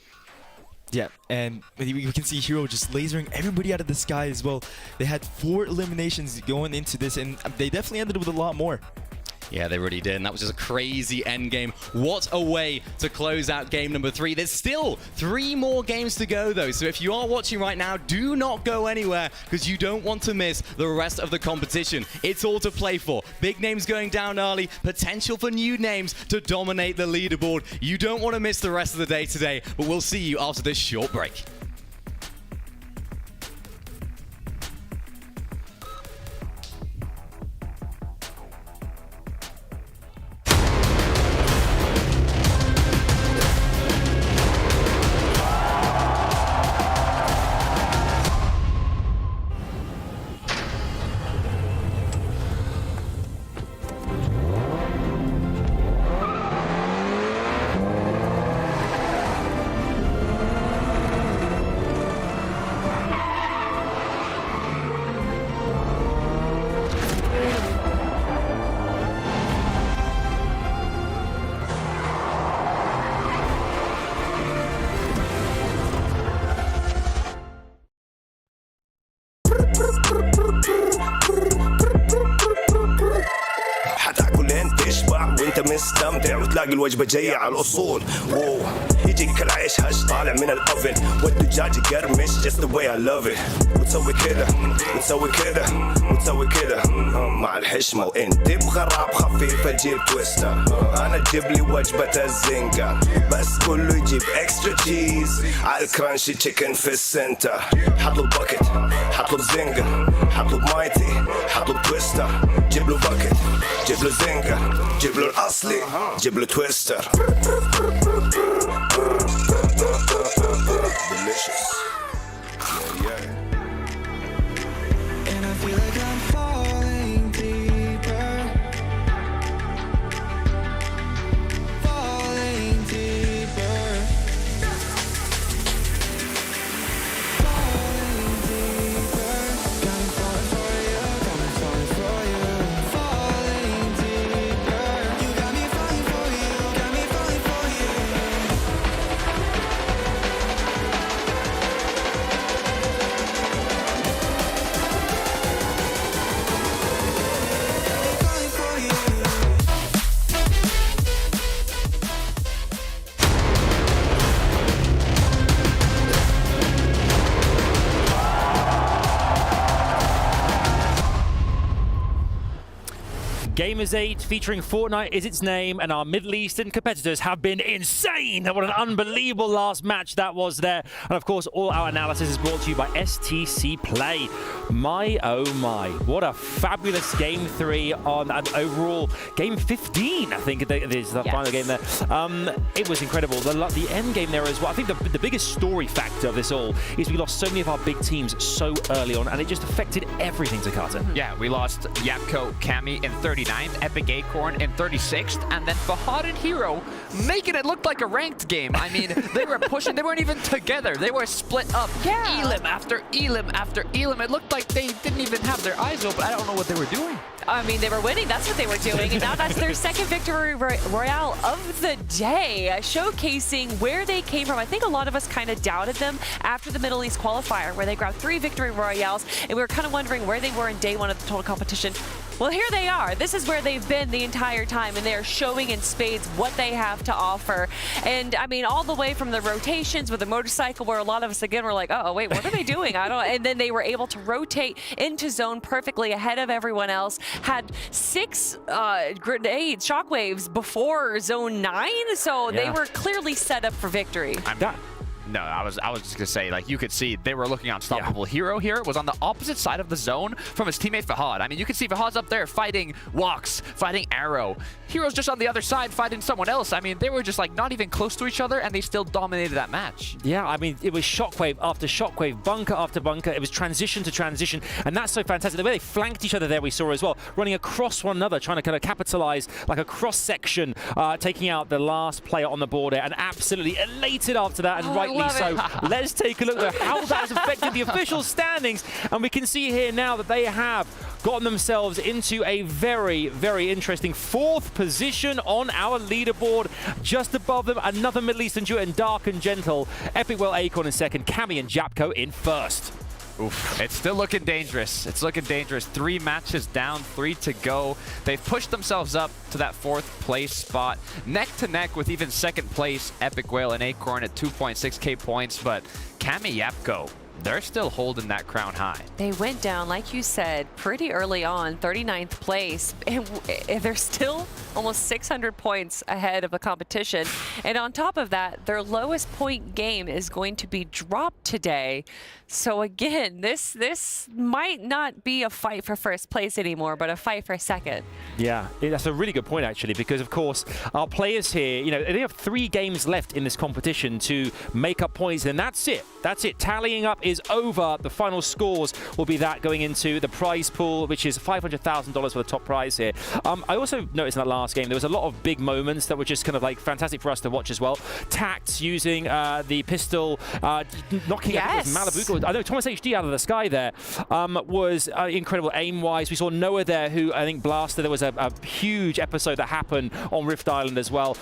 Yeah, and we can see Hero just lasering everybody out of the sky as well. They had 4 eliminations going into this, and they definitely ended with a lot more. Yeah, they really did, and that was just a crazy end game. What a way to close out game number 3. There's still 3 more games to go, though, so if you are watching right now, do not go anywhere, because you don't want to miss the rest of the competition. It's all to play for. Big names going down early, potential for new names to dominate the leaderboard. You don't want to miss the rest of the day today, but we'll see you after this short break. وانت مستمتع وتلاقي الوجبة جاية على الأصول. يجيك العيش هش طالع من الأوفن والدجاج يقرمش just the way I love it. وتسوي كده وتسوي كده وتسوي كده مع الحشمة وانت بغراب خفيفة جيب تويستر. أنا تجيب لي وجبة الزنجر بس كله يجيب اكسترا تشيز على الكرانشي تشيكن في السنتر. حطلب باكت حطلب زنجر حطلب مايتي حطلب تويستر. جيب له باكت جيب له زنجر جيب له الأصلي جيب له تويستر. Delicious. Yeah. And I feel like I'm falling deeper Gamers8 Featuring Fortnite is its name, and our Middle Eastern competitors have been insane. What an unbelievable last match that was there. And of course, all our analysis is brought to you by STC Play. My oh my, what a fabulous Game 3 on an overall Game 15, I think it is the final game there. It was incredible. The end game there as well. I think the biggest story factor of this all is we lost so many of our big teams so early on, and it just affected everything to Carter. Yeah, we lost Yapko, Cammy in 39th, Epic Acorn in 36th, and then Fahad and Hero making it look like a ranked game. I mean, they were pushing, they weren't even together. They were split up. Yeah. Elim after Elim after Elim. It looked like they didn't even have their eyes open. I don't know what they were doing. I mean, they were winning. That's what they were doing. And now that's their second victory royale of the day, showcasing where they came from. I think a lot of us kind of doubted them after the Middle East qualifier, where they grabbed 3 victory royales, and we were kind of wondering where they were in day 1 of the total competition. Well, here they are. This is where they've been the entire time, and they are showing in spades what they have to offer. And I mean, all the way from the rotations with the motorcycle, where a lot of us again were like, oh wait, what are they doing? I don't. And then they were able to rotate into zone perfectly ahead of everyone else. Had 6 grenades, shockwaves before zone 9, so they were clearly set up for victory. No, I was just gonna say, like, you could see they were looking unstoppable. Hero here was on the opposite side of the zone from his teammate Fahad. I mean, you can see Fahad's up there fighting Walks, fighting Arrow. Hero's just on the other side fighting someone else. I mean, they were just like not even close to each other, and they still dominated that match. Yeah, I mean, it was shockwave after shockwave, bunker after bunker. It was transition to transition, and that's so fantastic. The way they flanked each other there, we saw as well, running across one another, trying to kind of capitalize like a cross section, taking out the last player on the border, and absolutely elated after that, and rightly so. Let's take a look at how that has affected the official standings, and we can see here now that they have gotten themselves into a very, very interesting 4th position on our leaderboard. Just above them, another Middle Eastern duo in Dark and Gentle. Epic Well Acorn in 2nd, Cammy and Japko in 1st. Oof, it's still looking dangerous. It's looking dangerous. 3 matches down, 3 to go. They've pushed themselves up to that 4th place spot, neck to neck with even 2nd place Epic Whale and Acorn at 2.6k points, but Cammy Yapko, they're still holding that crown high. They went down, like you said, pretty early on, 39th place. And they're still almost 600 points ahead of the competition. And on top of that, their lowest point game is going to be dropped today. So again, this might not be a fight for 1st place anymore, but a fight for 2nd. Yeah, that's a really good point, actually, because, of course, our players here, you know, they have 3 games left in this competition to make up points, and that's it. That's it. Tallying up is over. The final scores will be that going into the prize pool, which is $500,000 for the top prize here. I also noticed in that last game, there was a lot of big moments that were just kind of like fantastic for us to watch as well. Tact using the pistol, knocking I think it was Malibu. I know Thomas HD out of the sky there was incredible aim-wise. We saw Noah there, who I think blasted. There was a huge episode that happened on Rift Island as well.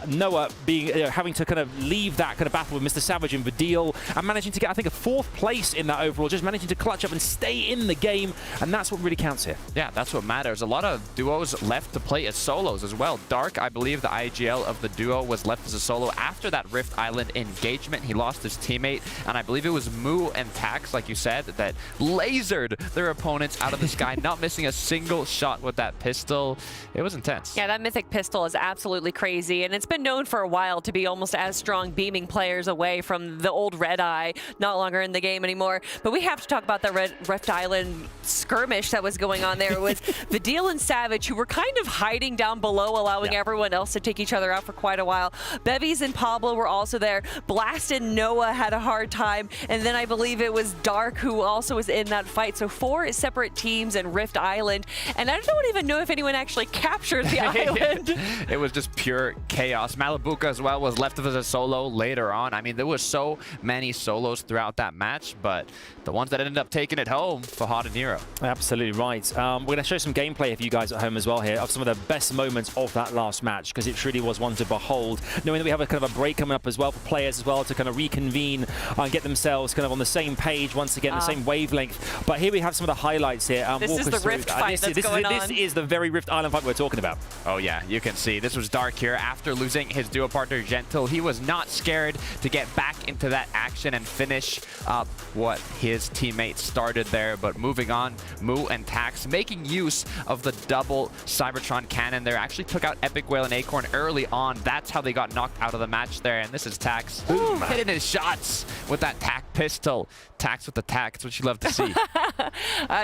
Noah being having to kind of leave that kind of battle with Mr. Savage and Vidil, and managing to get, I think, a 4th place in that overall, just managing to clutch up and stay in the game, and that's what really counts here. Yeah, that's what matters. A lot of duos left to play as solos as well. Dark, I believe the IGL of the duo, was left as a solo after that Rift Island engagement. He lost his teammate, and I believe it was Moo and Tax, like you said, that lasered their opponents out of the sky, not missing a single shot with that pistol. It was intense. Yeah, that mythic pistol is absolutely crazy, and it's been known for a while to be almost as strong, beaming players away from the old Red Eye, not longer in the game anymore. But we have to talk about the Rift Island skirmish that was going on there. It was Vidil and Savage, who were kind of hiding down below, allowing everyone else to take each other out for quite a while. Bevies and Pablo were also there. Blast and Noah had a hard time, and then I believe it was Dark who also was in that fight. So 4 separate teams in Rift Island, and I don't even know if anyone actually captured the island. It was just pure chaos. Malibuka as well was left as a solo later on. I mean, there was so many solos throughout that match, but the ones that ended up taking it home, Fahad and Hero. Absolutely right. We're going to show some gameplay for you guys at home as well here of some of the best moments of that last match, because it truly was one to behold. Knowing that we have a kind of a break coming up as well for players as well to kind of reconvene and get themselves kind of on the same page once again, the same wavelength. But here we have some of the highlights here. This is the Rift fight that's going on. This is the very Rift Island fight we're talking about. Oh yeah, you can see this was Dark here after losing his duo partner Gentle. He was not scared to get back into that action and finish up what his teammates started there. But moving on, Moo and Tax making use of the double Cybertron cannon there. Actually took out Epic Whale and Acorn early on. That's how they got knocked out of the match there. And this is Tax hitting his shots with that tac pistol. Tax with the tac. That's what you love to see.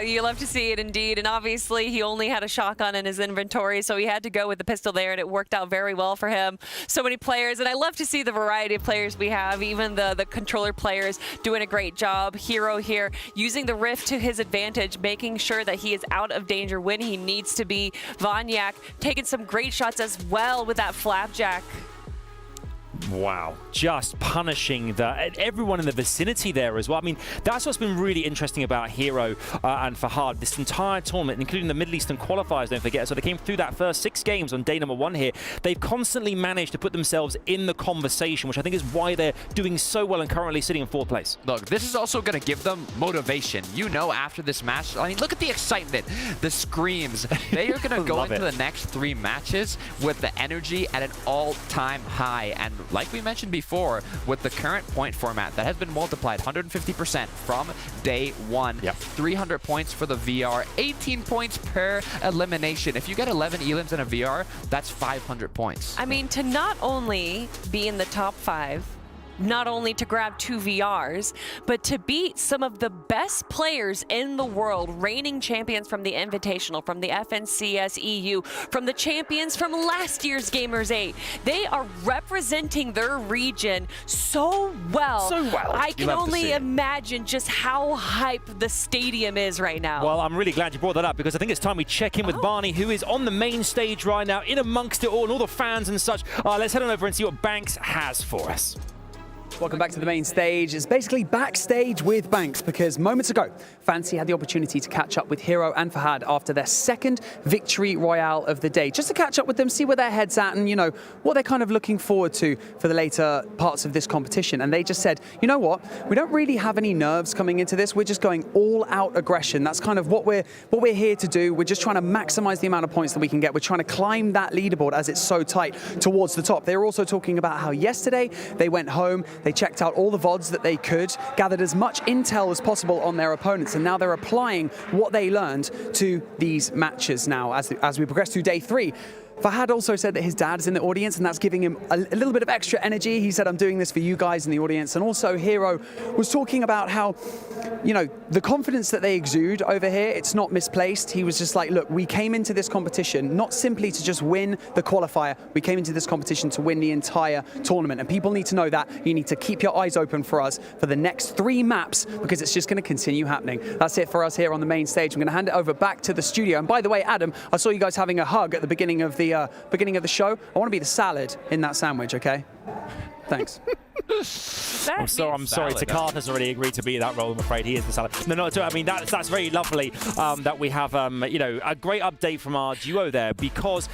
You love to see it indeed. And obviously he only had a shotgun in his inventory, so he had to go with the pistol there, and it worked out very well for him. So many players, and I love to see the variety of players we have. Even the controller players doing a great job. Hero here using the Rift to his advantage, making sure that he is out of danger when he needs to be. Vanyak taking some great shots as well with that Flapjack. Wow, just punishing everyone in the vicinity there as well. I mean, that's what's been really interesting about Hero and Fahad this entire tournament, including the Middle Eastern qualifiers, don't forget. So they came through that first 6 games on day number 1 here. They've constantly managed to put themselves in the conversation, which I think is why they're doing so well and currently sitting in 4th place. Look, this is also going to give them motivation. You know, after this match, I mean, look at the excitement, the screams. They are going to go into the next 3 matches with the energy at an all-time high. And like we mentioned before, with the current point format that has been multiplied 150% from day 1, 300 points for the VR, 18 points per elimination. If you get 11 elims in a VR, that's 500 points. I mean, to not only be in the top 5, not only to grab 2 VRs, but to beat some of the best players in the world, reigning champions from the Invitational, from the FNCS EU, from the champions from last year's Gamers8. They are representing their region so well. I can only imagine just how hype the stadium is right now. Well, I'm really glad you brought that up, because I think it's time we check in with Barney, who is on the main stage right now, in amongst it all, and all the fans and such. Let's head on over and see what Banks has for us. Welcome back to the main stage. It's basically backstage with Banks, because moments ago, Fancy had the opportunity to catch up with Hero and Fahad after their 2nd victory royale of the day. Just to catch up with them, see where their head's at, and, you know, what they're kind of looking forward to for the later parts of this competition. And they just said, you know what, we don't really have any nerves coming into this. We're just going all out aggression. That's kind of what we're here to do. We're just trying to maximize the amount of points that we can get. We're trying to climb that leaderboard as it's so tight towards the top. They were also talking about how yesterday they went home, they checked out all the VODs that they could, gathered as much intel as possible on their opponents, and now they're applying what they learned to these matches now as we progress through day 3. Fahad also said that his dad is in the audience, and that's giving him a little bit of extra energy. He said, I'm doing this for you guys in the audience. And also Hero was talking about how, you know, the confidence that they exude over here, it's not misplaced. He was just like, look, we came into this competition not simply to just win the qualifier. We came into this competition to win the entire tournament. And people need to know that. You need to keep your eyes open for us for the next 3 maps, because it's just going to continue happening. That's it for us here on the main stage. I'm going to hand it over back to the studio. And by the way, Adam, I saw you guys having a hug at the beginning of the show. I want to be the salad in that sandwich, okay? Thanks. I'm sorry. Takar has already agreed to be that role. I'm afraid he is the salad. No. I mean, that's very lovely that we have, you know, a great update from our duo there, because,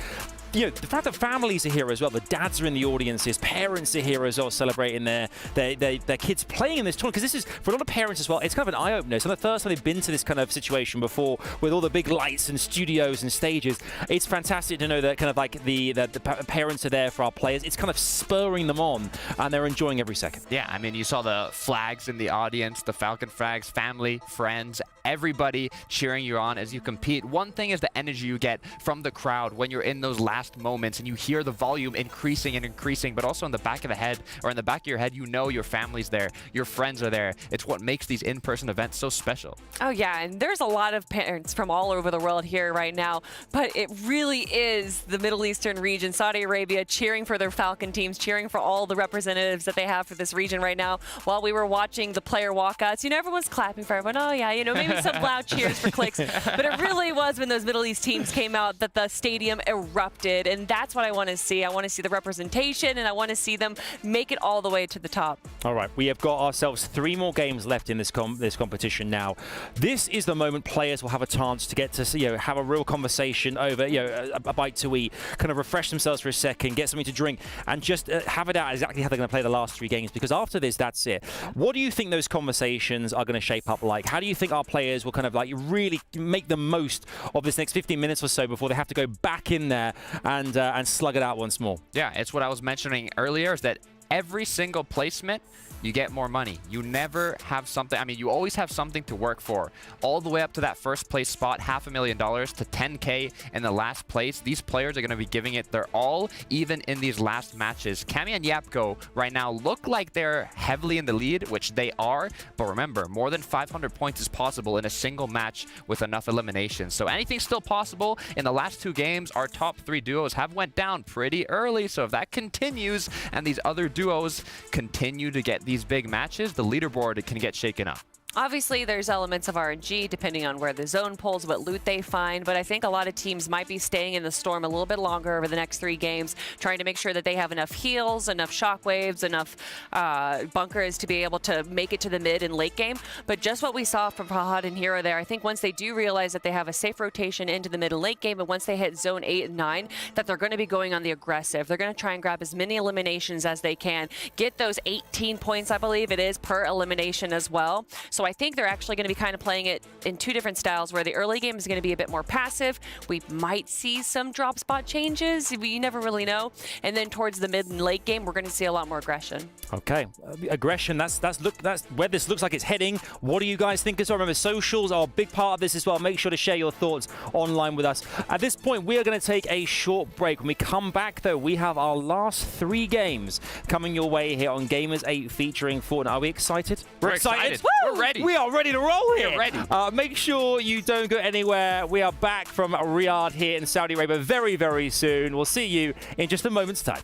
you know, the fact that families are here as well, the dads are in the audiences, parents are here as well, celebrating their kids playing in this tournament, because this is, for a lot of parents as well, it's kind of an eye-opener. It's not the first time they've been to this kind of situation before, with all the big lights and studios and stages. It's fantastic to know that kind of like the parents are there for our players. It's kind of spurring them on, and they're enjoying every second. Yeah, I mean, you saw the flags in the audience, the Falcon flags, family, friends, everybody cheering you on as you compete. One thing is the energy you get from the crowd when you're in those last moments and you hear the volume increasing and increasing, but also in the back of the head, or in the back of your head, you know your family's there, your friends are there. It's what makes these in-person events so special. Oh yeah, and there's a lot of parents from all over the world here right now, but it really is the Middle Eastern region, Saudi Arabia, cheering for their Falcon teams, cheering for all the representatives that they have for this region right now. While we were watching the player walkouts, you know, everyone's clapping for everyone. Oh yeah, you know, maybe some loud cheers for clicks, but it really was when those Middle East teams came out that the stadium erupted, and that's what I want to see. I want to see the representation, and I want to see them make it all the way to the top. All right, we have got ourselves 3 more games left in this competition now. This is the moment players will have a chance to get to, you know, have a real conversation over, you know, a bite to eat, kind of refresh themselves for a second, get something to drink, and just have it out exactly how they're going to play the last 3 games, because after this, that's it. What do you think those conversations are going to shape up like? How do you think our players will kind of like really make the most of this next 15 minutes or so before they have to go back in there and slug it out once more? Yeah, it's what I was mentioning earlier, is that every single placement, you get more money. You never have something, I mean, you always have something to work for. All the way up to that first place spot, $500,000 to 10K in the last place. These players are going to be giving it their all, even in these last matches. Cammy and Yapko right now look like they're heavily in the lead, which they are. But remember, more than 500 points is possible in a single match with enough eliminations. So anything's still possible. In the last 2 games, our top 3 duos have went down pretty early. So if that continues and these other duos continue to get these big matches, the leaderboard can get shaken up. Obviously, there's elements of RNG depending on where the zone pulls, what loot they find, but I think a lot of teams might be staying in the storm a little bit longer over the next 3 games, trying to make sure that they have enough heals, enough shockwaves, enough bunkers to be able to make it to the mid and late game. But just what we saw from Fahad and Hero there, I think once they do realize that they have a safe rotation into the mid and late game, and once they hit zone 8 and 9, that they're going to be going on the aggressive. They're going to try and grab as many eliminations as they can, get those 18 points, I believe it is, per elimination as well. So I think they're actually going to be kind of playing it in 2 different styles, where the early game is going to be a bit more passive. We might see some drop spot changes. You never really know. And then towards the mid and late game, we're going to see a lot more aggression. Okay, aggression, that's where this looks like it's heading. What do you guys think as well? Remember, socials are a big part of this as well. Make sure to share your thoughts online with us. At this point, we are going to take a short break. When we come back, though, we have our last 3 games coming your way here on Gamers8 Featuring Fortnite. Are we excited? We're excited. Woo! We're ready. We are ready to roll here. We're ready. Make sure you don't go anywhere. We are back from Riyadh here in Saudi Arabia very, very soon. We'll see you in just a moment's time.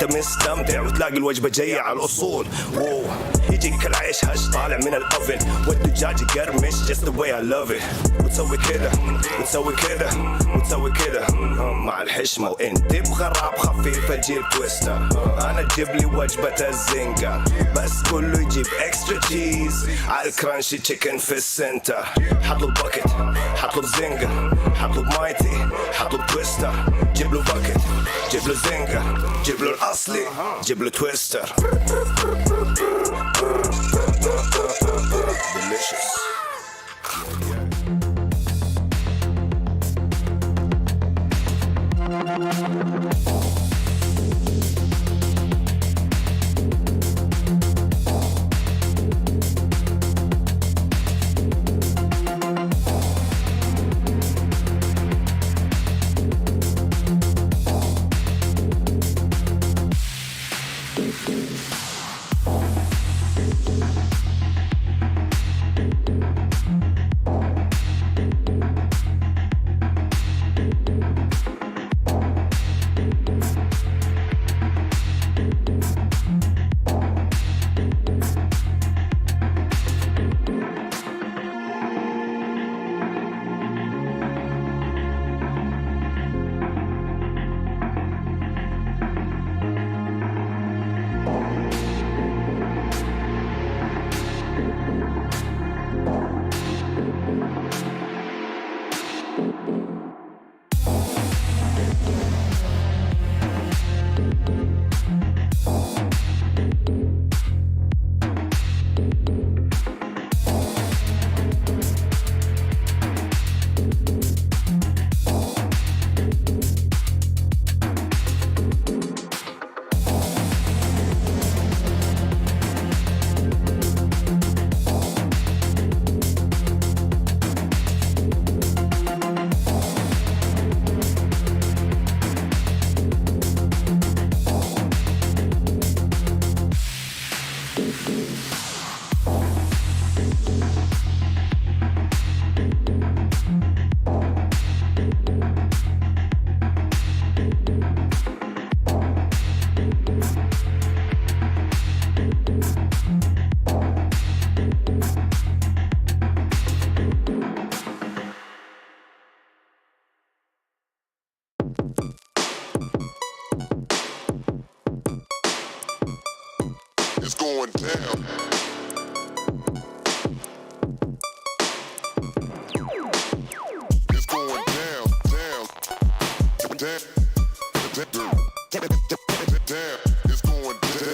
مستمتع وتلاقي الوجبة جاية على الأصول يجيك العيش هش طالع من الأوفن والدجاج يقرمش just the way I love it وتسوي كده وتسوي كده وتسوي كده مع الحشمة وانت بغراب خفيفة جيب تويستر أنا تجيب لي وجبة الزنقة بس كله يجيب اكسترا تشيز على الكرانشي تشيكن في السنتر حطلب باكت حطلب زنقة حطلب مايتي حطلب تويستر جيب له باكت جيب له زنقة جيب له الأصلي جيب له تويستر delicious It's going down. It's going down, down, down, down, down. It's going down, down, down. It's going down.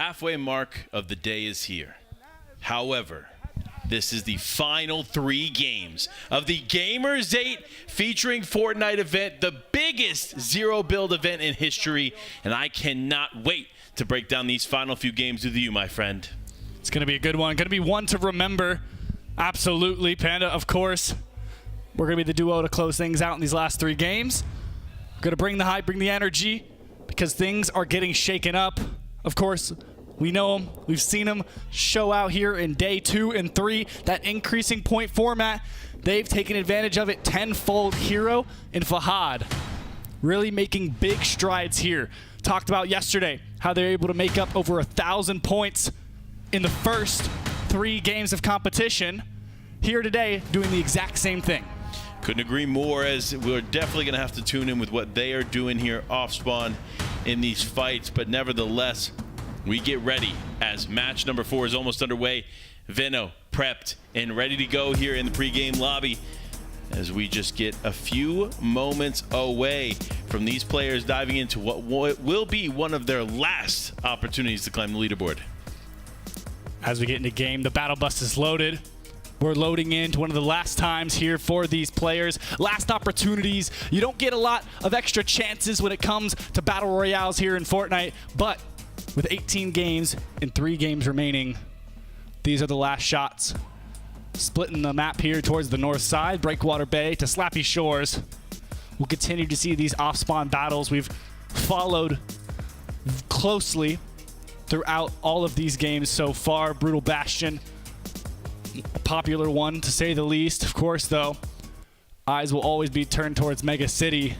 halfway mark of the day is here. However, this is the final 3 games of the Gamers8 Featuring Fortnite event, the biggest zero build event in history, and I cannot wait to break down these final few games with you, my friend. It's going to be a good one. Going to be one to remember. Absolutely, Panda, of course. We're going to be the duo to close things out in these last 3 games. We're going to bring the hype, bring the energy, because things are getting shaken up. Of course, we know them. We've seen them show out here in day 2 and 3. That increasing point format, they've taken advantage of it tenfold. Hero and Fahad really making big strides here. Talked about yesterday how they're able to make up over 1,000 points in the first 3 games of competition. Here today, doing the exact same thing. Couldn't agree more, as we're definitely going to have to tune in with what they are doing here off spawn in these fights. But nevertheless, we get ready as match number 4 is almost underway. Veno prepped and ready to go here in the pregame lobby, as we just get a few moments away from these players diving into what will be one of their last opportunities to climb the leaderboard. As we get into game, the battle bus is loaded. We're loading into one of the last times here for these players. Last opportunities. You don't get a lot of extra chances when it comes to battle royales here in Fortnite, but with 18 games and 3 games remaining, these are the last shots. Splitting the map here towards the north side, Breakwater Bay to Slappy Shores. We'll continue to see these off-spawn battles we've followed closely throughout all of these games so far. Brutal Bastion, a popular one to say the least. Of course, though, eyes will always be turned towards Mega City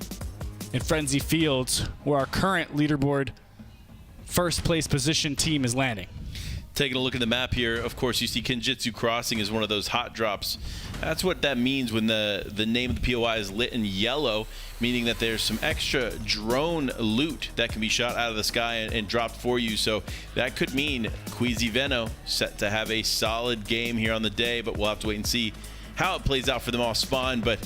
and Frenzy Fields, where our current leaderboard first place position team is landing. Taking a look at the map here, of course, you see Kinjitsu Crossing is one of those hot drops. That's what that means when the name of the POI is lit in yellow, meaning that there's some extra drone loot that can be shot out of the sky and dropped for you. So that could mean Queasy Veno set to have a solid game here on the day, but we'll have to wait and see how it plays out for them off spawn. But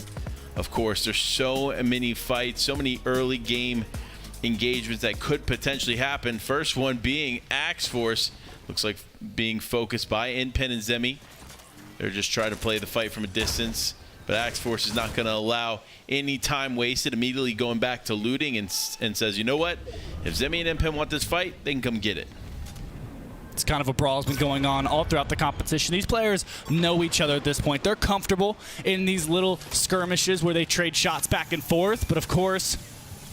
of course, there's so many fights, so many early game engagements that could potentially happen. First one being Axe Force. Looks like being focused by Inpen and Zemi. They're just trying to play the fight from a distance, but Axe Force is not going to allow any time wasted, immediately going back to looting and says, you know what? If Zemi and Inpen want this fight, they can come get it. It's kind of a brawl has been going on all throughout the competition. These players know each other at this point. They're comfortable in these little skirmishes where they trade shots back and forth, but of course,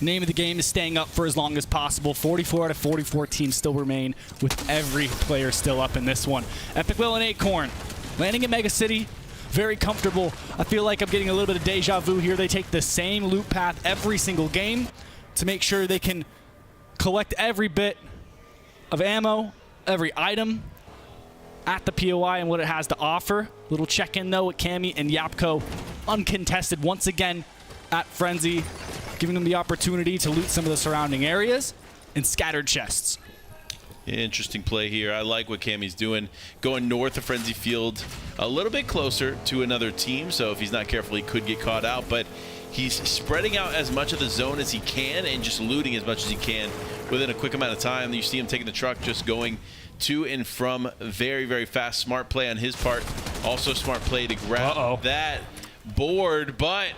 name of the game is staying up for as long as possible. 44 out of 44 teams still remain, with every player still up in this one. Epic Will and Acorn landing in Mega City, very comfortable. I feel like I'm getting a little bit of deja vu here. They take the same loot path every single game to make sure they can collect every bit of ammo, every item at the POI and what it has to offer. Little check-in though with Cammy and Yapko, uncontested once again at Frenzy, giving them the opportunity to loot some of the surrounding areas and scattered chests. Interesting play here. I like what Cammy's doing. Going north of Frenzy Field, a little bit closer to another team, so if he's not careful, he could get caught out, but he's spreading out as much of the zone as he can and just looting as much as he can within a quick amount of time. You see him taking the truck, just going to and from very, very fast. Smart play on his part. Also smart play to grab that board, but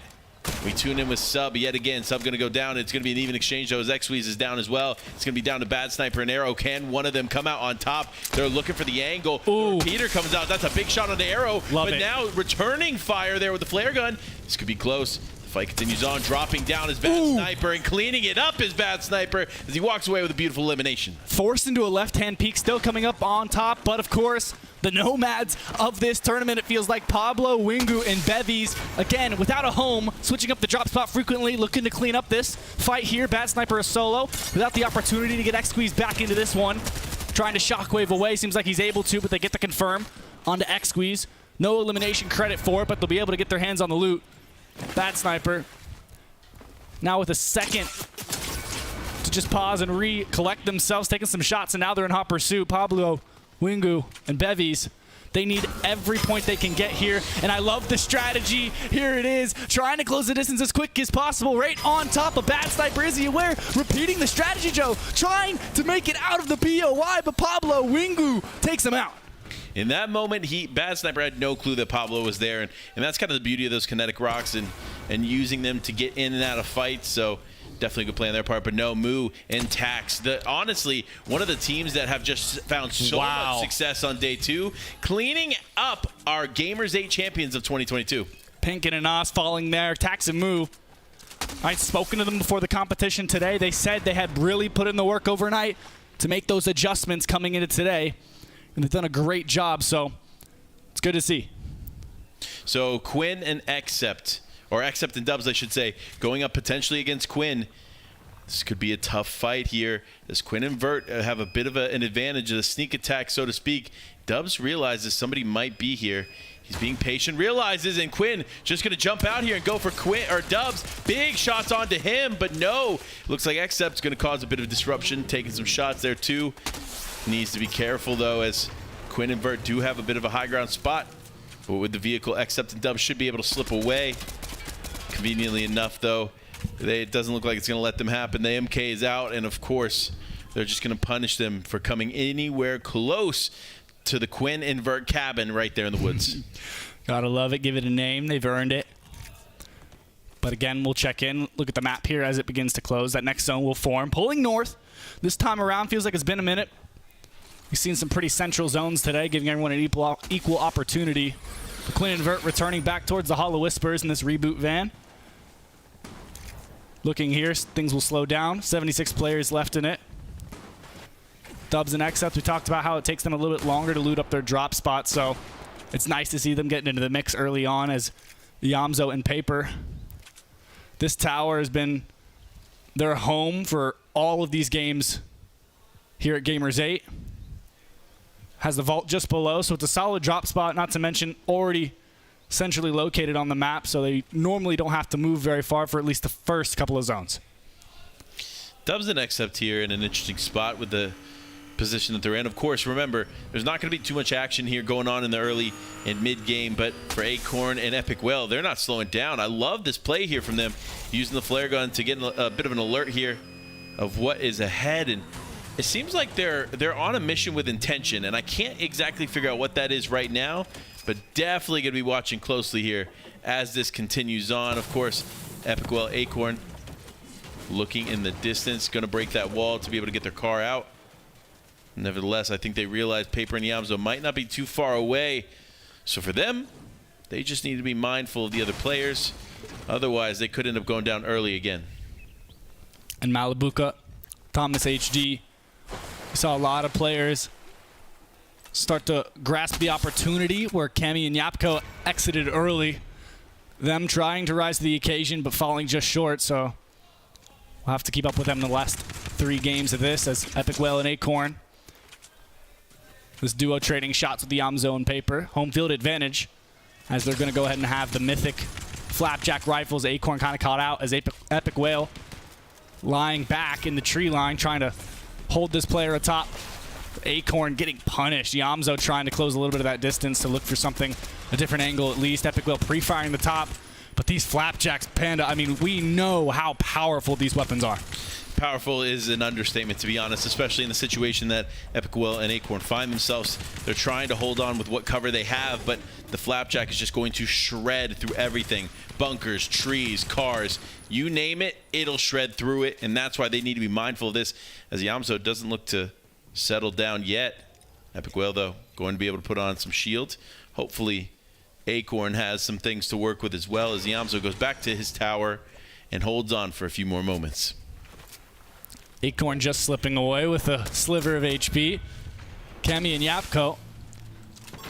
we tune in with Sub yet again. Sub going to go down. It's going to be an even exchange, though, as X-Squeeze is down as well. It's going to be down to Bad Sniper and Arrow. Can one of them come out on top? They're looking for the angle. Ooh. Peter comes out. That's a big shot on the Arrow. Love but it. Now returning fire there with the flare gun. This could be close. The fight continues on, dropping down his Bad Sniper and cleaning it up his Bad Sniper as he walks away with a beautiful elimination. Forced into a left-hand peek, still coming up on top, but of course, the nomads of this tournament, it feels like Pablo, Wingu, and Bevies, again, without a home, switching up the drop spot frequently, looking to clean up this fight here. Bad Sniper is solo, without the opportunity to get X-Squeeze back into this one. Trying to shockwave away, seems like he's able to, but they get the confirm onto X-Squeeze. No elimination credit for it, but they'll be able to get their hands on the loot. Bad Sniper, now with a second to just pause and recollect themselves, taking some shots, and now they're in hot pursuit. Pablo, Wingu, and Bevies They need every point they can get here, and I love the strategy. Here it is, trying to close the distance as quick as possible, right on top of Bad Sniper. Is he aware? Repeating the strategy, Joe, trying to make it out of the POI, but Pablo Wingu takes him out. In that moment, Bad Sniper had no clue that Pablo was there, and that's kind of the beauty of those kinetic rocks and using them to get in and out of fights. So definitely a good play on their part. But no, Moo and Tax, honestly, one of the teams that have just found so much success on day 2, cleaning up our Gamers8 champions of 2022. Pinkin and Nos falling there. Tax and Moo. I'd spoken to them before the competition today. They said they had really put in the work overnight to make those adjustments coming into today. And they've done a great job, so it's good to see. So Quinn and Accept, or Accept and Dubs, I should say, going up potentially against Quinn. This could be a tough fight here. Does Quinn and Vert have a bit of an advantage, a sneak attack, so to speak? Dubs realizes somebody might be here. He's being patient, realizes, and Quinn just going to jump out here and go for Quinn or Dubs. Big shots onto him, but no. Looks like Accept's going to cause a bit of disruption, taking some shots there too. Needs to be careful, though, as Quinn and Vert do have a bit of a high ground spot. But with the vehicle, Accept and Dubs should be able to slip away. Conveniently enough, though, it doesn't look like it's going to let them happen. The MK is out, and of course, they're just going to punish them for coming anywhere close to the Quinn and Vert cabin right there in the woods. Gotta love it. Give it a name. They've earned it. But again, we'll check in. Look at the map here as it begins to close. That next zone will form. Pulling north. This time around, feels like it's been a minute. We've seen some pretty central zones today, giving everyone an equal opportunity. The Quinn and Vert returning back towards the Hollow Whispers in this reboot van. Looking here, things will slow down. 76 players left in it. Dubs and Accept, we talked about how it takes them a little bit longer to loot up their drop spots, so it's nice to see them getting into the mix early on as Yamzo and Paper. This tower has been their home for all of these games here at Gamers8. Has the vault just below, so it's a solid drop spot, not to mention already centrally located on the map, so they normally don't have to move very far for at least the first couple of zones. Dubs and Accept here in an interesting spot with the position that they're in. Of course, remember, there's not going to be too much action here going on in the early and mid-game, but for Acorn and Epic Whale, they're not slowing down. I love this play here from them, using the flare gun to get a bit of an alert here of what is ahead, and it seems like they're on a mission with intention, and I can't exactly figure out what that is right now, but definitely going to be watching closely here as this continues on. Of course, Epic Whale, Acorn looking in the distance, going to break that wall to be able to get their car out. Nevertheless, I think they realize Paper and Yamzo might not be too far away. So for them, they just need to be mindful of the other players. Otherwise, they could end up going down early again. And Malibuca, Thomas HD, we saw a lot of players start to grasp the opportunity where Cami and Yapko exited early. Them trying to rise to the occasion, but falling just short. So we'll have to keep up with them in the last 3 games of this as Epic Whale and Acorn. This duo trading shots with the Yamzo and Paper. Home field advantage as they're going to go ahead and have the mythic flapjack rifles. Acorn kind of caught out as Epic Whale lying back in the tree line trying to hold this player atop. Acorn getting punished. Yamzo trying to close a little bit of that distance to look for something, a different angle at least. Epic Whale pre-firing the top. But these flapjacks, Panda, I mean, we know how powerful these weapons are. Powerful is an understatement, to be honest, especially in the situation that Epic Whale and Acorn find themselves. They're trying to hold on with what cover they have, but the flapjack is just going to shred through everything. Bunkers, trees, cars, you name it, it'll shred through it, and that's why they need to be mindful of this, as Yamzo doesn't look to settle down yet. Epic Whale, though, going to be able to put on some shield. Hopefully, Acorn has some things to work with as well, as Yamzo goes back to his tower and holds on for a few more moments. Acorn just slipping away with a sliver of HP. Cami and Yapko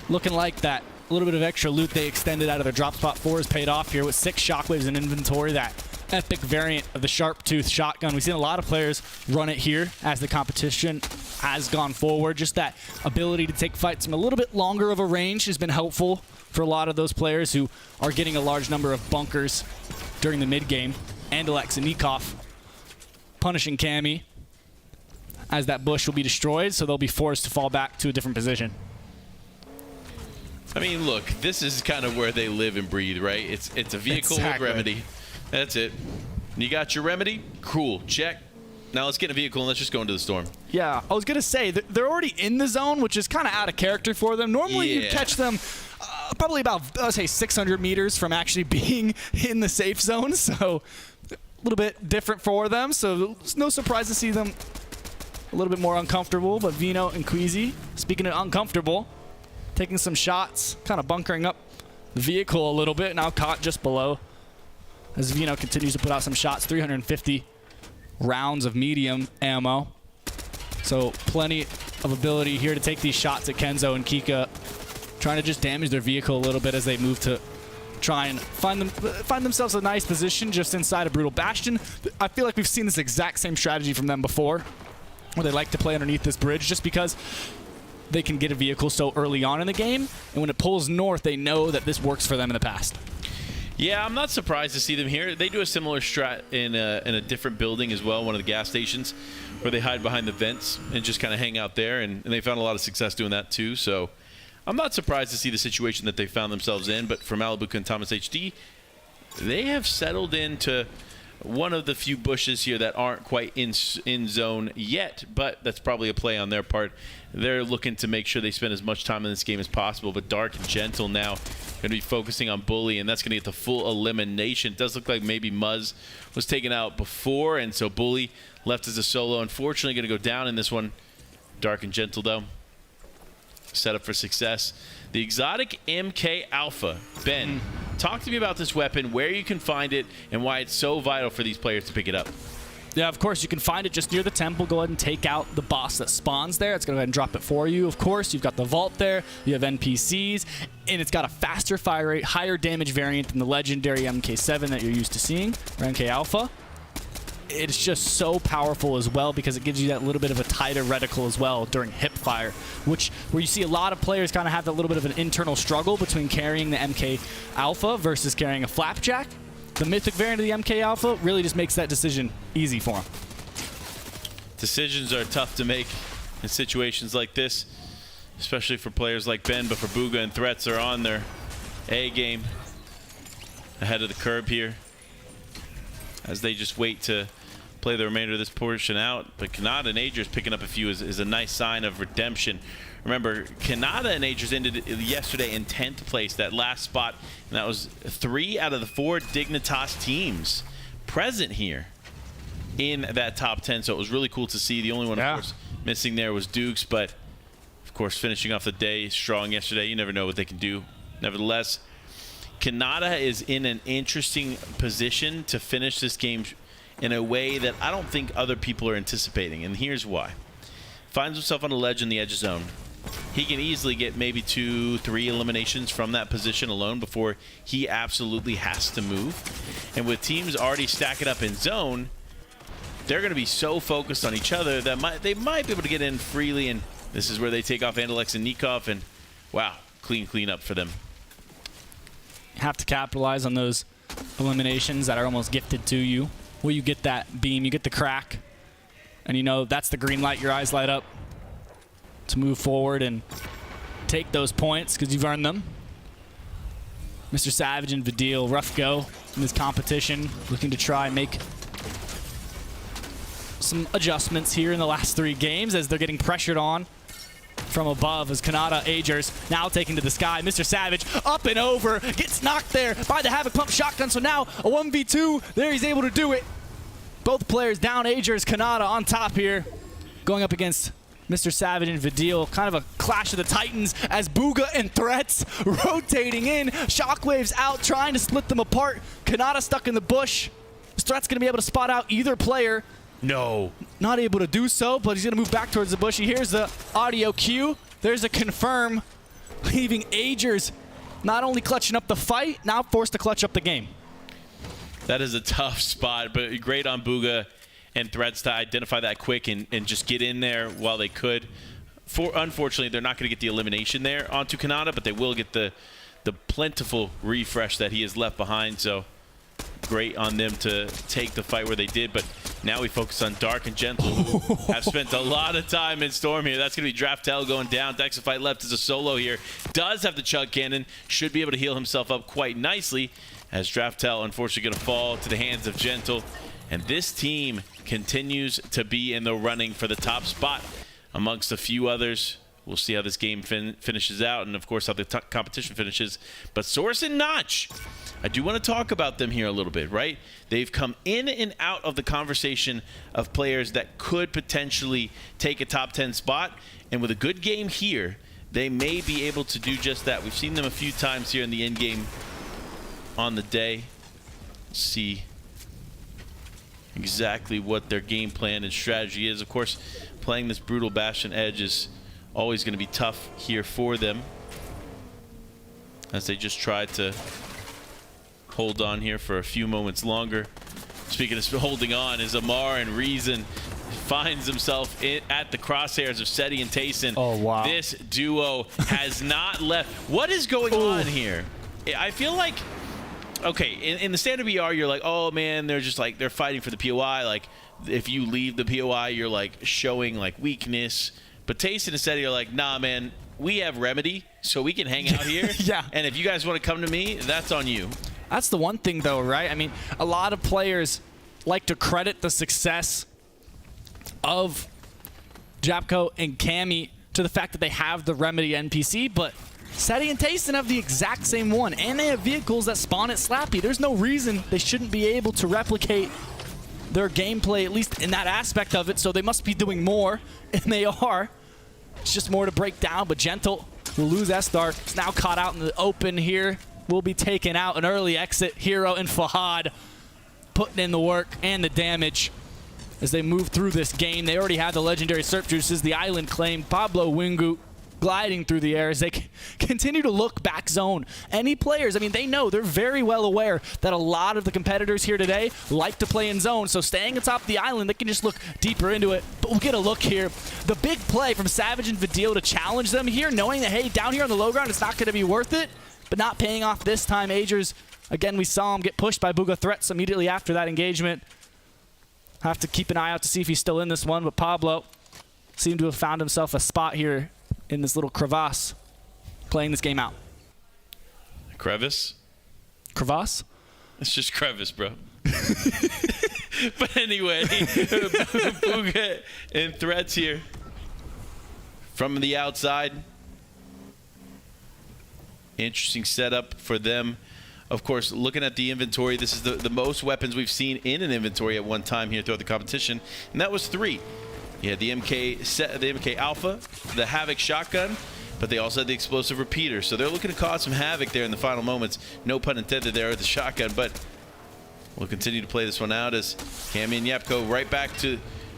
looking like that little bit of extra loot they extended out of their drop spot 4 has paid off here with 6 shockwaves in inventory. That epic variant of the sharp tooth shotgun. We've seen a lot of players run it here as the competition has gone forward. Just that ability to take fights from a little bit longer of a range has been helpful for a lot of those players who are getting a large number of bunkers during the mid game. Andalex and Nikov punishing Cami as that bush will be destroyed, so they'll be forced to fall back to a different position. I mean, look, this is kind of where they live and breathe, right? It's a vehicle with remedy. That's it. You got your remedy? Cool. Check. Now let's get in a vehicle and let's just go into the storm. Yeah, I was going to say, they're already in the zone, which is kind of out of character for them. Normally you catch them probably about, let's say, 600 meters from actually being in the safe zone. So a little bit different for them. So it's no surprise to see them a little bit more uncomfortable. But Vino and Queasy, speaking of uncomfortable, taking some shots, kind of bunkering up the vehicle a little bit. Now caught just below as Vino continues to put out some shots. 350 rounds of medium ammo. So plenty of ability here to take these shots at Kenzo and Kika, trying to just damage their vehicle a little bit as they move to try and find themselves a nice position just inside a Brutal Bastion. I feel like we've seen this exact same strategy from them before, where they like to play underneath this bridge just because they can get a vehicle so early on in the game, and when it pulls north, they know that this works for them in the past. Yeah, I'm not surprised to see them here. They do a similar strat in a different building as well, one of the gas stations, where they hide behind the vents and just kind of hang out there, and they found a lot of success doing that too. So I'm not surprised to see the situation that they found themselves in, but for Malibu and Thomas HD, they have settled into one of the few bushes here that aren't quite in zone yet, but that's probably a play on their part. They're looking to make sure they spend as much time in this game as possible, but Dark and Gentle now going to be focusing on Bully, and that's going to get the full elimination. It does look like maybe Muzz was taken out before, and so Bully left as a solo. Unfortunately, going to go down in this one. Dark and Gentle, though, set up for success. The exotic MK Alpha. Ben, talk to me about this weapon, where you can find it, and why it's so vital for these players to pick it up. Yeah, of course, you can find it just near the temple. Go ahead and take out the boss that spawns there. It's going to go ahead and drop it for you. Of course, you've got the vault there. You have NPCs, and it's got a faster fire rate, higher damage variant than the legendary MK7 that you're used to seeing, or MK Alpha. It's just so powerful as well because it gives you that little bit of a tighter reticle as well during hip fire, where you see a lot of players kind of have that little bit of an internal struggle between carrying the MK Alpha versus carrying a Flapjack. The mythic variant of the MK Alpha really just makes that decision easy for them. Decisions are tough to make in situations like this, especially for players like Ben, but for Bugha and Threats are on their A game, ahead of the curve here, as they just wait to play the remainder of this portion out. But Kanata and Agers picking up a few is a nice sign of redemption. Remember, Kanata and Agers ended yesterday in 10th place, that last spot, and that was 3 out of the 4 Dignitas teams present here in that top 10. So it was really cool to see. The only one, of course, missing there was Dukes, but of course, finishing off the day strong yesterday. You never know what they can do. Nevertheless, Kanata is in an interesting position to finish this game in a way that I don't think other people are anticipating, and here's why. Finds himself on a ledge in the edge zone. He can easily get maybe 2-3 eliminations from that position alone before he absolutely has to move. And with teams already stacking up in zone, they're going to be so focused on each other that they might be able to get in freely, and this is where they take off Andalex and Nikov, and wow, clean up for them. Have to capitalize on those eliminations that are almost gifted to you. Where you get that beam, you get the crack, and you know that's the green light, your eyes light up to move forward and take those points because you've earned them. Mr. Savage and Vidil, rough go in this competition, looking to try and make some adjustments here in the last 3 games as they're getting pressured on from above as Kanata Agers now taken to the sky. Mr. Savage up and over, gets knocked there by the Havoc Pump Shotgun, so now a 1v2, there he's able to do it. Both players down, Agers, Kanata on top here, going up against Mr. Savage and Vidil. Kind of a clash of the titans as Bugha and Threats rotating in. Shockwaves out, trying to split them apart. Kanata stuck in the bush. Threats gonna be able to spot out either player. No. Not able to do so, but he's going to move back towards the bush. He hears the audio cue. There's a confirm, leaving Agers not only clutching up the fight, now forced to clutch up the game. That is a tough spot, but great on Bugha and Threats to identify that quick and just get in there while they could. Unfortunately, they're not going to get the elimination there onto Kanata, but they will get the plentiful refresh that he has left behind. So great on them to take the fight where they did, but Now we focus on Dark and Gentle, who have spent a lot of time in Storm here. That's going to be Draftel going down. Dexify left as a solo here. Does have the Chug Cannon. Should be able to heal himself up quite nicely, as Draftel unfortunately going to fall to the hands of Gentle. And this team continues to be in the running for the top spot amongst a few others. We'll see how this game finishes out, and of course how the competition finishes. But Source and Notch, I do want to talk about them here a little bit, right? They've come in and out of the conversation of players that could potentially take a top 10 spot, and with a good game here, they may be able to do just that. We've seen them a few times here in the end game on the day. Let's see exactly what their game plan and strategy is. Of course, playing this brutal Bastion Edge is always going to be tough here for them, as they just try to hold on here for a few moments longer. Speaking of holding on, is Amar, and Reason finds himself at the crosshairs of Seti and Tayson. Oh, wow. This duo has not left. What is going on here? I feel like, okay, in the standard BR, you're like, oh man, they're just like, they're fighting for the POI. Like, if you leave the POI, you're like showing like weakness. But Tayson and Seti are like, nah, man, we have Remedy, so we can hang out here. Yeah. And if you guys want to come to me, that's on you. That's the one thing, though, right? I mean, a lot of players like to credit the success of Japco and Cammy to the fact that they have the Remedy NPC, but Seti and Tayson have the exact same one, and they have vehicles that spawn at Slappy. There's no reason they shouldn't be able to replicate their gameplay, at least in that aspect of it, so they must be doing more, and they are. It's just more to break down, but Gentle will lose S-Star. It's now caught out in the open here. Will be taken out. An early exit. Hero and Fahad putting in the work and the damage as they move through this game. They already have the legendary Surf Juices, the Island Claim, Pablo Wingu gliding through the air as they continue to look back zone. Any players, I mean, they know, they're very well aware that a lot of the competitors here today like to play in zone, so staying atop the island, they can just look deeper into it. But we'll get a look here. The big play from Savage and Vidil to challenge them here, knowing that, hey, down here on the low ground, it's not going to be worth it, but not paying off this time. Agers, again, we saw him get pushed by Booga Threats immediately after that engagement. Have to keep an eye out to see if he's still in this one, but Pablo seemed to have found himself a spot here in this little crevasse, playing this game out. Crevice? Crevasse? It's just crevice, bro. But anyway, Booga and Threats here from the outside. Interesting setup for them. Of course, looking at the inventory, this is the most weapons we've seen in an inventory at one time here throughout the competition, and that was 3. You had the MK Alpha, the Havoc shotgun, but they also had the explosive repeater. So they're looking to cause some havoc there in the final moments. No pun intended there with the shotgun, but we'll continue to play this one out as Cammy and Yapko right back to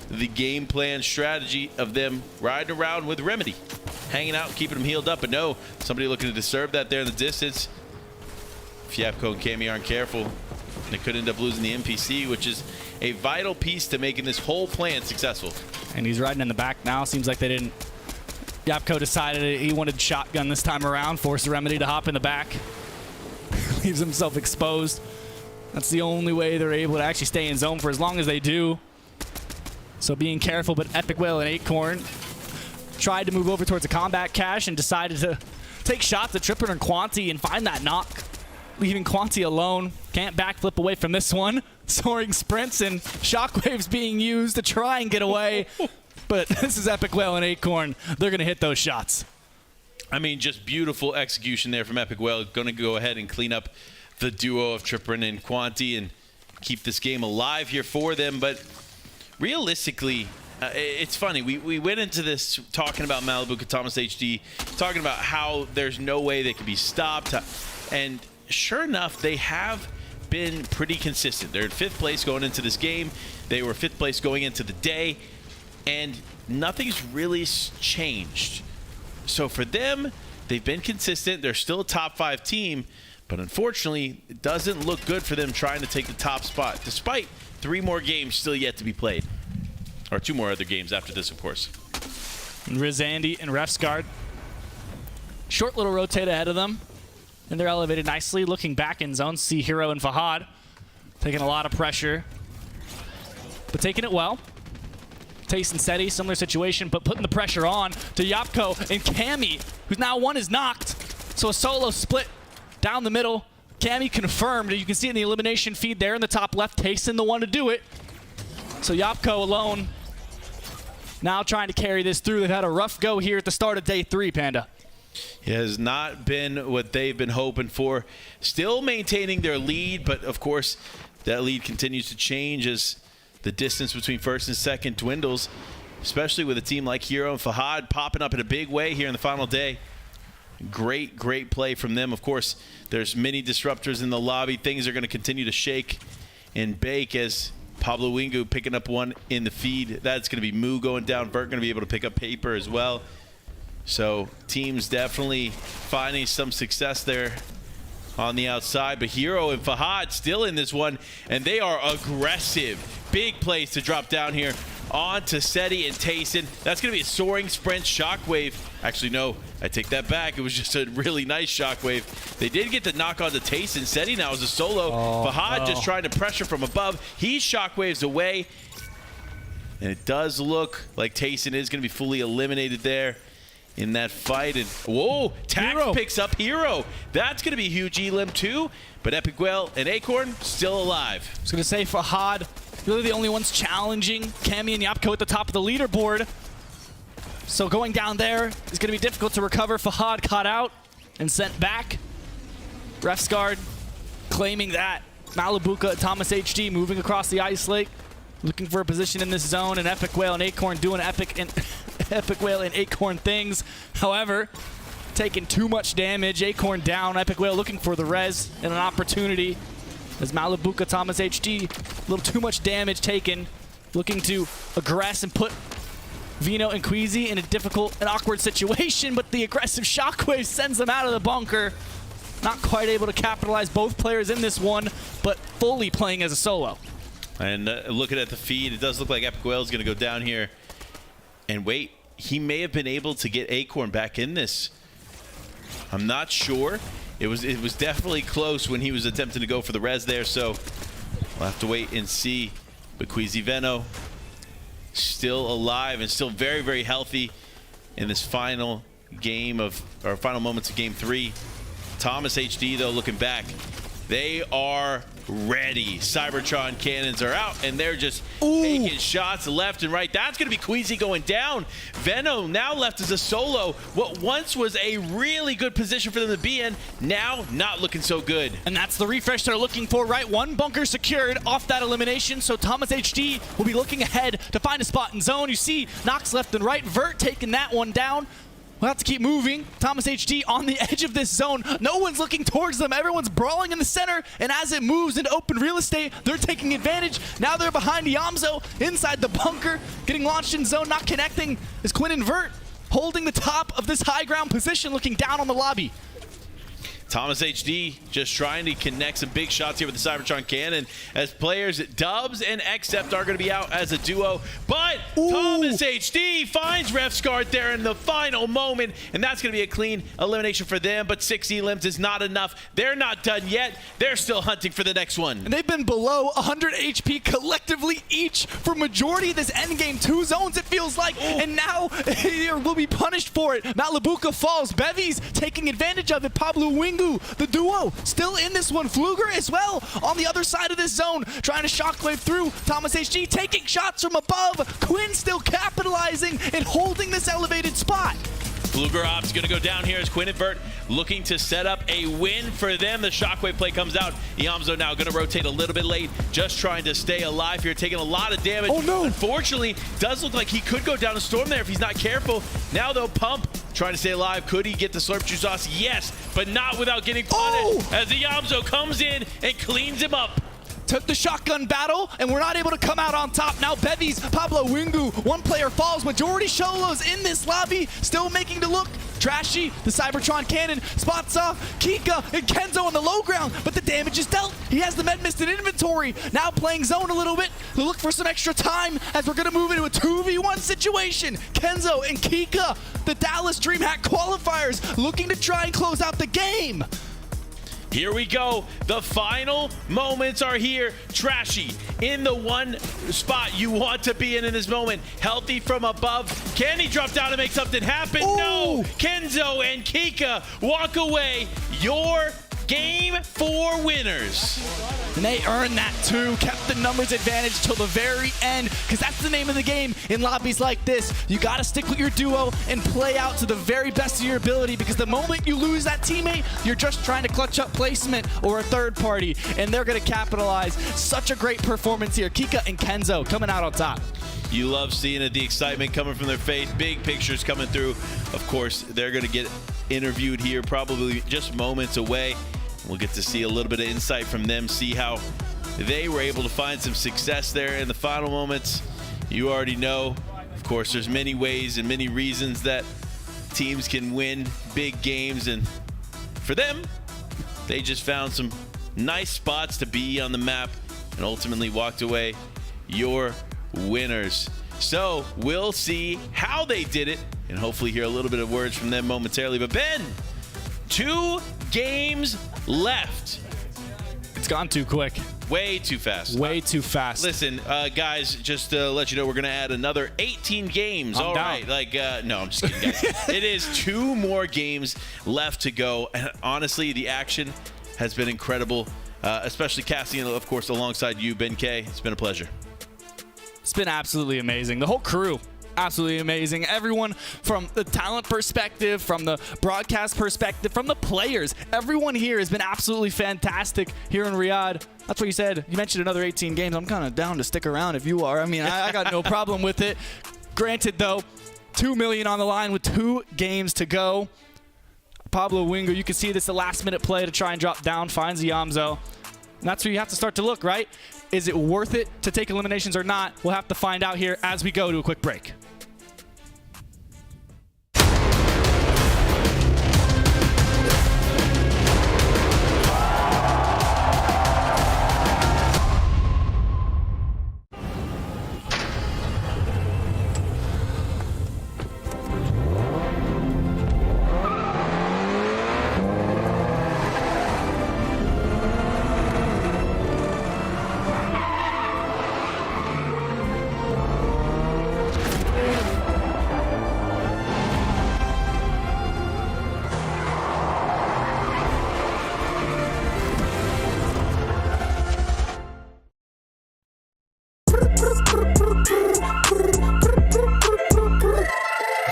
the game plan strategy of them riding around with Remedy, hanging out, keeping them healed up. But no, somebody looking to disturb that there in the distance. If Yapko and Cammy aren't careful, they could end up losing the NPC, which is a vital piece to making this whole plan successful. And he's riding in the back now. Seems like they didn't. Yapko decided he wanted shotgun this time around, forced Remedy to hop in the back. Leaves himself exposed. That's the only way they're able to actually stay in zone for as long as they do. So being careful, but Epic Whale and Acorn tried to move over towards a combat cache and decided to take shots at Tripper and Quanti and find that knock, leaving Quanti alone. Can't backflip away from this one. Soaring sprints and shockwaves being used to try and get away. But this is Epic Whale and Acorn. They're going to hit those shots. I mean, just beautiful execution there from Epic Whale. Going to go ahead and clean up the duo of Tripper and Quanti and keep this game alive here for them. But realistically, it's funny. We went into this talking about Malibu Katamas HD, talking about how there's no way they can be stopped. And sure enough, they have been pretty consistent. They're in 5th place going into this game. They were 5th place going into the day, and nothing's really changed. So for them, they've been consistent. They're still a top 5 team, but unfortunately, it doesn't look good for them trying to take the top spot, despite 3 more games still yet to be played. Or 2 more other games after this, of course. Rizandi and Refsguard. Short little rotate ahead of them. And they're elevated nicely. Looking back in zone, see Hero and Fahad taking a lot of pressure. but taking it well. Tayson Seti, similar situation, but putting the pressure on to Yapko and Cammy, who's now one is knocked. So a solo split down the middle. Cammy confirmed. You can see it in the elimination feed there in the top left. Tayson the one to do it. So Yapko alone now trying to carry this through. They've had a rough go here at the start of day 3, Panda. It has not been what they've been hoping for. Still maintaining their lead, but of course that lead continues to change as the distance between first and second dwindles, especially with a team like Hero and Fahad popping up in a big way here in the final day. Great play from them. Of course, there's many disruptors in the lobby. Things are going to continue to shake and bake as Pablo Wingu picking up one in the feed. That's going to be Moo going down. Vert going to be able to pick up Paper as well. So teams definitely finding some success there on the outside, but Hero and Fahad still in this one, and they are aggressive. Big plays to drop down here on to Seti and Tayson. That's going to be a soaring sprint shockwave. Actually, no, I take that back. It was just a really nice shockwave. They did get the knock on to Tayson. Seti now is a solo. Fahad just trying to pressure from above. He shockwaves away, and it does look like Tayson is going to be fully eliminated there in that fight. And whoa, Tax picks up Hero. That's going to be a huge elim too, but Epic Whale and Acorn still alive. I was going to say Fahad, really the only ones challenging Cammy and Yapko at the top of the leaderboard. So going down there is going to be difficult to recover. Fahad caught out and sent back. Refsguard claiming that. Malibuka, Thomas HD moving across the ice lake, looking for a position in this zone, and Epic Whale and Acorn doing Epic Whale and Acorn things. However, taking too much damage. Acorn down. Epic Whale looking for the res and an opportunity. As Malibuka, Thomas HD, a little too much damage taken. Looking to aggress and put Vino and Queasy in a difficult and awkward situation, but the aggressive shockwave sends them out of the bunker. Not quite able to capitalize, both players in this one, but fully playing as a solo. And looking at the feed, it does look like Epic Whale is going to go down here. And wait, he may have been able to get Acorn back in this. I'm not sure. It was definitely close when he was attempting to go for the res there, so we'll have to wait and see. But Queasy Veno still alive and still very healthy in this final game of, or final moments of game 3. Thomas HD though looking back, they are ready. Cybertron cannons are out, and they're just taking shots left and right. That's going to be Queasy going down. Veno now left as a solo. What once was a really good position for them to be in, now not looking so good. And that's the refresh they're looking for, right? One bunker secured off that elimination, so Thomas HD will be looking ahead to find a spot in zone. You see knocks left and right. Vert taking that one down. We'll have to keep moving. Thomas HD on the edge of this zone. No one's looking towards them. Everyone's brawling in the center, and as it moves into open real estate, they're taking advantage. Now they're behind Yamzo inside the bunker, getting launched in zone, not connecting. Is Quinn and Vert holding the top of this high ground position, looking down on the lobby. Thomas HD just trying to connect some big shots here with the Cybertron cannon as players Dubs and Xcept are going to be out as a duo. But Thomas HD finds Refsguard there in the final moment, and that's going to be a clean elimination for them. But 6 elims is not enough. They're not done yet. They're still hunting for the next one. And they've been below 100 HP collectively each for majority of this endgame. 2 zones it feels like, and now they will be punished for it. Malibuka falls. Bevy's taking advantage of it. Pablo Wingu, the duo, still in this one. Fluger as well on the other side of this zone, trying to shockwave through. Thomas HD taking shots from above. Quinn still capitalizing and holding this elevated spot. Fluger Ops going to go down here as Quinn and Vert looking to set up a win for them. The shockwave play comes out. Iamzo now going to rotate a little bit late, just trying to stay alive here, taking a lot of damage. Oh no! Unfortunately, does look like he could go down a storm there if he's not careful. Now though, Pump trying to stay alive. Could he get the slurp juice sauce? Yes, but not without getting punished as Iamzo comes in and cleans him up. Took the shotgun battle, and we're not able to come out on top. Now Bevy's Pablo Wingu, one player falls. Majority solos in this lobby, still making to look. Trashy, the Cybertron cannon, spots off Kika and Kenzo on the low ground, but the damage is dealt. He has the med mist in inventory. Now playing zone a little bit to look for some extra time as we're gonna move into a 2v1 situation. Kenzo and Kika, the Dallas DreamHack qualifiers, looking to try and close out the game. Here we go. The final moments are here. Trashy in the one spot you want to be in this moment. Healthy from above. Can he drop down and make something happen? Ooh. No. Kenzo and Kika walk away. Your Game 4 winners. And they earned that too, kept the numbers advantage till the very end, because that's the name of the game in lobbies like this. You gotta stick with your duo and play out to the very best of your ability, because the moment you lose that teammate, you're just trying to clutch up placement or a third party, and they're gonna capitalize. Such a great performance here. Kika and Kenzo coming out on top. You love seeing it, the excitement coming from their face, big pictures coming through. Of course, they're gonna get interviewed here probably just moments away. We'll get to see a little bit of insight from them, see how they were able to find some success there in the final moments. You already know, of course, there's many ways and many reasons that teams can win big games, and for them, they just found some nice spots to be on the map and ultimately walked away your winners. So we'll see how they did it and hopefully hear a little bit of words from them momentarily. But Ben, 2 games left. It's gone too quick. Way too fast. Way too fast. Listen, guys, just to let you know, we're going to add another 18 games. I'm All down. right. Like, no, I'm just kidding, guys. It is 2 more games left to go. And honestly, the action has been incredible, especially casting, of course, alongside you, Ben K. It's been a pleasure. It's been absolutely amazing. The whole crew, absolutely amazing. Everyone from the talent perspective, from the broadcast perspective, from the players, everyone here has been absolutely fantastic here in Riyadh. That's what you said. You mentioned another 18 games. I'm kind of down to stick around if you are. I mean, I got no problem with it. Granted, though, $2 million on the line with 2 games to go. Pablo Wingo, you can see this, the last-minute play to try and drop down, finds Yamzo. And that's where you have to start to look, right? Is it worth it to take eliminations or not? We'll have to find out here as we go to a quick break.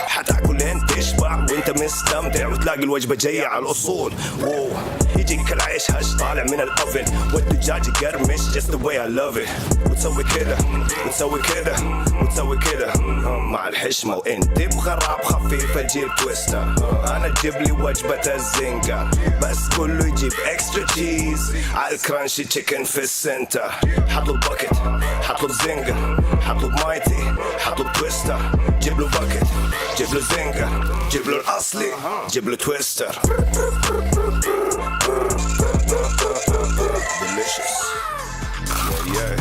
حتاكل انت تشبع وانت مستمتع وتلاقي الوجبه جايه على الاصول. واو يجيك العيش هش طالع من الاوفن والدجاج يقرمش just the way I love it. وتسوي كده وتسوي كده وتسوي كده مع الحشمه وانت بغراب خفيفه تجيب تويستر. انا تجيب لي وجبه الزنجر بس كله يجيب اكسترا تشيز على الكرانشي تشيكن في السنتر. حطلب باكيت حطلب زنجر حطلب مايتي حطلب تويستر. جيب له باكيت جيب له زنجر جيب له الاصلي جيب له تويستر. Delicious. Yeah.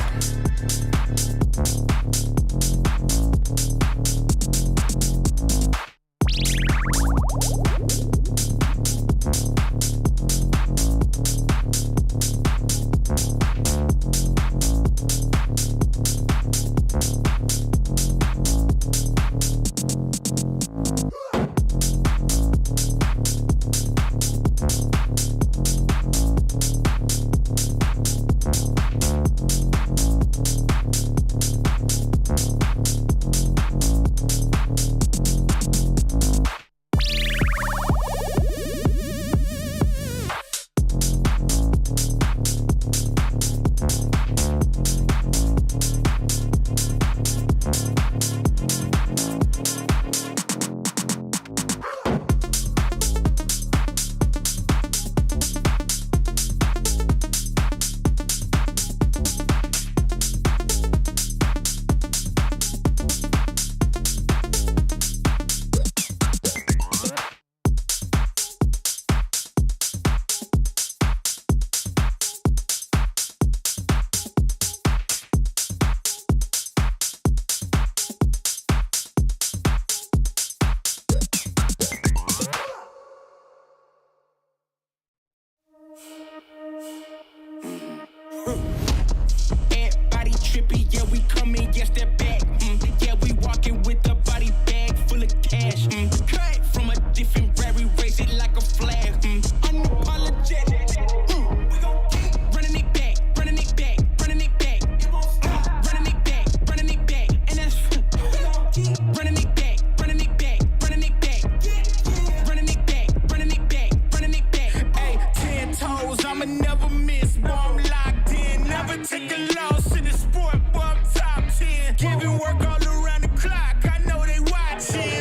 get lost in the sport, boy, I'm top 10. Giving work all around the clock, I know they watching.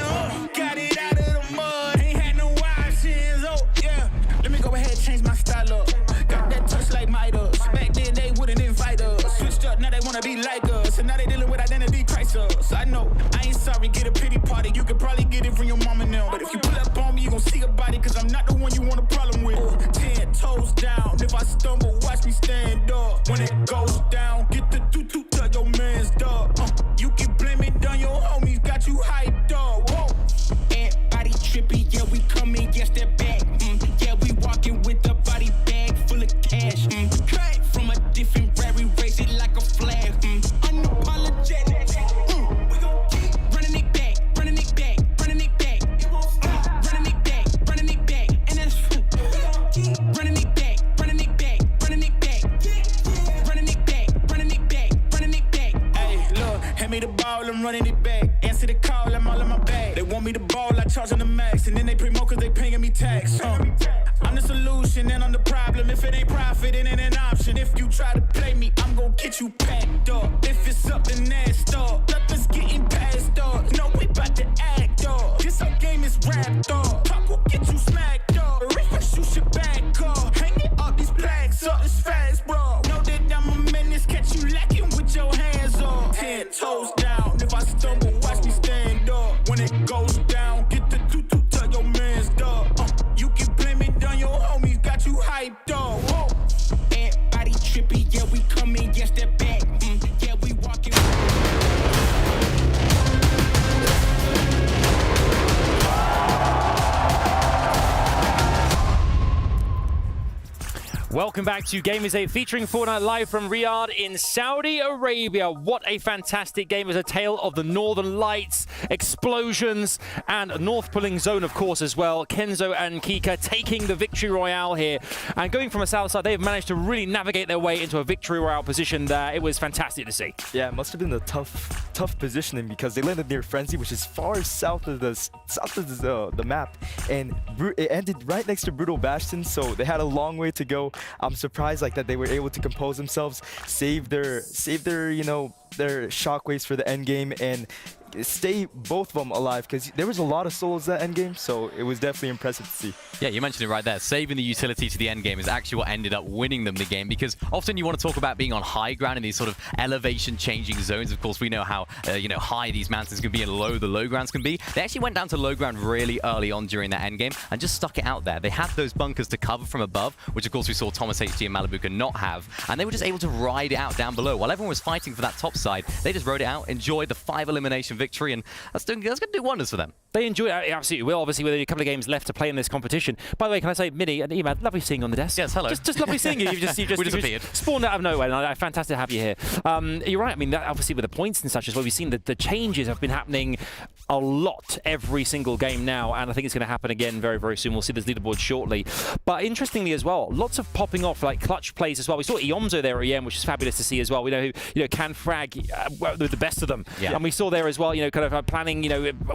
Got it out of the mud, ain't had no options. Oh, yeah. Let me go ahead and change my style up. Got that touch like Midas. Back then they wouldn't invite us. Switched up, now they wanna be like us. And now they dealing with identity crisis. I know, I ain't sorry, get a pity party. You could probably get it from your mama now. But if you pull up on me, you gon' see about it. Cause I'm not the one you want a problem with. 10 toes down, if I stumble, watch me stand up. When it goes down, get the toot to your man's dog. You can blame it on your homies, got you hyped up. Whoa. Everybody trippy, yeah, we coming, yes, that back. Yeah, we walking with a body bag full of cash. Came from a different rary, raise it like a flag. Unapologetic. We gon' keep running it back, running it back, running it back. It won't stop. Running it back, running it back. And that's we gon' keep running it back, running it back, running it back. Running it back, running it back, running it back. Hey, look, hand me the ball, I'm running it back. Answer the call, I'm all in my bag. They want me to ball, I charge on the max. And then they promote cause they paying me tax. I'm the solution and I'm the problem. If it ain't profit, it ain't an option. If you try to play me, I'm gon' get you packed up. If it's up, then that's up. Nothing's getting past up. No, we bout to act up. This whole game is wrapped up. Talk will get you smacked up. Refresh, you should back up. Hanging up these plaques up, it's fast, bro. Know that I'm a menace, catch you lacking with your hands up. 10 toes down, if I stumble, watch me stand up. When it goes down, get the toot to your man's dog. You can blame it on your homies, got you hyped up. Whoa. Everybody trippy, yeah, we coming, yes, that back. Yeah, we walking. Welcome back to Gamers8 Featuring Fortnite live from Riyadh in Saudi Arabia. What a fantastic game. It was a tale of the Northern Lights, explosions, and North pulling zone, of course, as well. Kenzo and Kika taking the victory royale here. And going from a south side, they've managed to really navigate their way into a victory royale position there. It was fantastic to see. Yeah, it must have been a tough positioning because they landed near Frenzy, which is far south of the map. And it ended right next to Brutal Bastion, so they had a long way to go. I'm surprised that they were able to compose themselves, save their their shockwaves for the end game, and stay both of them alive because there was a lot of solos that end game, so it was definitely impressive to see. Yeah, you mentioned it right there. Saving the utility to the end game is actually what ended up winning them the game, because often you want to talk about being on high ground in these sort of elevation changing zones. Of course, we know how high these mountains can be and low the low grounds can be. They actually went down to low ground really early on during that end game and just stuck it out there. They had those bunkers to cover from above, which of course we saw Thomas HD and Malibuka not have, and they were just able to ride it out down below. While everyone was fighting for that top side, they just rode it out, enjoyed the 5 elimination victory, and that's going to do wonders for them. They enjoy it, absolutely will. Obviously, with a couple of games left to play in this competition. By the way, can I say, Minnie and Emad, lovely seeing you on the desk. Yes, hello. Just lovely seeing you. You've just spawned out of nowhere, and fantastic to have you here. You're right. I mean, obviously with the points and such as well, we've seen that the changes have been happening a lot every single game now, and I think it's going to happen again very, very soon. We'll see this leaderboard shortly. But interestingly as well, lots of popping off like clutch plays as well. We saw Iomzo there at EM, which is fabulous to see as well. We know who can frag with the best of them, and we saw there as well. Kind of planning,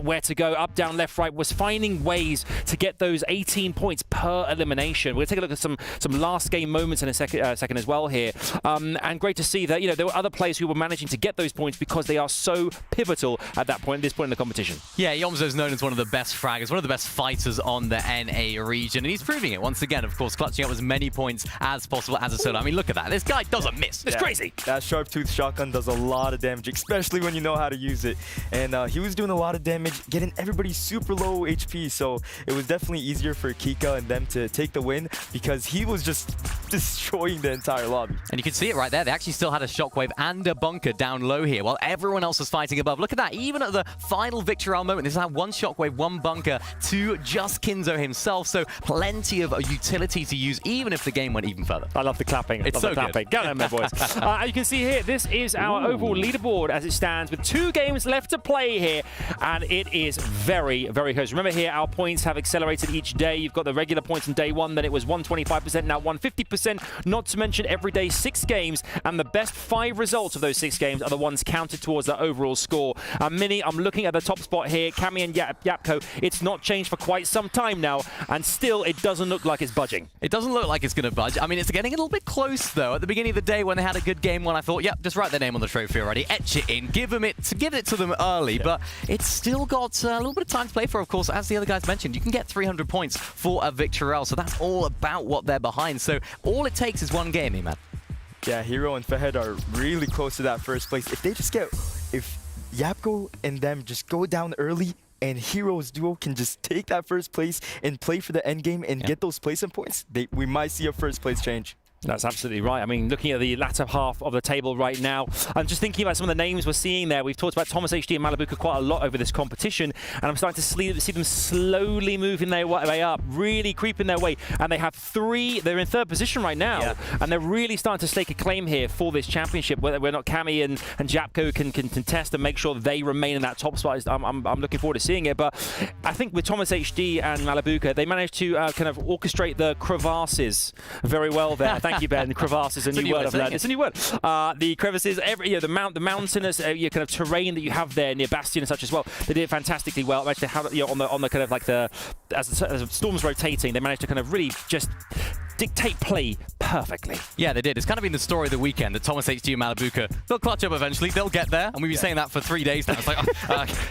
where to go, up, down, left, right, was finding ways to get those 18 points per elimination. We'll take a look at some last game moments in a second as well here, and great to see that there were other players who were managing to get those points because they are so pivotal at this point in the competition. Yeah, Iomzo is known as one of the best fraggers, one of the best fighters on the NA region, and he's proving it once again, of course, clutching up as many points as possible as a solo. I mean, look at that. This guy doesn't miss. It's crazy. That sharp tooth shotgun does a lot of damage, especially when you know how to use it. And he was doing a lot of damage, getting everybody super low HP, so it was definitely easier for Kika and them to take the win because he was just destroying the entire lobby. And you can see it right there. They actually still had a shockwave and a bunker down low here while everyone else was fighting above. Look at that. Even at the final victory round moment, this had one shockwave, one bunker to just Kinzo himself, so plenty of utility to use even if the game went even further. I love the clapping. It's so clapping. good. Go on, my boys. As you can see here, this is our overall leaderboard as it stands with 2 games left to play here, and it is very, very close. Remember here, our points have accelerated each day. You've got the regular points on day 1, then it was 125%, now 150%, not to mention every day 6 games, and the best 5 results of those 6 games are the ones counted towards the overall score. Minnie, I'm looking at the top top spot here. Cammy and Yapko, it's not changed for quite some time now, and still it doesn't look like it's budging. It doesn't look like it's going to budge. I mean, it's getting a little bit close, though. At the beginning of the day when they had a good game one, I thought, yep, just write their name on the trophy already, etch it in, give it to them early, but it's still got a little bit of time to play for, of course. As the other guys mentioned, you can get 300 points for a victory, so that's all about what they're behind. So all it takes is one game, man. Yeah, Hero and Fahad are really close to that first place. If they just if Yapko and them just go down early, and Hero's duo can just take that first place and play for the end game and get those placement points, we might see a first place change. That's absolutely right. I mean, looking at the latter half of the table right now, I'm just thinking about some of the names we're seeing there. We've talked about Thomas HD and Malibuka quite a lot over this competition, and I'm starting to see them slowly moving their way up, really creeping their way. And they have they're in third position right now, and they're really starting to stake a claim here for this championship, where not Cammy and Japko can contest and make sure they remain in that top spot. I'm looking forward to seeing it. But I think with Thomas HD and Malibuka, they managed to kind of orchestrate the crevasses very well there. Thank you, Ben. Crevasse is a new word I've learned. It's a new word. The crevices, the mountainous kind of terrain that you have there near Bastion and such as well. They did it fantastically well. Actually, on the kind of like as the storm's rotating, they managed to kind of really just dictate play perfectly. Yeah, they did. It's kind of been the story of the weekend that Thomas HD and Malibuka, they'll clutch up eventually. They'll get there. And we've been saying that for 3 days now. It's like,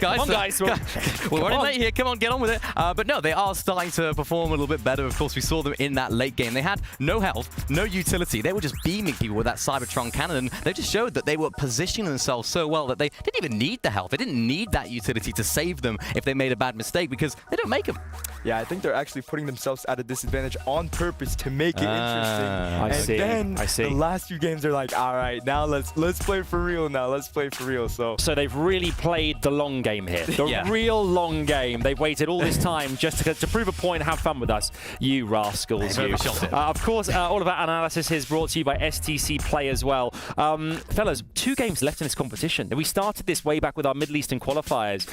guys, come on, guys. We're running late here. Come on, get on with it. But no, they are starting to perform a little bit better. Of course, we saw them in that late game. They had no health, no utility. They were just beaming people with that Cybertron cannon. And they just showed that they were positioning themselves so well that they didn't even need the health. They didn't need that utility to save them if they made a bad mistake, because they don't make them. Yeah, I think they're actually putting themselves at a disadvantage on purpose to make it interesting. I see. The last few games are like, all right, now let's play for real now. Let's play for real. So they've really played the long game here. The real long game. They've waited all this time just to prove a point and have fun with us. You rascals, you. Of course, all of our analysis is brought to you by STC Play as well. Fellas, 2 games left in this competition. We started this way back with our Middle Eastern qualifiers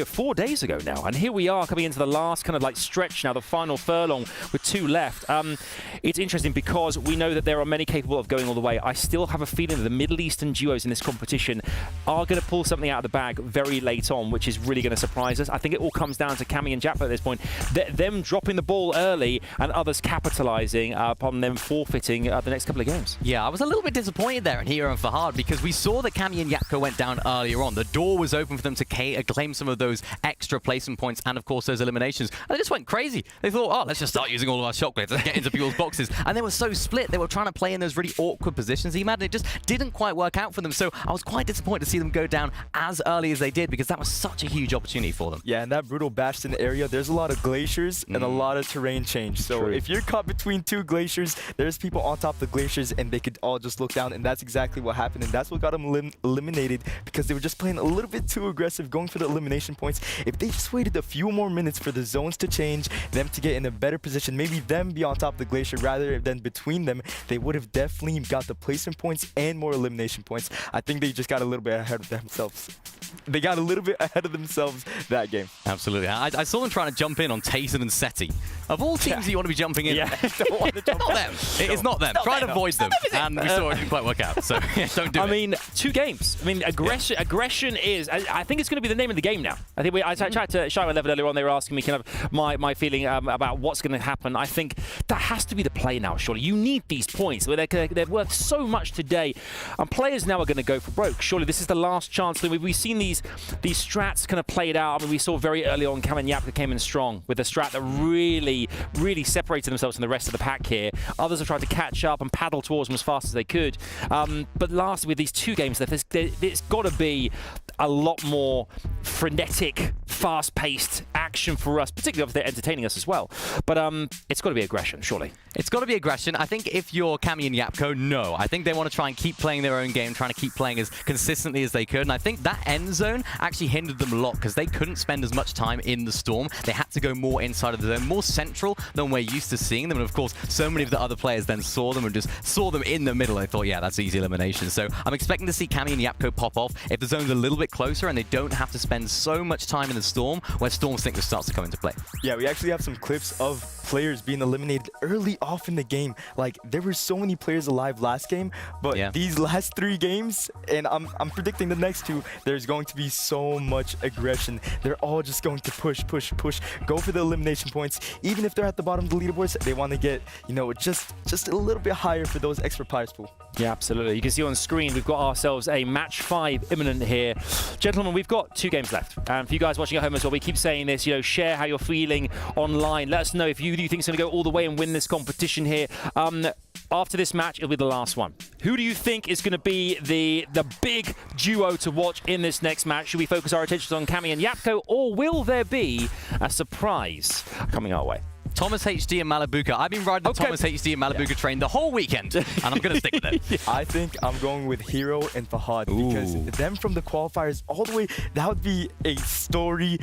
4 days ago now. And here we are coming into the last kind of like stretch now, the final furlong with 2 left. It's interesting because we know that there are many capable of going all the way. I still have a feeling that the Middle Eastern duos in this competition are going to pull something out of the bag very late on, which is really going to surprise us. I think it all comes down to Cammy and Japko at this point. Them dropping the ball early and others capitalizing upon them forfeiting the next couple of games. Yeah, I was a little bit disappointed there in Hero and Fahad, because we saw that Cammy and Yapko went down earlier on. The door was open for them to claim some of those extra placement points and, of course, those eliminations. And they just went crazy. They thought, oh, let's just start using all of our shot glades. Let's get into people's boxes. And they were so split. They were trying to play in those really awkward positions. Imagine it just didn't quite work out for them. So I was quite disappointed to see them go down as early as they did, because that was such a huge opportunity for them. Yeah, in that brutal Bastion area, there's a lot of glaciers and a lot of terrain change. So if you're caught between 2 glaciers, there's people on top of the glaciers and they could all just look down, and that's exactly what happened. And that's what got them eliminated, because they were just playing a little bit too aggressive, going for the elimination points. If they just waited a few more minutes for the zones to change, them to get in a better position, maybe them be on top of the glacier rather than between them, they would have definitely got the placement points and more elimination points. I think they just got a little bit ahead of themselves. They got a little bit ahead of themselves that game. Absolutely. I saw them trying to jump in on Tayson and Seti. Of all teams that you want to be jumping in, don't want to jump not them. It is not them. Try to avoid them. And we saw it didn't quite work out. So don't do it. I mean, 2 games. I mean, aggression is, I think it's going to be the name of the game now. I think I tried to Shai Level earlier on. They were asking me kind of my feeling about what's going to happen. I think that has to be the play now, surely. You need these points. They're worth so much today. And players now are going to go for broke. Surely this is the last chance. We've seen these strats kind of played out. I mean, we saw very early on Cam and Yapka came in strong with a strat that really separated themselves from the rest of the pack here. Others have tried to catch up and paddle towards them as fast as they could. But last, with these 2 games left, it's got to be a lot more frenetic, fast-paced action for us, particularly if they're entertaining us as well. But it's got to be aggression, surely. It's got to be aggression. I think if you're Cammy and Yapko, no. I think they want to try and keep playing their own game, trying to keep playing as consistently as they could. And I think that end zone actually hindered them a lot, because they couldn't spend as much time in the storm. They had to go more inside of the zone, more central than we're used to seeing them. And of course, so many of the other players then saw them and just saw them in the middle. They thought, yeah, that's easy elimination. So I'm expecting to see Cammy and Yapko pop off if the zone's a little bit closer and they don't have to spend so much time in the storm, where Storms think the starts to come into play. Yeah, we actually have some clips of players being eliminated early off in the game. Like, there were so many players alive last game, but these last 3 games, and I'm predicting the next 2, there's going to be so much aggression. They're all just going to push, go for the elimination points. Even if they're at the bottom of the leaderboards, they want to get, you know, just a little bit higher for those extra prize pool. Yeah, absolutely. You can see on screen we've got ourselves a match 5 imminent here. Gentlemen, we've got 2 games left. And for you guys watching at home as well, we keep saying this, you know, share how you're feeling online. Let us know if you think it's going to go all the way and win this competition here. After this match, it'll be the last one. Who do you think is going to be the big duo to watch in this next match? Should we focus our attention on Cammy and Yapko, or will there be a surprise coming our way? Thomas HD and Malabuka. I've been riding the Thomas HD and Malabuka train the whole weekend, and I'm going to stick with it. I think I'm going with Hero and Fahad because them from the qualifiers all the way, that would be a story,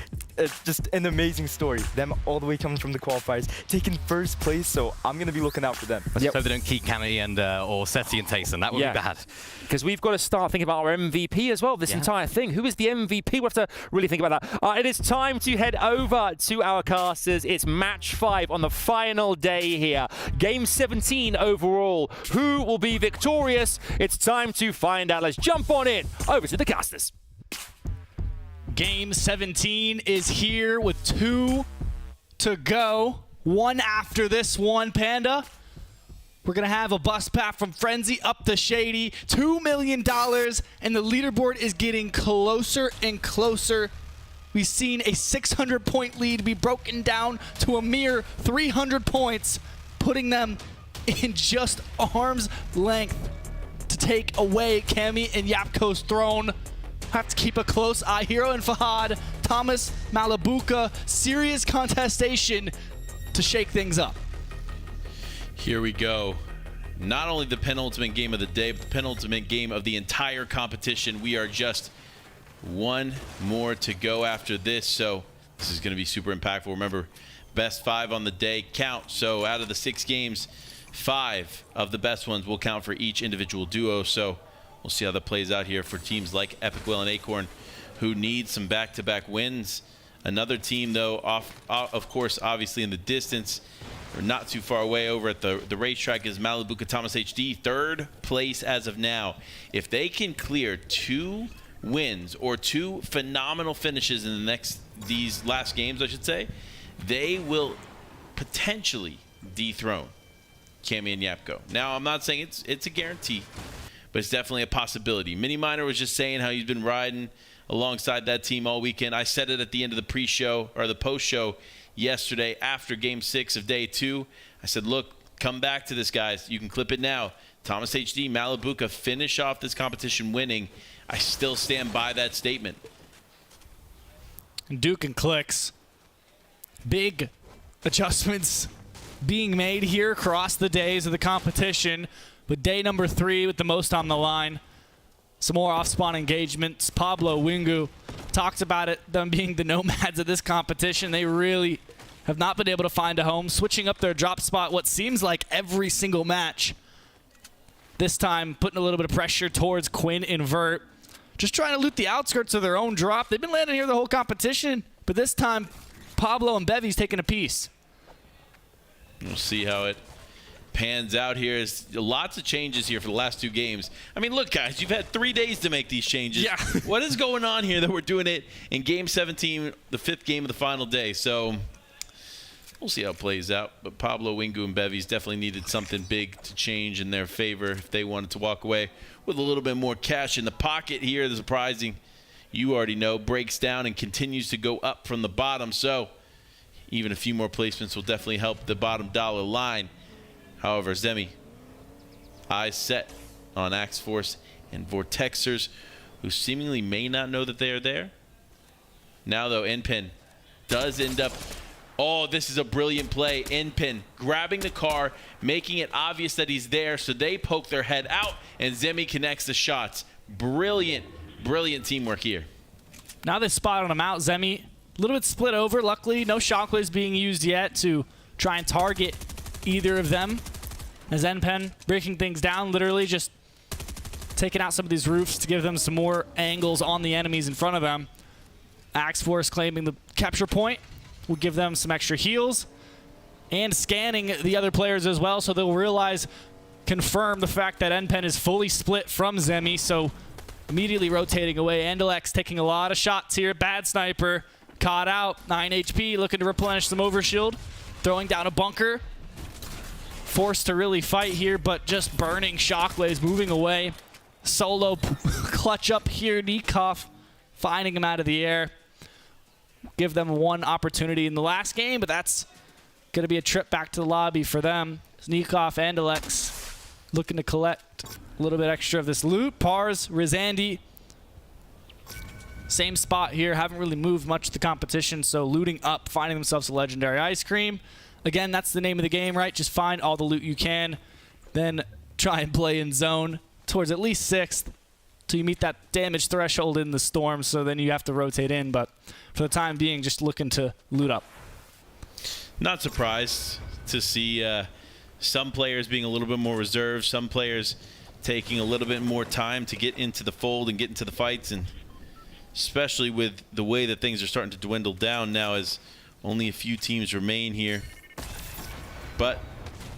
just an amazing story. Them all the way coming from the qualifiers, taking first place, so I'm going to be looking out for them. Let's hope they don't keep Cammy and or Seti and Tayson. That would be bad. Because we've got to start thinking about our MVP as well, this entire thing. Who is the MVP? We'll have to really think about that. It is time to head over to our casters. It's match 5 on the final day here. Game 17 overall. Who will be victorious? It's time to find out. Let's jump on in. Over to the casters. Game 17 is here with 2 to go. 1 after this one, Panda. We're going to have a bus pack from Frenzy up to Shady. $2 million, and the leaderboard is getting closer and closer. We've seen a 600-point lead be broken down to a mere 300 points, putting them in just arm's length to take away Cammy and Yapko's throne. Have to keep a close eye. Hero and Fahad, Thomas, Malabuka, serious contestation to shake things up. Here we go. Not only the penultimate game of the day, but the penultimate game of the entire competition. We are just 1 more to go after this, so this is going to be super impactful. Remember, best 5 on the day count. So out of the 6 games, 5 of the best ones will count for each individual duo. So we'll see how that plays out here for teams like Epic Will and Acorn, who need some back-to-back wins. Another team, though, of course, obviously in the distance, or not too far away over at the racetrack, is Malabuka Thomas HD, 3rd place as of now. If they can clear 2 wins or 2 phenomenal finishes in these last games, I should say, they will potentially dethrone Cammy and Yapko. Now, I'm not saying it's a guarantee, but it's definitely a possibility. Mini Miner was just saying how he's been riding alongside that team all weekend. I said it at the end of the pre-show or the post-show yesterday after game 6 of day 2. I said, look, come back to this, guys. You can clip it now. Thomas HD, Malabuka finish off this competition winning. I still stand by that statement. Duke and Clicks. Big adjustments being made here across the days of the competition. But day number 3 with the most on the line. Some more off-spawn engagements. Pablo Wingu talked about it, them being the nomads of this competition. They really have not been able to find a home, switching up their drop spot what seems like every single match. This time, putting a little bit of pressure towards Quinn and Vert. Just trying to loot the outskirts of their own drop. They've been landing here the whole competition, but this time, Pablo and Bevy's taking a piece. We'll see how it pans out here. There's lots of changes here for the last 2 games. I mean, look, guys, you've had 3 days to make these changes. Yeah. What is going on here that we're doing it in game 17, the 5th game of the final day? So we'll see how it plays out. But Pablo, Wingu, and Bevy's definitely needed something big to change in their favor if they wanted to walk away with a little bit more cash in the pocket here. The surprising, you already know, breaks down and continues to go up from the bottom. So even a few more placements will definitely help the bottom dollar line. However, Zemi, eyes set on Axe Force and Vortexers, who seemingly may not know that they are there. Now, though, Npin does end up... Oh, this is a brilliant play. Npin grabbing the car, making it obvious that he's there, so they poke their head out, and Zemi connects the shots. Brilliant, brilliant teamwork here. Now they spotted him out. Zemi, a little bit split over. Luckily, no shockwaves being used yet to try and target either of them. As Npen breaking things down, literally just taking out some of these roofs to give them some more angles on the enemies in front of them. Axe Force claiming the capture point. will give them some extra heals, and scanning the other players as well, so they'll realize, confirm the fact that NPen is fully split from Zemi, so immediately rotating away. Andalex taking a lot of shots here. Bad sniper, caught out, 9 HP, looking to replenish some overshield, throwing down a bunker. Forced to really fight here, but just burning shockwaves, moving away. Solo clutch up here. Nikov finding him out of the air. Give them one opportunity in the last game, but that's going to be a trip back to the lobby for them. Nikov and Alex looking to collect a little bit extra of this loot. Pars, Rizandi, same spot here. Haven't really moved much the competition, so looting up, finding themselves a legendary ice cream. Again, that's the name of the game, right? Just find all the loot you can, then try and play in zone towards at least 6th till you meet that damage threshold in the storm, so then you have to rotate in. But for the time being, just looking to loot up. Not surprised to see some players being a little bit more reserved, some players taking a little bit more time to get into the fold and get into the fights, and especially with the way that things are starting to dwindle down now as only a few teams remain here. But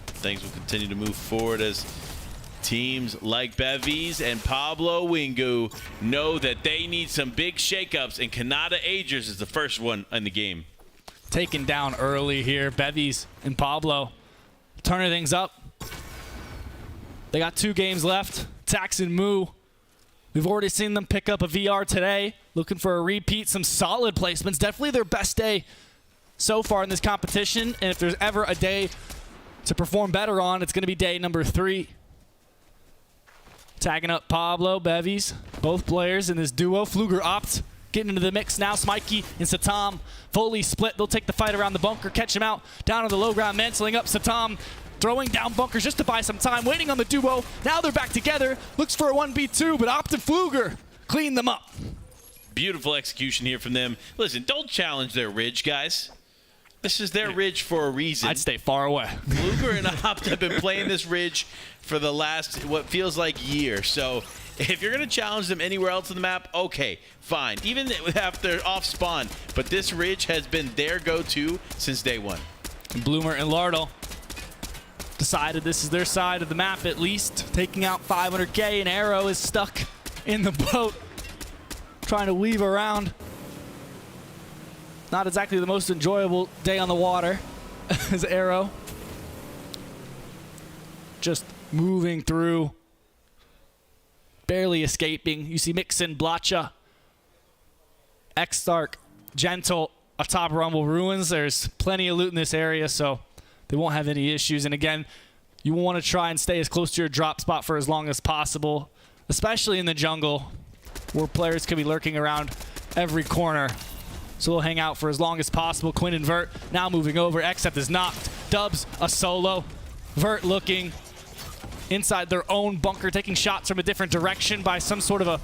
things will continue to move forward as teams like Bevies and Pablo Wingu know that they need some big shakeups, and Kanata Agers is the first one in the game. Taken down early here, Bevies and Pablo turning things up. They got 2 games left. Tax and Moo, we've already seen them pick up a VR today, looking for a repeat, some solid placements. Definitely their best day so far in this competition, and if there's ever a day to perform better on, it's going to be day number 3. Tagging up Pablo, Bevies, both players in this duo. Fluger opts, getting into the mix now. Smikey and Satam fully split. They'll take the fight around the bunker, catch him out down on the low ground, mantling up Satam, throwing down bunkers just to buy some time, waiting on the duo. Now they're back together, looks for a 1v2, but Opt and Fluger clean them up. Beautiful execution here from them. Listen, don't challenge their ridge, guys. This is their ridge for a reason. I'd stay far away. Luger and Opt have been playing this ridge for the last, what feels like, year. So if you're going to challenge them anywhere else on the map, okay, fine. Even after off spawn. But this ridge has been their go-to since day one. Bloomer and Lardle decided this is their side of the map at least. Taking out 500K, and Arrow is stuck in the boat, trying to weave around. Not exactly the most enjoyable day on the water as Arrow just moving through, barely escaping. You see Mixon, Blacha, X-Stark, Gentle atop Rumble Ruins. There's plenty of loot in this area, so they won't have any issues. And again, you want to try and stay as close to your drop spot for as long as possible, especially in the jungle where players could be lurking around every corner. So they'll hang out for as long as possible. Quinn and Vert now moving over. Xf is knocked. Dubs a solo. Vert looking inside their own bunker, taking shots from a different direction by some sort of a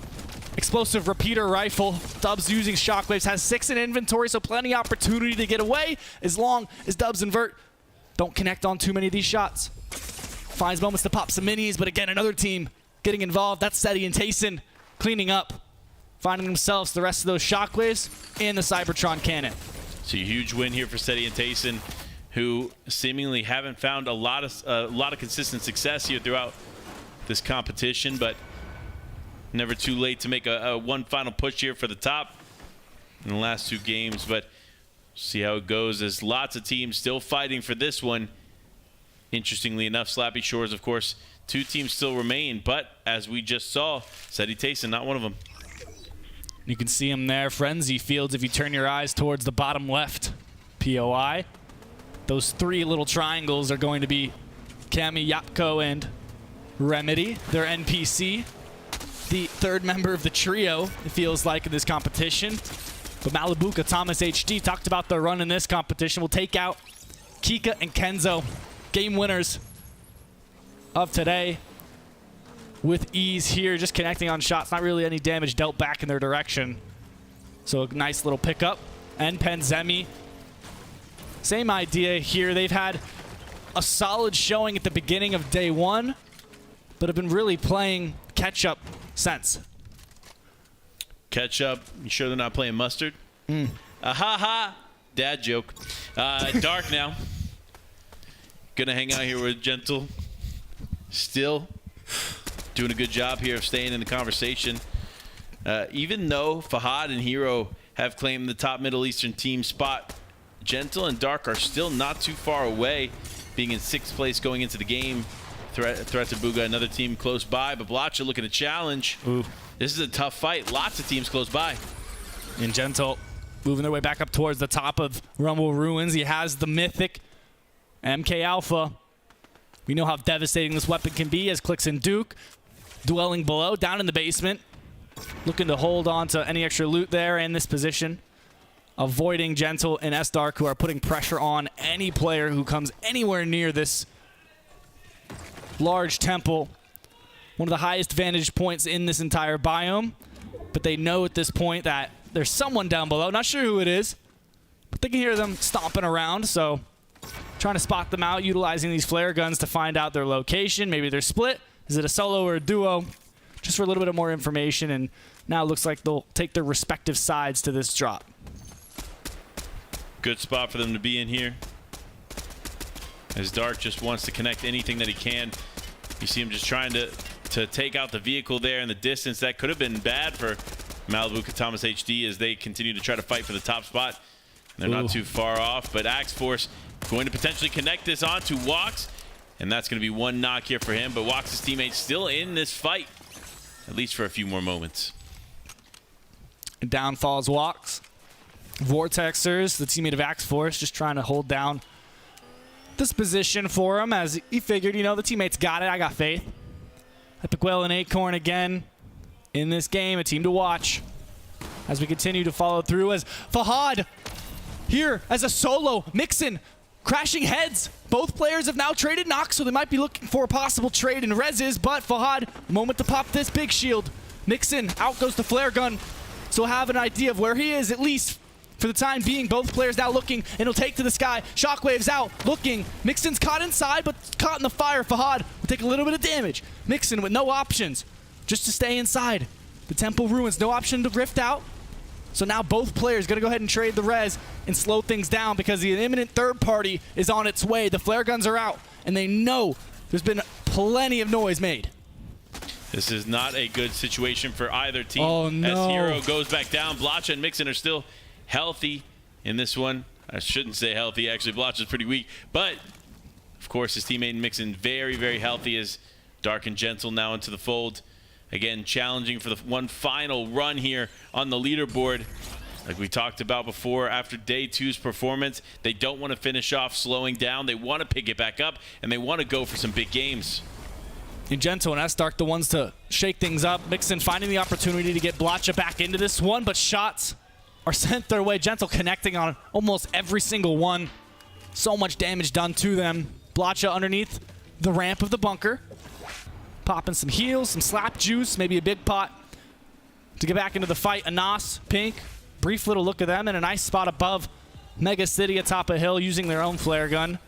explosive repeater rifle. Dubs using shockwaves, has 6 in inventory, so plenty opportunity to get away as long as Dubs and Vert don't connect on too many of these shots. Finds moments to pop some minis, but again, another team getting involved. That's Seti and Tayson cleaning up, finding themselves the rest of those shockwaves and the Cybertron cannon. So a huge win here for Seti and Tayson, who seemingly haven't found a lot of consistent success here throughout this competition, but never too late to make a one final push here for the top in the last 2 games. But see how it goes, as lots of teams still fighting for this one. Interestingly enough, Slappy Shores, of course, 2 teams still remain, but as we just saw, Seti Tayson, not one of them. You can see him there, Frenzy Fields, if you turn your eyes towards the bottom left POI. Those 3 little triangles are going to be Cami, Yapko, and Remedy, their NPC. The 3rd member of the trio, it feels like, in this competition. But Malibuka, Thomas HD, talked about the run in this competition. Will take out Kika and Kenzo, game winners of today, with ease here, just connecting on shots. Not really any damage dealt back in their direction. So a nice little pickup. And Penzemi, same idea here. They've had a solid showing at the beginning of day 1, but have been really playing catch-up since. Catch-up? You sure they're not playing mustard? Mm. Ahaha! Dad joke. Dark now. Gonna hang out here with Gentle. Still doing a good job here of staying in the conversation. Even though Fahad and Hero have claimed the top Middle Eastern team spot, Gentle and Dark are still not too far away, being in 6th place going into the game. Threat to Booga, another team close by, but Blacha looking to challenge. Ooh. This is a tough fight. Lots of teams close by. And Gentle moving their way back up towards the top of Rumble Ruins. He has the mythic MK Alpha. We know how devastating this weapon can be as Clix and Duke dwelling below, down in the basement, looking to hold on to any extra loot there in this position, avoiding Gentle and S-Dark, who are putting pressure on any player who comes anywhere near this large temple. One of the highest vantage points in this entire biome, but they know at this point that there's someone down below. Not sure who it is, but they can hear them stomping around, so trying to spot them out, utilizing these flare guns to find out their location. Maybe they're split. Is it a solo or a duo? Just for a little bit of more information, and now it looks like they'll take their respective sides to this drop. Good spot for them to be in here, as Dark just wants to connect anything that he can. You see him just trying to take out the vehicle there in the distance. That could have been bad for Malibu Thomas HD as they continue to try to fight for the top spot. They're not too far off, but Axe Force going to potentially connect this onto Wox, and that's going to be one knock here for him. But Wox's teammates still in this fight, at least for a few more moments. And down falls Wox. Vortexers, the teammate of Axe Force, just trying to hold down this position for him as he figured, you know, the teammates got it. I got faith. Epic Whale and Acorn again in this game, a team to watch as we continue to follow through as Fahad here as a solo. Mixin crashing heads. Both players have now traded knocks, so they might be looking for a possible trade in reses, but Fahad, moment to pop this big shield. Mixin, out goes the flare gun. So we'll have an idea of where he is, at least for the time being. Both players now looking, and he'll take to the sky. Shockwave's out, looking. Mixin's caught inside, but caught in the fire. Fahad will take a little bit of damage. Mixin with no options, just to stay inside. The Temple Ruins, no option to rift out. So now both players going to go ahead and trade the res and slow things down because the imminent third party is on its way. The flare guns are out, and they know there's been plenty of noise made. This is not a good situation for either team. Oh, no. As Hero goes back down, Blacha and Mixin are still healthy in this one. I shouldn't say healthy, actually. Blacha's pretty weak. But, of course, his teammate Mixin very, very healthy as Dark and Gentle now into the fold. Again, challenging for the one final run here on the leaderboard. Like we talked about before, after day 2's performance, they don't want to finish off slowing down. They want to pick it back up, and they want to go for some big games. And Gentle and S-Dark the ones to shake things up. Mixin finding the opportunity to get Blacha back into this one, but shots are sent their way. Gentle connecting on almost every single one. So much damage done to them. Blacha underneath the ramp of the bunker. Popping some heals, some slap juice, maybe a big pot to get back into the fight. Anas, Pink, brief little look at them, and a nice spot above Mega City atop a hill using their own flare gun.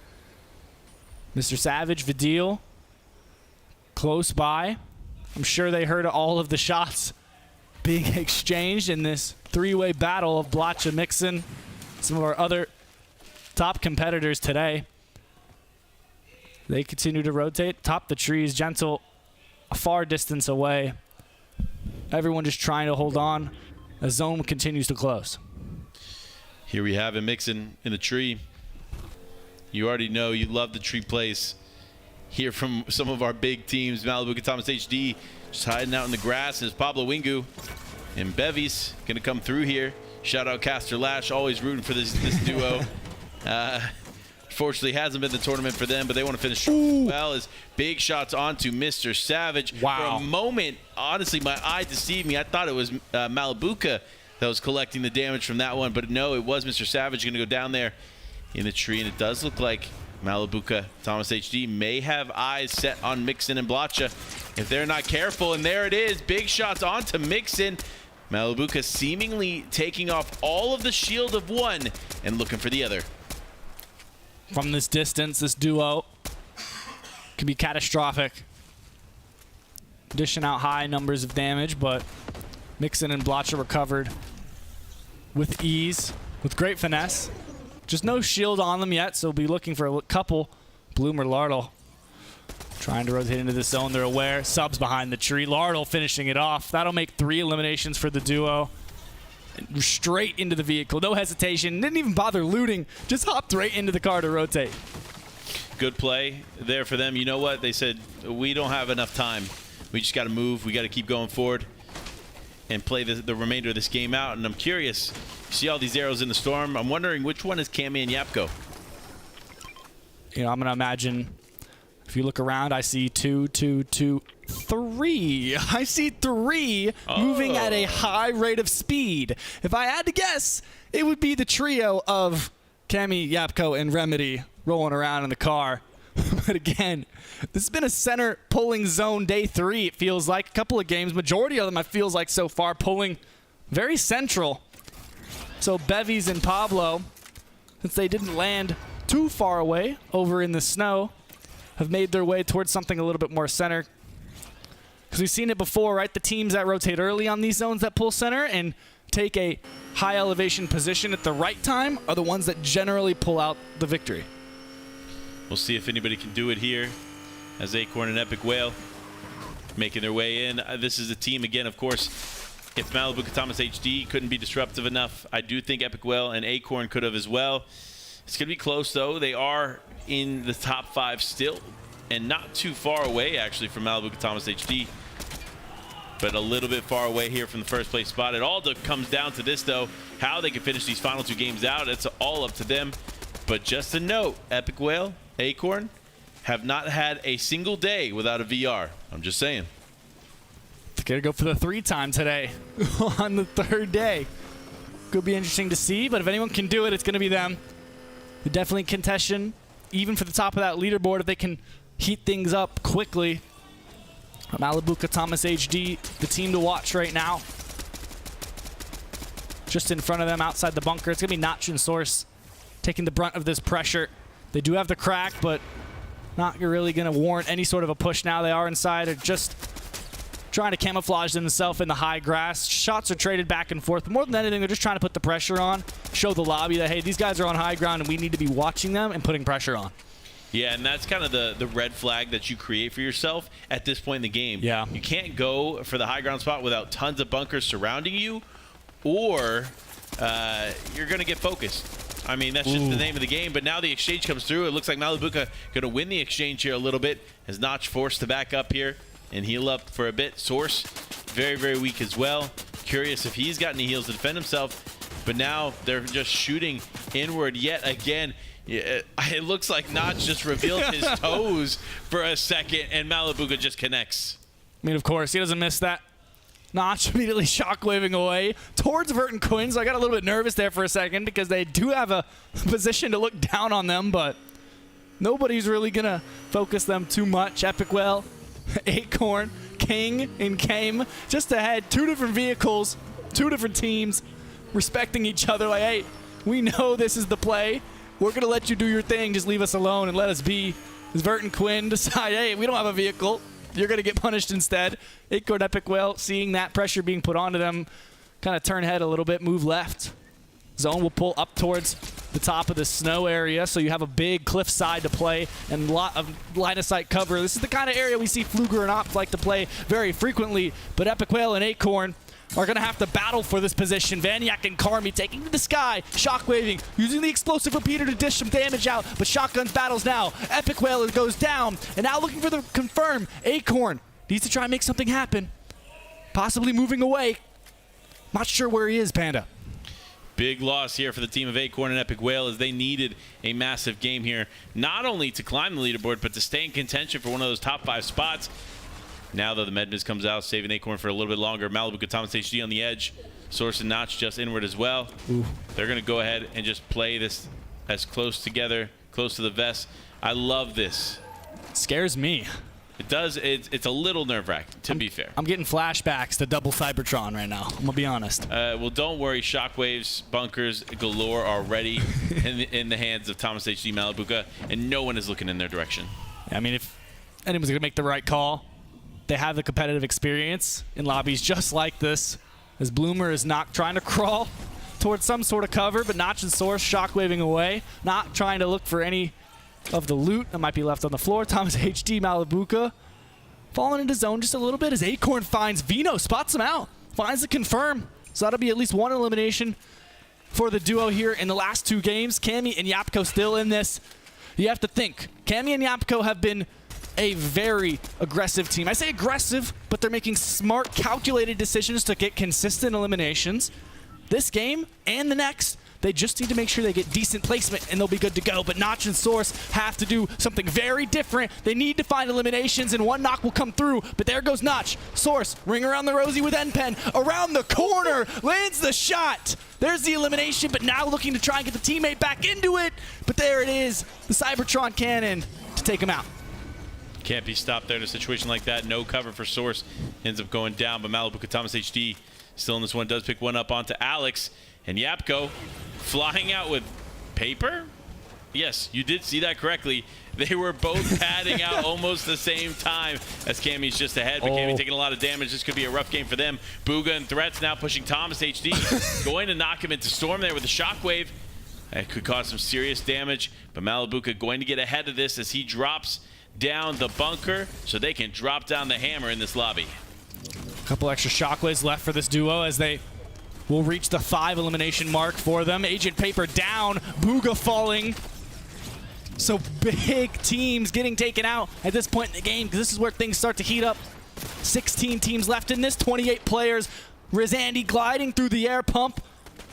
Mr. Savage, Vidil, close by. I'm sure they heard all of the shots being exchanged in this three-way battle of Blacha, Mixin, some of our other top competitors today. They continue to rotate, top the trees. Gentle a far distance away. Everyone just trying to hold on as zone continues to close. Here we have it, Mixin in the tree. You already know you love the tree plays. Hear from some of our big teams. Malibu Thomas HD just hiding out in the grass. There's Pablo Wingu and Bevy's gonna come through here. Shout out Caster Lash, always rooting for this duo. Fortunately, hasn't been the tournament for them, but they want to finish well as big shots onto Mr. Savage. Wow. For a moment, honestly, my eye deceived me. I thought it was Malibuca that was collecting the damage from that one, but no, it was Mr. Savage going to go down there in the tree, and it does look like Malibuca Thomas HD may have eyes set on Mixin and Blacha if they're not careful, and there it is. Big shots onto Mixin. Malibuca seemingly taking off all of the shield of one and looking for the other. From this distance, this duo can be catastrophic. Dishing out high numbers of damage, but Mixin and Blacha recovered with ease, with great finesse. Just no shield on them yet, so we'll be looking for a couple. Bloom or Lardle trying to rotate into the zone. They're aware. Subs behind the tree. Lardle finishing it off. That'll make 3 eliminations for the duo. And straight into the vehicle. No hesitation. Didn't even bother looting. Just hopped right into the car to rotate. Good play there for them. You know what? They said, we don't have enough time. We just got to move. We got to keep going forward and play the remainder of this game out. And I'm curious, you see all these arrows in the storm. I'm wondering which one is Cammy and Yapko? You know, I'm going to imagine, if you look around, I see 2, 2, 2, 3. I see 3 moving at a high rate of speed. If I had to guess, it would be the trio of Cammy, Yapko, and Remedy rolling around in the car. But again, this has been a center pulling zone day 3, it feels like. A couple of games, majority of them, it feels like so far, pulling very central. So Bevies and Pablo, since they didn't land too far away over in the snow, have made their way towards something a little bit more center. Because we've seen it before, right? The teams that rotate early on these zones that pull center and take a high elevation position at the right time are the ones that generally pull out the victory. We'll see if anybody can do it here as Acorn and Epic Whale making their way in. This is a team, again, of course, if Malibu Katamas HD couldn't be disruptive enough, I do think Epic Whale and Acorn could have as well. It's going to be close, though. They are in the top 5 still, and not too far away, actually, from Malibu Katamas HD. But a little bit far away here from the first place spot. It all comes down to this, though, how they can finish these final 2 games out. It's all up to them. But just a note, Epic Whale, Acorn, have not had a single day without a VR. I'm just saying. They're going to go for the 3 time today on the 3rd day. Could be interesting to see, but if anyone can do it, it's going to be them. They're definitely contention, even for the top of that leaderboard, if they can heat things up quickly. Malibu Katamas HD, the team to watch right now. Just in front of them outside the bunker. It's going to be Notch and Source taking the brunt of this pressure. They do have the crack, but not really going to warrant any sort of a push now. They are inside. They're just trying to camouflage themselves in the high grass. Shots are traded back and forth. But more than anything, they're just trying to put the pressure on, show the lobby that, hey, these guys are on high ground and we need to be watching them and putting pressure on. Yeah, and that's kind of the red flag that you create for yourself at this point in the game. Yeah. You can't go for the high ground spot without tons of bunkers surrounding you, or you're going to get focused. I mean, that's just the name of the game. But now the exchange comes through. It looks like Malibuca going to win the exchange here a little bit. As Notch forced to back up here and heal up for a bit. Source, very, very weak as well. Curious if he's got any heals to defend himself. But now they're just shooting inward yet again. It looks like Notch just revealed his toes for a second, and Malibuca just connects. I mean, of course, he doesn't miss that. Notch immediately shockwaving away towards Vert and Quinn, so I got a little bit nervous there for a second because they do have a position to look down on them, but nobody's really going to focus them too much. Epic Whale, Acorn, King, and Kame just ahead. 2 different vehicles, 2 different teams respecting each other like, hey, we know this is the play. We're going to let you do your thing. Just leave us alone and let us be. As Vert and Quinn decide, hey, we don't have a vehicle. You're going to get punished instead. Acorn, Epic Whale, seeing that pressure being put onto them, kind of turn head a little bit, move left. Zone will pull up towards the top of the snow area, so you have a big cliff side to play and a lot of line of sight cover. This is the kind of area we see Fluger and Ops like to play very frequently, but Epic Whale and Acorn are going to have to battle for this position. Vaniac and Carmi taking to the sky, shockwaving, using the explosive repeater to dish some damage out, but Shotguns battles now. Epic Whale goes down, and now looking for the confirm. Acorn needs to try and make something happen. Possibly moving away. Not sure where he is, Panda. Big loss here for the team of Acorn and Epic Whale as they needed a massive game here, not only to climb the leaderboard, but to stay in contention for one of those top 5 spots. Now, though, the Medmiz comes out, saving Acorn for a little bit longer. Malibu Katamas HD on the edge. Source and Notch just inward as well. They're going to go ahead and just play this as close together, close to the vest. I love this. Scares me. It does. It's a little nerve-wracking, to be fair. I'm getting flashbacks to double Cybertron right now. I'm going to be honest. Well, don't worry. Shockwaves, bunkers galore are already in the hands of Thomas HD Malibuca, and no one is looking in their direction. I mean, if anyone's going to make the right call, they have the competitive experience in lobbies just like this, as Bloomer is not trying to crawl towards some sort of cover, but Notch and Source shockwaving away, not trying to look for any of the loot that might be left on the floor. Thomas HD, Malibuca falling into zone just a little bit as Acorn finds Vino, spots him out, finds the confirm. So that'll be at least one elimination for the duo here in the last 2 games. Cammy and Yapko still in this. You have to think, Cammy and Yapko have been a very aggressive team. I say aggressive, but they're making smart, calculated decisions to get consistent eliminations. This game and the next, they just need to make sure they get decent placement and they'll be good to go. But Notch and Source have to do something very different. They need to find eliminations and one knock will come through. But there goes Notch. Source, ring around the rosy with N-Pen. Around the corner, lands the shot. There's the elimination, but now looking to try and get the teammate back into it. But there it is, the Cybertron cannon to take him out. Can't be stopped there in a situation like that. No cover for Source. Ends up going down, but Malibuca Thomas HD still in this one. Does pick one up onto Alex. And Yapko flying out with paper? Yes, you did see that correctly. They were both padding out almost the same time as Cammy's just ahead, but Cammy taking a lot of damage. This could be a rough game for them. Booga and Threats now pushing Thomas HD. Going to knock him into Storm there with a shockwave. That could cause some serious damage, but Malibuca going to get ahead of this as he drops down the bunker so they can drop down the hammer in this lobby. A couple extra shockwaves left for this duo as they will reach the 5 elimination mark for them. Agent Paper down, Booga falling. So big teams getting taken out at this point in the game because this is where things start to heat up. 16 teams left in this, 28 players. Rizandy gliding through the air pump,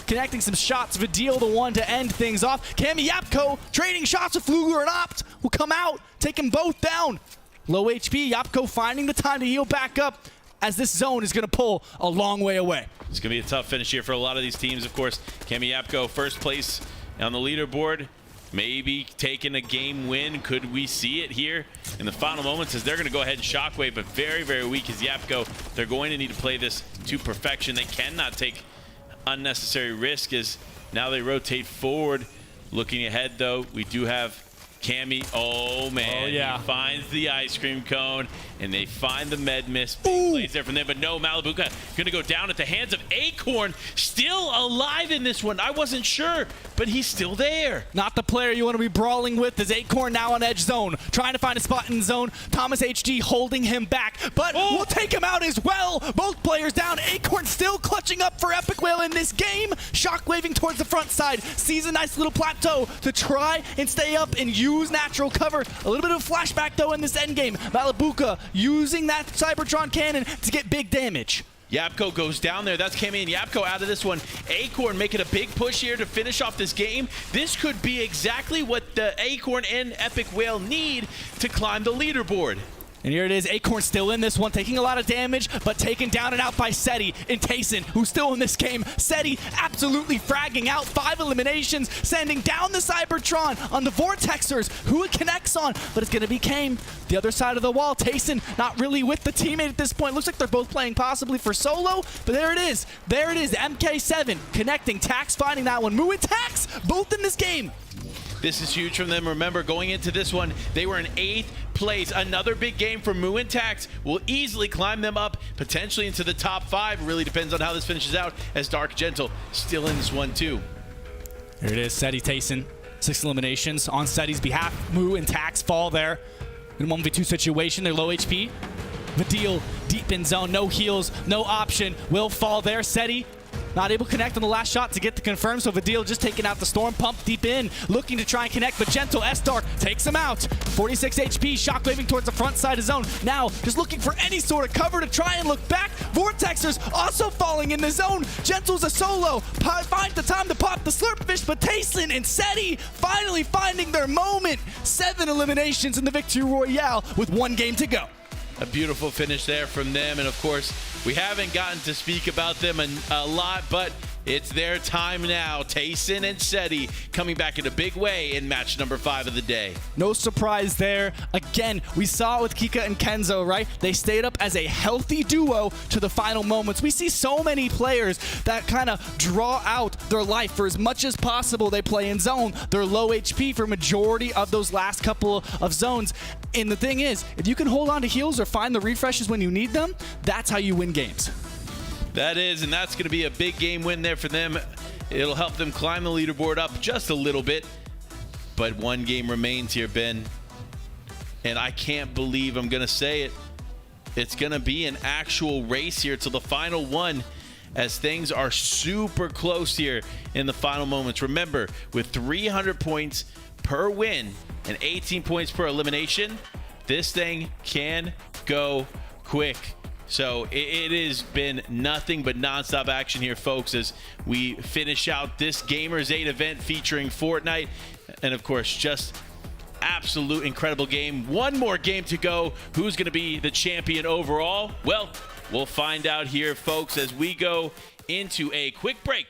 connecting some shots. Vidil the one to end things off. Cammy Yapko trading shots with Flugler and Opt will come out, take them both down. Low HP, Yapko finding the time to heal back up as this zone is going to pull a long way away. It's going to be a tough finish here for a lot of these teams. Of course, Cammy Yapko first place on the leaderboard. Maybe taking a game win. Could we see it here in the final moments as they're going to go ahead and shockwave, but very, very weak is Yapko. They're going to need to play this to perfection. They cannot take unnecessary risk as now they rotate forward. Looking ahead, though, we do have Cammy. Oh, man. Oh, yeah. He finds the ice cream cone, and they find the med miss. Big plays there from them, but no, Malibuca going to go down at the hands of Acorn. Still alive in this one. I wasn't sure, but he's still there. Not the player you want to be brawling with is Acorn now on edge zone. Trying to find a spot in zone. Thomas HD holding him back, but we'll take him out as well. Both players down. Acorn still clutching up for Epic Whale in this game. Shockwaving towards the front side. Sees a nice little plateau to try and stay up and use natural cover. A little bit of a flashback though in this endgame. Malibuca using that Cybertron cannon to get big damage. Yapko goes down there. That's Cammy and Yapko out of this one. Acorn making a big push here to finish off this game. This could be exactly what the Acorn and Epic Whale need to climb the leaderboard. And here it is, Acorn still in this one, taking a lot of damage, but taken down and out by Seti and Tayson, who's still in this game. Seti absolutely fragging out, 5 eliminations, sending down the Cybertron on the Vortexers, who it connects on, but it's gonna be Kame. The other side of the wall, Tayson not really with the teammate at this point. Looks like they're both playing possibly for solo, but there it is. There it is, MK7 connecting, Tax finding that one. Moo and Tax, both in this game. This is huge from them. Remember, going into this one, they were in 8th place. Another big game for Moo and Tax will easily climb them up, potentially into the top 5. Really depends on how this finishes out, as Dark Gentle still in this one too. Here it is, Seti Tayson, 6 eliminations on Seti's behalf. Moo and Tax fall there in a 1v2 situation. They're low HP. Vidil deep in zone, no heals, no option. Will fall there. Seti not able to connect on the last shot to get the confirm, so Vidil just taking out the Storm Pump deep in, looking to try and connect, but Gentle S-Dark takes him out. 46 HP, shockwaving towards the front side of zone. Now, just looking for any sort of cover to try and look back. Vortexers also falling in the zone. Gentle's a solo, finds the time to pop the Slurpfish, but Tayson and Seti finally finding their moment. 7 eliminations in the Victory Royale with 1 game to go. A beautiful finish there from them, and of course, we haven't gotten to speak about them a lot, but it's their time now. Tayson and Seti coming back in a big way in match number 5 of the day. No surprise there. Again, we saw it with Kika and Kenzo, right? They stayed up as a healthy duo to the final moments. We see so many players that kind of draw out their life for as much as possible. They play in zone. They're low HP for majority of those last couple of zones. And the thing is, if you can hold on to heals or find the refreshes when you need them, that's how you win games. That is, and that's going to be a big game win there for them. It'll help them climb the leaderboard up just a little bit. But one game remains here, Ben. And I can't believe I'm going to say it. It's going to be an actual race here to the final one, as things are super close here in the final moments. Remember, with 300 points per win and 18 points per elimination, this thing can go quick. So it has been nothing but nonstop action here, folks, as we finish out this Gamers8 event featuring Fortnite. And of course, just absolute incredible game. One more game to go. Who's going to be the champion overall? Well, we'll find out here, folks, as we go into a quick break.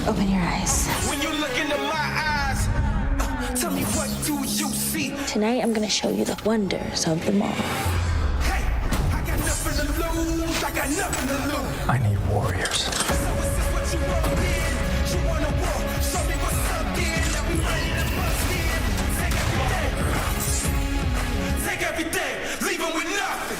Open your eyes. When you look into my eyes, tell me what do you see? Tonight, I'm gonna show you the wonders of the mall. Hey, I got nothing to lose. I got nothing to lose. I need warriors. So is this what you want to be? You want to war? Show me what's up, then. Now we ready to bust in. Take every day, leave 'em with nothing.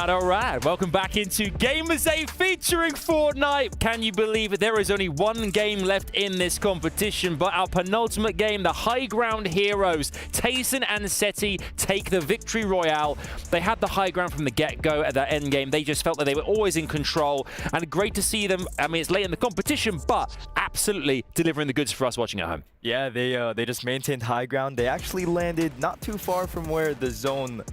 All right. Welcome back into Gamers8 featuring Fortnite. Can you believe it? There is only one game left in this competition, but our penultimate game, the high ground heroes, Tayson and Seti, take the victory royale. They had the high ground from the get-go at that end game. They just felt that they were always in control, and great to see them. I mean, it's late in the competition, but absolutely delivering the goods for us watching at home. Yeah, they just maintained high ground. They actually landed not too far from where the zone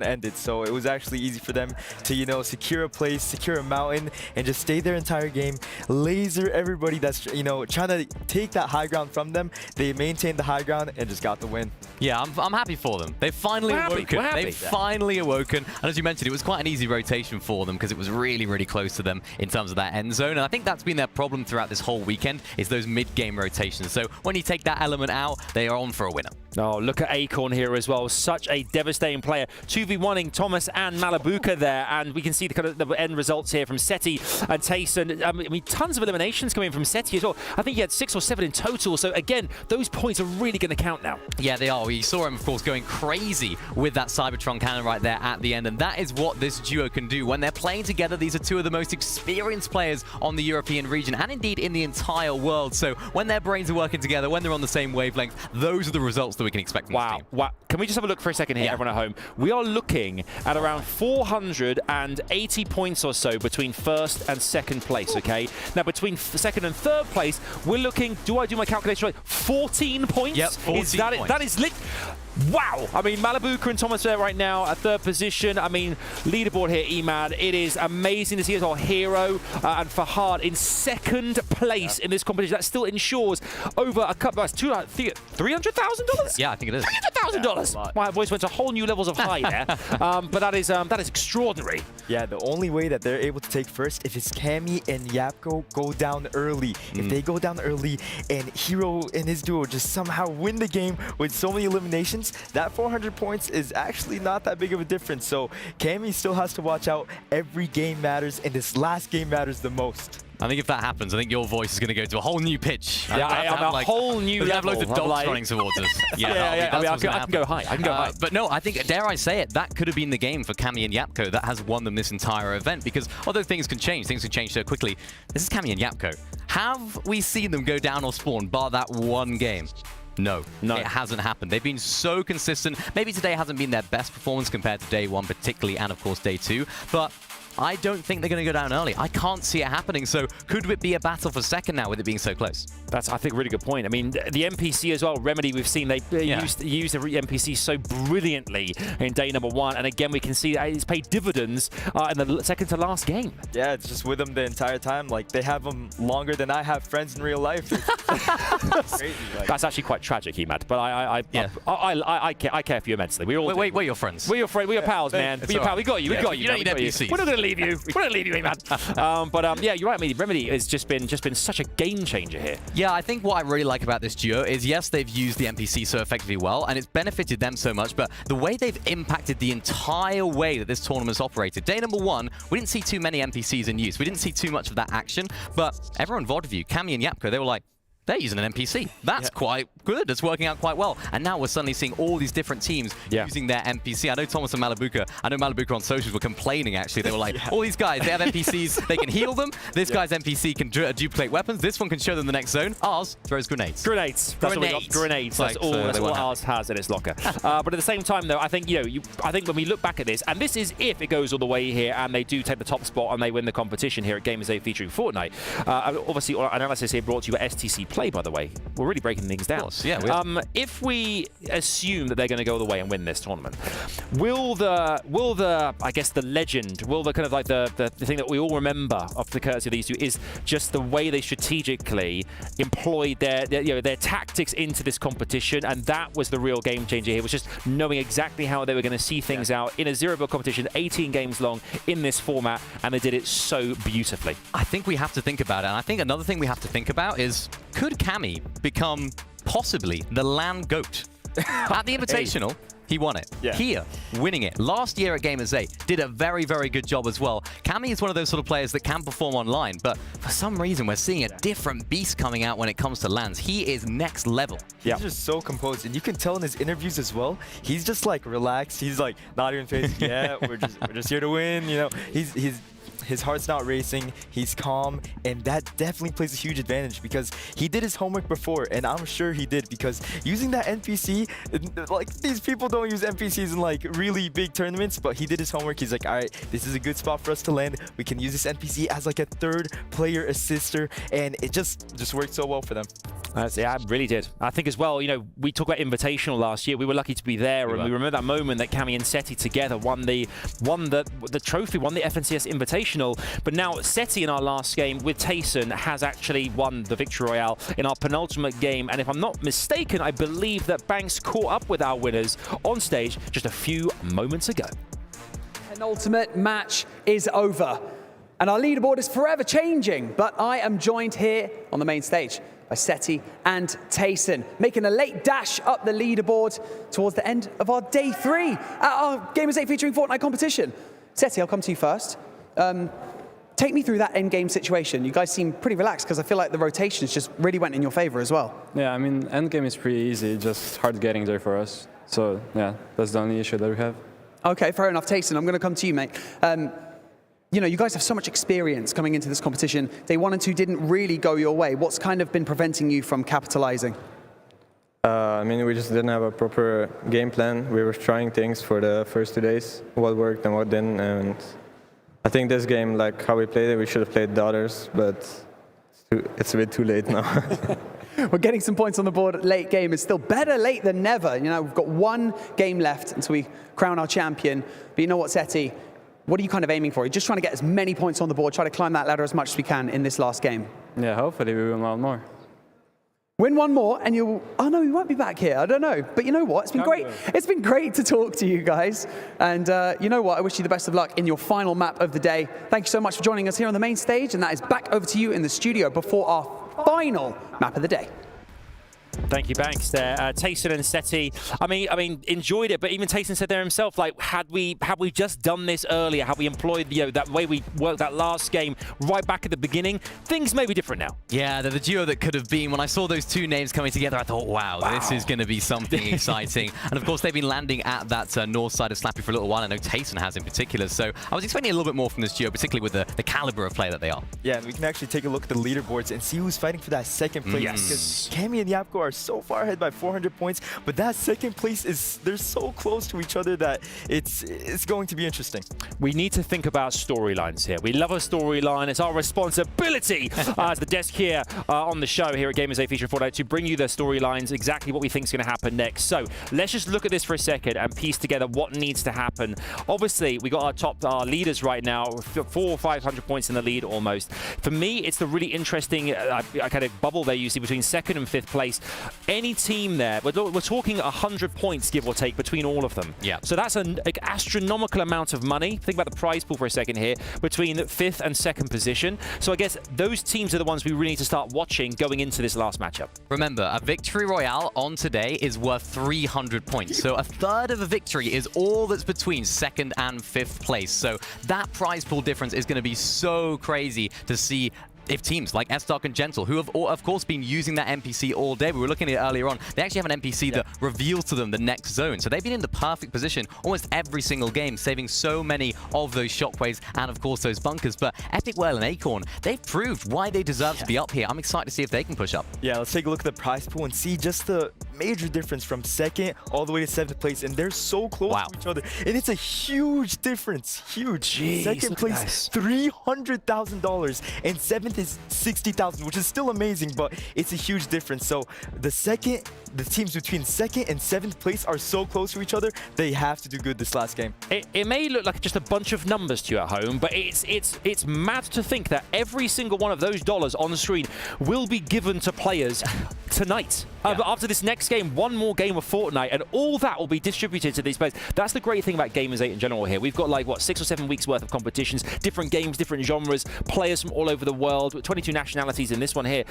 ended, so it was actually easy for them to, you know, secure a place, secure a mountain, and just stay their entire game, laser everybody that's, you know, trying to take that high ground from them. They maintained the high ground and just got the win. Yeah, I'm happy for them. They've finally awoken. They've finally awoken. And as you mentioned, it was quite an easy rotation for them because it was really, really close to them in terms of that end zone. And I think that's been their problem throughout this whole weekend, is those mid-game rotations. So when you take that element out, they are on for a winner. Oh, look at Acorn here as well. Such a devastating player. 2v1ing Thomas and Malabuka there. And we can see the kind of the end results here from Seti and Tayson. I mean, tons of eliminations coming from Seti as well. I think he had 6 or 7 in total. So again, those points are really going to count now. Yeah, they are. We saw him, of course, going crazy with that Cybertron cannon right there at the end. And that is what this duo can do. When they're playing together, these are two of the most experienced players on the European region and indeed in the entire world. So when their brains are working together, when they're on the same wavelength, those are the results that we can expect from this team. Wow. Can we just have a look for a second here, everyone at home? We are looking at around 480 points or so between first and second place, okay? Now, between second and third place, we're looking, do I do my calculation right? 14 points? Yep, 14 points. That is lit. Wow! I mean, Malabuka and Thomas there right now at third position. I mean, leaderboard here, Emad. It is amazing to see as well. Hero and Fahad in second place in this competition. That still ensures over a couple of $300,000. Yeah, I think it is. $300,000. My voice went to whole new levels of high there. But that is extraordinary. Yeah, the only way that they're able to take first if it's Cammy and Yapko go down early. If they go down early and Hero and his duo just somehow win the game with so many eliminations, that 400 points is actually not that big of a difference. So Cammy still has to watch out. Every game matters, and this last game matters the most. I think if that happens, I think your voice is going to go to a whole new pitch. Yeah, I'm a whole new level. Loads of dogs running towards us. Yeah, I can go high. I can go high. But no, I think, dare I say it, that could have been the game for Cammy and Yapko that has won them this entire event, because although things can change so quickly, this is Cammy and Yapko. Have we seen them go down or spawn bar that one game? No, it hasn't happened. They've been so consistent. Maybe today hasn't been their best performance compared to day one particularly, and of course day two, but I don't think they're going to go down early. I can't see it happening. So could it be a battle for second now with it being so close? That's, I think, a really good point. I mean, the NPC as well, Remedy, we've seen they use the NPC so brilliantly in day number one. And again, we can see that it's paid dividends in the second to last game. Yeah, it's just with them the entire time. Like, they have them longer than I have friends in real life. Crazy, like. That's actually quite tragic, Emad. But I care for you immensely. We all Wait, we're your friends. We're your friends. We're your pals, man. We're your pals. We got you. We got you. You don't need NPCs. We're not going to leave you. We're not leaving you, Emad. Yeah, you're right. I mean, Remedy has just been such a game changer here. Yeah, I think what I really like about this duo is, yes, they've used the NPC so effectively well, and it's benefited them so much, but the way they've impacted the entire way that this tournament's operated. Day number one, we didn't see too many NPCs in use. We didn't see too much of that action, but everyone involved with you, Cammy and Yapko, they were like, they're using an NPC. That's quite good. It's working out quite well. And now we're suddenly seeing all these different teams using their NPC. I know Thomas and Malabuka, on socials were complaining, actually. They were like, all these guys, they have NPCs, they can heal them. This guy's NPC can duplicate weapons. This one can show them the next zone. Ours throws grenades. Grenades. That's what we got. Grenades. That's all ours has in its locker. But at the same time, though, I think, I think when we look back at this, and this is if it goes all the way here and they do take the top spot and they win the competition here at Gamers8 Featuring Fortnite. Obviously, our analysis here brought to you at STC Play, by the way. We're really breaking things down. Yeah, if we assume that they're going to go all the way and win this tournament, will the I guess the legend, will the kind of like the thing that we all remember of the courtesy of these two is just the way they strategically employed their tactics into this competition, and that was the real game changer here, was just knowing exactly how they were going to see things out in a zero-bill competition, 18 games long in this format, and they did it so beautifully. I think we have to think about it, and I think another thing we have to think about is, could Cammy become possibly the LAN GOAT? At the Invitational, he won it. Here, winning it. Last year at Gamers8, did a very, very good job as well. Cammy is one of those sort of players that can perform online, but for some reason, we're seeing a different beast coming out when it comes to LANs. He is next level. He's just so composed, and you can tell in his interviews as well, he's just like relaxed. He's like not even facing, we're just here to win, his heart's not racing, he's calm, and that definitely plays a huge advantage because he did his homework before, and I'm sure he did, because using that NPC, like, these people don't use NPCs in like really big tournaments, but he did his homework. He's like, all right, this is a good spot for us to land. We can use this NPC as like a third player assister, and it just worked so well for them. Yeah, it really did. I think as well, we talked about Invitational last year. We were lucky to be there, and we remember that moment that Cammy and Seti together won the trophy, won the FNCS Invitational. But now Seti in our last game with Tayson has actually won the Victory Royale in our penultimate game. And if I'm not mistaken, I believe that Banks caught up with our winners on stage just a few moments ago. Penultimate match is over. And our leaderboard is forever changing. But I am joined here on the main stage by Seti and Tayson, making a late dash up the leaderboard towards the end of our day 3 at our Gamers8 Featuring Fortnite competition. Seti, I'll come to you first. Take me through that endgame situation. You guys seem pretty relaxed because I feel like the rotations just really went in your favor as well. Yeah, I mean, endgame is pretty easy, just hard getting there for us. So yeah, that's the only issue that we have. Okay, fair enough. Tayson, I'm going to come to you, mate. You guys have so much experience coming into this competition. Day 1 and 2 didn't really go your way. What's kind of been preventing you from capitalizing? I mean, we just didn't have a proper game plan. We were trying things for the first 2 days, what worked and what didn't. And I think this game, like how we played it, we should have played the others, but it's a bit too late now. We're getting some points on the board late game. It's still better late than never. You know, we've got one game left until we crown our champion. But you know what, Seti? What are you kind of aiming for? You're just trying to get as many points on the board, try to climb that ladder as much as we can in this last game. Yeah, hopefully we win one more. Win one more and you'll, oh no, we won't be back here. I don't know. But you know what? It's been great. It's been great to talk to you guys. And you know what? I wish you the best of luck in your final map of the day. Thank you so much for joining us here on the main stage. And that is back over to you in the studio before our final map of the day. Thank you, Banks. There, Tayson and Seti. I mean, enjoyed it. But even Tayson said there himself, like, had we just done this earlier, had we employed that way we worked that last game right back at the beginning, things may be different now. Yeah, they're the duo that could have been. When I saw those two names coming together, I thought, wow. This is going to be something exciting. And of course, they've been landing at that north side of Slappy for a little while. I know Tayson has in particular. So I was expecting a little bit more from this duo, particularly with the caliber of player that they are. Yeah, and we can actually take a look at the leaderboards and see who's fighting for that second place. Yes. Because Cammy and Yapko are so far ahead by 400 points, but that second place they're so close to each other that it's going to be interesting. We need to think about storylines here. We love a storyline. It's our responsibility as the desk here on the show here at Gamers8 Featuring Fortnite to bring you the storylines, exactly what we think is going to happen next. So let's just look at this for a second and piece together what needs to happen. Obviously, we got our leaders right now, 400 or 500 points in the lead almost. For me, it's the really interesting kind of bubble there you see between second and fifth place. Any team there, we're talking 100 points, give or take, between all of them. Yeah. So that's an astronomical amount of money. Think about the prize pool for a second here, between fifth and second position. So I guess those teams are the ones we really need to start watching going into this last matchup. Remember, a victory royale on today is worth 300 points. So a third of a victory is all that's between second and fifth place. So that prize pool difference is going to be so crazy to see if teams like S-Dark and Gentle, who have, of course, been using that NPC all day, we were looking at it earlier on, they actually have an NPC that reveals to them the next zone. So they've been in the perfect position almost every single game, saving so many of those shockwaves and, of course, those bunkers. But Epic Whale and Acorn, they've proved why they deserve to be up here. I'm excited to see if they can push up. Yeah, let's take a look at the prize pool and see just the major difference from second all the way to seventh place. And they're so close to each other. And it's a huge difference. Huge. Jeez, second place, $300,000. And seventh is 60,000, which is still amazing, but it's a huge difference. So the teams between second and seventh place are so close to each other, they have to do good this last game. It may look like just a bunch of numbers to you at home, but it's mad to think that every single one of those dollars on the screen will be given to players tonight. After this next game, one more game of Fortnite, and all that will be distributed to these players. That's the great thing about Gamers8 in general here. We've got like, what, 6 or 7 weeks worth of competitions, different games, different genres, players from all over the world, 22 nationalities in this one here.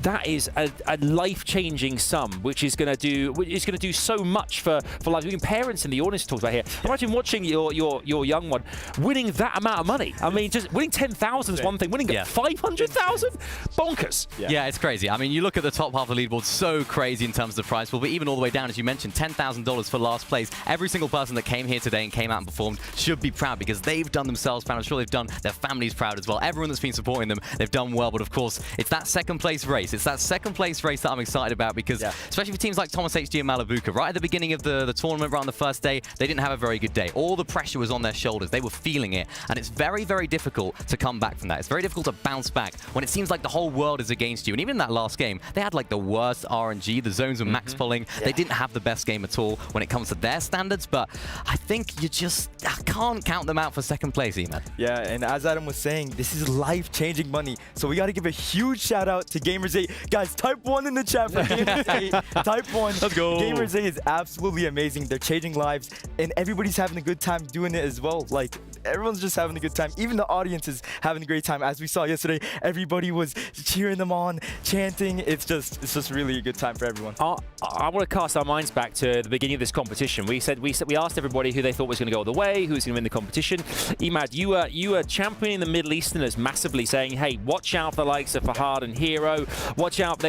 That is a life-changing sum, which is going to do so much for life. Even parents in the audience talked about here. Imagine watching your young one winning that amount of money. I mean, just winning 10,000 is one thing. Winning 500,000, bonkers. Yeah, it's crazy. I mean, you look at the top half of the leaderboard, so crazy in terms of the prize pool, but even all the way down, as you mentioned, $10,000 for last place. Every single person that came here today and came out and performed should be proud because they've done themselves proud. I'm sure they've done their families proud as well. Everyone that's been supporting them, they've done well. But of course, it's that second place race. It's that second place race that I'm excited about because, especially for teams like Thomas HG and Malibuca, right at the beginning of the tournament, right on the first day, they didn't have a very good day. All the pressure was on their shoulders. They were feeling it, and it's very, very difficult to come back from that. It's very difficult to bounce back when it seems like the whole world is against you. And even in that last game, they had like the worst RNG. The zones were max pulling. They didn't have the best game at all when it comes to their standards, but I think you just can't count them out for second place, Emad. Yeah, and as Adam was saying, this is life-changing money. So we got to give a huge shout out to Gamers8. Guys, type 1 in the chat for Gamers8. Type 1. Let's go. Gamers8 is absolutely amazing. They're changing lives, and everybody's having a good time doing it as well. Like, everyone's just having a good time. Even the audience is having a great time. As we saw yesterday, everybody was cheering them on, chanting. It's just really a good time for everyone. I want to cast our minds back to the beginning of this competition. We asked everybody who they thought was going to go all the way, who's going to win the competition. Emad, you were championing the Middle Easterners massively, saying, "Hey, watch out for the likes of Fahad and Hero. Watch out,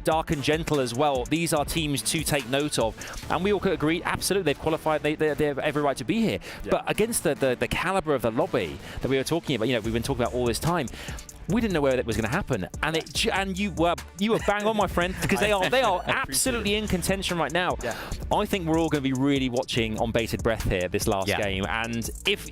Dark and Gentle as well. These are teams to take note of." And we all could agree, absolutely, they've qualified. They have every right to be here. Yeah. But against the caliber of the lobby that we were talking about, we've been talking about all this time. We didn't know where that was going to happen, and you were bang on, my friend, because they are absolutely in contention right now. Yeah. I think we're all going to be really watching on bated breath here this last game, and if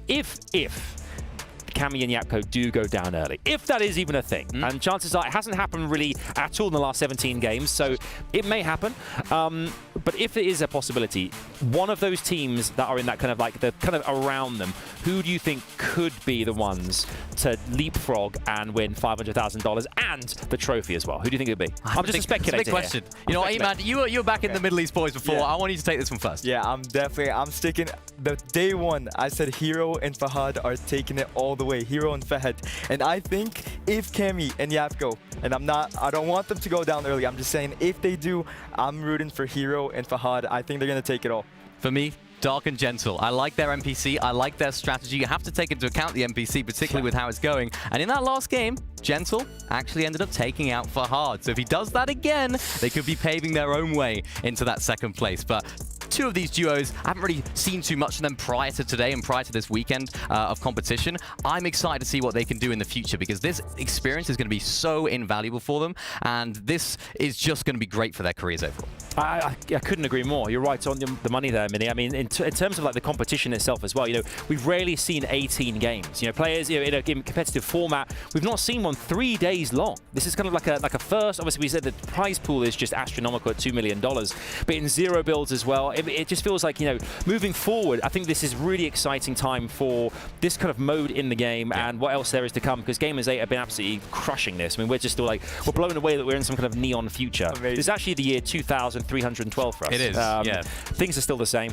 Cammy and Yapko do go down early. If that is even a thing. And chances are it hasn't happened really at all in the last 17 games, so it may happen. But if it is a possibility, one of those teams that are in that kind of like, the kind of around them, who do you think could be the ones to leapfrog and win $500,000 and the trophy as well? Who do you think it would be? I'm just a speculator. It's a big question. You know what, Eman, you were back in the Middle East boys before. I want you to take this one first. Yeah, I'm sticking. The day one, I said Hero and Fahad are taking it all the way. Hero and Fahad. And I think if Cammy and Yapko, and I don't want them to go down early. I'm just saying if they do, I'm rooting for Hero and Fahad. I think they're going to take it all. For me, Dark and Gentle. I like their NPC. I like their strategy. You have to take into account the NPC, particularly with how it's going. And in that last game, Gentle actually ended up taking out Fahad. So if he does that again, they could be paving their own way into that second place. But two of these duos, I haven't really seen too much of them prior to today and prior to this weekend of competition. I'm excited to see what they can do in the future because this experience is going to be so invaluable for them, and this is just going to be great for their careers overall. I couldn't agree more. You're right on the money there, Minnie. I mean, in terms of like the competition itself as well, you know, we've rarely seen 18 games. You know, players, you know, in a competitive format, we've not seen one 3 days long. This is kind of like a first. Obviously, we said the prize pool is just astronomical at $2 million, but in zero builds as well. It just feels like, you know, moving forward, I think this is really exciting time for this kind of mode in the game and what else there is to come, because Gamers8 have been absolutely crushing this. I mean, we're just still like, we're blown away that we're in some kind of neon future. Amazing. It's actually the year 2312 for us. It is, yeah. Things are still the same.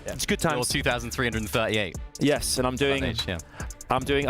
It's good times. Or 2338. Yes, and I'm doing well. I'm doing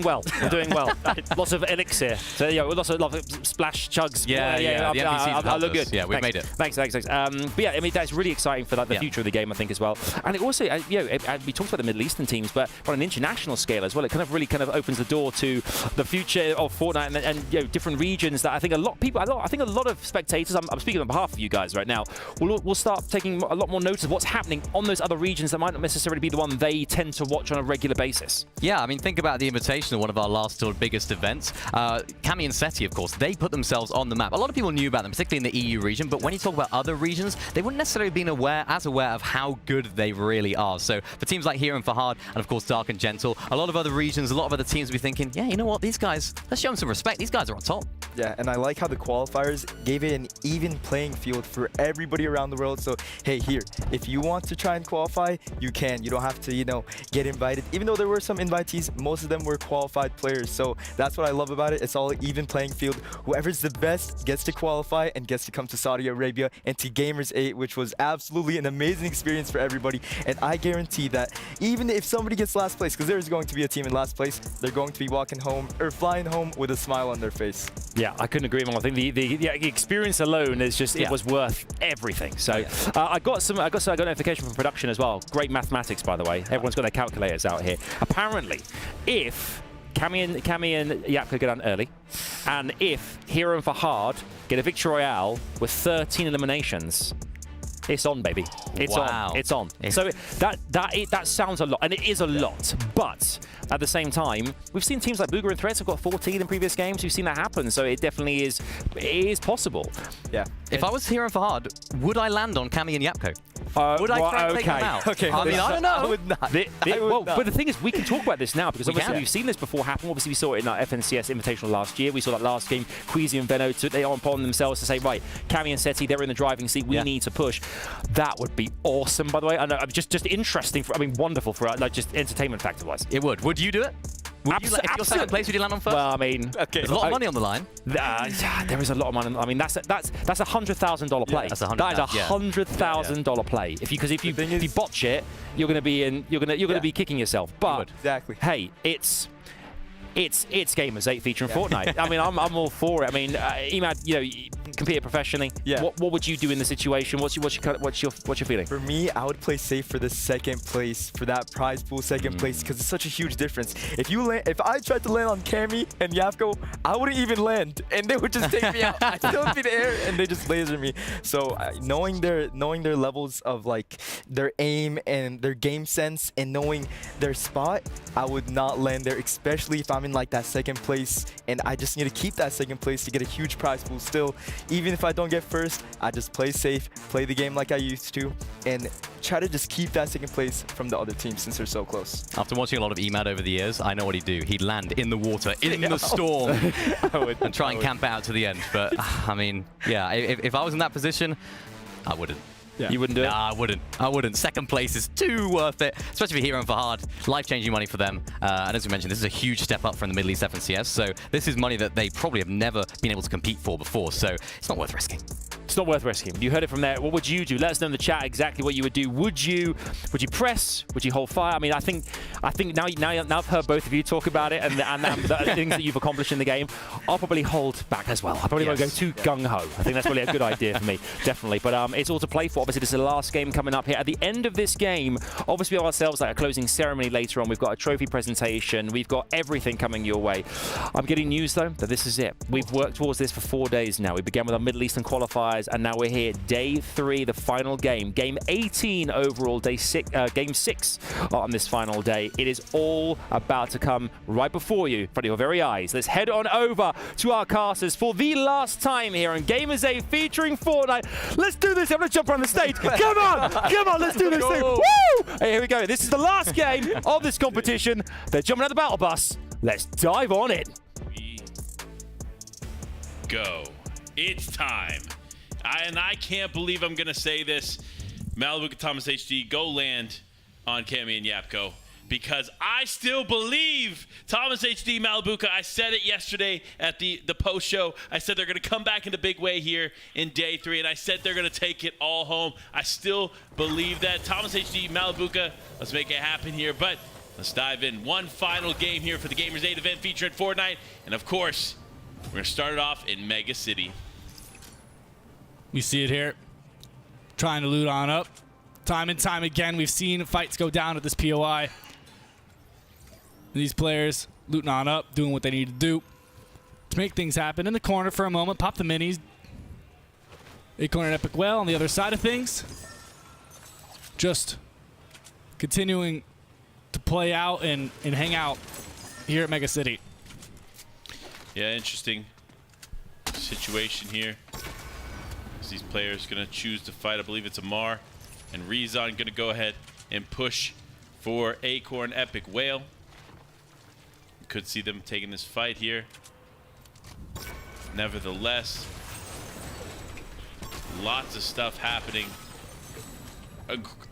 well. I'm doing well. Lots of elixir. So yeah, lots of splash chugs. I look good. Yeah, we've made it. Thanks. But yeah, I mean that's really exciting for like, the future of the game, I think, as well. And it also, you know, we talked about the Middle Eastern teams, but on an international scale as well, it kind of really opens the door to the future of Fortnite and you know, different regions that I think a lot of people, I think a lot of spectators, I'm speaking on behalf of you guys right now, will start taking a lot more notice of what's happening on those other regions that might not necessarily be the one they tend to watch on a regular basis. Yeah, I mean, think about the Invitational, one of our last or biggest events. Cammy and Seti, of course, they put themselves on the map. A lot of people knew about them, particularly in the EU region, but when you talk about other regions, they wouldn't necessarily have been as aware of how good they really are. So for teams like Hero and Fahad, and of course Dark and Gentle, a lot of other regions, a lot of other teams will be thinking, yeah, you know what, these guys, let's show them some respect. These guys are on top. Yeah, and I like how the qualifiers gave it an even playing field for everybody around the world. So, hey, here, if you want to try and qualify, you can. You don't have to, you know, get invited. Even though there were some invitees, most of them were qualified players. So that's what I love about it. It's all even playing field. Whoever's the best gets to qualify and gets to come to Saudi Arabia and to Gamers8, which was absolutely an amazing experience for everybody. And I guarantee that even if somebody gets last place, because there's going to be a team in last place, they're going to be walking home or flying home with a smile on their face. Yeah, I couldn't agree more. I think the experience alone is just, it was worth everything. So I got notification from production as well. Great mathematics, by the way. Everyone's got their calculators out here. Apparently, if Cammy and Yapko go down early, and if Hero and Fahad get a victory royale with 13 eliminations, it's on, baby. It's on. It's on. So that sounds a lot, and it is a lot. But at the same time, we've seen teams like Booger and Threads have got 14 in previous games. We've seen that happen. So it definitely is. It is possible. Yeah. If I was Hero and Fahad, would I land on Cammy and Yapko? Would I try and take them out? Okay. I mean, I don't know. I would not. But the thing is, we can talk about this now because obviously we've seen this before happen. Obviously, we saw it in our FNCS Invitational last year. We saw that last game. Queasy and Veno took they upon themselves to say, right, Cammy and Seti, they're in the driving seat. We need to push. That would be awesome, by the way. I know, just interesting. Wonderful for like just entertainment factor-wise. It would. Would you do it? If you're second place, would you land on first? Well, I mean, there's a lot of money on the line. There is a lot of money. I mean, that's $100,000 play. That's that is $100,000 play. If you botch it, you're going to be in. You're going to be kicking yourself. But hey, it's Gamers8 featuring Fortnite. I mean, I'm all for it. I mean, Emad, you know, you compete professionally. Yeah. What would you do in the situation? What's your feeling? For me, I would play safe for the second place, for that prize pool second place, because it's such a huge difference. If I tried to land on Cammy and Yapko, I wouldn't even land, and they would just take me out. I'd still be in the air, and they just laser me. So knowing their levels of like their aim and their game sense, and knowing their spot, I would not land there, especially if I'm in like that second place, and I just need to keep that second place to get a huge prize pool still. even if I don't get first, I just play safe, play the game like I used to, and try to just keep that second place from the other team since they're so close. After watching a lot of EMAD over the years, I know what he'd do. He'd land in the water, in the storm, and try and camp out to the end. But, I mean, yeah, if I was in that position, I wouldn't. Yeah. You wouldn't do it? Nah, I wouldn't. Second place is too worth it, especially for Hero and Fahad. Life-changing money for them. And as we mentioned, this is a huge step up from the Middle East FNCS. So this is money that they probably have never been able to compete for before. So it's not worth risking. It's not worth risking. You heard it from there. What would you do? Let us know in the chat exactly what you would do. Would you press? Would you hold fire? I mean, I think now I've heard both of you talk about it and the things that you've accomplished in the game. I'll probably hold back as well. I probably won't go too gung-ho. I think that's probably a good idea for me, definitely. But it's all to play for. Obviously, this is the last game coming up here. At the end of this game, obviously we have ourselves like a closing ceremony later on. We've got a trophy presentation. We've got everything coming your way. I'm getting news though that this is it. We've worked towards this for 4 days now. We began with our Middle Eastern qualifiers, and now we're here, day 3, the final game. Game 18 overall, game 6 on this final day. It is all about to come right before you, in front of your very eyes. Let's head on over to our casters for the last time here on Gamers8 featuring Fortnite. Let's do this. I'm going to jump around the stage. Come on, let's do this thing. Woo! Hey, here we go. This is the last game of this competition. They're jumping out the battle bus. Let's dive on it. Go. It's time. I can't believe I'm going to say this. Malibuka Thomas HD, go land on Cammy and Yapko. Because I still believe Thomas HD Malibuka. I said it yesterday at the post show. I said they're going to come back in a big way here in day 3, and I said they're going to take it all home. I still believe that. Thomas HD Malibuka, let's make it happen here. But let's dive in. One final game here for the Gamers8 event featuring Fortnite. And of course, we're going to start it off in Mega City. We see it here. Trying to loot on up. Time and time again, we've seen fights go down at this POI. These players looting on up, doing what they need to do to make things happen. In the corner for a moment, pop the minis. Acorn and Epic Whale on the other side of things. Just continuing to play out and hang out here at Mega City. Yeah, interesting situation here. As these players going to choose to fight. I believe it's Amar and Rezon going to go ahead and push for Acorn Epic Whale. Could see them taking this fight here. Nevertheless, lots of stuff happening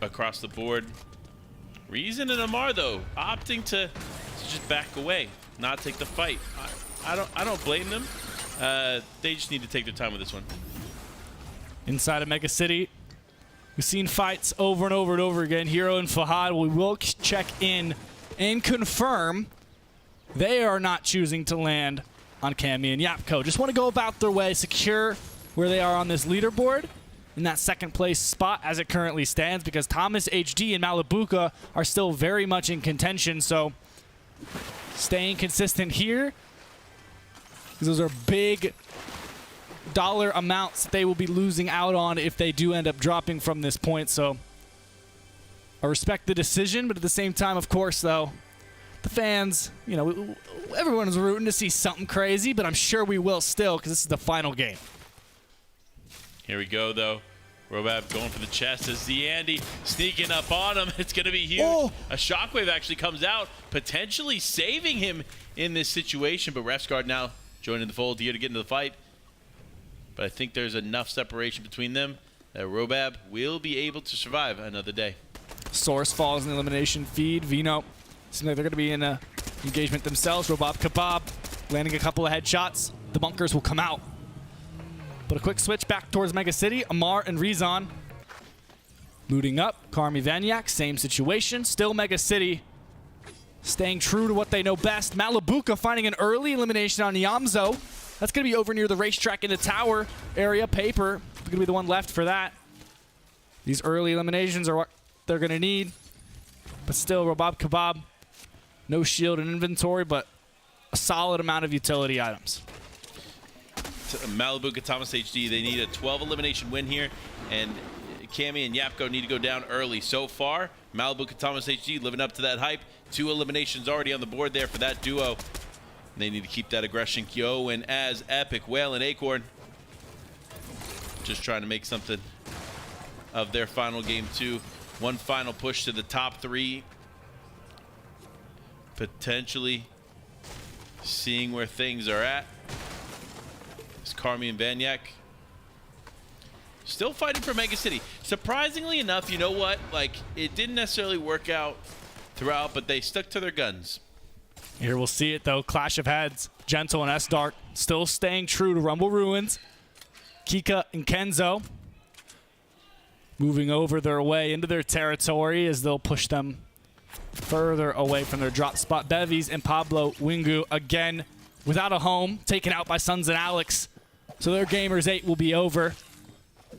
across the board. Reason and Amar though opting to just back away, not take the fight. I don't blame them. They just need to take their time with this one. Inside of Mega City, we've seen fights over and over and over again. Hero and Fahad, we will check in and confirm they are not choosing to land on Cammy and Yapko. Just want to go about their way, secure where they are on this leaderboard in that second place spot as it currently stands, because Thomas HD and Malibuka are still very much in contention. So staying consistent here, because those are big dollar amounts that they will be losing out on if they do end up dropping from this point. So I respect the decision, but at the same time, of course, though, the fans, you know, everyone is rooting to see something crazy, but I'm sure we will still, because this is the final game. Here we go, though. Robab going for the chest as Ziandy sneaking up on him. It's going to be huge. Oh. A shockwave actually comes out, potentially saving him in this situation, but Refsguard now joining the fold here to get into the fight. But I think there's enough separation between them that Robab will be able to survive another day. Source falls in the elimination feed. Vino seems like they're going to be in an engagement themselves. Robab Kebab landing a couple of headshots. The bunkers will come out. But a quick switch back towards Mega City. Amar and Rezon looting up. Karmi Vanyak, same situation. Still Mega City staying true to what they know best. Malibuka finding an early elimination on Yamzo. That's going to be over near the racetrack in the tower area. Paper going to be the one left for that. These early eliminations are what they're going to need. But still, Robab Kebab, no shield and inventory, but a solid amount of utility items. Malibuka Thomas HD, they need a 12 elimination win here, and Cammy and Yapko need to go down early. So far, Malibuka Thomas HD living up to that hype. 2 eliminations already on the board there for that duo. They need to keep that aggression going as Epic Whale and Acorn just trying to make something of their final game 2. One final push to the top 3. Potentially seeing where things are at. It's Carmi and Vanyak still fighting for Mega City. Surprisingly enough, you know what? Like, it didn't necessarily work out throughout, but they stuck to their guns. Here we'll see it, though. Clash of heads. Gentle and S-Dark still staying true to Rumble Ruins. Kika and Kenzo moving over their way into their territory as they'll push them further away from their drop spot. Bevies and Pablo Wingu again without a home, taken out by Sons and Alex. So their Gamers 8 will be over.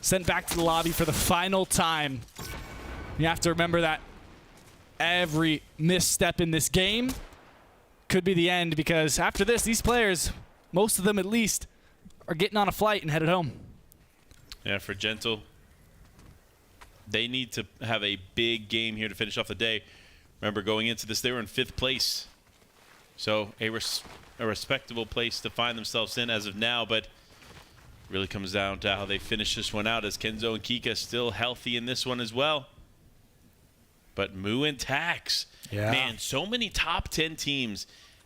Sent back to the lobby for the final time. You have to remember that every misstep in this game could be the end, because after this, these players, most of them at least, are getting on a flight and headed home. Yeah, for Gentle, they need to have a big game here to finish off the day. Remember, going into this, they were in 5th place. So a respectable place to find themselves in as of now, but really comes down to how they finish this one out, as Kenzo and Kika still healthy in this one as well. But Moo and Tax, man, so many top 10 teams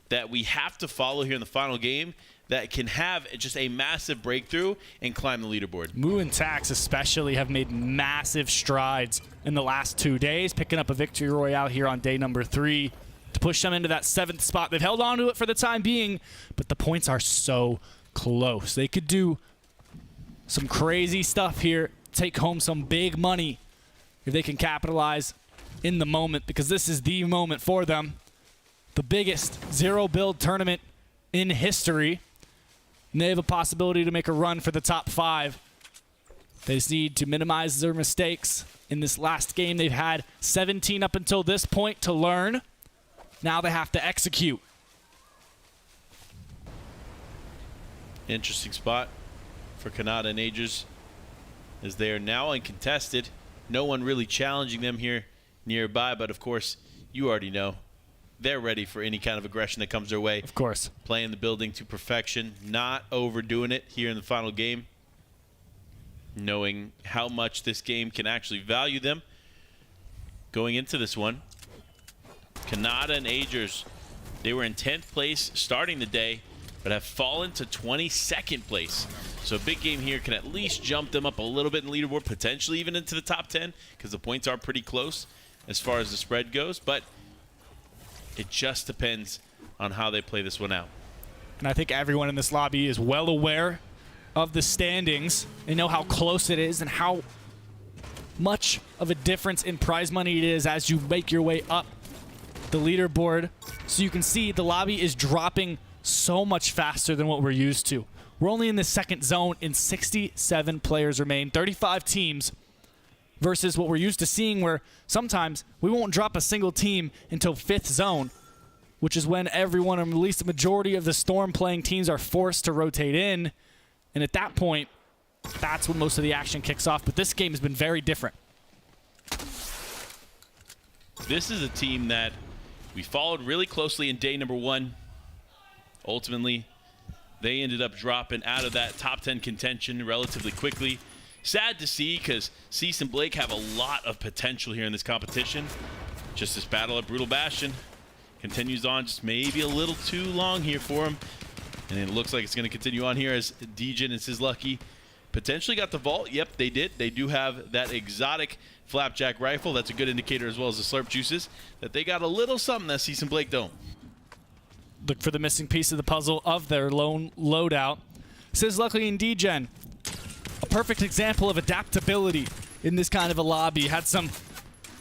that we have to follow here in the final game that can have just a massive breakthrough and climb the leaderboard. Moo and Tax especially have made massive strides in the last 2 days, picking up a victory royale here on day number 3 to push them into that 7th spot. They've held on to it for the time being, but the points are so close. They could do some crazy stuff here, take home some big money if they can capitalize in the moment, because this is the moment for them. The biggest zero-build tournament in history. And they have a possibility to make a run for the top 5. They just need to minimize their mistakes. In this last game, they've had 17 up until this point to learn. Now they have to execute. Interesting spot for Kanata and Agers, as they are now uncontested. No one really challenging them here nearby, but of course, you already know they're ready for any kind of aggression that comes their way. Of course. Playing the building to perfection, not overdoing it here in the final game. Knowing how much this game can actually value them going into this one. Kanata and Agers, they were in 10th place starting the day, but have fallen to 22nd place. So a big game here can at least jump them up a little bit in the leaderboard, potentially even into the top 10, because the points are pretty close as far as the spread goes, but it just depends on how they play this one out. And I think everyone in this lobby is well aware of the standings. They know how close it is and how much of a difference in prize money it is as you make your way up the leaderboard. So you can see the lobby is dropping so much faster than what we're used to. We're only in the 2nd zone and 67 players remain, 35 teams, versus what we're used to seeing where sometimes we won't drop a single team until 5th zone, which is when everyone, or at least the majority of the Storm playing teams, are forced to rotate in. And at that point, that's when most of the action kicks off. But this game has been very different. This is a team that we followed really closely in day number 1. Ultimately, they ended up dropping out of that top 10 contention relatively quickly. Sad to see, because Cease and Blake have a lot of potential here in this competition. Just this battle at Brutal Bastion continues on, just maybe a little too long here for him. And it looks like it's going to continue on here as Djinn and Sizlucky potentially got the vault. Yep, they did. They do have that exotic flapjack rifle. That's a good indicator, as well as the slurp juices, that they got a little something that Cease and Blake don't. Look for the missing piece of the puzzle of their lone loadout. Sizlucky and Djinn, a perfect example of adaptability in this kind of a lobby. Had some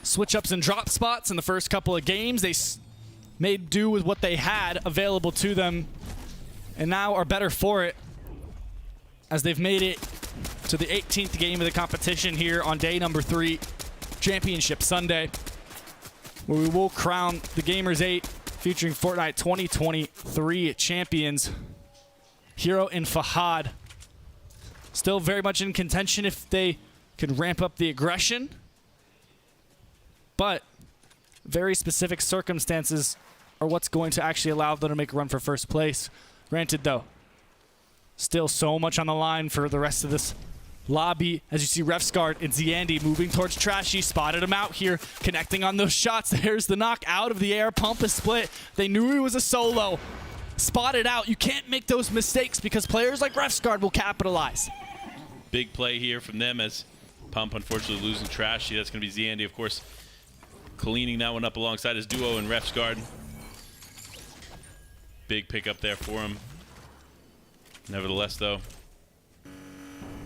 switch ups and drop spots in the first couple of games. They made do with what they had available to them, and now are better for it as they've made it to the 18th game of the competition here on day number 3, Championship Sunday, where we will crown the Gamers 8 Featuring Fortnite 2023 champions. Hero and Fahad still very much in contention if they can ramp up the aggression, but very specific circumstances are what's going to actually allow them to make a run for first place. Granted, though, still so much on the line for the rest of this lobby, as you see Refsguard and Ziandi moving towards Trashy. Spotted him out here, connecting on those shots. There's the knock out of the air. Pump is split. They knew he was a solo. Spotted out. You can't make those mistakes because players like Refsguard will capitalize. Big play here from them as Pump unfortunately losing Trashy. That's going to be Ziandi, of course, cleaning that one up alongside his duo in Refsguard. Big pickup there for him. Nevertheless, though,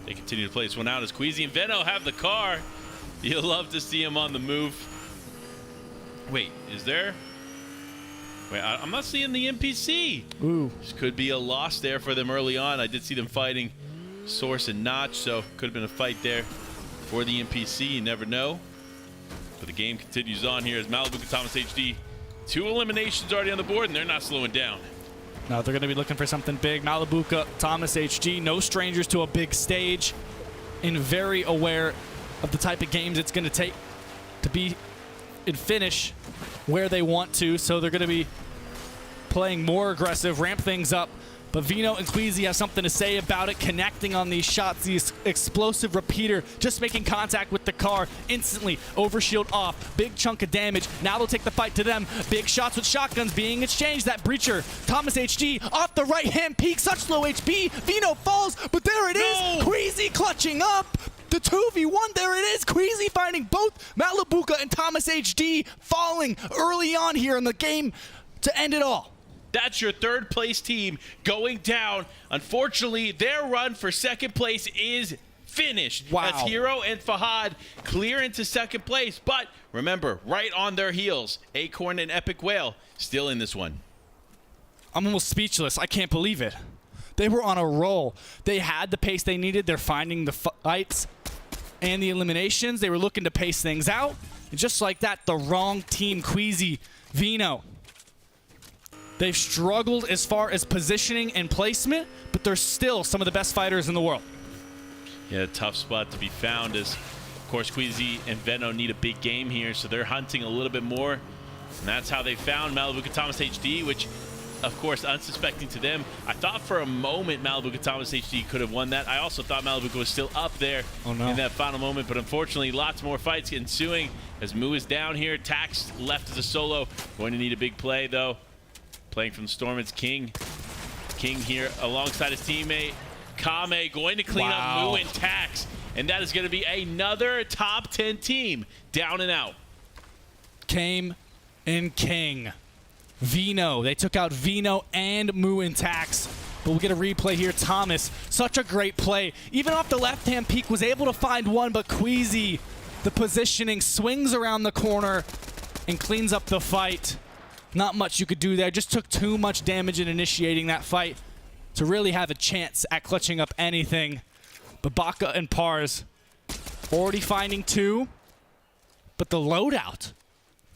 they continue to play this one out as Queasy and Veno have the car. You'll love to see him on the move. Wait, is there? Wait, I'm not seeing the NPC. Ooh. This could be a loss there for them early on. I did see them fighting Source and Notch, so could have been a fight there for the NPC. You never know. But the game continues on here as Malibu and Thomas HD. 2 eliminations already on the board, and they're not slowing down. Now they're going to be looking for something big. Malibuca, Thomas HG, no strangers to a big stage, and very aware of the type of games it's going to take to be and finish where they want to. So they're going to be playing more aggressive, ramp things up. But Vino and Queasy have something to say about it, connecting on these shots. The explosive repeater just making contact with the car instantly. Overshield off. Big chunk of damage. Now they'll take the fight to them. Big shots with shotguns being exchanged. That breacher. Thomas HG off the right-hand peak. Such low HP. Vino falls, but there it is. Queasy clutching up. The 2v1, there it is. Queasy finding both Malibuca and Thomas HD falling early on here in the game to end it all. That's your third place team going down. Unfortunately, their run for second place is finished. Wow. As Hero and Fahad clear into second place. But remember, right on their heels, Acorn and Epic Whale still in this one. I'm almost speechless. I can't believe it. They were on a roll. They had the pace they needed. They're finding the fights and the eliminations. They were looking to pace things out. And just like that, the wrong team, Queasy, Vino. They've struggled as far as positioning and placement, but they're still some of the best fighters in the world. Yeah, tough spot to be found as, of course, Queasy and Veno need a big game here, so they're hunting a little bit more. And that's how they found Malibu Thomas HD, which, of course, unsuspecting to them. I thought for a moment Malibu Thomas HD could have won that. I also thought Malibu was still up there in that final moment, but unfortunately, lots more fights ensuing as Moo is down here. Tax left as a solo. Going to need a big play, though. Playing from Storm, it's King. King here alongside his teammate. Kame going to clean up Moo and Tax. And that is going to be another top 10 team down and out. Kame and King. Vino. They took out Vino and Moo and Tax. But we'll get a replay here. Thomas, such a great play. Even off the left-hand peak, was able to find one, but Queasy, the positioning, swings around the corner and cleans up the fight. Not much you could do there. Just took too much damage in initiating that fight to really have a chance at clutching up anything. But Baka and Pars already finding 2. But the loadout,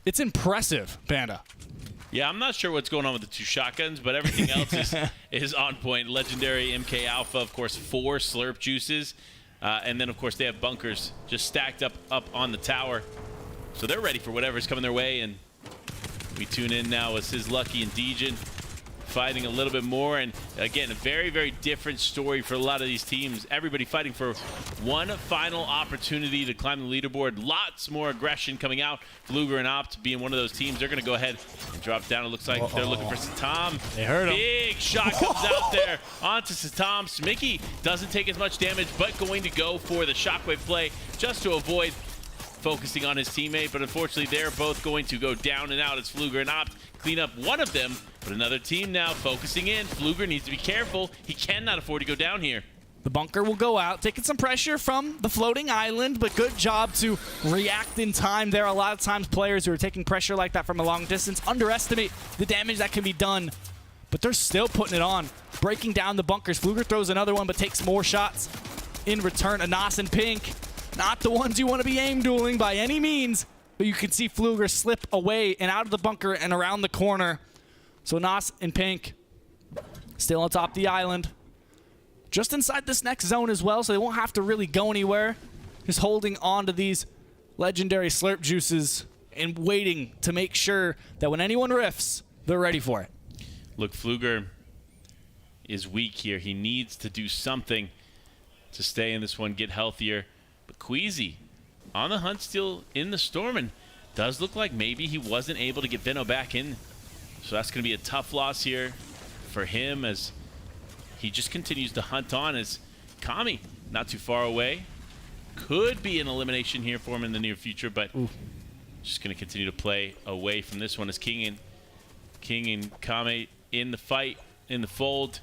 it's impressive, Panda. Yeah, I'm not sure what's going on with the 2 shotguns, but everything else is on point. Legendary MK Alpha, of course, 4 slurp juices. And then, of course, they have bunkers just stacked up on the tower. So they're ready for whatever's coming their way. And we tune in now as his Lucky and Dejin fighting a little bit more. And again, a very, very different story for a lot of these teams. Everybody fighting for one final opportunity to climb the leaderboard. Lots more aggression coming out. Fluger and Opt being one of those teams. They're going to go ahead and drop down. It looks like they're looking for Satam. They heard him. Big shot comes out there onto Satam. Smicky doesn't take as much damage, but going to go for the shockwave play just to avoid focusing on his teammate, but unfortunately they're both going to go down and out as Fluger and Opt clean up one of them, but another team now focusing in. Fluger needs to be careful. He cannot afford to go down here. The bunker will go out, taking some pressure from the floating island, but good job to react in time there. A lot of times players who are taking pressure like that from a long distance underestimate the damage that can be done, but they're still putting it on, breaking down the bunkers. Fluger throws another one, but takes more shots in return. Anas and Pink, not the ones you want to be aim dueling by any means, but you can see Fluger slip away and out of the bunker and around the corner. So Nas and Pink still on top of the island. Just inside this next zone as well, so they won't have to really go anywhere. Just holding on to these legendary slurp juices and waiting to make sure that when anyone riffs, they're ready for it. Look, Fluger is weak here. He needs to do something. to stay in this one, get healthier. But Queasy on the hunt still in the storm, and does look like maybe he wasn't able to get Veno back in. So that's going to be a tough loss here for him as he just continues to hunt on. As Kami not too far away. Could be an elimination here for him in the near future, but just going to continue to play away from this one as King and Kame in the fight, in the fold,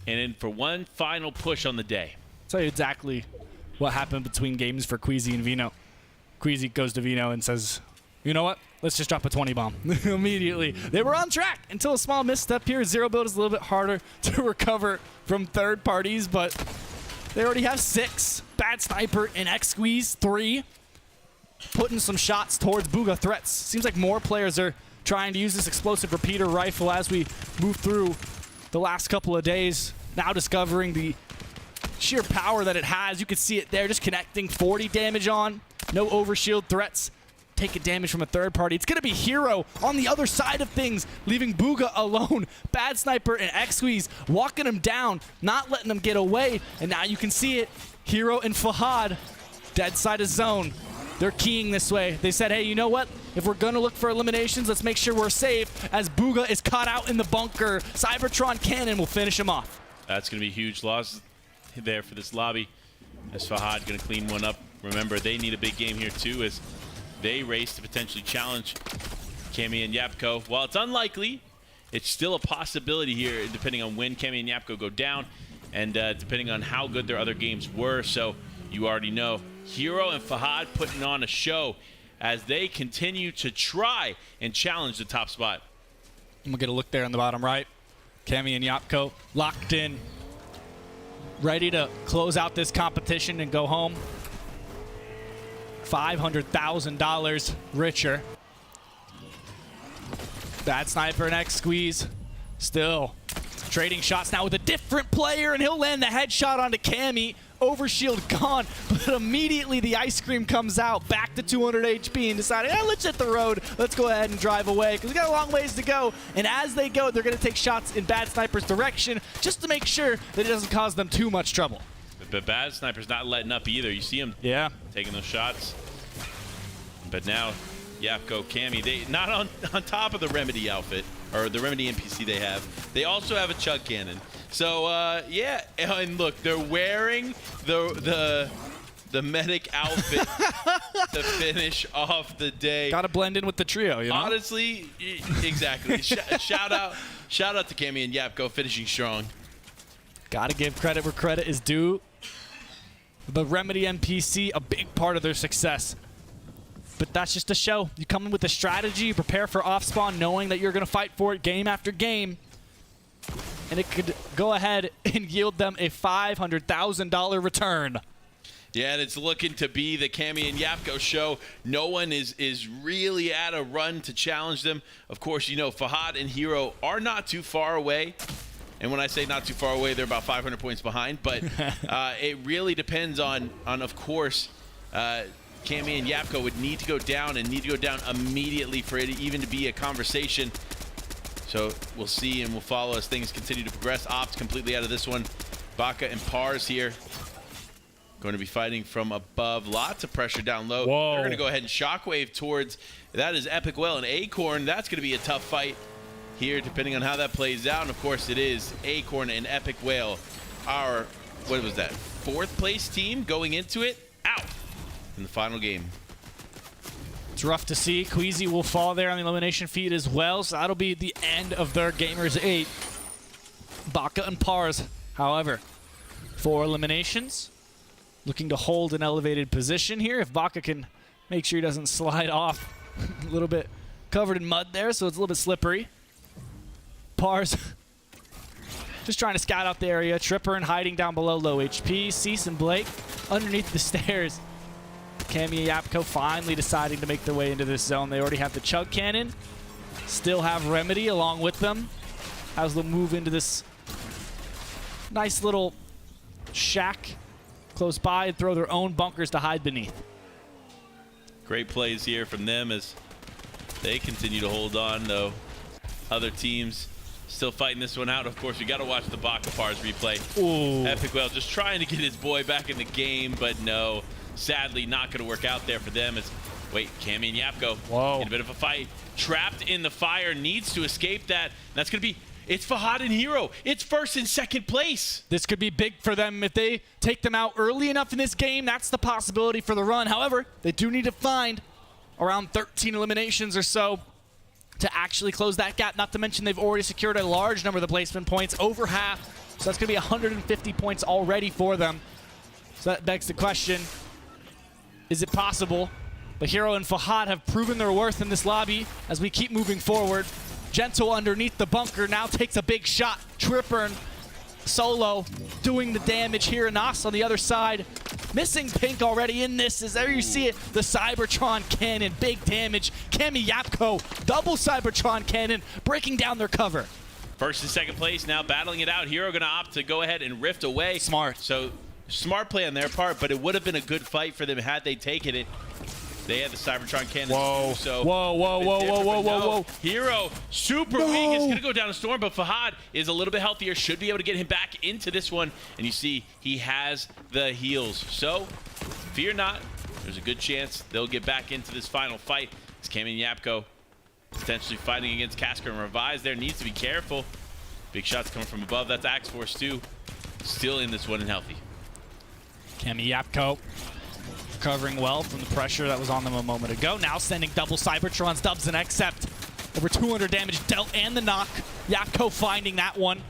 and in for one final push on the day. I'll tell you exactly what happened between games for Queasy and Veno. Queasy goes to Veno and says, you know what? Let's just drop a 20 bomb. Immediately. They were on track until a small misstep here. Zero build is a little bit harder to recover from third parties, but they already have 6. Bad Sniper and X-Squeeze 3. Putting some shots towards Bugha threats. Seems like more players are trying to use this explosive repeater rifle as we move through the last couple of days. Now discovering the sheer power that it has. You can see it there, just connecting 40 damage on. No overshield threats. Taking damage from a third party. It's going to be Hero on the other side of things, leaving Bugha alone. Bad Sniper and X-Squeeze walking him down, not letting him get away. And now you can see it. Hero and Fahad, dead side of zone. They're keying this way. They said, hey, you know what? If we're going to look for eliminations, let's make sure we're safe as Bugha is caught out in the bunker. Cybertron Cannon will finish him off. That's going to be a huge loss there for this lobby as Fahad going to clean one up. Remember, they need a big game here too as they race to potentially challenge Cammy and Yapko. While it's unlikely, it's still a possibility here depending on when Cammy and Yapko go down and depending on how good their other games were. So you already know. Hero and Fahad putting on a show as they continue to try and challenge the top spot. And we'll get a look there on the bottom right. Cammy and Yapko locked in, ready to close out this competition and go home. $500,000 richer. Bad Sniper and X-Squeeze still trading shots now with a different player, and he'll land the headshot onto Cammy. Overshield gone, but immediately the ice cream comes out, back to 200 HP, and decided, let's hit the road. Let's go ahead and drive away, because we got a long ways to go. And as they go, they're going to take shots in Bad Sniper's direction, just to make sure that it doesn't cause them too much trouble. But Bad Sniper's not letting up either. You see him taking those shots. But now, Yapko, Cammy, they not on top of the Remedy outfit, or the Remedy NPC they have. They also have a chug cannon. So, yeah, and look, they're wearing the medic outfit to finish off the day. Got to blend in with the trio, you know? Honestly, exactly. Shout out to Cammy and Yapko finishing strong. Got to give credit where credit is due. The Remedy NPC, a big part of their success. But that's just a show. You come in with a strategy, you prepare for off-spawn, knowing that you're going to fight for it game after game. And it could go ahead and yield them a $500,000 return. Yeah, and it's looking to be the Cammy and Yapko show. No one is really at a run to challenge them. Of course, you know, Fahad and Hero are not too far away. And when I say not too far away, they're about 500 points behind. But it really depends on of course, Cammy and Yapko would need to go down and need to go down immediately for it even to be a conversation. So we'll see and we'll follow as things continue to progress. Ops completely out of this one. Baka and Pars here going to be fighting from above. Lots of pressure down low. Whoa. They're going to go ahead and shockwave towards, that is Epic Whale and Acorn. That's going to be a tough fight here depending on how that plays out. And of course it is Acorn and Epic Whale, our, what was that, 4th place team going into it, out in the final game. It's rough to see. Queasy will fall there on the elimination feed as well, so that'll be the end of their Gamers8. Baka and Pars, however, 4 eliminations. Looking to hold an elevated position here. If Baka can make sure he doesn't slide off. A little bit covered in mud there, so it's a little bit slippery. Pars just trying to scout out the area. Tripper and hiding down below low HP. Cease and Blake underneath the stairs. Cammy and Yapko finally deciding to make their way into this zone. They already have the chug cannon. Still have Remedy along with them as they'll move into this nice little shack close by and throw their own bunkers to hide beneath. Great plays here from them as they continue to hold on, though. Other teams Still fighting this one out. Of course, we got to watch the Bakapars replay. Ooh. Epic Whale just trying to get his boy back in the game, but no. Sadly, not going to work out there for them. Wait, Cammy and Yapko in a bit of a fight. Trapped in the fire, needs to escape that. That's going to be, it's Fahad and Hero. It's first and second place. This could be big for them if they take them out early enough in this game. That's the possibility for the run. However, they do need to find around 13 eliminations or so to actually close that gap. Not to mention they've already secured a large number of the placement points, over half. So that's going to be 150 points already for them. So that begs the question, is it possible? But Hero and Fahad have proven their worth in this lobby as we keep moving forward. Gentle underneath the bunker now takes a big shot. Tripper and Solo doing the damage here. Nas on the other side. Missing Pink already in this. As there you see it, the Cybertron cannon, big damage. Cammy Yapko, double Cybertron cannon, breaking down their cover. First and second place now battling it out. Hero gonna opt to go ahead and rift away. Smart. So smart play on their part, but it would have been a good fight for them had they taken it. They had the Cybertron cannon. Whoa. So Whoa. Hero, super weak. It's going to go down a storm, but Fahad is a little bit healthier. Should be able to get him back into this one. And you see, he has the heals. So, fear not. There's a good chance they'll get back into this final fight. It's Cammy and Yapko potentially fighting against Cascar and Revise there. Needs to be careful. Big shots coming from above. That's Axe Force too. Still in this one and healthy. Cammy Yapko recovering well from the pressure that was on them a moment ago. Now sending double Cybertrons, dubs and accept. Over 200 damage dealt and the knock. Yapko finding that one.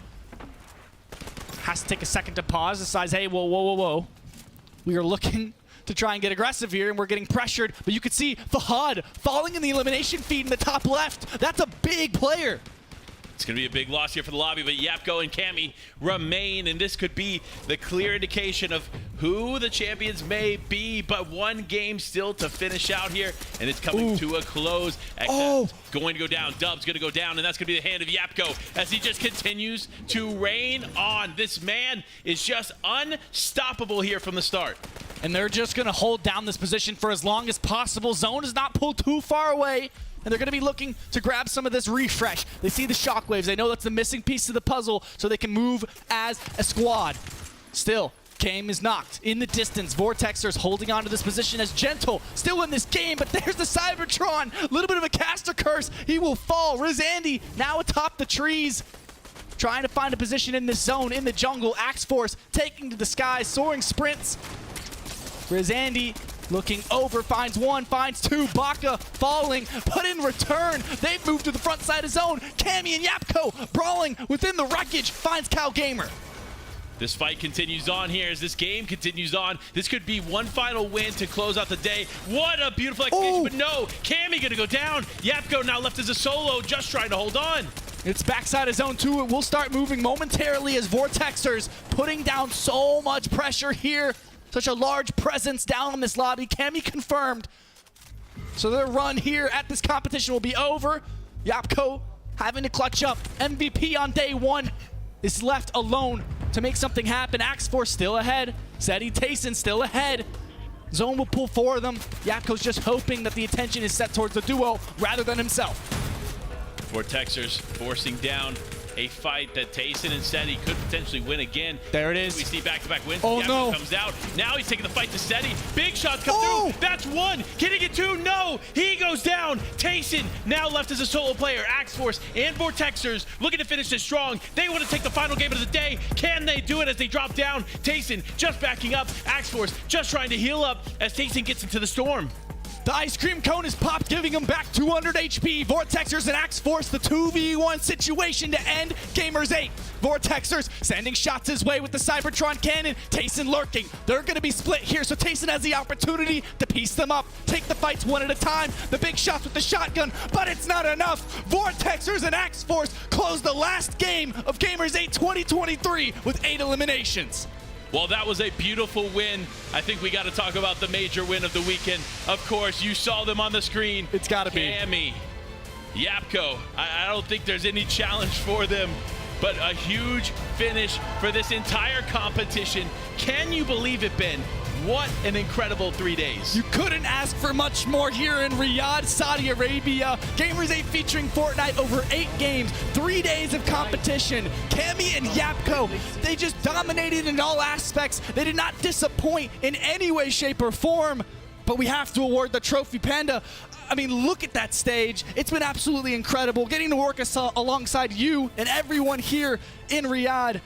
Has to take a second to pause. Decides, hey, whoa. We are looking to try and get aggressive here, and we're getting pressured. But you can see Fahad falling in the elimination feed in the top left. That's a big player. It's going to be a big loss here for the lobby, but Yapko and Cammy remain, and this could be the clear indication of who the champions may be, but one game still to finish out here, and it's coming to a close. Going to go down. Dub's going to go down, and that's going to be the hand of Yapko as he just continues to rain on. This man is just unstoppable here from the start. And they're just going to hold down this position for as long as possible. Zone is not pulled too far away. And they're going to be looking to grab some of this refresh. They see the shockwaves. They know that's the missing piece of the puzzle, so they can move as a squad. Still, Game is knocked in the distance. Vortexers holding on to this position as Gentle still in this game, but there's the Cybertron. A little bit of a caster curse. He will fall. Rizandy now atop the trees, trying to find a position in this zone, in the jungle. Axe Force taking to the sky, soaring sprints. Rizandy looking over, finds one, finds two. Baka falling, but in return, they've moved to the front side of zone. Cammy and Yapko brawling within the wreckage, finds Cal Gamer. This fight continues on here as this game continues on. This could be one final win to close out the day. What a beautiful execution, but no, Cammy gonna go down. Yapko now left as a solo, just trying to hold on. It's backside of zone 2. It will start moving momentarily as Vortexers putting down so much pressure here. Such a large presence down in this lobby. Cammy confirmed. So their run here at this competition will be over. Yapko having to clutch up. MVP on day 1 is left alone to make something happen. Axe Force still ahead. Zeddy Tayson still ahead. Zone will pull for them. Yapko's just hoping that the attention is set towards the duo rather than himself. Vortexers forcing down a fight that Tayson and Seti could potentially win again. There it is. We see back-to-back wins. Oh, Yapko no. comes out. Now he's taking the fight to Seti. Big shots come through. That's one. Can he get two? No. He goes down. Tayson now left as a solo player. Axe Force and Vortexers looking to finish this strong. They want to take the final game of the day. Can they do it as they drop down? Tayson just backing up. Axe Force just trying to heal up as Tayson gets into the storm. The ice cream cone is popped, giving him back 200 HP. Vortexers and Axe Force, the 2v1 situation to end Gamers8. Vortexers sending shots his way with the Cybertron cannon. Tayson lurking. They're going to be split here, so Tayson has the opportunity to piece them up. Take the fights one at a time. The big shots with the shotgun, but it's not enough. Vortexers and Axe Force close the last game of Gamers8 2023 with 8 eliminations. Well, that was a beautiful win. I think we got to talk about the major win of the weekend. Of course, you saw them on the screen. It's got to be. Cammy, Yapko. I don't think there's any challenge for them, but a huge finish for this entire competition. Can you believe it, Ben? What an incredible 3 days. You couldn't ask for much more here in Riyadh, Saudi Arabia. Gamers8 featuring Fortnite over 8 games, 3 days of competition. Cammy and Yapko, they just dominated in all aspects. They did not disappoint in any way, shape, or form. But we have to award the trophy. Panda, I mean, look at that stage. It's been absolutely incredible. Getting to work alongside you and everyone here in Riyadh,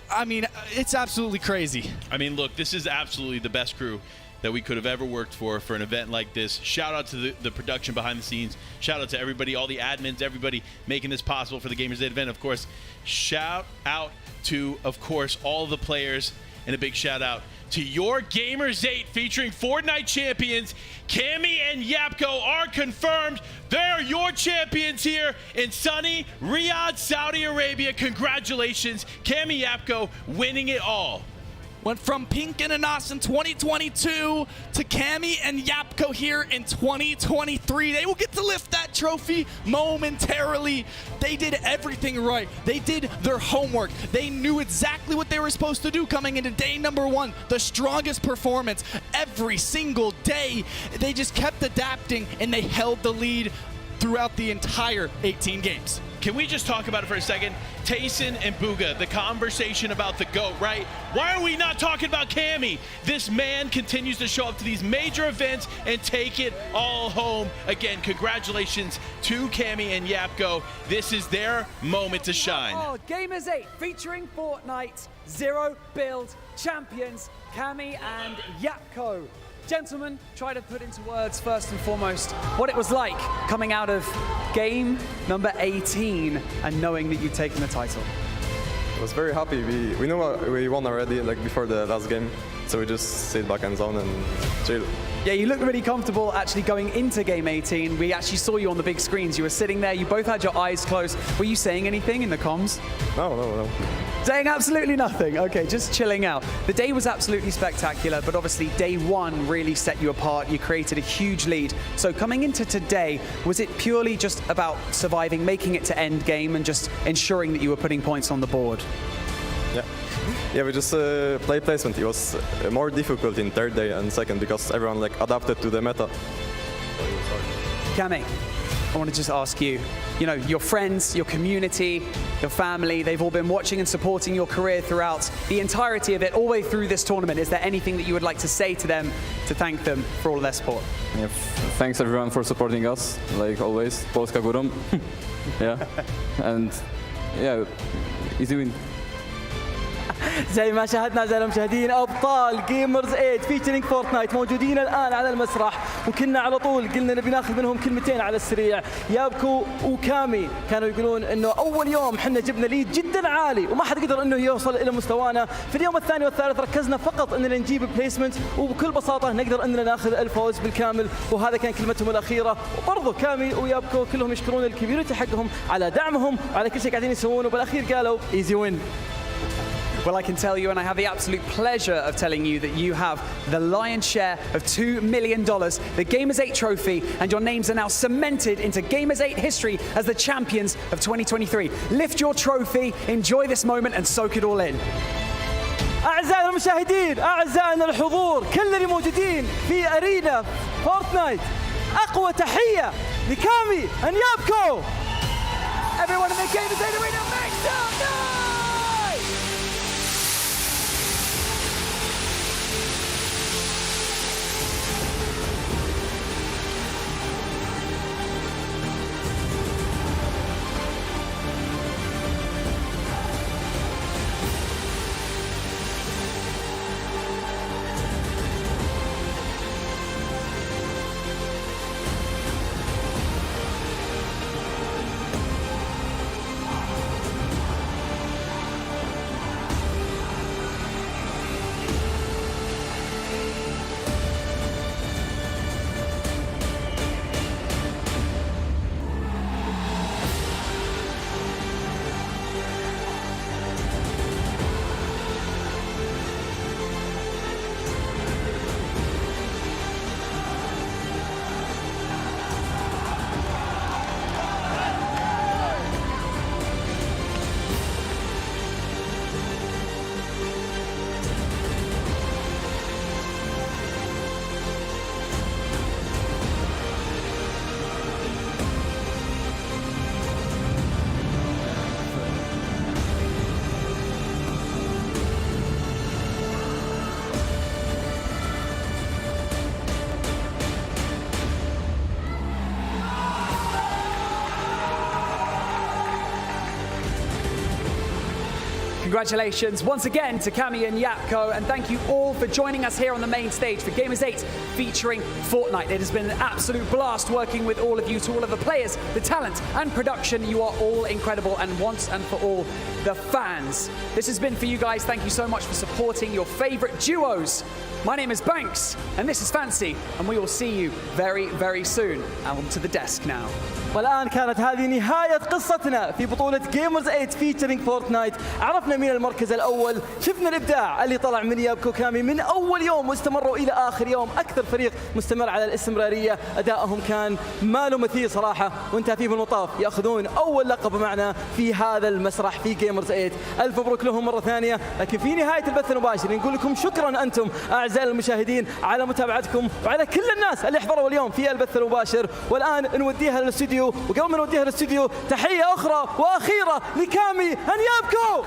I mean, it's absolutely crazy. I mean, look, this is absolutely the best crew that we could have ever worked for an event like this. Shout out to the production behind the scenes. Shout out to everybody, all the admins, everybody making this possible for the Gamers8 event. Of course, shout out to, of course, all the players, and a big shout out to your Gamers8 featuring Fortnite champions. Cammy and Yapko are confirmed. They're your champions here in sunny Riyadh, Saudi Arabia. Congratulations, Cammy Yapko winning it all. Went from Pink and Anas in 2022 to Cammy and Yapko here in 2023. They will get to lift that trophy momentarily. They did everything right. They did their homework. They knew exactly what they were supposed to do coming into day number 1. The strongest performance every single day. They just kept adapting and they held the lead throughout the entire 18 games. Can we just talk about it for a second? Tayson and Booga, the conversation about the GOAT, right? Why are we not talking about Cammy? This man continues to show up to these major events and take it all home. Again, congratulations to Cammy and Yapko. This is their moment to shine. Oh, Gamers8 featuring Fortnite, Zero Build champions, Cammy and Yapko. Gentlemen, try to put into words first and foremost what it was like coming out of game number 18 and knowing that you'd taken the title. I was very happy. We knew we won already, like before the last game, so we just stayed back in zone and chill. Yeah, you looked really comfortable actually going into game 18. We actually saw you on the big screens. You were sitting there, you both had your eyes closed. Were you saying anything in the comms? No. Saying absolutely nothing. Okay, just chilling out. The day was absolutely spectacular, but obviously day 1 really set you apart. You created a huge lead. So coming into today, was it purely just about surviving, making it to end game, and just ensuring that you were putting points on the board? Yeah, we just play placement. It was more difficult in third day and second because everyone like adapted to the meta. Cammy, I want to just ask you, you know, your friends, your community, your family, they've all been watching and supporting your career throughout the entirety of it, all the way through this tournament. Is there anything that you would like to say to them to thank them for all of their support? Yeah, thanks everyone for supporting us, like always. Polska górą. Yeah, and yeah, easy win. زي ما شاهدنا أعزائي المشاهدين أبطال Gamers8 featuring Fortnite موجودين الآن على المسرح، وكنا على طول قلنا نبي ناخذ منهم كلمتين على السريع. يابكو وكامي كانوا يقولون إنه أول يوم حنا جبنا ليد جدا عالي وما حد قدر إنه يوصل إلى مستوانا. في اليوم الثاني والثالث ركزنا فقط إننا نجيب بليسمنت وبكل بساطة نقدر إننا ناخذ الفوز بالكامل، وهذا كان كلمتهم الأخيرة. وبرضه كامي ويابكو كلهم يشكرون الكوميونتي حقهم على دعمهم وعلى كل شيء قاعدين يسوونه، وبالأخير قالوا easy win. Well, I can tell you, and I have the absolute pleasure of telling you, that you have the lion's share of $2 million, the Gamers8 trophy, and your names are now cemented into Gamers8 history as the champions of 2023. Lift your trophy, enjoy this moment, and soak it all in. أعزائنا المشاهدين، أعزائنا الحضور، كل اللي موجودين في أرينا فورتنايت، أقوى تحية لكامي and Yapko. Everyone in the Gamers8 arena, make some noise! Congratulations once again to Cami and Yapko, and thank you all for joining us here on the main stage for Gamers8 featuring Fortnite. It has been an absolute blast working with all of you, to all of the players, the talent and production. You are all incredible, and once and for all, the fans. This has been for you guys. Thank you so much for supporting your favorite duos. My name is Banks, and this is Fancy, and we will see you very, very soon. On to the desk now. والآن كانت هذه نهاية قصتنا في بطولة Gamers8 Featuring Fortnite. عرفنا مين المركز الأول، شفنا الإبداع اللي طلع من يابكو كامي من أول يوم واستمروا إلى آخر يوم. أكثر فريق مستمر على الاستمرارية، أدائهم كان ما له مثيل صراحة، وانتهى فيه بالمطاف يأخذون أول لقب معنا في هذا المسرح في Gamers8. ألف مبروك لهم مرة ثانية. لكن في نهاية البث المباشر نقول لكم شكرا أنتم أعزائي المشاهدين على متابعتكم وعلى كل الناس اللي حضروا اليوم في البث المباشر. والآن نوديها للاستوديو، وقبل ما نوديها للاستوديو تحية أخرى وأخيرة لكامي هنيابكو.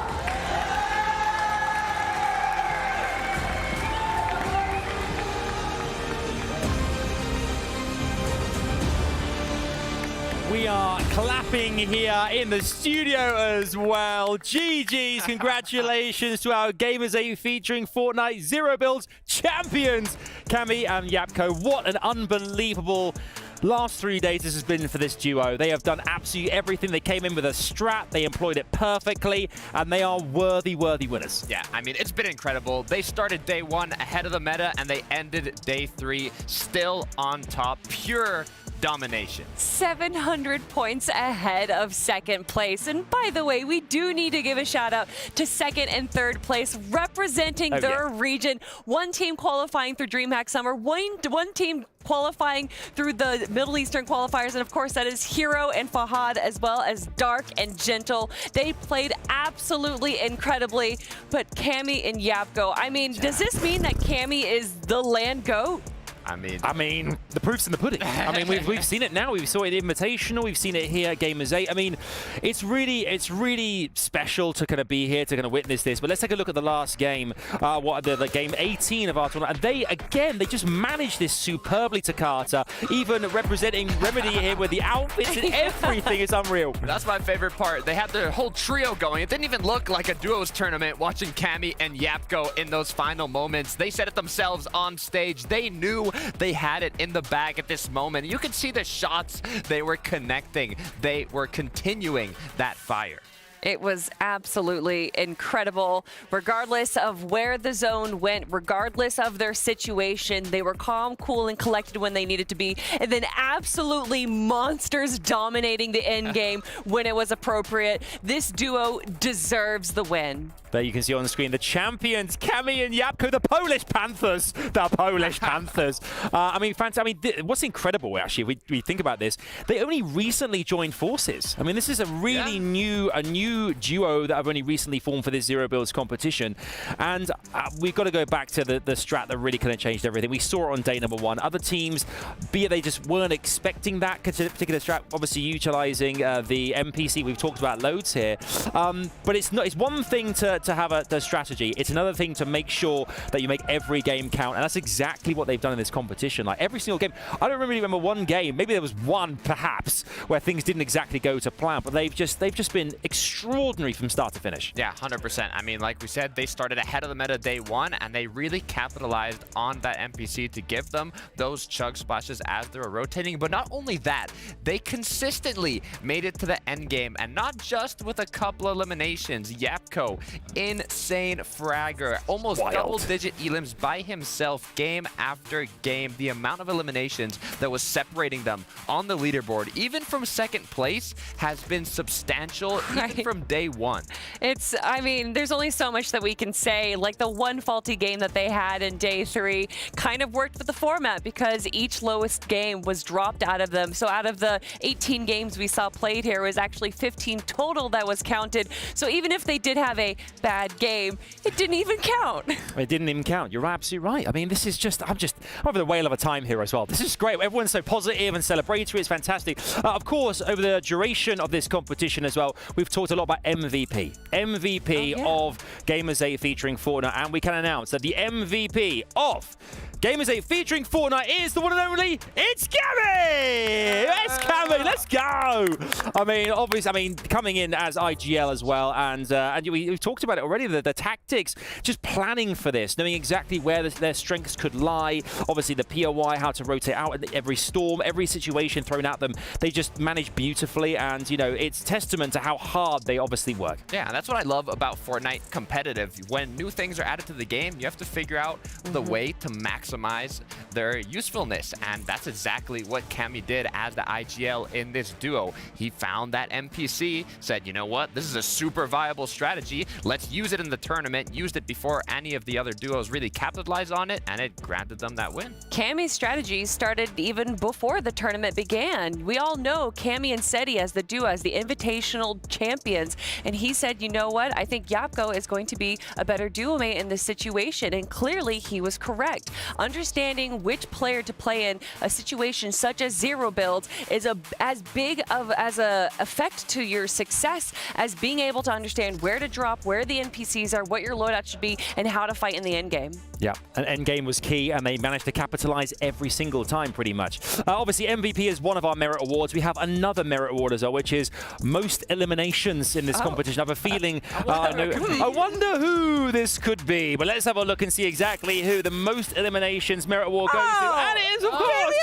We are clapping here in the studio as well. GG's, congratulations to our Gamers8 featuring Fortnite Zero Builds champions, Cami and Yapko. What an unbelievable last 3 days this has been for this duo. They have done absolutely everything. They came in with a strat, they employed it perfectly, and they are worthy winners. Yeah, I mean, it's been incredible. They started day 1 ahead of the meta, and they ended day 3 still on top. Pure domination. 700 points ahead of second place. And by the way, we do need to give a shout out to second and third place representing their region. One team qualifying through DreamHack Summer, one team qualifying through the Middle Eastern qualifiers, and of course that is Hero and Fahad, as well as Dark and Gentle. They played absolutely incredibly, but Cami and Yapko, I mean, does this mean that Cami is the land GOAT? I mean, the proof's in the pudding. I mean, we've seen it now. We saw it in Invitational. We've seen it here at Gamers8. I mean, it's really special to kind of be here to kind of witness this. But let's take a look at the last game, the game 18 of our tournament. And they just managed this superbly to Carter, even representing Remedy here with the outfits and everything is unreal. That's my favorite part. They had their whole trio going. It didn't even look like a duos tournament watching Cami and Yapko in those final moments. They said it themselves on stage. They knew they had it in the bag at this moment. You can see the shots they were connecting. They were continuing that fire. It was absolutely incredible. Regardless of where the zone went, regardless of their situation, they were calm, cool, and collected when they needed to be. And then absolutely monsters dominating the end game when it was appropriate. This duo deserves the win. There you can see on the screen the champions, Cami and Yapko, the Polish Panthers. The Polish Panthers. I mean, what's incredible, actually, if we think about this, they only recently joined forces. I mean, this is a really new duo that have only recently formed for this Zero Builds competition. And we've got to go back to the strat that really kind of changed everything. We saw it on day number 1. Other teams, be it they just weren't expecting that particular strat, obviously utilizing the NPC. We've talked about loads here. But it's one thing to have the strategy. It's another thing to make sure that you make every game count. And that's exactly what they've done in this competition. Like every single game. I don't really remember one game, maybe there was one perhaps, where things didn't exactly go to plan, but they've just been extraordinary from start to finish. Yeah, 100%. I mean, like we said, they started ahead of the meta day 1, and they really capitalized on that NPC to give them those chug splashes as they were rotating. But not only that, they consistently made it to the end game, and not just with a couple eliminations. Yapko, insane fragger, almost double-digit elims by himself game after game. The amount of eliminations that was separating them on the leaderboard, even from second place, has been substantial, even from day 1. I mean, there's only so much that we can say. Like the one faulty game that they had in day 3 kind of worked with the format because each lowest game was dropped out of them. So out of the 18 games we saw played here, it was actually 15 total that was counted. So even if they did have a bad game, it didn't even count. It didn't even count. You're absolutely right. I mean, this is I'm having a whale of a time here as well. This is great. Everyone's so positive and celebratory. It's fantastic. Of course, over the duration of this competition as well, we've talked a lot about MVP. MVP of Gamers8 Featuring Fortnite, and we can announce that the MVP of Gamers8 Featuring Fortnite is the one and only, it's Cammy! It's Cammy, let's go! I mean, obviously, coming in as IGL as well, and we've talked about it already, the tactics, just planning for this, knowing exactly where their strengths could lie. Obviously, the POI, how to rotate out in every storm, every situation thrown at them, they just manage beautifully, and, you know, it's testament to how hard they obviously work. Yeah, and that's what I love about Fortnite competitive. When new things are added to the game, you have to figure out the way to maximize their usefulness, and that's exactly what Cammy did as the IGL in this duo. He found that NPC, said, you know what, this is a super viable strategy, let's use it in the tournament, used it before any of the other duos really capitalized on it, and it granted them that win. Cammy's strategy started even before the tournament began. We all know Cammy and Seti as the duo, as the invitational champions, and he said, you know what, I think Yapko is going to be a better duo mate in this situation, and clearly he was correct. Understanding which player to play in a situation such as zero builds is as big of a effect to your success as being able to understand where to drop, where the NPCs are, what your loadout should be, and how to fight in the end game. Yeah, and end game was key, and they managed to capitalize every single time, pretty much. Obviously, MVP is one of our merit awards. We have another merit award as well, which is most eliminations in this competition. I have a feeling. I wonder who this could be. But let's have a look and see exactly who the most eliminations merit award goes to. And it is, of course,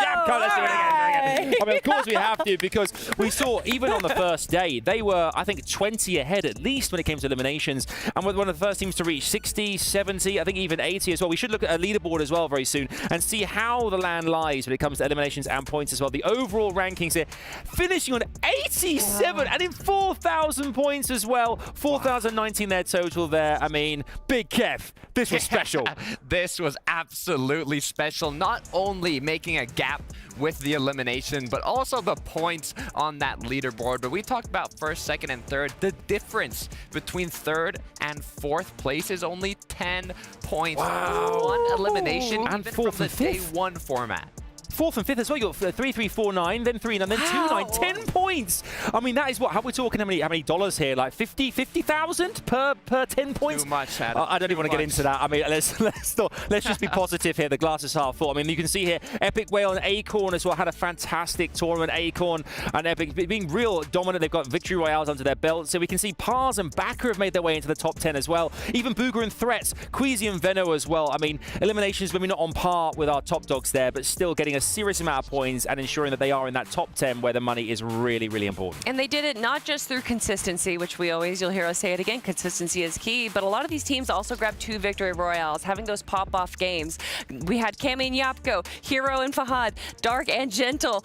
Yapko. Let's do it again. I mean, of course we have to, because we saw even on the first day, they were, I think, 20 ahead at least when it came to eliminations, and were one of the first teams to reach 60, 70, I think even 80 as well. We should look at a leaderboard as well very soon and see how the land lies when it comes to eliminations and points as well. The overall rankings here, finishing on 87 and in 4,000 points as well. 4,019 their total there. I mean, Big Kev, this was special. This was absolutely special, not only making a gap with the elimination, but also the points on that leaderboard. But we talked about first, second, and third. The difference between third and fourth place is only 10 points. Wow. One elimination, and even from the day one format. Fourth and fifth as well. You got 3, 3, 4, 9, then 3, 9, then 2, 9, 10 points. I mean, that is what? How we're talking? How many dollars here? Like 50,000 per 10 points. Too much, I don't even want to get into that. I mean, let's just be positive here. The glass is half full. I mean, you can see here, Epic Whale and Acorn as well had a fantastic tournament. Acorn and Epic being real dominant. They've got victory royales under their belt. So we can see Pars and Backer have made their way into the top 10 as well. Even Booger and Threats, Queasy and Veno as well. I mean, eliminations maybe not on par with our top dogs there, but still getting a serious amount of points and ensuring that they are in that top 10 where the money is really, really important. And they did it not just through consistency, which you'll hear us say it again, consistency is key, but a lot of these teams also grabbed 2 victory royales, having those pop-off games. We had Cammy and Yapko, Hero and Fahad, Dark and Gentle,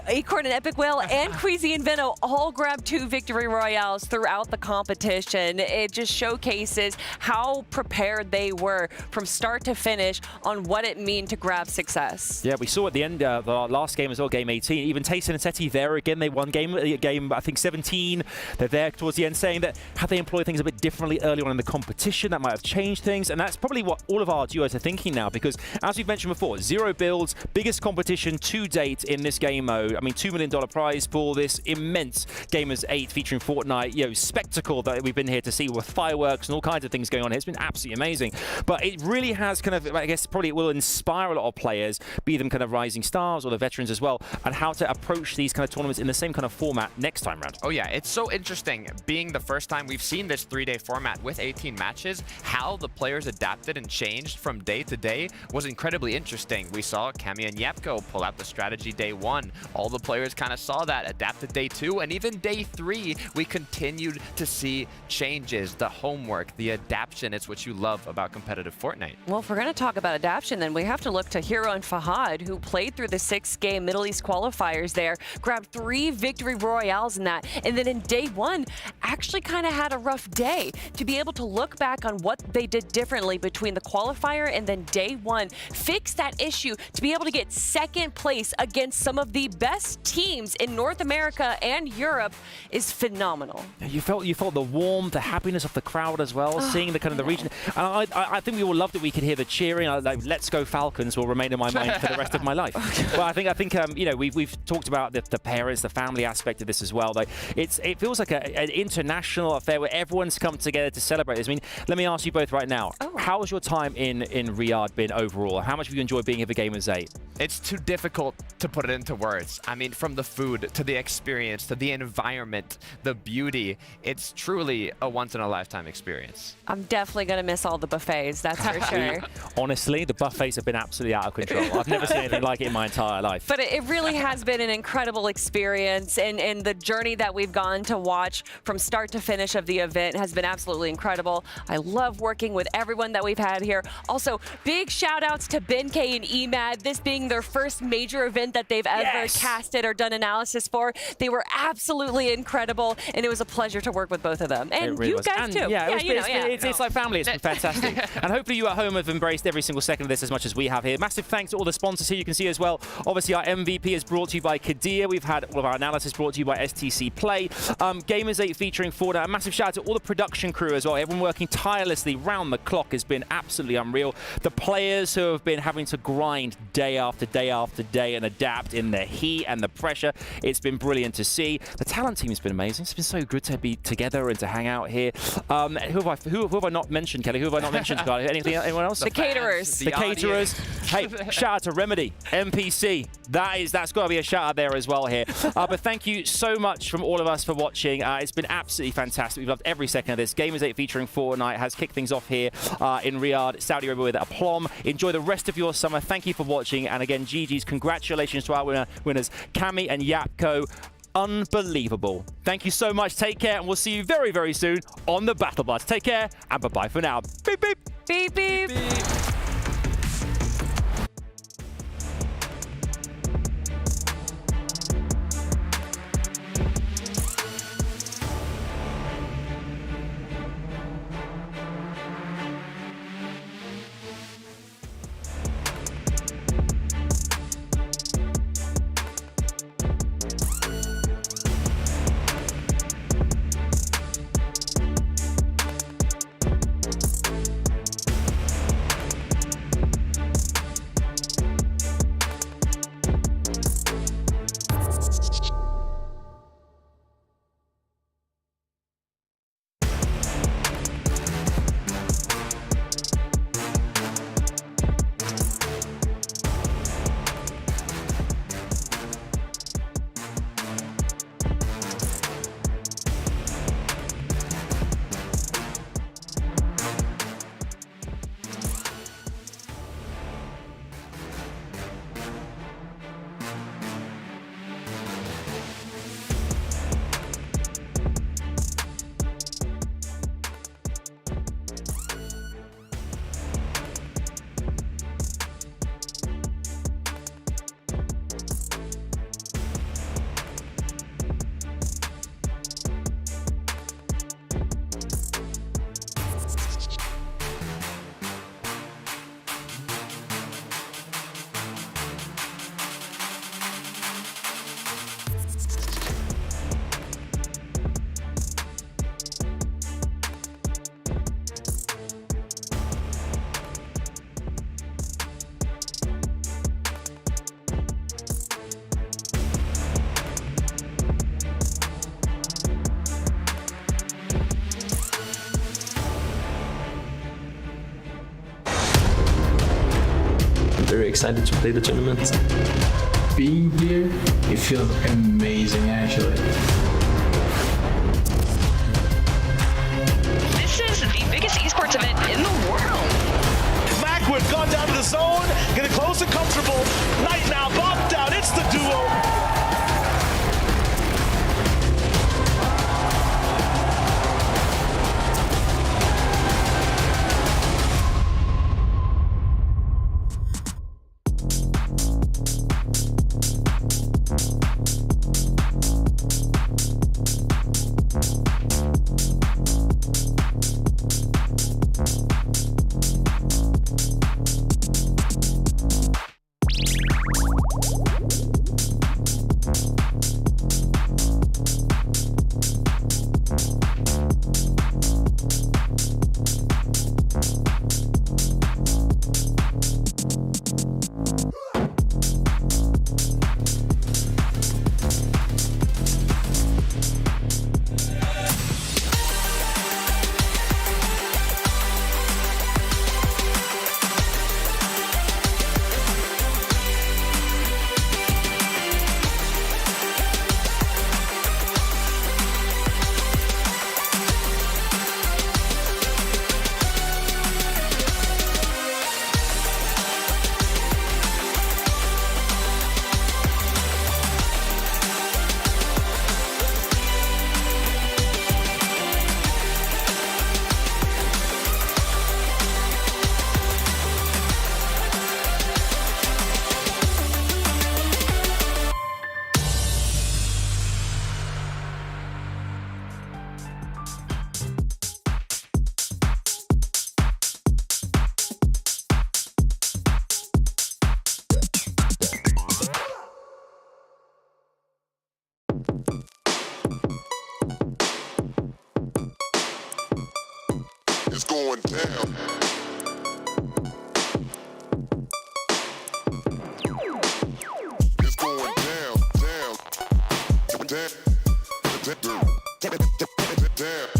Acorn and Epic Whale, and Queasy and Veno all grabbed 2 victory royales throughout the competition. It just showcases how prepared they were from start to finish on what it means to grab success. Yeah, we saw at the end the last game as well, game 18. Even Tayson and Seti there again. They won game I think 17. They're there towards the end, saying that had they employed things a bit differently early on in the competition, that might have changed things. And that's probably what all of our duos are thinking now, because as we've mentioned before, zero builds, biggest competition to date in this game mode. I mean, $2 million prize for this immense Gamers8 Featuring Fortnite, spectacle that we've been here to see with fireworks and all kinds of things going on here. It's been absolutely amazing. But it really has kind of, I guess, probably will inspire a lot of players, be them kind of rising stars or the veterans as well, and how to approach these kind of tournaments in the same kind of format next time round. Oh yeah, it's so interesting being the first time we've seen this 3-day format with 18 matches. How the players adapted and changed from day to day was incredibly interesting. We saw Cammy and Yapko pull out the strategy day 1. All the players kind of saw that, adapted day 2, and even day 3 we continued to see changes, the homework, the adaptation. It's what you love about competitive Fortnite. Well, if we're going to talk about adaptation, then we have to look to Hero and Fahad, who played through the 6-game Middle East qualifiers there, grabbed 3 victory royales in that, and then in day 1 actually kind of had a rough day. To be able to look back on what they did differently between the qualifier and then day 1, fix that issue to be able to get 2nd place against some of the best teams in North America and Europe is phenomenal. You felt the warmth, the happiness of the crowd as well, seeing the kind of the region. And I think we all loved that we could hear the cheering. Like, let's go Falcons will remain in my mind for the rest of my life. life. Well, I think you know, we've talked about the parents, the family aspect of this as well. Like it feels like an international affair where everyone's come together to celebrate this. I mean, let me ask you both right now. How has your time in Riyadh been overall? How much have you enjoyed being here for Gamers 8? It's too difficult to put it into words. I mean, from the food to the experience to the environment, the beauty, it's truly a once-in-a-lifetime experience. I'm definitely going to miss all the buffets, that's for sure. Honestly, the buffets have been absolutely out of control. I've never seen anything like it in my entire life. But it really has been an incredible experience, and the journey that we've gone to watch from start to finish of the event has been absolutely incredible. I love working with everyone that we've had here. Also, big shout outs to Ben K and EMAD, this being their first major event that they've ever casted or done analysis for. They were absolutely incredible, and it was a pleasure to work with both of them. And really you was. guys too. It's like family. It's been fantastic. And hopefully you at home have embraced every single second of this as much as we have here. Massive thanks to all the sponsors here. You can see as well, obviously our MVP is brought to you by Kadir. We've had all of our analysis brought to you by STC Play. Gamers8 featuring Fortnite. A massive shout out to all the production crew as well. Everyone working tirelessly round the clock has been absolutely unreal. The players who have been having to grind day after day after day and adapt in the heat and the pressure. It's been brilliant to see. The talent team has been amazing. It's been so good to be together and to hang out here. Who have I not mentioned, Kelly? Who have I not mentioned, Scarlett? Anyone else? The caterers. The caterers. Hey, shout out to Remedy, NPC. That's got to be a shout out there as well here. But thank you so much from all of us for watching. It's been absolutely fantastic. We've loved every second of this. Gamers8 featuring Fortnite has kicked things off here in Riyadh, Saudi Arabia with aplomb. Enjoy the rest of your summer. Thank you for watching. And again, GG's, congratulations to our winners, Cami and Yapko. Unbelievable. Thank you so much. Take care, and we'll see you very, very soon on the Battle Bus. Take care, and bye-bye for now. Beep, beep. Beep, beep. Beep. Very excited to play the tournament. Being here, it feels amazing actually. This is the biggest esports event in the world. Macwood gone down to the zone, getting close and comfortable. Knight now bombed down, it's the duo. It's going down. It's going down, down, down, down, down.